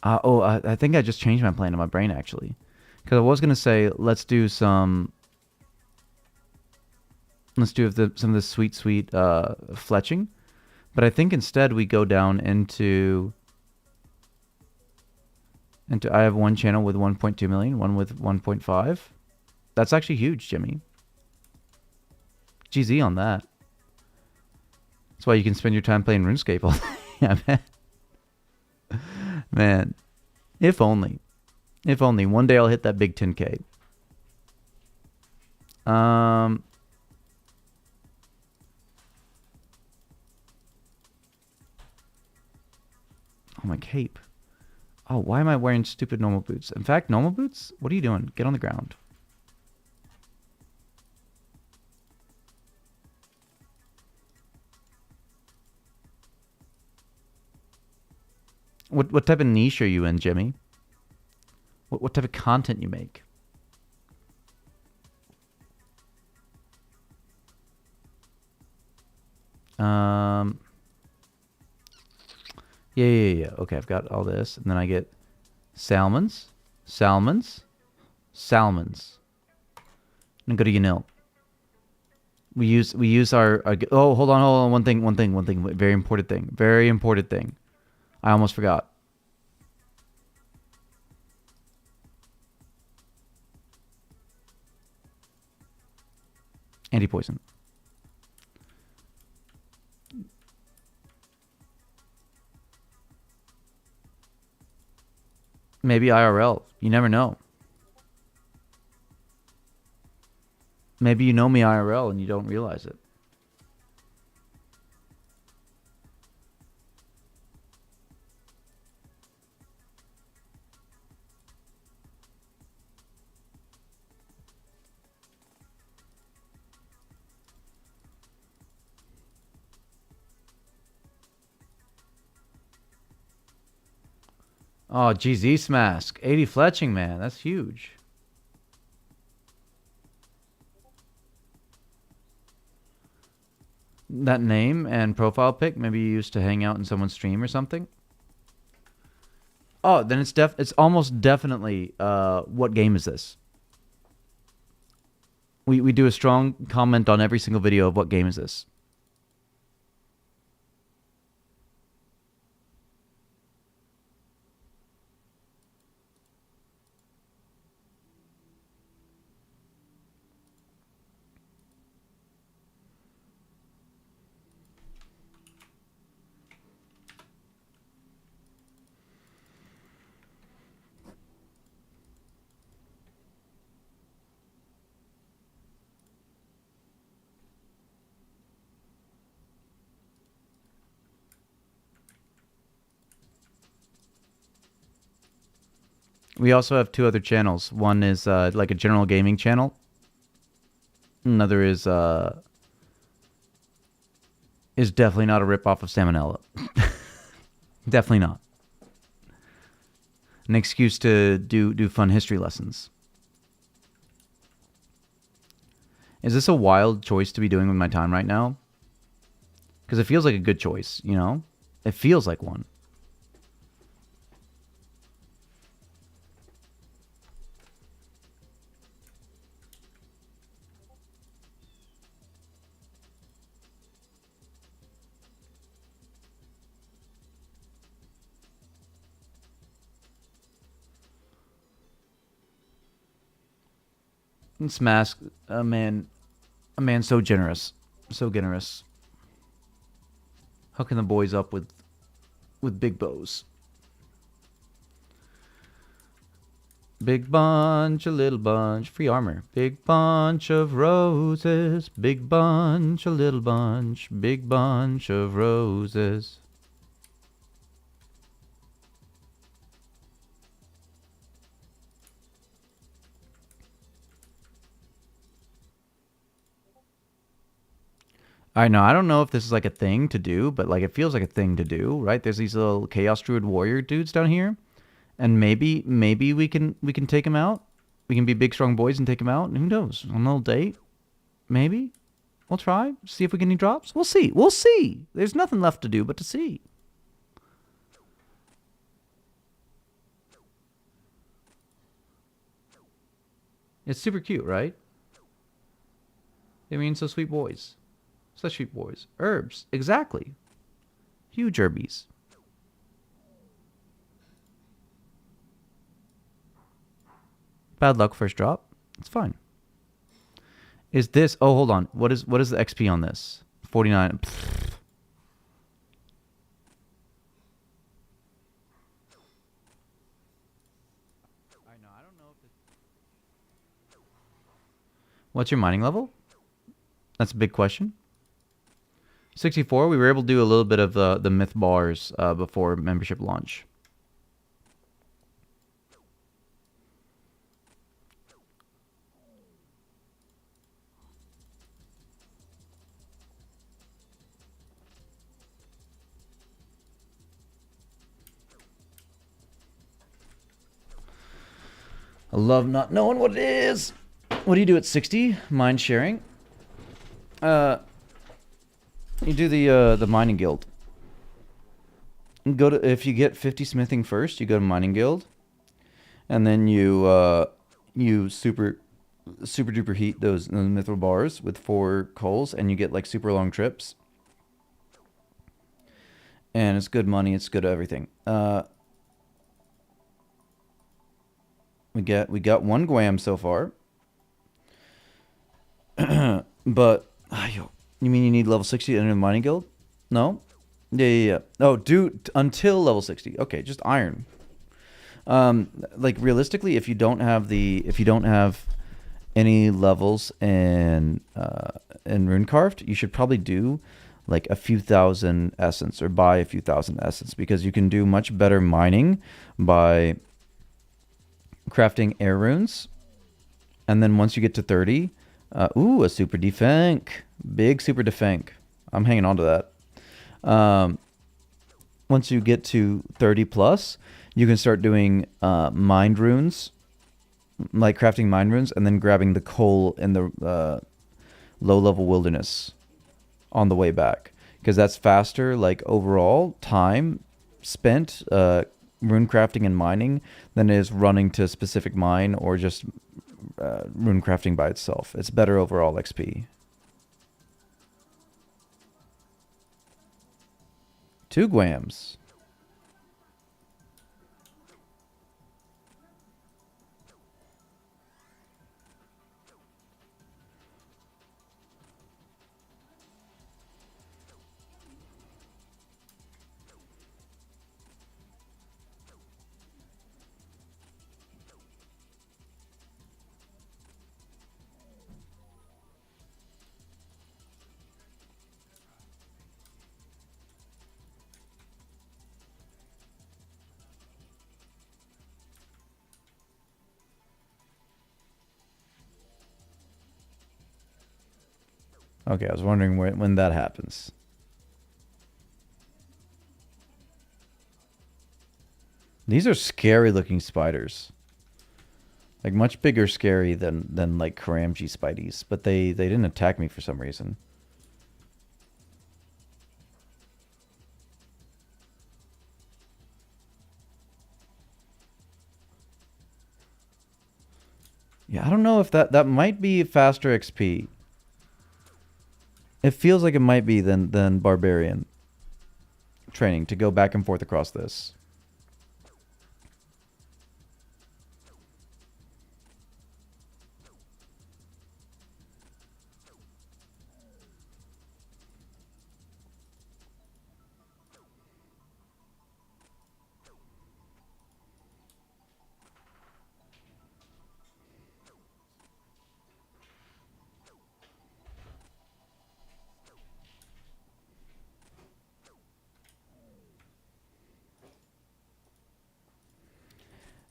I think I just changed my plan in my brain actually, because I was gonna say let's do some some of the sweet fletching, but I think instead we go down into I have one channel with 1.2 million, one with 1.5. That's actually huge, Jimmy. GZ on that. That's why you can spend your time playing RuneScape all day. Yeah, man. Man, if only. If only. One day I'll hit that big 10K. Oh, my cape. Oh, why am I wearing stupid normal boots? In fact, normal boots? What are you doing? Get on the ground. What type of niche are you in, Jimmy? What type of content you make? Yeah. Okay, I've got all this, and then I get salmons. And go to Yanil. We use our oh, hold on, one thing, very important thing. I almost forgot. Anti-poison. Maybe IRL. You never know. Maybe you know me IRL and you don't realize it. Oh, geez, East Mask. 80 fletching, man. That's huge. That name and profile pic, maybe you used to hang out in someone's stream or something. Oh, then it's almost definitely what game is this? we do a strong comment on every single video of what game is this. We also have 2 other channels. One is like a general gaming channel. Another is definitely not a ripoff of Salmonella. Definitely not. An excuse to do fun history lessons. Is this a wild choice to be doing with my time right now? Because it feels like a good choice, you know? It feels like one. This mask, a man so generous, so generous. Hooking the boys up with big bows. Big bunch, a little bunch, free armor. Big bunch of roses, big bunch, a little bunch, big bunch of roses. I know. I don't know if this is like a thing to do, but like it feels like a thing to do, right? There's these little Chaos Druid Warrior dudes down here, and maybe we can take them out. We can be big strong boys and take them out. And who knows? On a little date, maybe we'll try. See if we get any drops. We'll see. We'll see. There's nothing left to do but to see. It's super cute, right? I mean, so sweet boys. Such sweet boys. Herbs. Exactly. Huge herbies. Bad luck first drop. It's fine. Is this... Oh, hold on. What is the XP on this? 49. Pfft. I know. I don't know if it's... What's your mining level? That's a big question. 64, we were able to do a little bit of the myth bars before membership launch. I love not knowing what it is. What do you do at 60? Mind sharing? You do the mining guild. Go to, if you get 50 smithing first, you go to mining guild, and then you super duper heat those mithril bars with 4 coals, and you get like super long trips. And it's good money. It's good everything. We got 1 guam so far. But you mean you need level 60 to enter the mining guild? No? Yeah. Oh, until level 60. Okay, just iron. Like realistically, if you don't have any levels in rune carved, you should probably do like a few thousand essence or buy a few thousand essence, because you can do much better mining by crafting air runes. And then once you get to 30, a super defank. Big super defank. I'm hanging on to that. Once you get to 30 plus, you can start doing mind runes, like crafting mind runes, and then grabbing the coal in the low-level wilderness on the way back. Because that's faster, like overall time spent rune crafting and mining than it is running to a specific mine or just rune crafting by itself. It's better overall XP. 2 grams. Okay, I was wondering when that happens. These are scary looking spiders. Like much bigger scary than like Karamji spideys, but they didn't attack me for some reason. Yeah, I don't know if that might be faster XP. It feels like it might be than Barbarian training to go back and forth across this.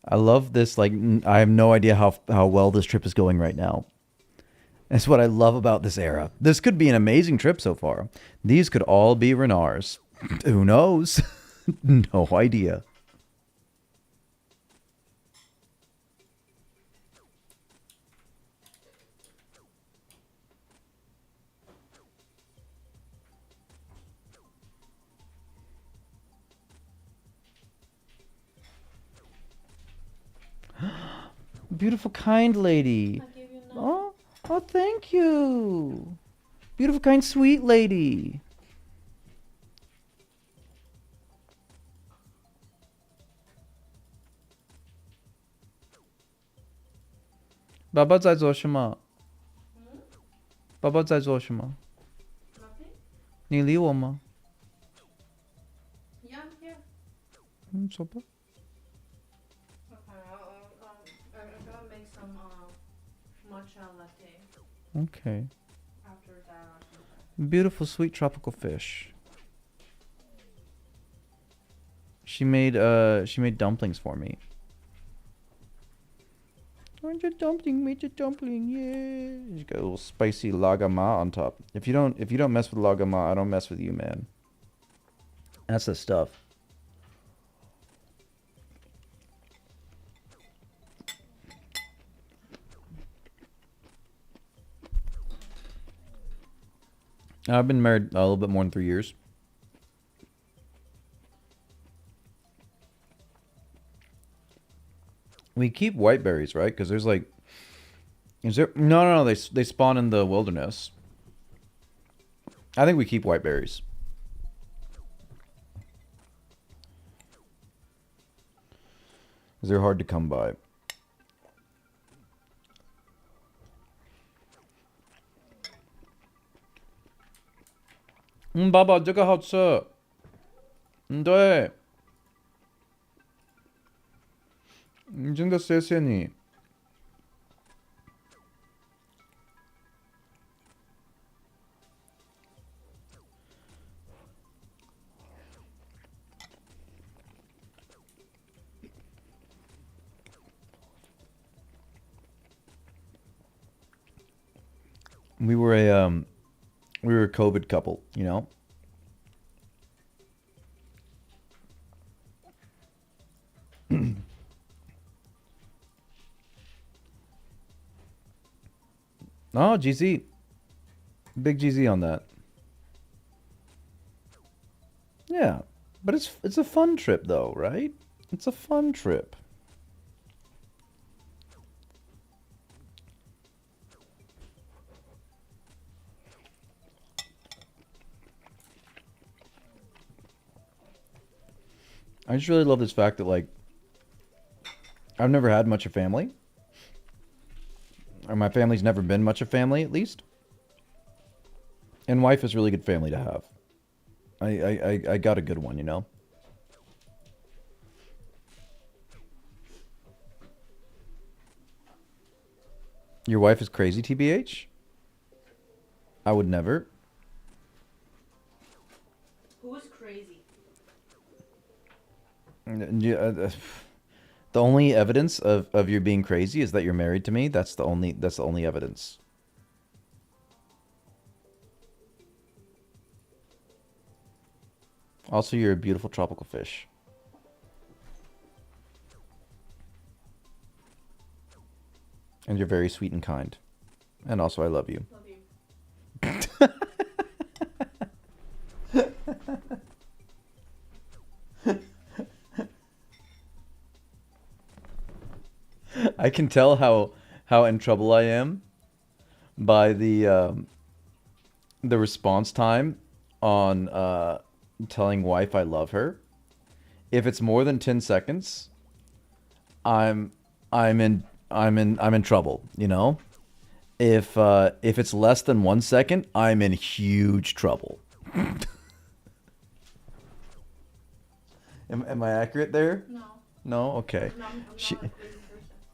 I love this. Like, I have no idea how well this trip is going right now. That's what I love about this era. This could be an amazing trip so far. These could all be Renars. Who knows? No idea. Beautiful, kind lady. I give you none. Oh, thank you. Beautiful, kind, sweet lady. Baba 在做什么? Baba 在做什么? Nothing? 你理我吗? Yeah, yeah. 走吧. Okay, I'm gonna make some matcha latte Okay. after that. Beautiful, sweet tropical fish. She made dumplings for me. Aren't you dumpling? Made a dumpling, yeah. You got a little spicy lagama on top. If you don't mess with lagama, I don't mess with you, man. That's the stuff. I've been married a little bit more than 3 years. We keep white berries, right? Because there's like, is there? No. They spawn in the wilderness. I think we keep white berries. Because they're hard to come by.爸爸，这个好吃。对。真的谢谢你。We were a COVID couple, you know. Oh, GZ. Big GZ on that. Yeah. But it's a fun trip though, right? It's a fun trip. I just really love this fact that, like, I've never had much of family. Or my family's never been much of family, at least. And wife is really good family to have. I got a good one, you know? Your wife is crazy, TBH? I would never. Who is crazy? The only evidence of you being crazy is that you're married to me. That's the only evidence. Also, you're a beautiful tropical fish. And you're very sweet and kind. And also, I love you. Love you. I can tell how in trouble I am by the response time on telling wife I love her. If it's more than 10 seconds, I'm in trouble, you know? If it's less than 1 second, I'm in huge trouble. Am I accurate there? No. No? Okay. I'm She- not a crazy person.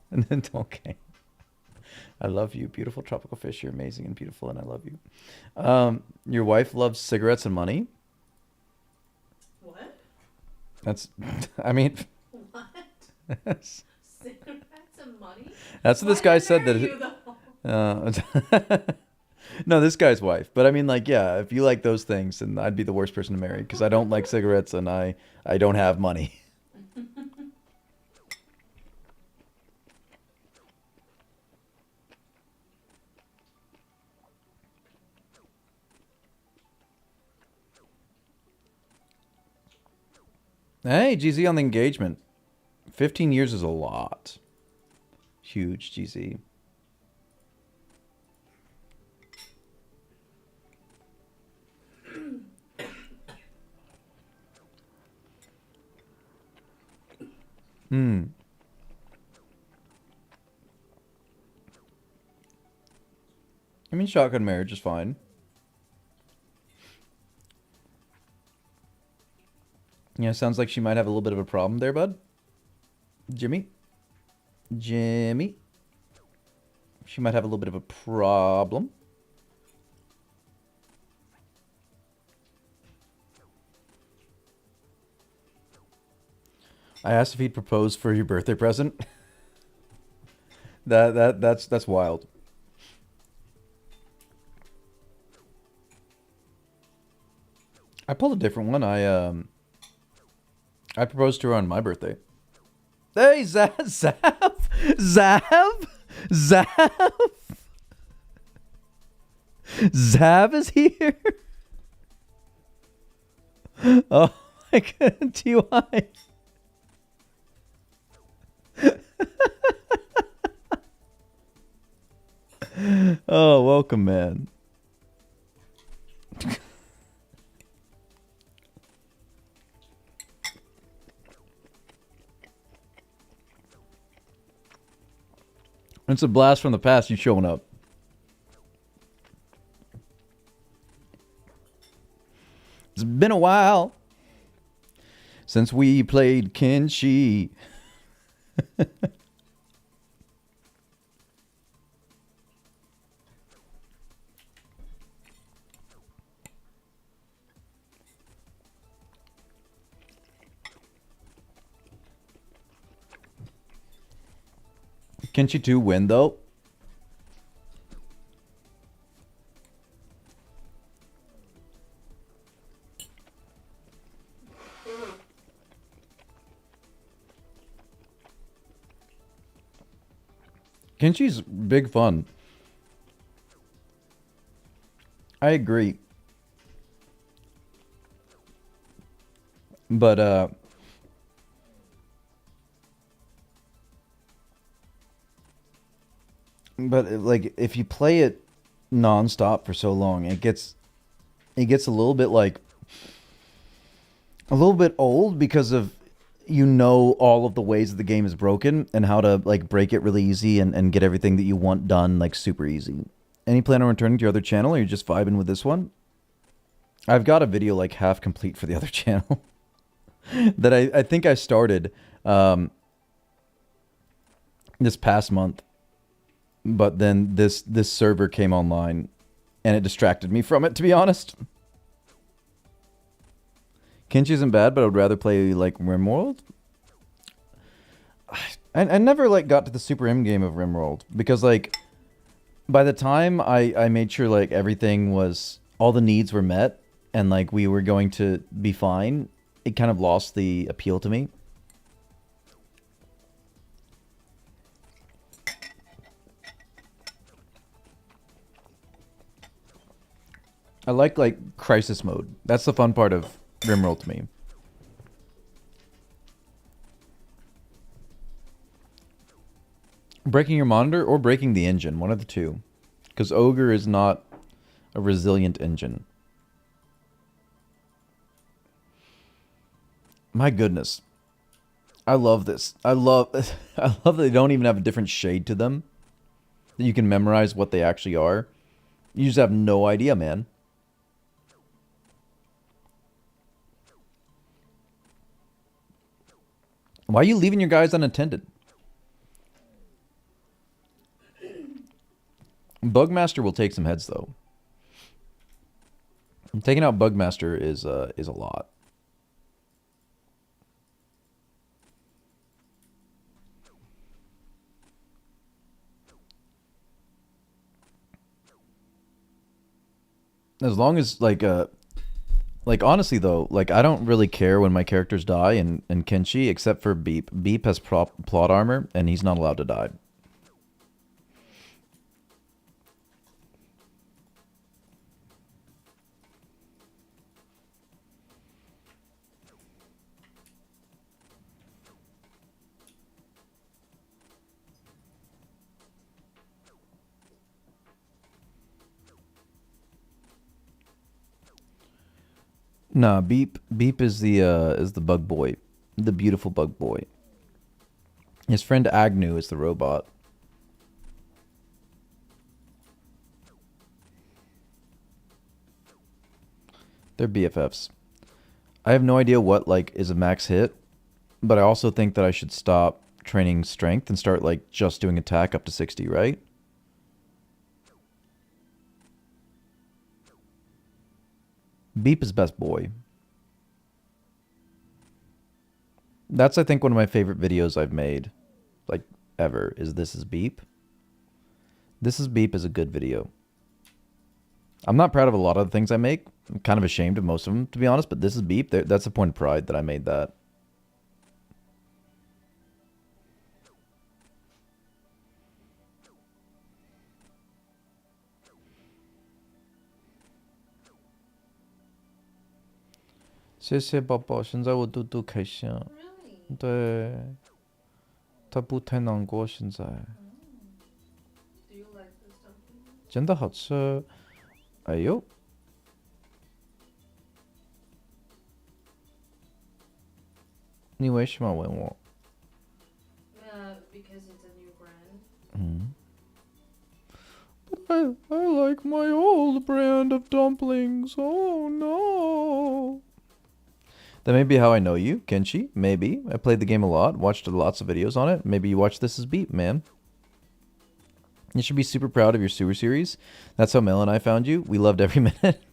And then, okay. I love you, beautiful tropical fish. You're amazing and beautiful, and I love you. Your wife loves cigarettes and money. What? That's, I mean, What? that's Cigarettes and money? what this guy said Whatever that. you, though. No, this guy's wife. But I mean, like, yeah, if you like those things, then I'd be the worst person to marry because I don't like cigarettes and I don't have money. Hey, GZ on the engagement. 15 years is a lot. Huge, GZ. I mean, shotgun marriage is fine. Yeah, sounds like she might have a little bit of a problem there, bud. Jimmy? Jimmy? She might have a little bit of a problem. I asked if he'd propose for your birthday present. That's wild. I pulled a different one. I proposed to her on my birthday. Hey, Zav! Zav is here. Oh my god, TY. Oh, welcome, man. It's a blast from the past, you showing up. It's been a while since we played Kenshi. Kenshi 2 win, though? Kenshi's big fun. I agree. But, like, if you play it nonstop for so long, it gets a little bit like a little bit old because of you know all of the ways that the game is broken and how to like break it really easy and get everything that you want done like super easy. Any plan on returning to your other channel, or are you just vibing with this one? I've got a video like half complete for the other channel that I think I started this past month, but then this server came online and it distracted me from it, to be honest. Kenshi isn't bad, but I would rather play like RimWorld. I never like got to the super M game of RimWorld because like by the time I made sure like everything was, all the needs were met and like we were going to be fine, it kind of lost the appeal to me. I like crisis mode. That's the fun part of RimWorld to me. Breaking your monitor or breaking the engine, one of the two. Because Ogre is not a resilient engine. My goodness. I love this. I love that they don't even have a different shade to them. That you can memorize what they actually are. You just have no idea, man. Why are you leaving your guys unattended? Bugmaster will take some heads though. Taking out Bugmaster is a lot. As long as like honestly though, like I don't really care when my characters die in Kenshi except for Beep. Beep has plot armor and he's not allowed to die. Nah, Beep is the bug boy. The beautiful bug boy. His friend Agnew is the robot. They're BFFs. I have no idea what like is a max hit, but I also think that I should stop training strength and start like just doing attack up to 60, right? Beep is best boy. That's, I think, one of my favorite videos I've made, like, ever, is This Is Beep. This Is Beep is a good video. I'm not proud of a lot of the things I make. I'm kind of ashamed of most of them, to be honest, but This Is Beep, that's a point of pride that I made that.谢谢宝宝，现在我嘟嘟开心。 Really? 对，他不太难过现在， Do you like this dumpling? 真的好吃。哎呦，你为什么问我？ Because it's a new brand. 嗯。I like my old brand of dumplings. Oh no. That may be how I know you, Kenshi. Maybe. I played the game a lot, watched lots of videos on it. Maybe you watched This Is Beep, man. You should be super proud of your sewer series. That's how Mel and I found you. We loved every minute.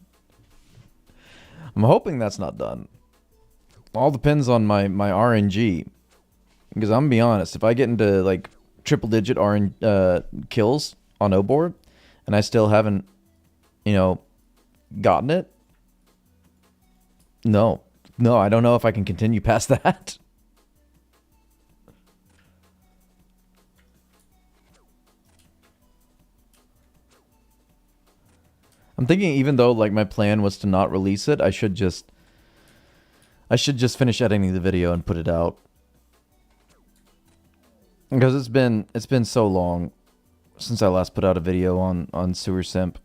I'm hoping that's not done. All depends on my RNG. Because I'm gonna be honest, if I get into like triple digit kills on O board and I still haven't, you know, gotten it, no, I don't know if I can continue past that. I'm thinking even though like my plan was to not release it, I should just finish editing the video and put it out. Because it's been so long since I last put out a video on Sewer Simp.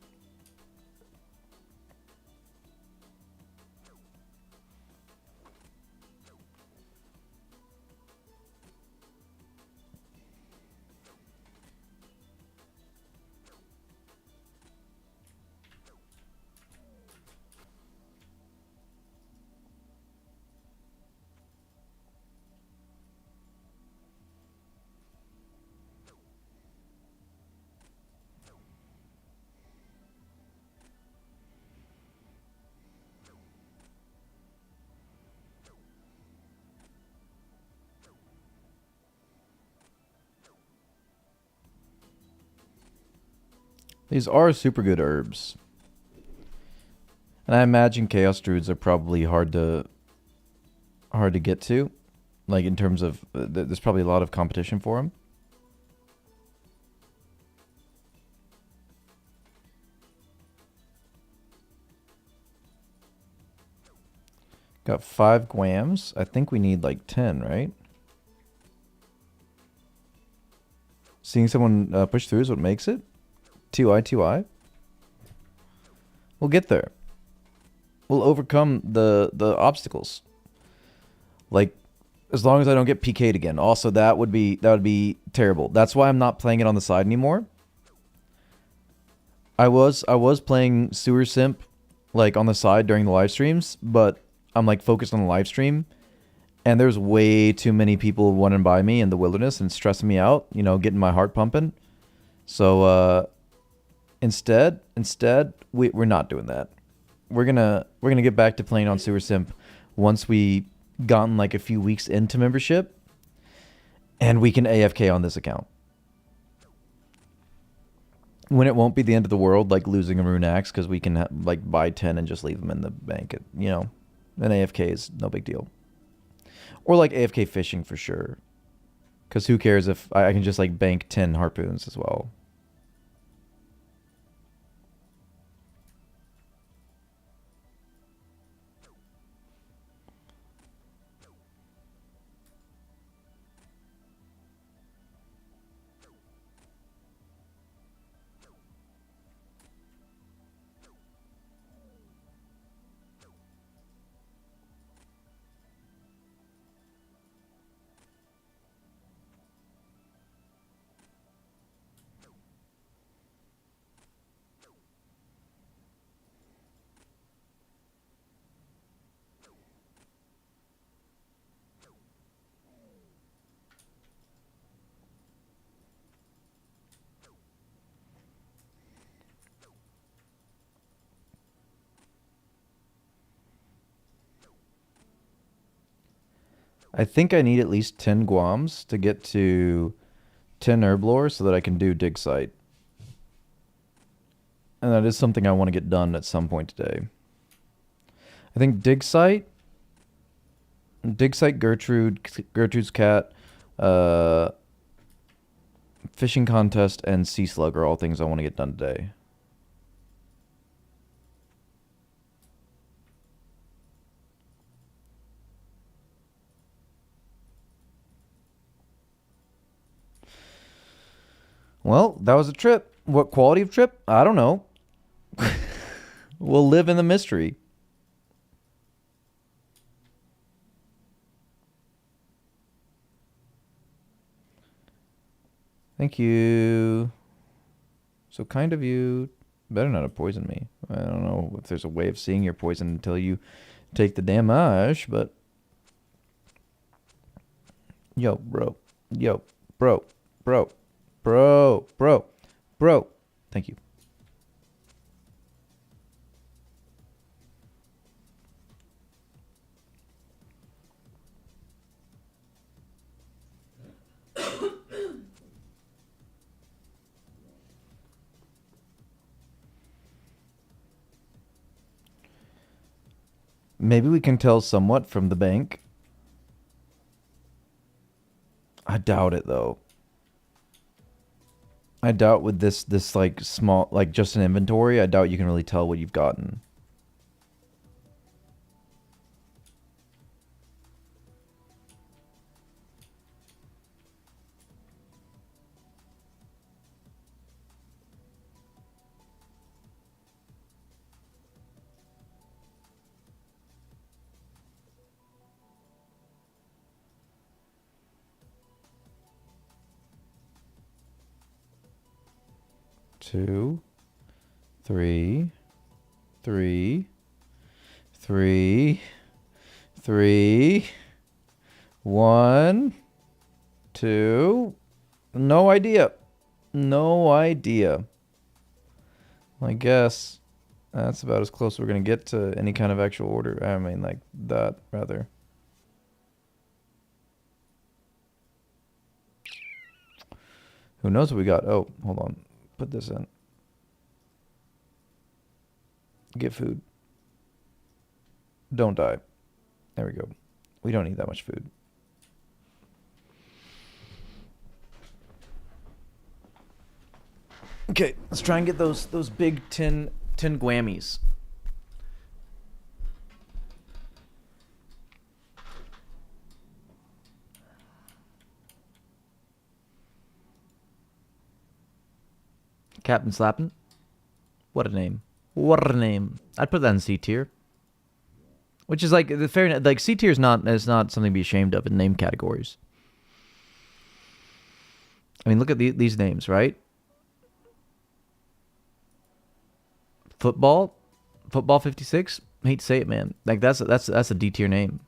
These are super good herbs. And I imagine Chaos Druids are probably hard to get to. Like in terms of, there's probably a lot of competition for them. Got 5 guams. I think we need like 10, right? Seeing someone push through is what makes it. 2i, 2i. We'll get there. We'll overcome the obstacles. Like, as long as I don't get PK'd again. Also, that would be terrible. That's why I'm not playing it on the side anymore. I was playing Sewer Simp like on the side during the live streams, but I'm like focused on the live stream, and there's way too many people running by me in the wilderness and stressing me out, you know, getting my heart pumping. So instead we're not doing that. We're gonna get back to playing on Sewer Simp once we gotten like a few weeks into membership, and we can AFK on this account. When it won't be the end of the world, like losing a rune axe, because we can like buy 10 and just leave them in the bank. You know, an AFK is no big deal. Or like AFK fishing for sure. Because who cares if I can just like bank 10 harpoons as well. I think I need at least 10 guams to get to 10 herb lore so that I can do dig site. And that is something I want to get done at some point today. I think dig site, Gertrude's cat, fishing contest, and sea slug are all things I want to get done today. Well, that was a trip. What quality of trip? I don't know. We'll live in the mystery. Thank you. So kind of you. Better not have poisoned me. I don't know if there's a way of seeing your poison until you take the damage, but... Yo, bro. Yo, bro. Bro. Bro. Bro. Bro. Thank you. Maybe we can tell somewhat from the bank. I doubt it though. I doubt with this like small, like just an inventory, I doubt you can really tell what you've gotten. Two, three, three, three, three, one, two. No idea. No idea. I guess that's about as close as we're gonna get to any kind of actual order. I mean, like that, rather. Who knows what we got? Oh, hold on. Put this in. Get food. Don't die. There we go. We don't need that much food. Okay, let's try and get those big tin guammies. Captain Slappin'. What a name. What a name. I'd put that in C tier. Which is like the fair, like C tier is not something to be ashamed of in name categories. I mean, look at these names, right? Football 56. I hate to say it, man. Like that's a D tier name.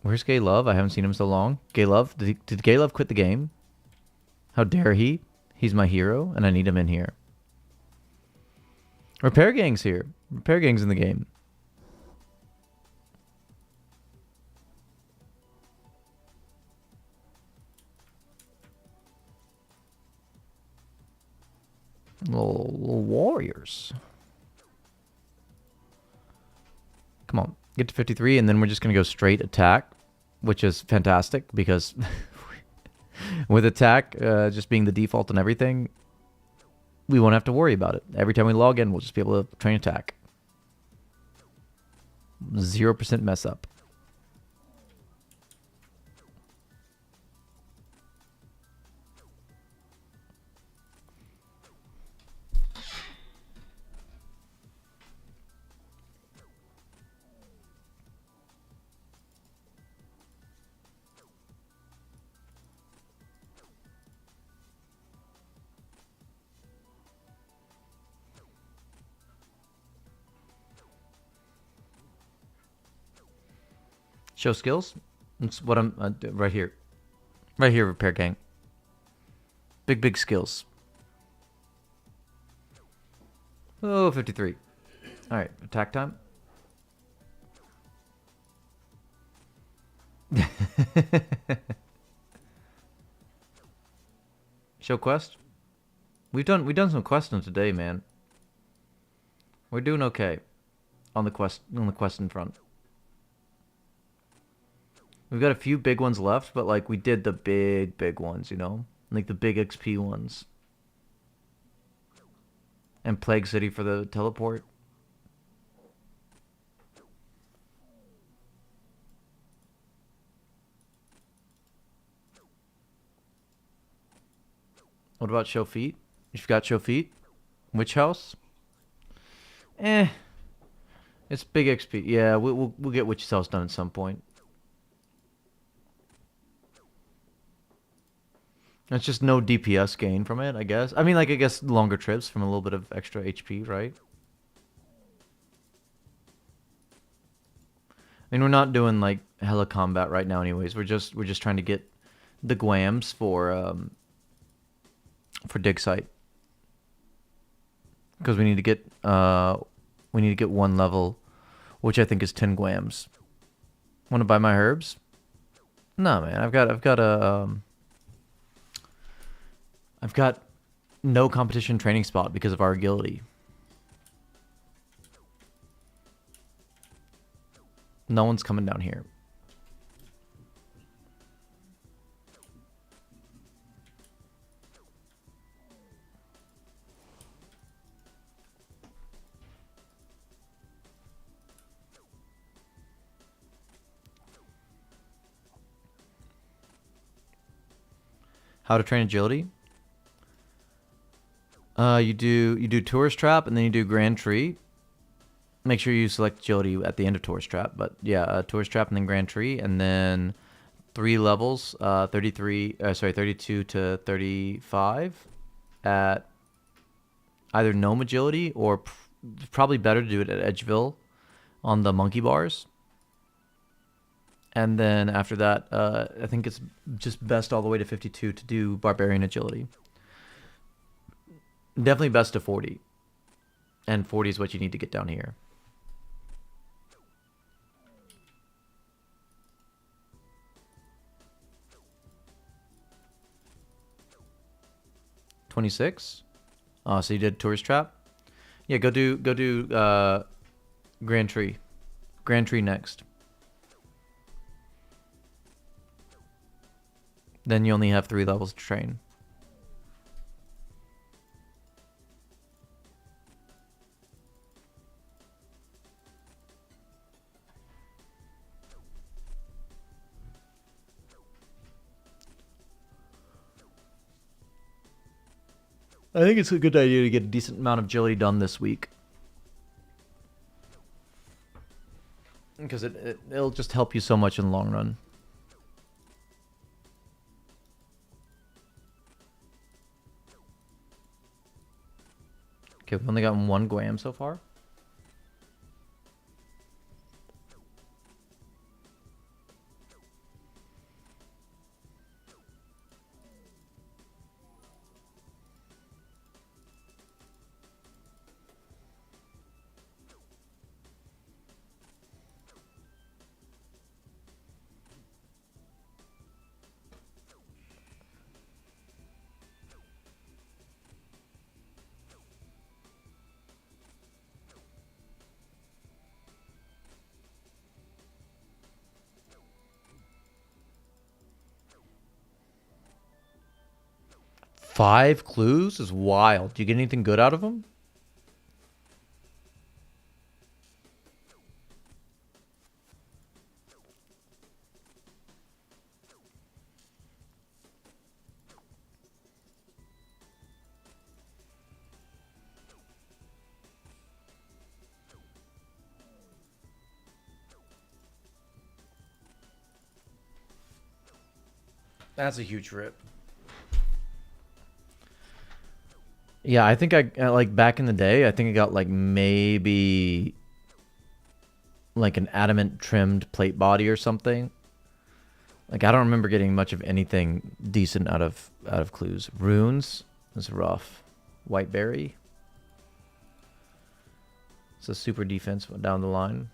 Where's Gay Love? I haven't seen him so long. Gay Love? Did Gay Love quit the game? How dare he? He's my hero, and I need him in here. Repair Gang's here. Repair Gang's in the game. Little warriors. Come on. Get to 53, and then we're just going to go straight attack, which is fantastic because with attack just being the default and everything, we won't have to worry about it. Every time we log in, we'll just be able to train attack. 0% mess up. Show skills. That's what I'm right here. Right here, Repair Gang. Big skills. Oh, 53. All right, attack time. Show quest. We've done some questing today, man. We're doing okay on the questing front. We've got a few big ones left, but like we did the big ones, you know? Like the big XP ones. And Plague City for the teleport. What about show feet? You've got show feet? Witch house? It's big XP. Yeah, we'll get Witch's house done at some point. It's just no DPS gain from it, I guess. I mean, like, I guess longer trips from a little bit of extra HP, right? I mean, we're not doing, like, hella combat right now anyways. We're just trying to get the Guams for dig site. Because we need to get one level, which I think is 10 Guams. Want to buy my herbs? No, man. I've got no competition training spot because of our agility. No one's coming down here. How to train agility? You do Tourist Trap and then you do Grand Tree. Make sure you select agility at the end of Tourist Trap. But yeah, Tourist Trap and then Grand Tree, and then 3 levels, 32 to 35 at either Gnome agility or probably better to do it at Edgeville on the monkey bars. And then after that, I think it's just best all the way to 52 to do Barbarian agility. Definitely best to 40. And 40 is what you need to get down here. 26. Oh, so you did tourist trap. Yeah, go do Grand Tree. Grand Tree next. Then you only have 3 levels to train. I think it's a good idea to get a decent amount of agility done this week. Because it'll just help you so much in the long run. Okay, we've only gotten 1 Guam so far. Five clues is wild. Do you get anything good out of them? That's a huge rip. Yeah, I think I like back in the day, I think I got like maybe like an adamant trimmed plate body or something. Like I don't remember getting much of anything decent out of clues. Runes is rough. Whiteberry. It's a super defense down the line.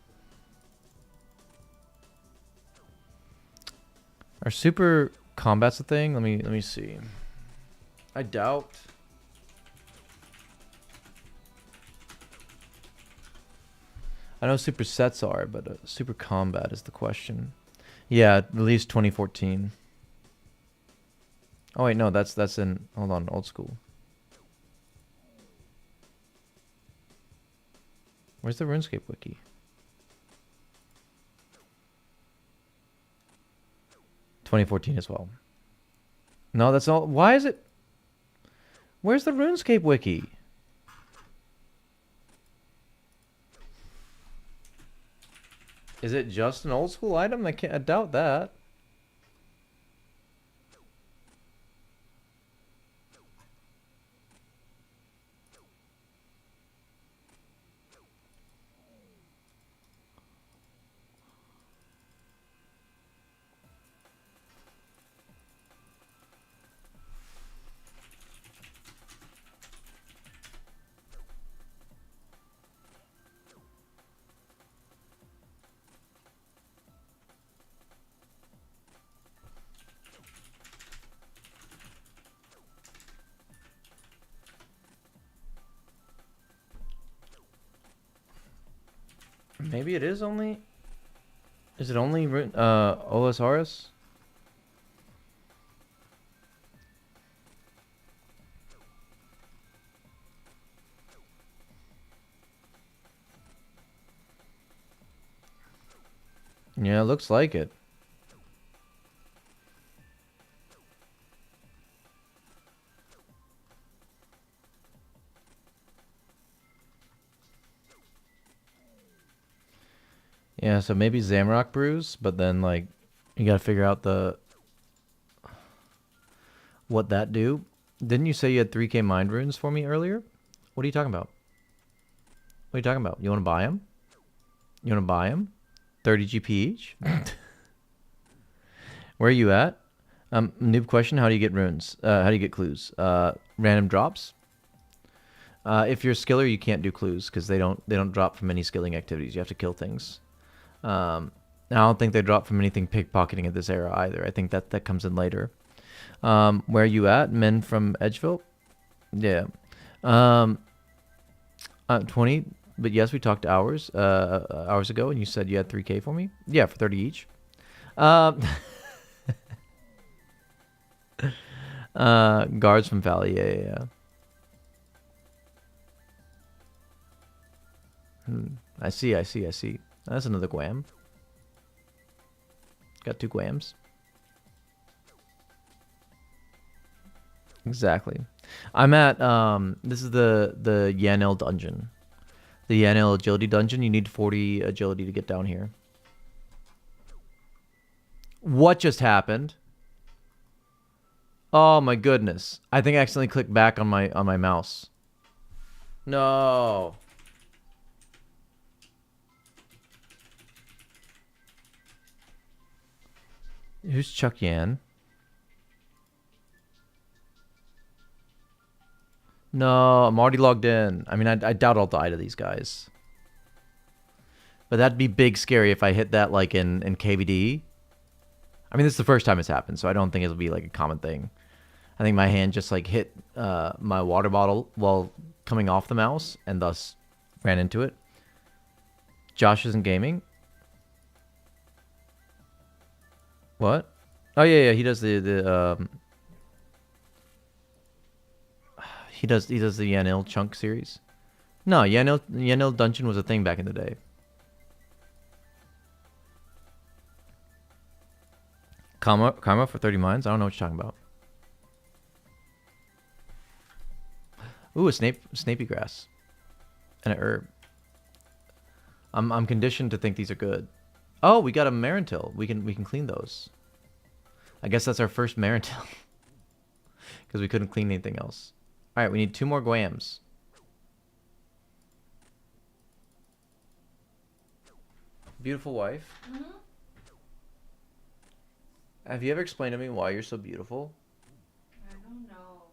Are super combats a thing? Let me see. I doubt. I know super sets are, but super combat is the question. Yeah, released 2014. Oh wait, no, that's in, hold on, old school. Where's the RuneScape wiki? (2014) as well. No, that's all. Why is it? Where's the RuneScape wiki? Is it just an old school item? I doubt that. Maybe it is only... Is it only Olasaurus? Yeah, it looks like it. Yeah, so maybe Zamrock Brews, but then like you gotta figure out what that do. Didn't you say you had 3k mind runes for me earlier? What are you talking about? What are you talking about? You wanna buy them? You wanna buy them? 30 GP each? Where are you at? Noob question, how do you get runes? How do you get clues? Random drops? If you're a skiller, you can't do clues because they don't drop from any skilling activities. You have to kill things. I don't think they drop from anything pickpocketing at this era either. I think that comes in later. Where are you at? Men from Edgeville? Yeah. 20. But yes, we talked hours ago, and you said you had 3K for me. Yeah, for 30 each. Um, guards from Valley. Yeah. I see. That's another Guam. Got 2 Guams. Exactly. I'm at this is the Yanel dungeon. The Yanel agility dungeon. You need 40 agility to get down here. What just happened? Oh my goodness. I think I accidentally clicked back on my mouse. No. Who's Chuck Yan? No, I'm already logged in. I mean, I doubt I'll die to these guys. But that'd be big scary if I hit that like in KVD. I mean, this is the first time it's happened, so I don't think it'll be like a common thing. I think my hand just like hit my water bottle while coming off the mouse and thus ran into it. Josh isn't gaming. What? Oh yeah, he does the he does the Yanil chunk series. No, Yanil dungeon was a thing back in the day. Karma for 30 mines? I don't know what you're talking about. Ooh, a snapey grass. And a herb. I'm conditioned to think these are good. Oh, we got a Marintil. We can clean those. I guess that's our first Marintil. Because we couldn't clean anything else. Alright, we need 2 more Guams. Beautiful wife. Mm-hmm. Have you ever explained to me why you're so beautiful? I don't know.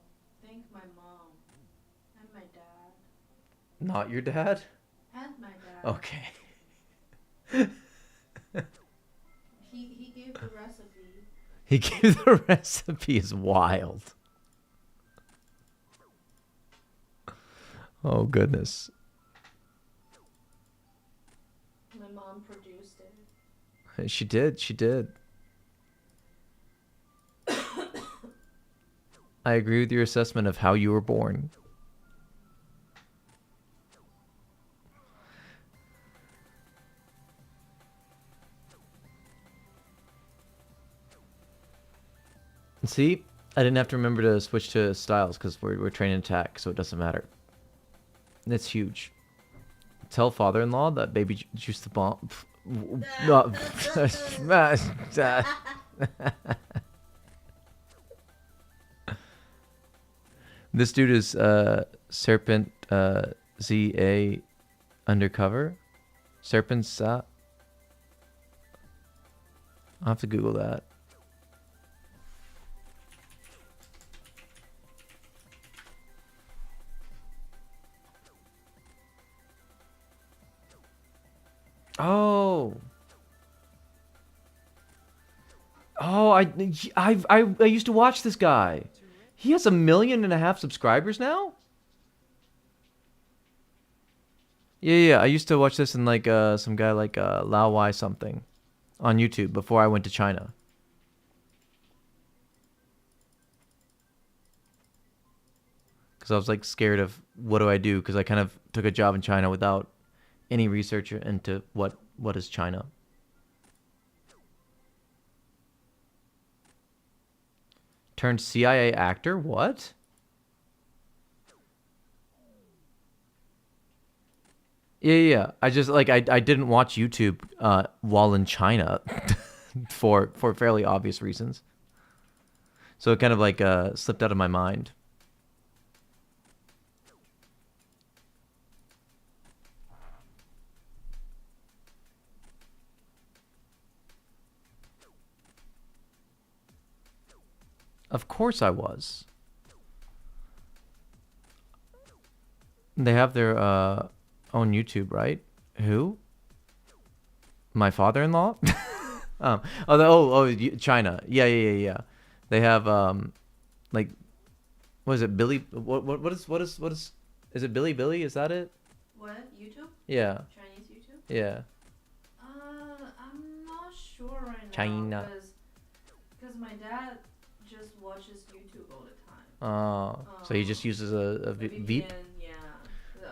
Thank my mom. And my dad. Not your dad? And my dad. Okay. He gave the recipe. He gave the recipe is wild. Oh, goodness. My mom produced it. She did. I agree with your assessment of how you were born. See, I didn't have to remember to switch to styles because we're training attack, so it doesn't matter. It's huge. Tell father-in-law that baby juice the bomb. This dude is Serpent ZA undercover. Serpent Sa. I'll have to Google that. Oh. Oh, I used to watch this guy. He has 1.5 million subscribers now? Yeah. I used to watch this in like some guy like Lao Y something on YouTube before I went to China. Cuz I was like scared of what do I do cuz I kind of took a job in China without any research into what is China. Turned CIA actor? What? Yeah. I just like I didn't watch YouTube while in China for fairly obvious reasons. So it kind of like slipped out of my mind. Of course I was. They have their own YouTube, right? Who? My father-in-law? China. Yeah. They have like What is it, Billy? What is? Is it Billy Billy? Is that it? What? YouTube? Yeah. Chinese YouTube? Yeah. I'm not sure right China. now because my dad just watches YouTube all the time. So he just uses a VPN, Veep. yeah.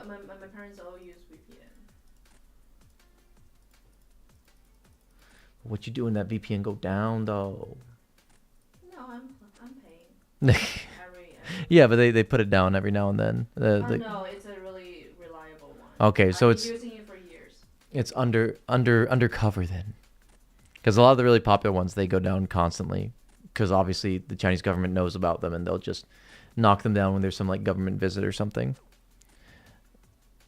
My parents all use VPN. What you doing? That VPN go down though. No, I'm paying every. Yeah, but they put it down every now and then. No, it's a really reliable one. Okay, so I've it's been using it for years. it's undercover then, because a lot of the really popular ones they go down constantly, because obviously the Chinese government knows about them and they'll just knock them down when there's some like government visit or something.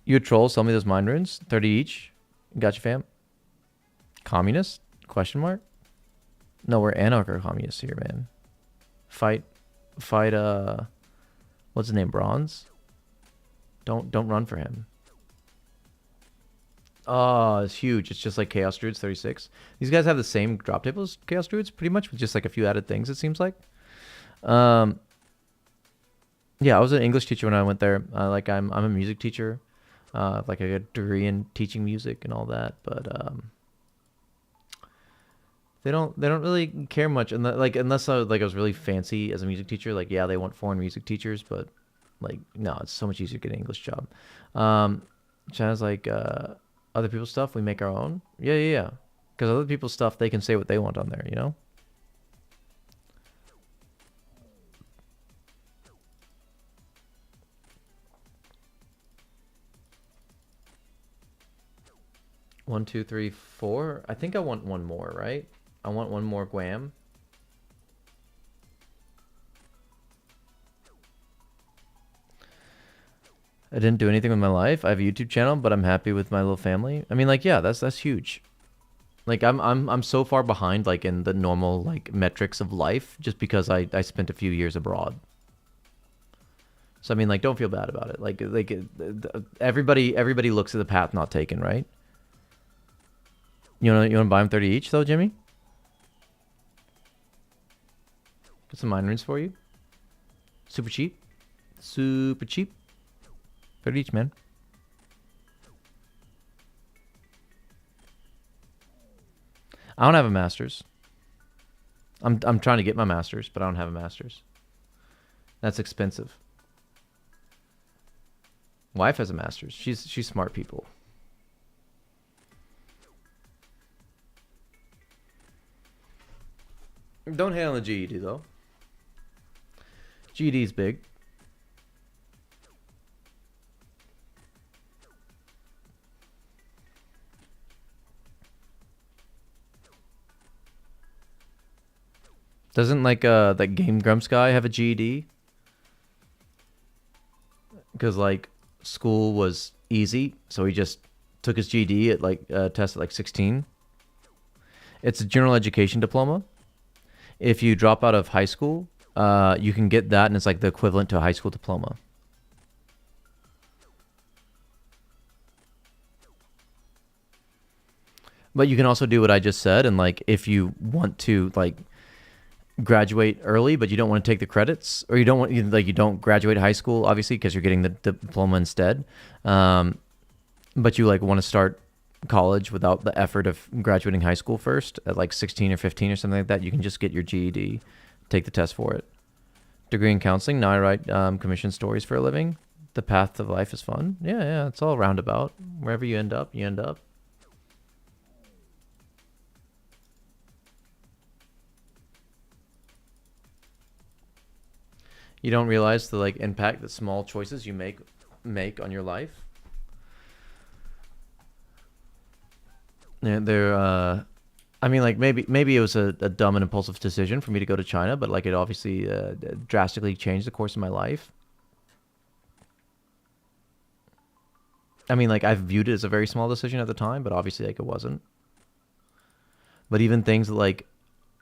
You a troll? Sell me those mine runes, 30 each. Gotcha, fam. Communist? Question mark. No, we're anarcho-communists here, man. Fight. What's his name? Bronze. Don't run for him. Oh, it's huge. It's just like Chaos Druids 36. These guys have the same drop table as Chaos Druids, pretty much, with just like a few added things, it seems like. Yeah, I was an English teacher when I went there. I'm a music teacher. Like I got a degree in teaching music and all that, but they don't really care much, and unless I was really fancy as a music teacher, like yeah, they want foreign music teachers, but like no, it's so much easier to get an English job. China's like other people's stuff, we make our own. Yeah. Because other people's stuff, they can say what they want on there, you know? One, two, three, four. I think I want one more, right? I want one more Guam. I didn't do anything with my life. I have a YouTube channel, but I'm happy with my little family. I mean, like, yeah, that's huge. Like, I'm so far behind, like, in the normal, like, metrics of life, just because I spent a few years abroad. So, I mean, like, don't feel bad about it. Like everybody looks at the path not taken, right? You want to buy them 30 each, though, Jimmy? Get some mine runes for you. Super cheap. Super cheap. 30 each, man. I don't have a master's. I'm trying to get my master's, but I don't have a master's. That's expensive. Wife has a master's. She's smart people. Don't hate on the GED though. GED is big. Doesn't like that Game Grumps guy have a GED? Because like school was easy, so he just took his GED at like test at like 16. It's a general education diploma. If you drop out of high school, you can get that, and it's like the equivalent to a high school diploma. But you can also do what I just said, and like if you want to like graduate early, but you don't want to take the credits, or you don't graduate high school, obviously, because you're getting the diploma instead. But you like want to start college without the effort of graduating high school first at like 16 or 15 or something like that. You can just get your GED, take the test for it. Degree in counseling. Now I write commission stories for a living. The path of life is fun. Yeah, it's all roundabout. Wherever you end up, you end up. You don't realize the like impact that small choices you make on your life. They're I mean, like maybe it was a dumb and impulsive decision for me to go to China, but like it obviously drastically changed the course of my life. I mean, like I've viewed it as a very small decision at the time, but obviously like it wasn't. But even things that like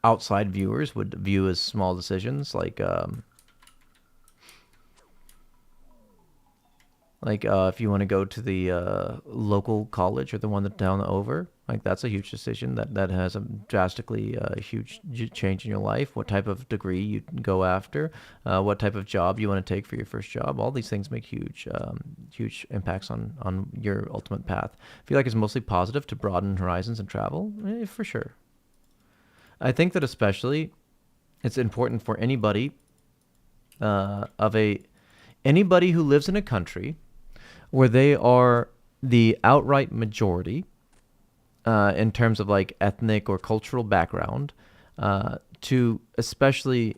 outside viewers would view as small decisions, like Like if you want to go to the local college or the one that down over, like that's a huge decision that has a drastically huge change in your life. What type of degree you go after, what type of job you want to take for your first job. All these things make huge impacts on your ultimate path. I feel like it's mostly positive to broaden horizons and travel, for sure. I think that especially it's important for anybody anybody who lives in a country where they are the outright majority in terms of like ethnic or cultural background, to especially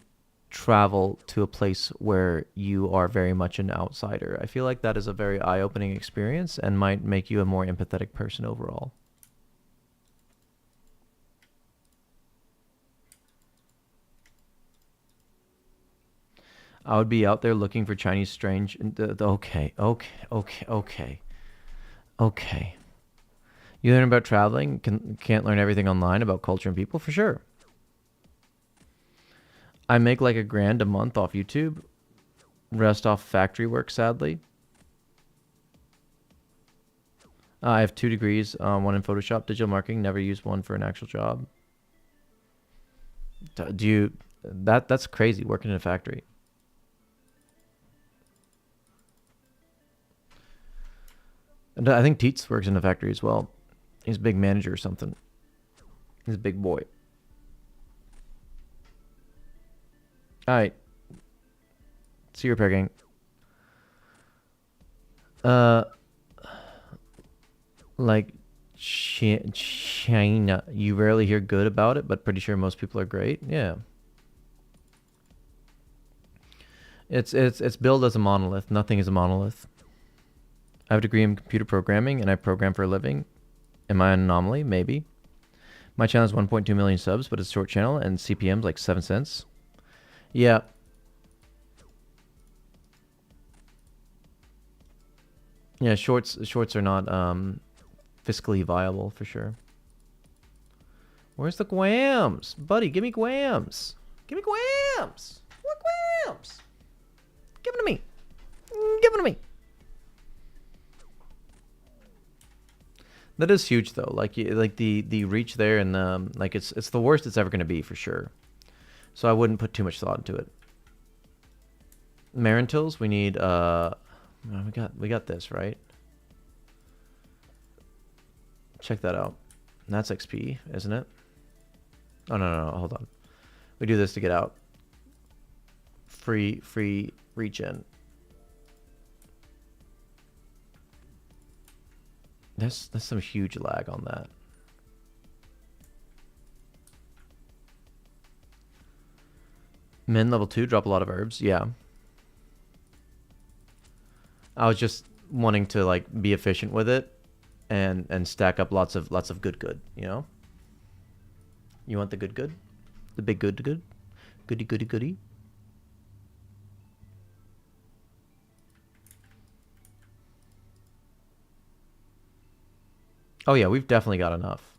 travel to a place where you are very much an outsider. I feel like that is a very eye-opening experience and might make you a more empathetic person overall. I would be out there looking for Chinese strange. Okay. You learn about traveling, can't learn everything online about culture and people, for sure. I make like $1,000 a month off YouTube. Rest off factory work, sadly. I have 2 degrees, one in Photoshop, digital marketing. Never used one for an actual job. That's crazy, working in a factory. And I think Teets works in a factory as well. He's a big manager or something. He's a big boy. Alright. See your repair gang. Like China, you rarely hear good about it, but pretty sure most people are great. Yeah. It's billed as a monolith. Nothing is a monolith. I have a degree in computer programming and I program for a living. Am I an anomaly? Maybe. My channel has 1.2 million subs, but it's a short channel and CPM's like 7 cents. Yeah. Yeah, shorts are not fiscally viable for sure. Where's the guams? Buddy, give me guams. Give me guams. What guams? Give them to me. Give them to me. That is huge though. Like the reach there, and like it's the worst it's ever going to be for sure. So I wouldn't put too much thought into it. Marintils, we need we got this, right? Check that out. That's XP, isn't it? Oh no, hold on. We do this to get out. Free regen. That's some huge lag on that. Min level 2, drop a lot of herbs. Yeah. I was just wanting to like be efficient with it and stack up lots of good, you know? You want the good? The big good? Goody. Oh yeah, we've definitely got enough.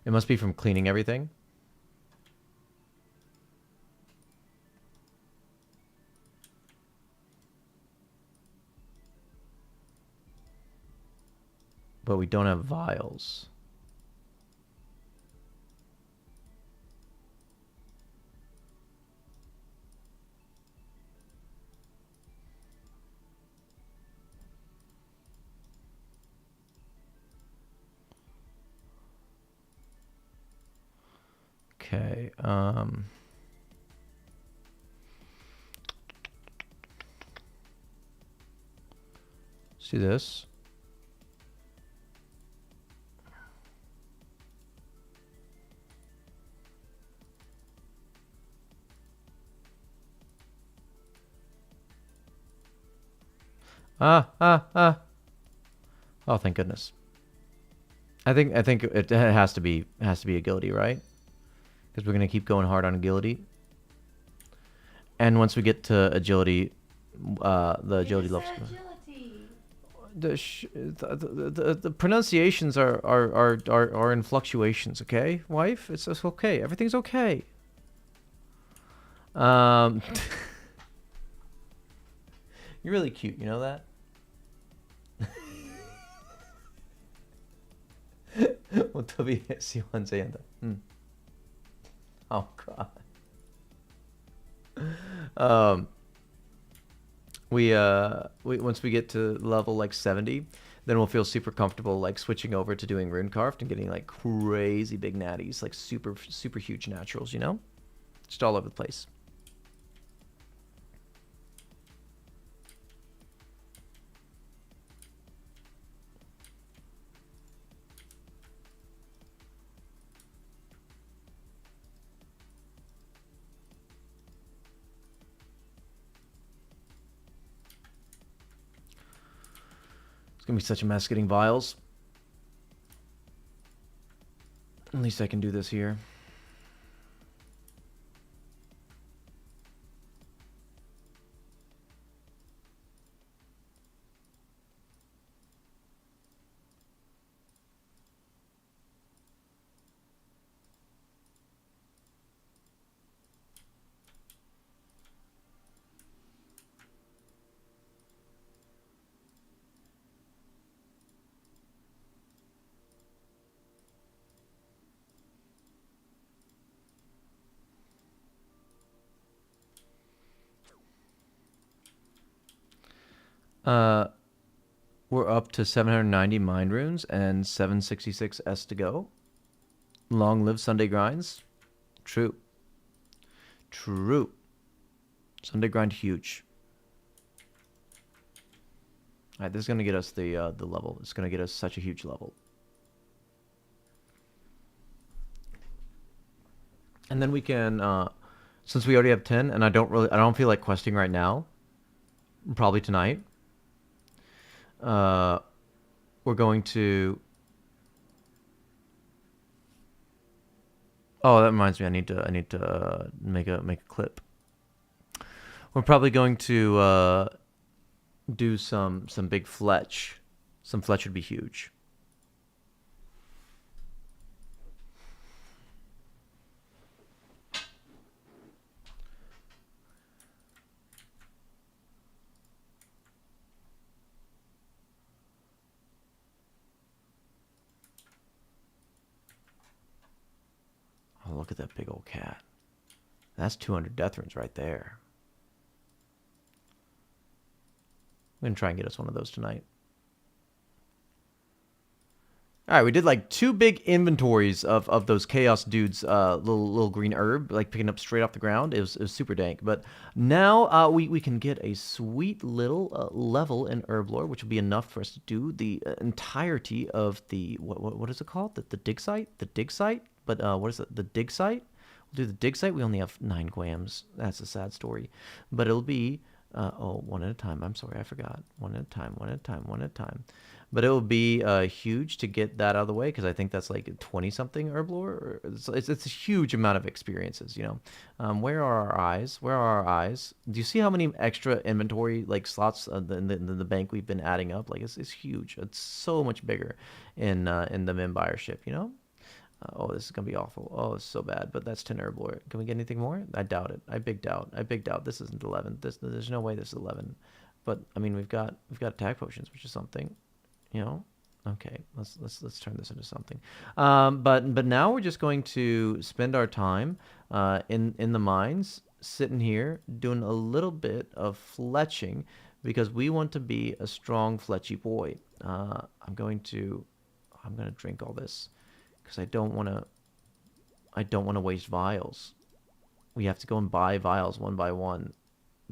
It must be from cleaning everything. But we don't have vials. Okay, see this? Oh, thank goodness. I think it has to be agility, right? Because we're gonna keep going hard on agility. And once we get to agility, the agility levels. The pronunciations are in fluctuations. Okay, wife, it's okay. Everything's okay. You're really cute. You know that? 어떻게喜欢这样的? Oh god. We once we get to level like 70, then we'll feel super comfortable like switching over to doing rune carved and getting like crazy big natties, like super huge naturals, you know? Just all over the place. It's gonna be such a mess getting vials. At least I can do this here. We're up to 790 mind runes and 766 S to go. Long live Sunday grinds. True. True. Sunday grind huge. All right, this is gonna get us the level. It's gonna get us such a huge level. And then we can, since we already have 10, and I don't feel like questing right now. Probably tonight. We're going to. Oh, that reminds me. I need to make a clip. We're probably going to do some big fletch. Some fletch would be huge. Oh, look at that big old cat. That's 200 death runes right there. I'm going to try and get us one of those tonight. All right, we did like 2 big inventories of those chaos dudes, little green herb, like picking up straight off the ground. It was super dank. But now we can get a sweet little level in herb lore, which will be enough for us to do the entirety of the what is it called? The dig site, the dig site. But what is it? The dig site. We'll do the dig site. We only have 9 grams. That's a sad story. But it'll be one at a time. I'm sorry, I forgot. One at a time. One at a time. One at a time. But it will be huge to get that out of the way because I think that's like 20-something herb lore. It's a huge amount of experiences, you know. Where are our eyes? Where are our eyes? Do you see how many extra inventory like slots in the bank we've been adding up? Like it's huge. It's so much bigger in the min buyership, you know. Oh, this is gonna be awful. Oh, it's so bad. But that's 10 herb lore. Can we get anything more? I doubt it. I big doubt. This isn't 11. There's no way this is 11. But I mean, we've got attack potions, which is something. You know, okay, let's turn this into something. But now we're just going to spend our time in the mines, sitting here doing a little bit of fletching because we want to be a strong fletchy boy. I'm gonna drink all this because I don't want to waste vials. We have to go and buy vials one by one,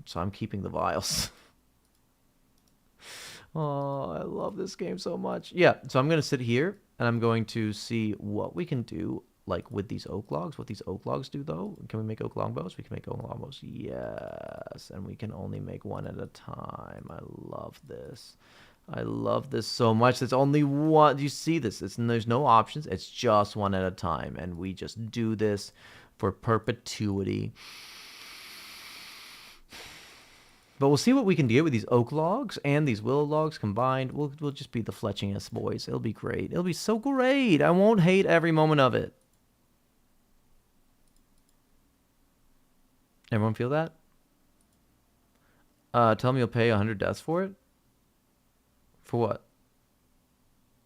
so I'm keeping the vials. Oh, I love this game so much. Yeah, so I'm going to sit here, and I'm going to see what we can do, like, with these oak logs. What these oak logs do, though. Can we make oak longbows? We can make oak longbows. Yes, and we can only make one at a time. I love this. I love this so much. There's only one. Do you see this? There's no options. It's just one at a time, and we just do this for perpetuity. But we'll see what we can do with these oak logs and these willow logs combined. We'll just be the fletchingest boys. It'll be great. It'll be so great. I won't hate every moment of it. Everyone feel that? Tell me you'll pay 100 deaths for it? For what?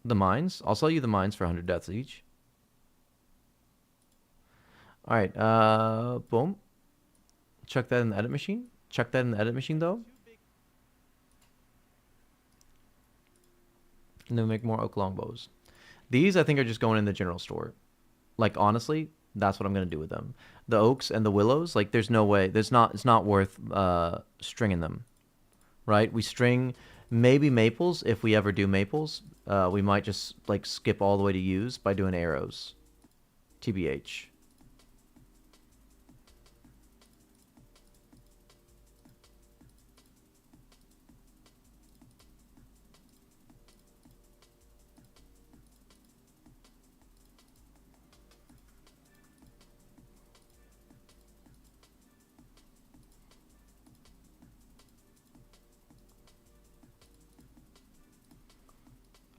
The mines? I'll sell you the mines for 100 deaths each. All right, boom. Chuck that in the edit machine. Chuck that in the edit machine, though. And then we make more oak longbows. These, I think, are just going in the general store. Like, honestly, that's what I'm going to do with them. The oaks and the willows, like, there's no way. It's not worth stringing them, right? We string maybe maples if we ever do maples. We might just, like, skip all the way to use by doing arrows. TBH.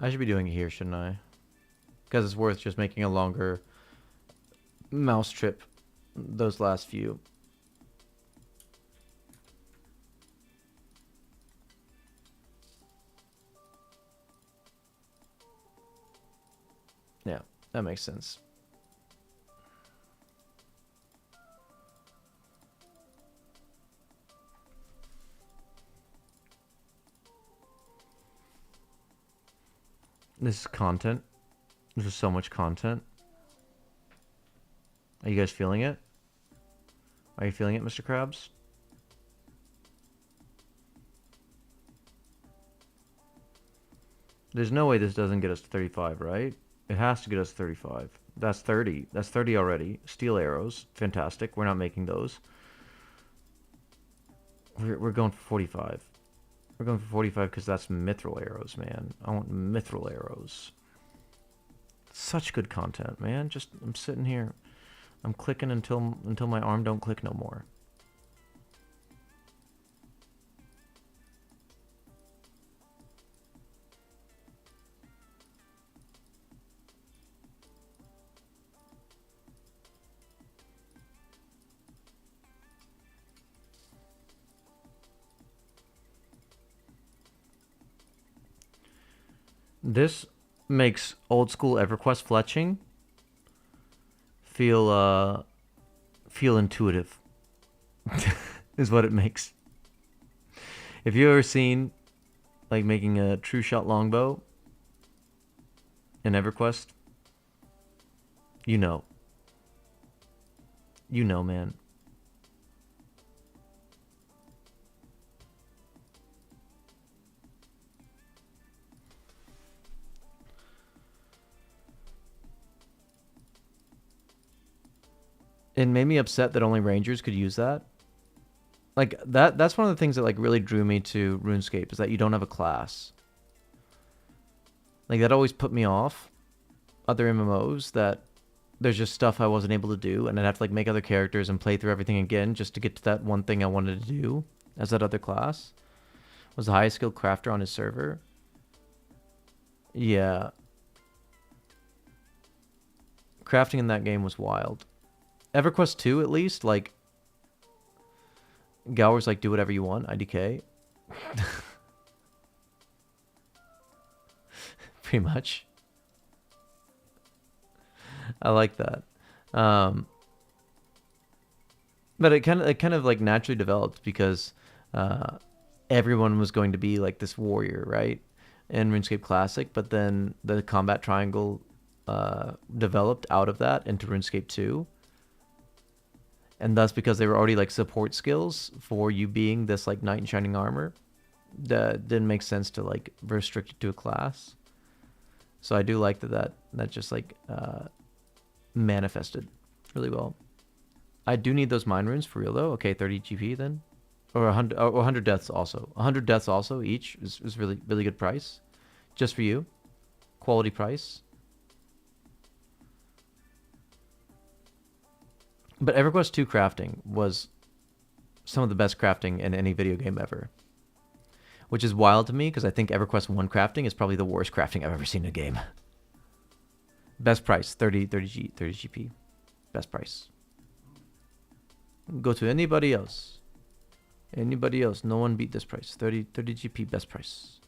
I should be doing it here, shouldn't I? Because it's worth just making a longer mouse trip those last few. Yeah, that makes sense. This is content. This is so much content. Are you guys feeling it? Are you feeling it, Mr. Krabs? There's no way this doesn't get us to 35, right? It has to get us 35. That's 30. That's 30 already. Steel arrows. Fantastic. We're not making those. We're going for 45. We're going for 45 because that's mithril arrows, man. I want mithril arrows. Such good content, man. Just, I'm sitting here. I'm clicking until my arm don't click no more. This makes old school EverQuest fletching feel intuitive. Is what it makes. If you ever seen like making a true shot longbow in EverQuest, you know, man. It made me upset that only rangers could use that. Like that's one of the things that like really drew me to RuneScape is that you don't have a class. Like that always put me off other MMOs, that there's just stuff I wasn't able to do and I'd have to like make other characters and play through everything again just to get to that one thing I wanted to do as that other class. Was the highest skilled crafter on his server. Yeah. Crafting in that game was wild. EverQuest 2, at least, like, Gower's like, do whatever you want, IDK. Pretty much. I like that. But it kind of like naturally developed because everyone was going to be like this warrior, right? In RuneScape Classic, but then the combat triangle developed out of that into RuneScape 2. And thus, because they were already like support skills for you being this like knight in shining armor, that didn't make sense to like restrict it to a class. So I do like that just like manifested really well. I do need those mine runes for real though. Okay, 30 GP then, or 100 deaths also. 100 deaths also each is really good price, just for you, quality price. But EverQuest 2 crafting was some of the best crafting in any video game ever. Which is wild to me because I think EverQuest 1 crafting is probably the worst crafting I've ever seen in a game. Best price, 30 GP. Best price. Go to anybody else. Anybody else. No one beat this price. 30 GP, best price.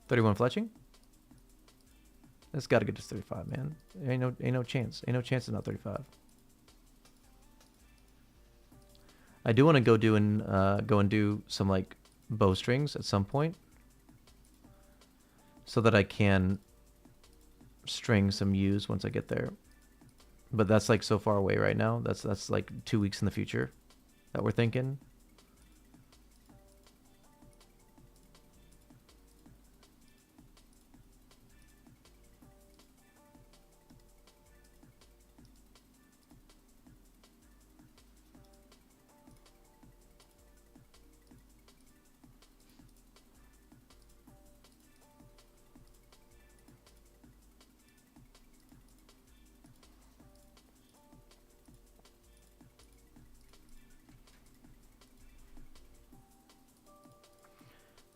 31 fletching? It's got to get to 35, man. Ain't no chance. Ain't no chance it's not 35. I do want to go and do some like bowstrings at some point, so that I can string some U's once I get there. But that's like so far away right now. That's like 2 weeks in the future that we're thinking.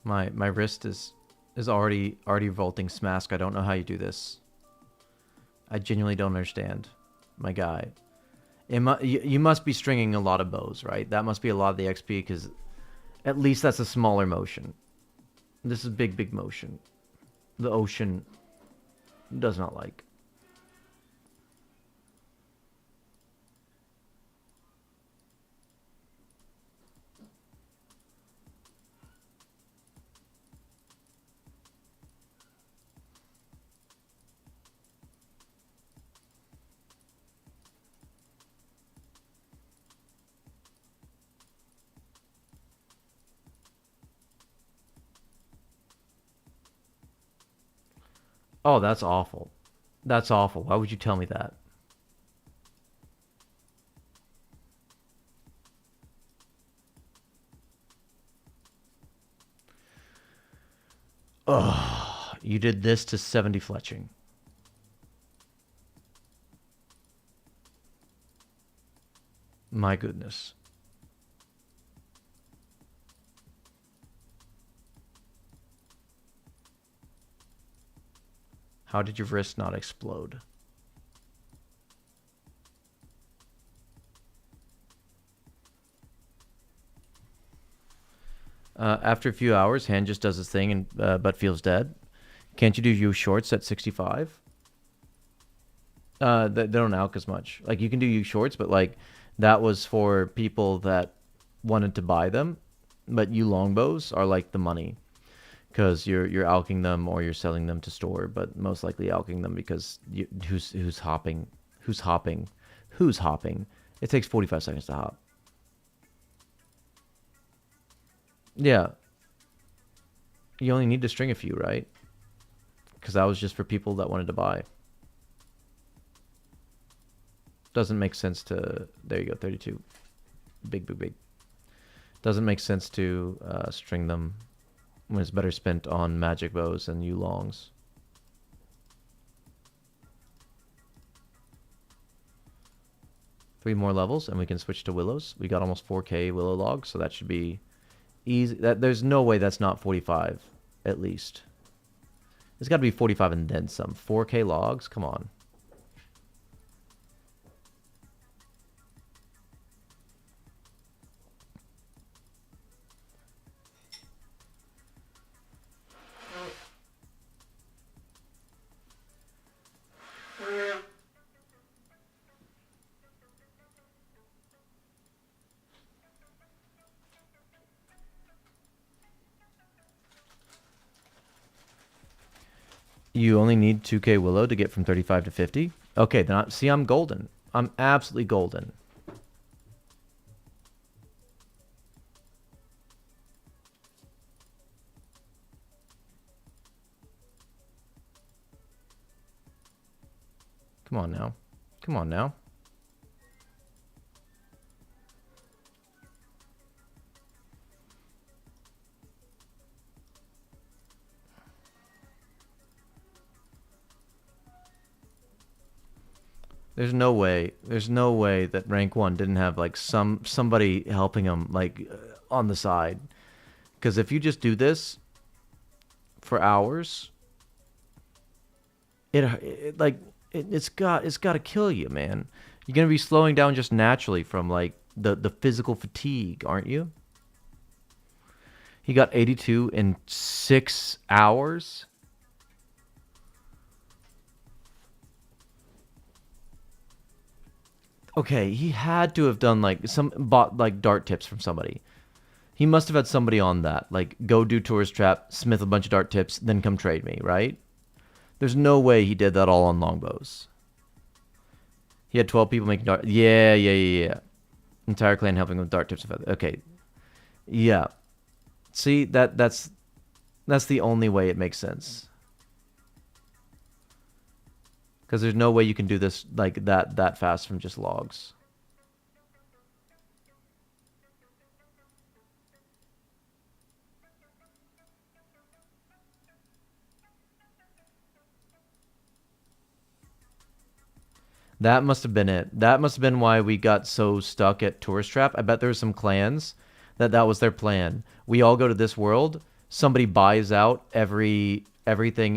My wrist is already vaulting smask. I don't know how you do this. I genuinely don't understand, my guy. You must be stringing a lot of bows, right? That must be a lot of the XP, because at least that's a smaller motion. This is big motion. The ocean does not like. Oh, that's awful. That's awful. Why would you tell me that? Oh, you did this to 70 fletching. My goodness. How did your wrist not explode? After a few hours, hand just does its thing and but feels dead. Can't you do U shorts at 65? They don't alk as much. Like, you can do U shorts, but like that was for people that wanted to buy them. But U longbows are like the money, because you're alking them or you're selling them to store, but most likely alking them because who's hopping? It takes 45 seconds to hop. Yeah. You only need to string a few, right? Because that was just for people that wanted to buy. Doesn't make sense to... There you go, 32. Big. Doesn't make sense to string them when it's better spent on magic bows and U-longs. Three more levels and we can switch to willows. We got almost 4k willow logs, so that should be easy. There's no way that's not 45, at least. It's got to be 45 and then some. 4k logs? Come on. You only need 2k willow to get from 35 to 50? Okay, then see, I'm golden. I'm absolutely golden. Come on now. Come on now. There's no way that rank 1 didn't have like somebody helping him like on the side. Because if you just do this for hours, it's got to kill you, man. You're gonna be slowing down just naturally from like the physical fatigue, aren't you? He got 82 in 6 hours. Okay, he had to have done like bought like dart tips from somebody. He must have had somebody on that. Like, go do tourist trap, smith a bunch of dart tips, then come trade me, right? There's no way he did that all on longbows. He had 12 people making dart. Yeah. Entire clan helping with dart tips. Okay. Yeah. See, that's the only way it makes sense. Because there's no way you can do this like that fast from just logs. That must have been it. That must have been why we got so stuck at Tourist Trap. I bet there were some clans that was their plan. We all go to this world, somebody buys out everything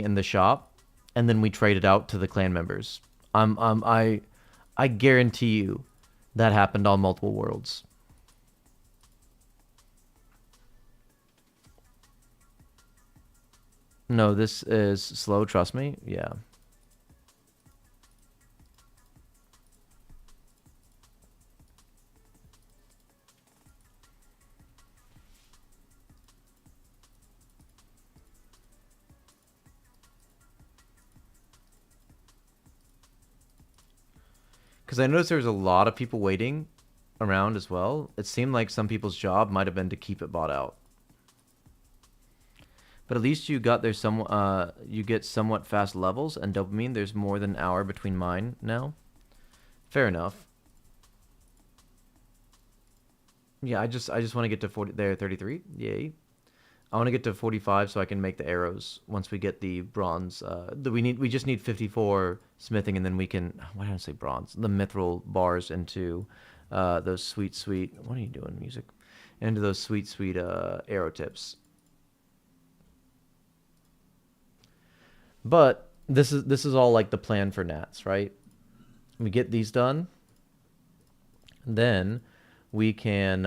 in the shop, and then we trade it out to the clan members. I guarantee you that happened on multiple worlds. No, this is slow, trust me. Yeah. Because I noticed there was a lot of people waiting around as well. It seemed like some people's job might have been to keep it bought out. But at least you got there you get somewhat fast levels and dopamine. There's more than an hour between mine now. Fair enough. Yeah, I just want to get to 40 there, 33. Yay. I want to get to 45 so I can make the arrows once we get the bronze. We just need 54 smithing, and then we can, why did I say bronze? The mithril bars into those sweet, what are you doing, music? Into those sweet arrow tips. But this is all like the plan for gnats, right? We get these done, then we can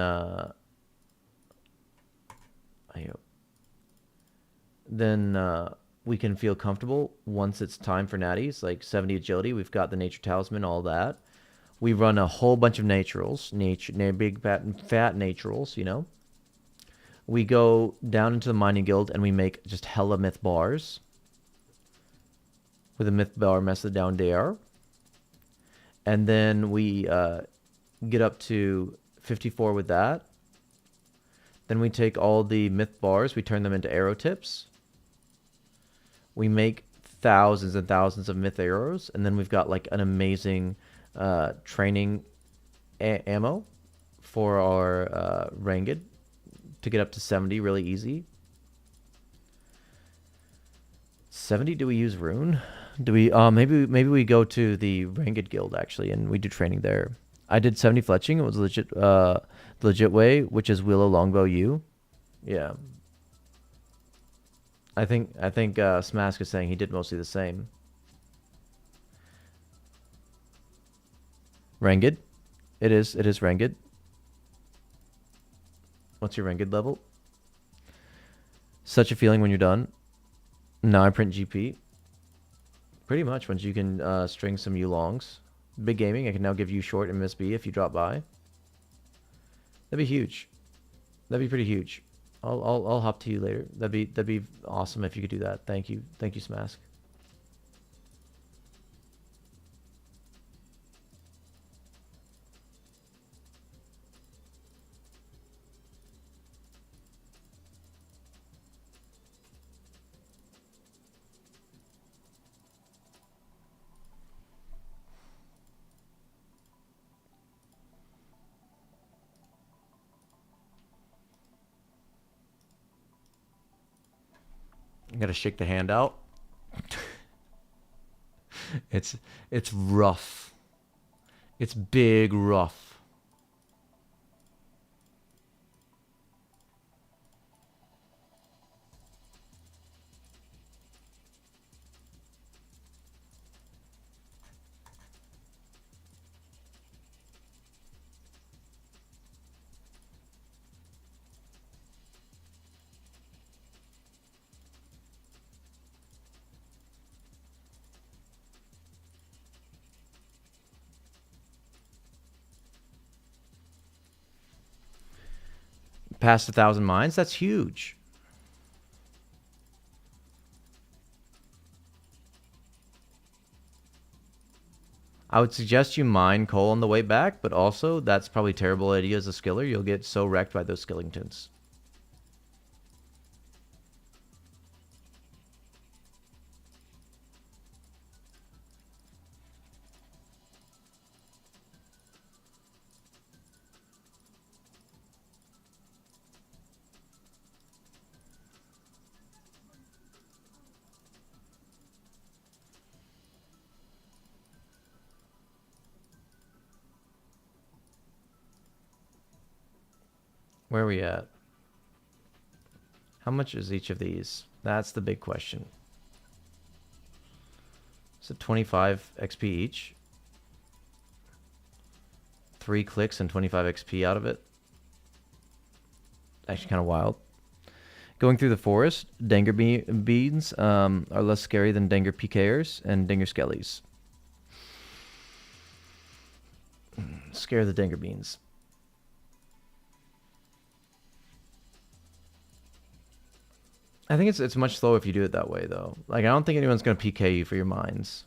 we can feel comfortable once it's time for natties, like 70 agility. We've got the nature talisman, all that. We run a whole bunch of naturals, big fat naturals, you know. We go down into the mining guild and we make just hella myth bars with a myth bar method down there. And then we get up to 54 with that. Then we take all the myth bars, we turn them into arrow tips. We make thousands and thousands of myth arrows, and then we've got like an amazing training ammo for our ranged to get up to 70 really easy. 70, do we use rune? Do we maybe we go to the ranged guild actually and we do training there. I did 70 fletching. It was legit legit way, which is Willow Longbow U. Yeah. I think Smask is saying he did mostly the same. Ranged. It is ranged. What's your ranged level? Such a feeling when you're done. Now I print GP. Pretty much once you can string some U-longs. Big gaming, I can now give you short and Miss B if you drop by. That'd be huge. That'd be pretty huge. I'll hop to you later. That'd be awesome if you could do that. Thank you, Smask. I gotta shake the hand out. It's rough. It's big rough. past 1,000 mines. That's huge. I would suggest you mine coal on the way back, but also that's probably a terrible idea as a skiller. You'll get so wrecked by those skellingtons. Where are we at? How much is each of these? That's the big question. So 25 XP each. 3 clicks and 25 XP out of it. Actually kind of wild. Going through the forest, Danger beans are less scary than Danger PKers and Danger Skellies. Scare the Danger beans. I think it's much slower if you do it that way, though. Like, I don't think anyone's going to PK you for your mines.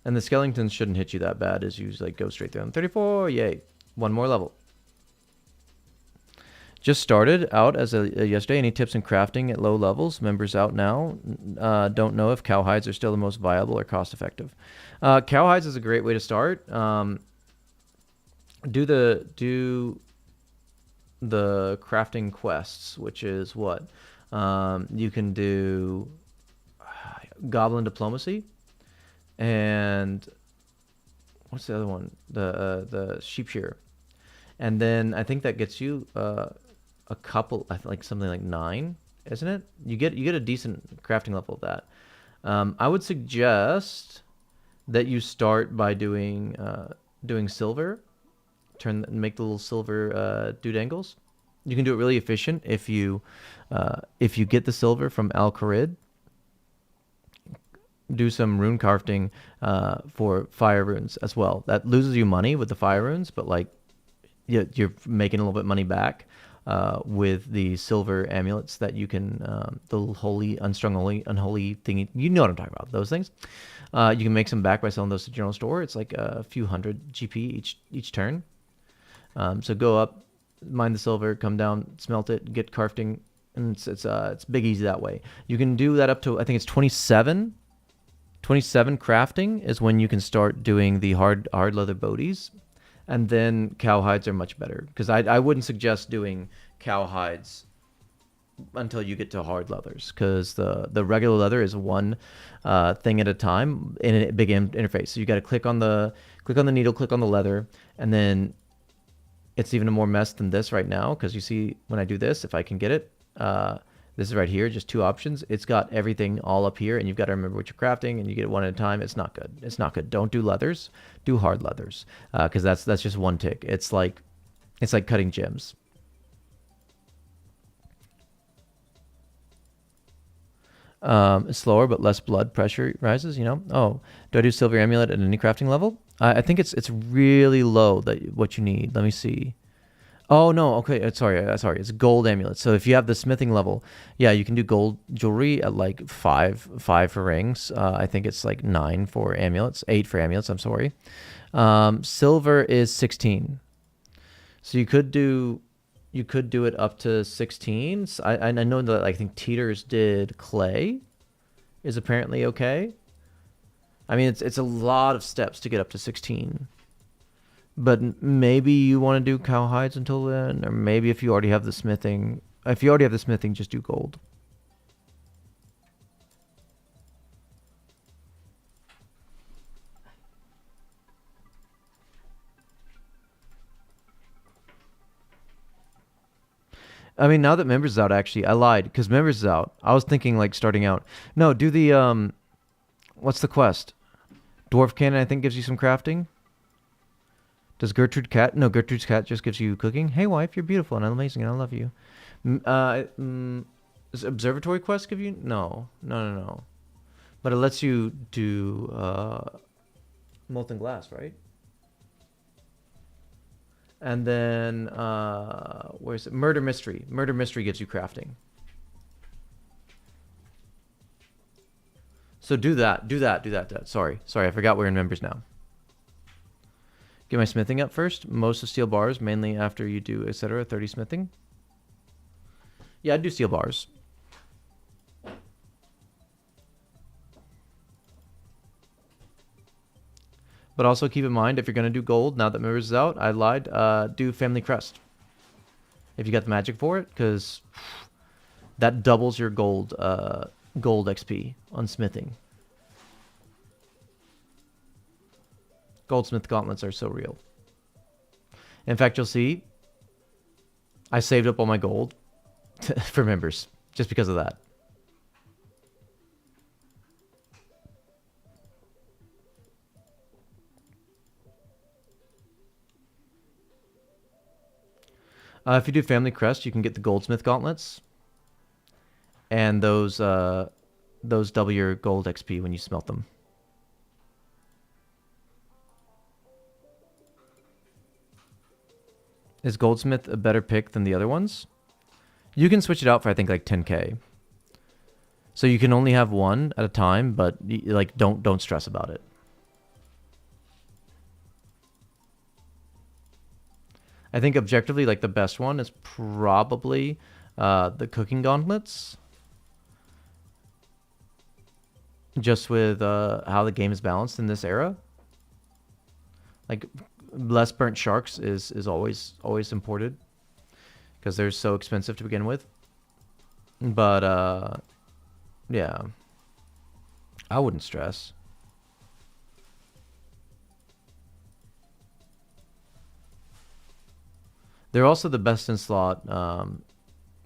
And the skeletons shouldn't hit you that bad as you like go straight through them. 34, yay. One more level. Just started out as a yesterday. Any tips in crafting at low levels? Members out now. Don't know if cowhides are still the most viable or cost effective. Cowhides is a great way to start. Do the crafting quests, which is what you can do goblin diplomacy, and what's the other one, the sheep shearer, and then I think that gets you a couple, I think like something like 9, isn't it? You get a decent crafting level of that. I would suggest that you start by doing silver. Make the little silver doodangles. You can do it really efficient if you get the silver from Al Kharid. Do some rune crafting for fire runes as well. That loses you money with the fire runes, but like you're making a little bit money back with the silver amulets that you can the little holy, unstrung, unholy thingy. You know what I'm talking about? Those things. You can make some back by selling those to general store. It's like a few hundred GP each turn. So go up, mine the silver, come down, smelt it, get crafting, and it's big easy that way. You can do that up to, I think it's 27. 27 crafting is when you can start doing the hard leather bodies, and then cowhides are much better, because I wouldn't suggest doing cowhides until you get to hard leathers, because the regular leather is one thing at a time in a big interface. So you got to click on the needle, click on the leather, and then it's even a more mess than this right now, because you see when I do this, if I can get it, this is right here, just 2 options. It's got everything all up here, and you've got to remember what you're crafting, and you get it one at a time. It's not good. It's not good. Don't do leathers. Do hard leathers, because that's just one tick. It's like cutting gems. Slower but less blood pressure rises, you know. Oh, do I do silver amulet at any crafting level? I think it's really low that what you need. Let me see. Oh no, okay, sorry, it's gold amulet. So if you have the smithing level, yeah, you can do gold jewelry at like 5 for rings. I think it's like 9 for amulets, 8 for amulets. I'm sorry. Silver is 16. So you could do it up to 16. So I know that I think Teeters did clay is apparently okay. I mean, it's a lot of steps to get up to 16. But maybe you want to do cowhides until then, or maybe if you already have the smithing, just do gold. I mean, now that members is out, actually, I lied, because members is out. I was thinking like starting out. No, do the what's the quest? Dwarf cannon, I think, gives you some crafting. Does Gertrude Cat? No, Gertrude's Cat just gives you cooking. Hey, wife, you're beautiful and amazing, and I love you. Does Observatory Quest give you? No. But it lets you do molten glass, right? And then where's it? Murder mystery. Murder mystery gives you crafting. So do that. Sorry, I forgot we're in members now. Get my smithing up first. Most of steel bars, mainly after you do etc. 30 smithing. Yeah, I'd do steel bars. But also keep in mind, if you're going to do gold, now that members is out, I lied, do family crest. If you got the magic for it, because that doubles your gold XP on smithing. Goldsmith gauntlets are so real. In fact, you'll see, I saved up all my gold for members, just because of that. If you do family crest, you can get the goldsmith gauntlets, and those double your gold XP when you smelt them. Is goldsmith a better pick than the other ones? You can switch it out for I think like 10k. So you can only have one at a time, but like don't stress about it. I think objectively, like the best one is probably the cooking gauntlets. Just with how the game is balanced in this era. Like less burnt sharks is always imported because they're so expensive to begin with. But yeah, I wouldn't stress. They're also the best in slot,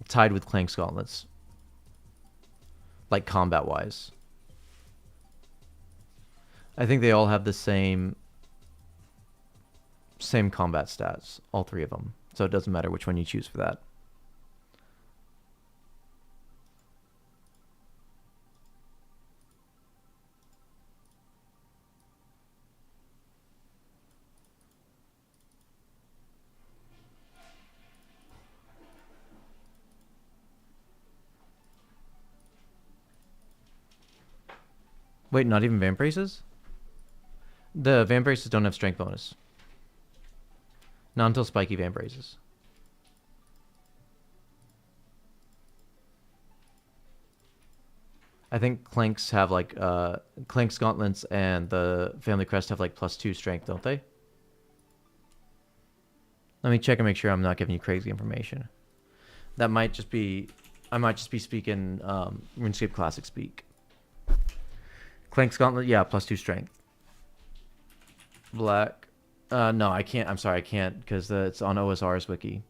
tied with Clank's gauntlets, like combat wise. I think they all have the same combat stats, all three of them. So it doesn't matter which one you choose for that. Wait, not even Vambraces? The Vambraces don't have strength bonus. Not until spiky Vambraces. I think Clanks have like Clank's gauntlets and the family crest have like +2 strength, don't they? Let me check and make sure I'm not giving you crazy information. That might just be, I might just be speaking RuneScape Classic speak. Clank's gauntlet, yeah, +2 strength. Black, no, I can't. I'm sorry, I can't because it's on OSR's wiki.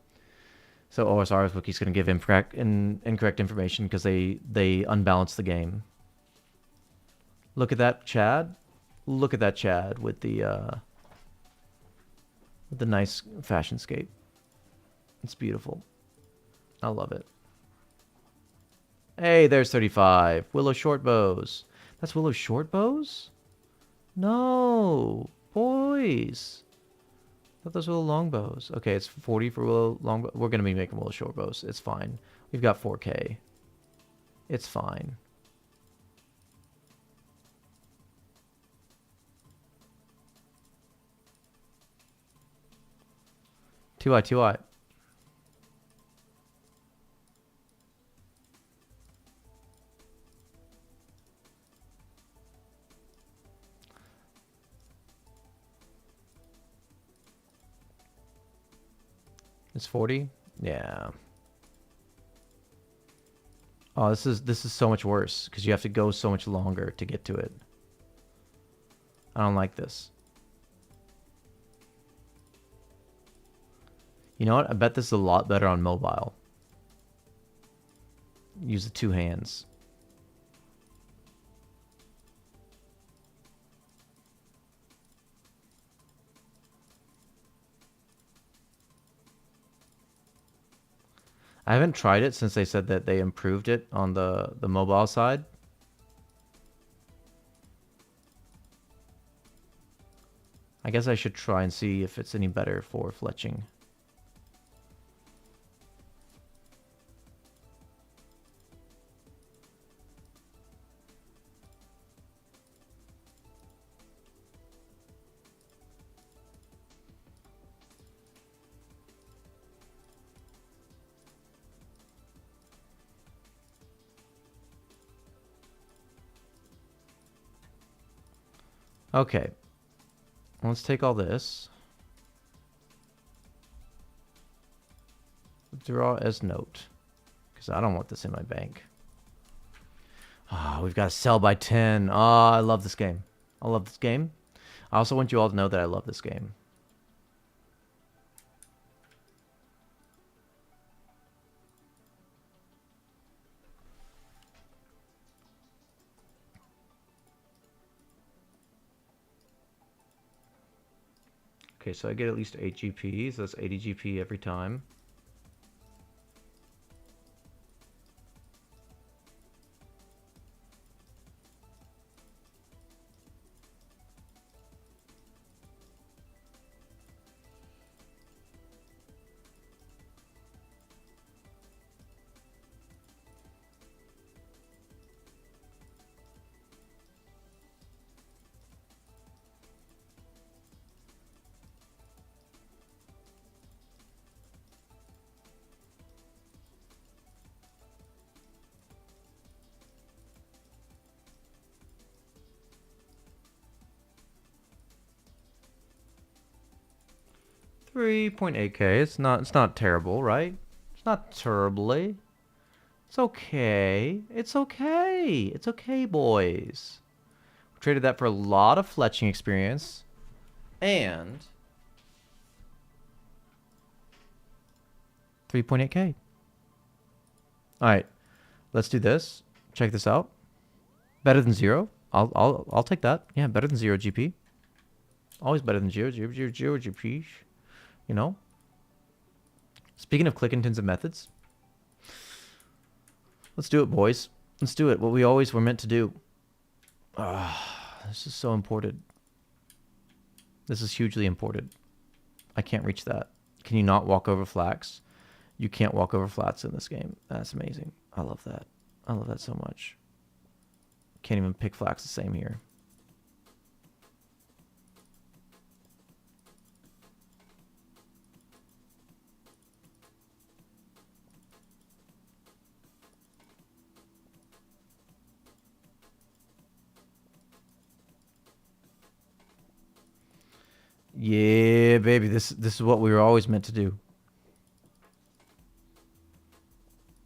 So OSR's wiki is going to give incorrect information because they unbalance the game. Look at that, Chad. Look at that, Chad, with the nice fashion scape. It's beautiful. I love it. Hey, there's 35. Willow short bows. That's Willow short bows? No, boys. I thought those were long bows. Okay, it's 40 for Willow long. We're gonna be making Willow short bows. It's fine. We've got 4K. It's fine. Two eye. It's 40? Yeah. Oh, this is so much worse because you have to go so much longer to get to it. I don't like this. You know what? I bet this is a lot better on mobile. Use the two hands. I haven't tried it since they said that they improved it on the mobile side. I guess I should try and see if it's any better for fletching. Okay. Let's take all this. Draw as note. Because I don't want this in my bank. Ah, we've got to sell by 10. Ah, I love this game. I love this game. I also want you all to know that I love this game. Okay, so I get at least 8 GP, so that's 80 GP every time. $3.8K. It's not terrible, right? It's not terribly. It's okay. It's okay. It's okay, boys. We traded that for a lot of fletching experience. And 3.8K. Alright. Let's do this. Check this out. Better than 0. I'll take that. Yeah, better than 0 GP. Always better than 0 GP. You know? Speaking of click intensive methods, let's do it, boys. Let's do it. What we always were meant to do. This is so important. This is hugely important. I can't reach that. Can you not walk over flax? You can't walk over flats in this game. That's amazing. I love that. I love that so much. Can't even pick flax the same here. Yeah, baby. This is what we were always meant to do.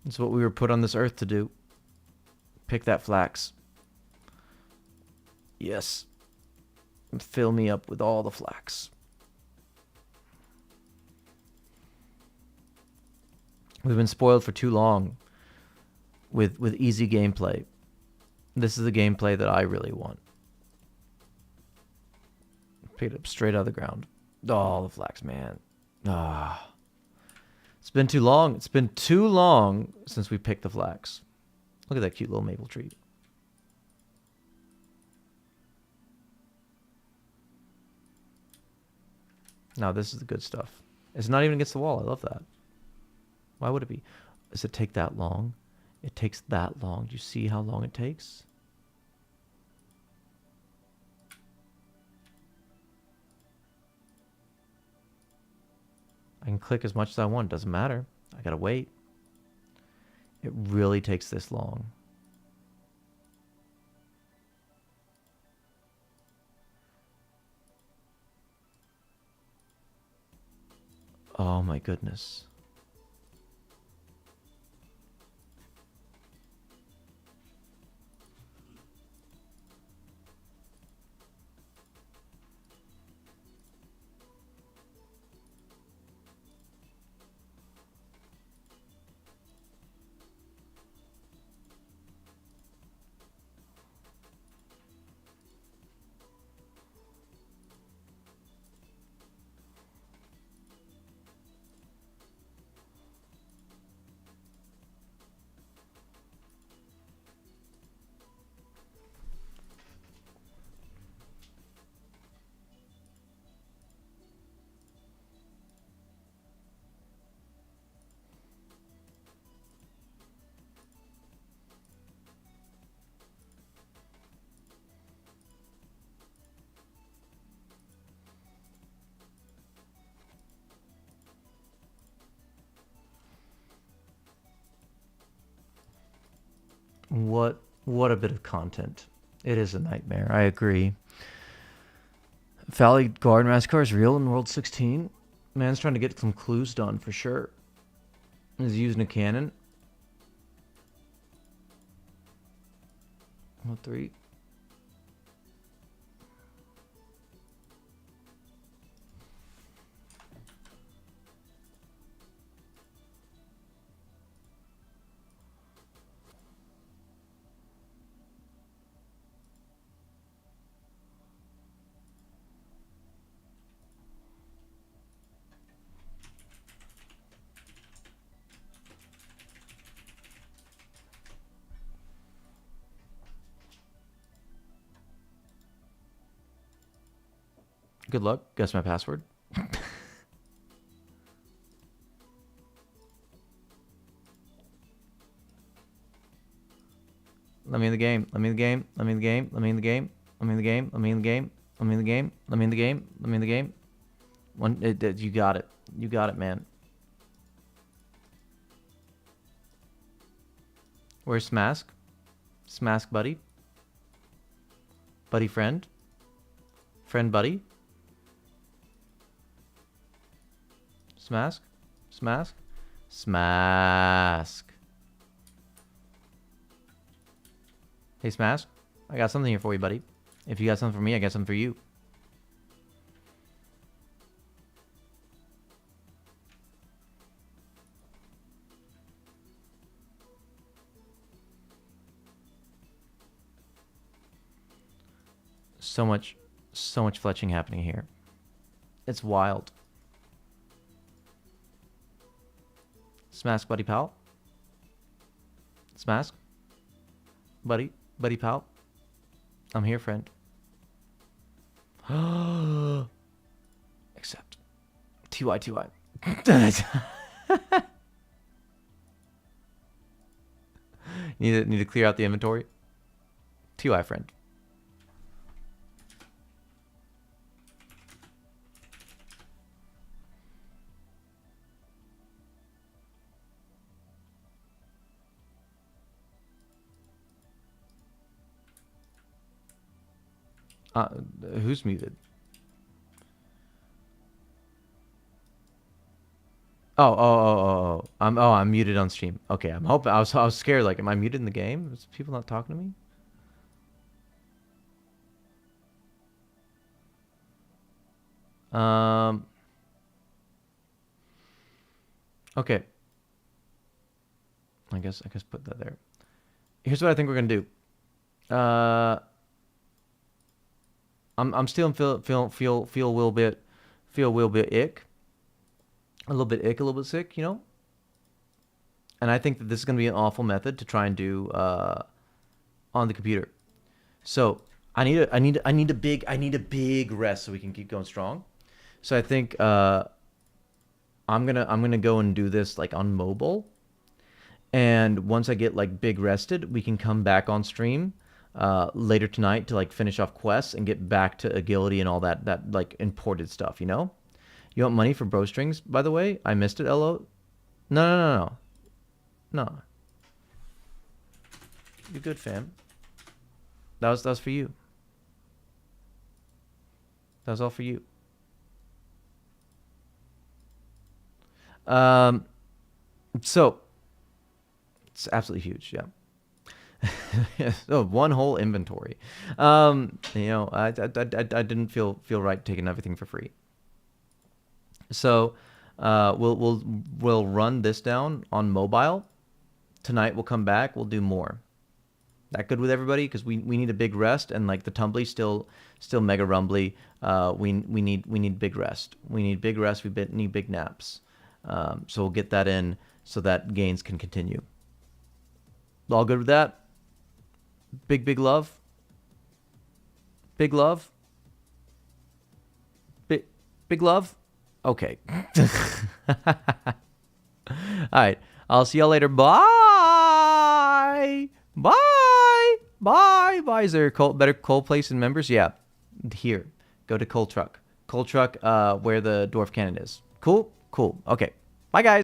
It's what we were put on this earth to do. Pick that flax. Yes. And fill me up with all the flax. We've been spoiled for too long with easy gameplay. This is the gameplay that I really want. Pick it up straight out of the ground. Oh, the flax, man. Ah. It's been too long. It's been too long since we picked the flax. Look at that cute little maple tree. Now this is the good stuff. It's not even against the wall. I love that. Why would it be? Does it take that long? It takes that long. Do you see how long it takes? I can click as much as I want. Doesn't matter. I gotta wait. It really takes this long. Oh my goodness. What a bit of content. It is a nightmare. I agree. Valley Guard Massacre is real in World 16. Man's trying to get some clues done for sure. He's using a cannon. 3. Good luck. Guess my password. Let me in the game. Let me in the game. Let me in the game. Let me in the game. Let me in the game. Let me in the game. Let me in the game. Let me in the game. Let me in the game. You got it. You got it, man. Where's Smask? Smask buddy? Buddy friend? Friend buddy? Smask? Smask? Smask. Hey, Smask. I got something here for you, buddy. If you got something for me, I got something for you. So much fletching happening here. It's wild. Smask, buddy pal. Smask. Buddy pal. I'm here, friend. Accept. TY. Need to clear out the inventory. TY, friend. Who's muted? Oh. I'm muted on stream. Okay, I'm hoping. I was scared. Like, am I muted in the game? Is people not talking to me? Okay. I guess put that there. Here's what I think we're gonna do. I'm still feel a little bit ick. A little bit sick, you know? And I think that this is gonna be an awful method to try and do on the computer. So I need a big rest so we can keep going strong. So I think I'm gonna go and do this like on mobile. And once I get like big rested, we can come back on stream later tonight to like finish off quests and get back to agility and all that like imported stuff, you know? You want money for bro strings, by the way? I missed it, LO. No. You're good, fam. That was for you. That was all for you. So it's absolutely huge, yeah. So one whole inventory. You know, I didn't feel right taking everything for free. So we'll run this down on mobile. Tonight we'll come back, we'll do more. That good with everybody? Because we need a big rest, and like the tumbly still mega rumbly. We need big rest. We need big rest, we need big naps. So we'll get that in so that gains can continue. All good with that? Big love? Big love? Big love? Okay. Alright. I'll see y'all later. Bye! Bye! Is there a better coal place in members? Yeah. Here. Go to Coal Truck. Coal Truck, where the dwarf cannon is. Cool? Cool. Okay. Bye, guys.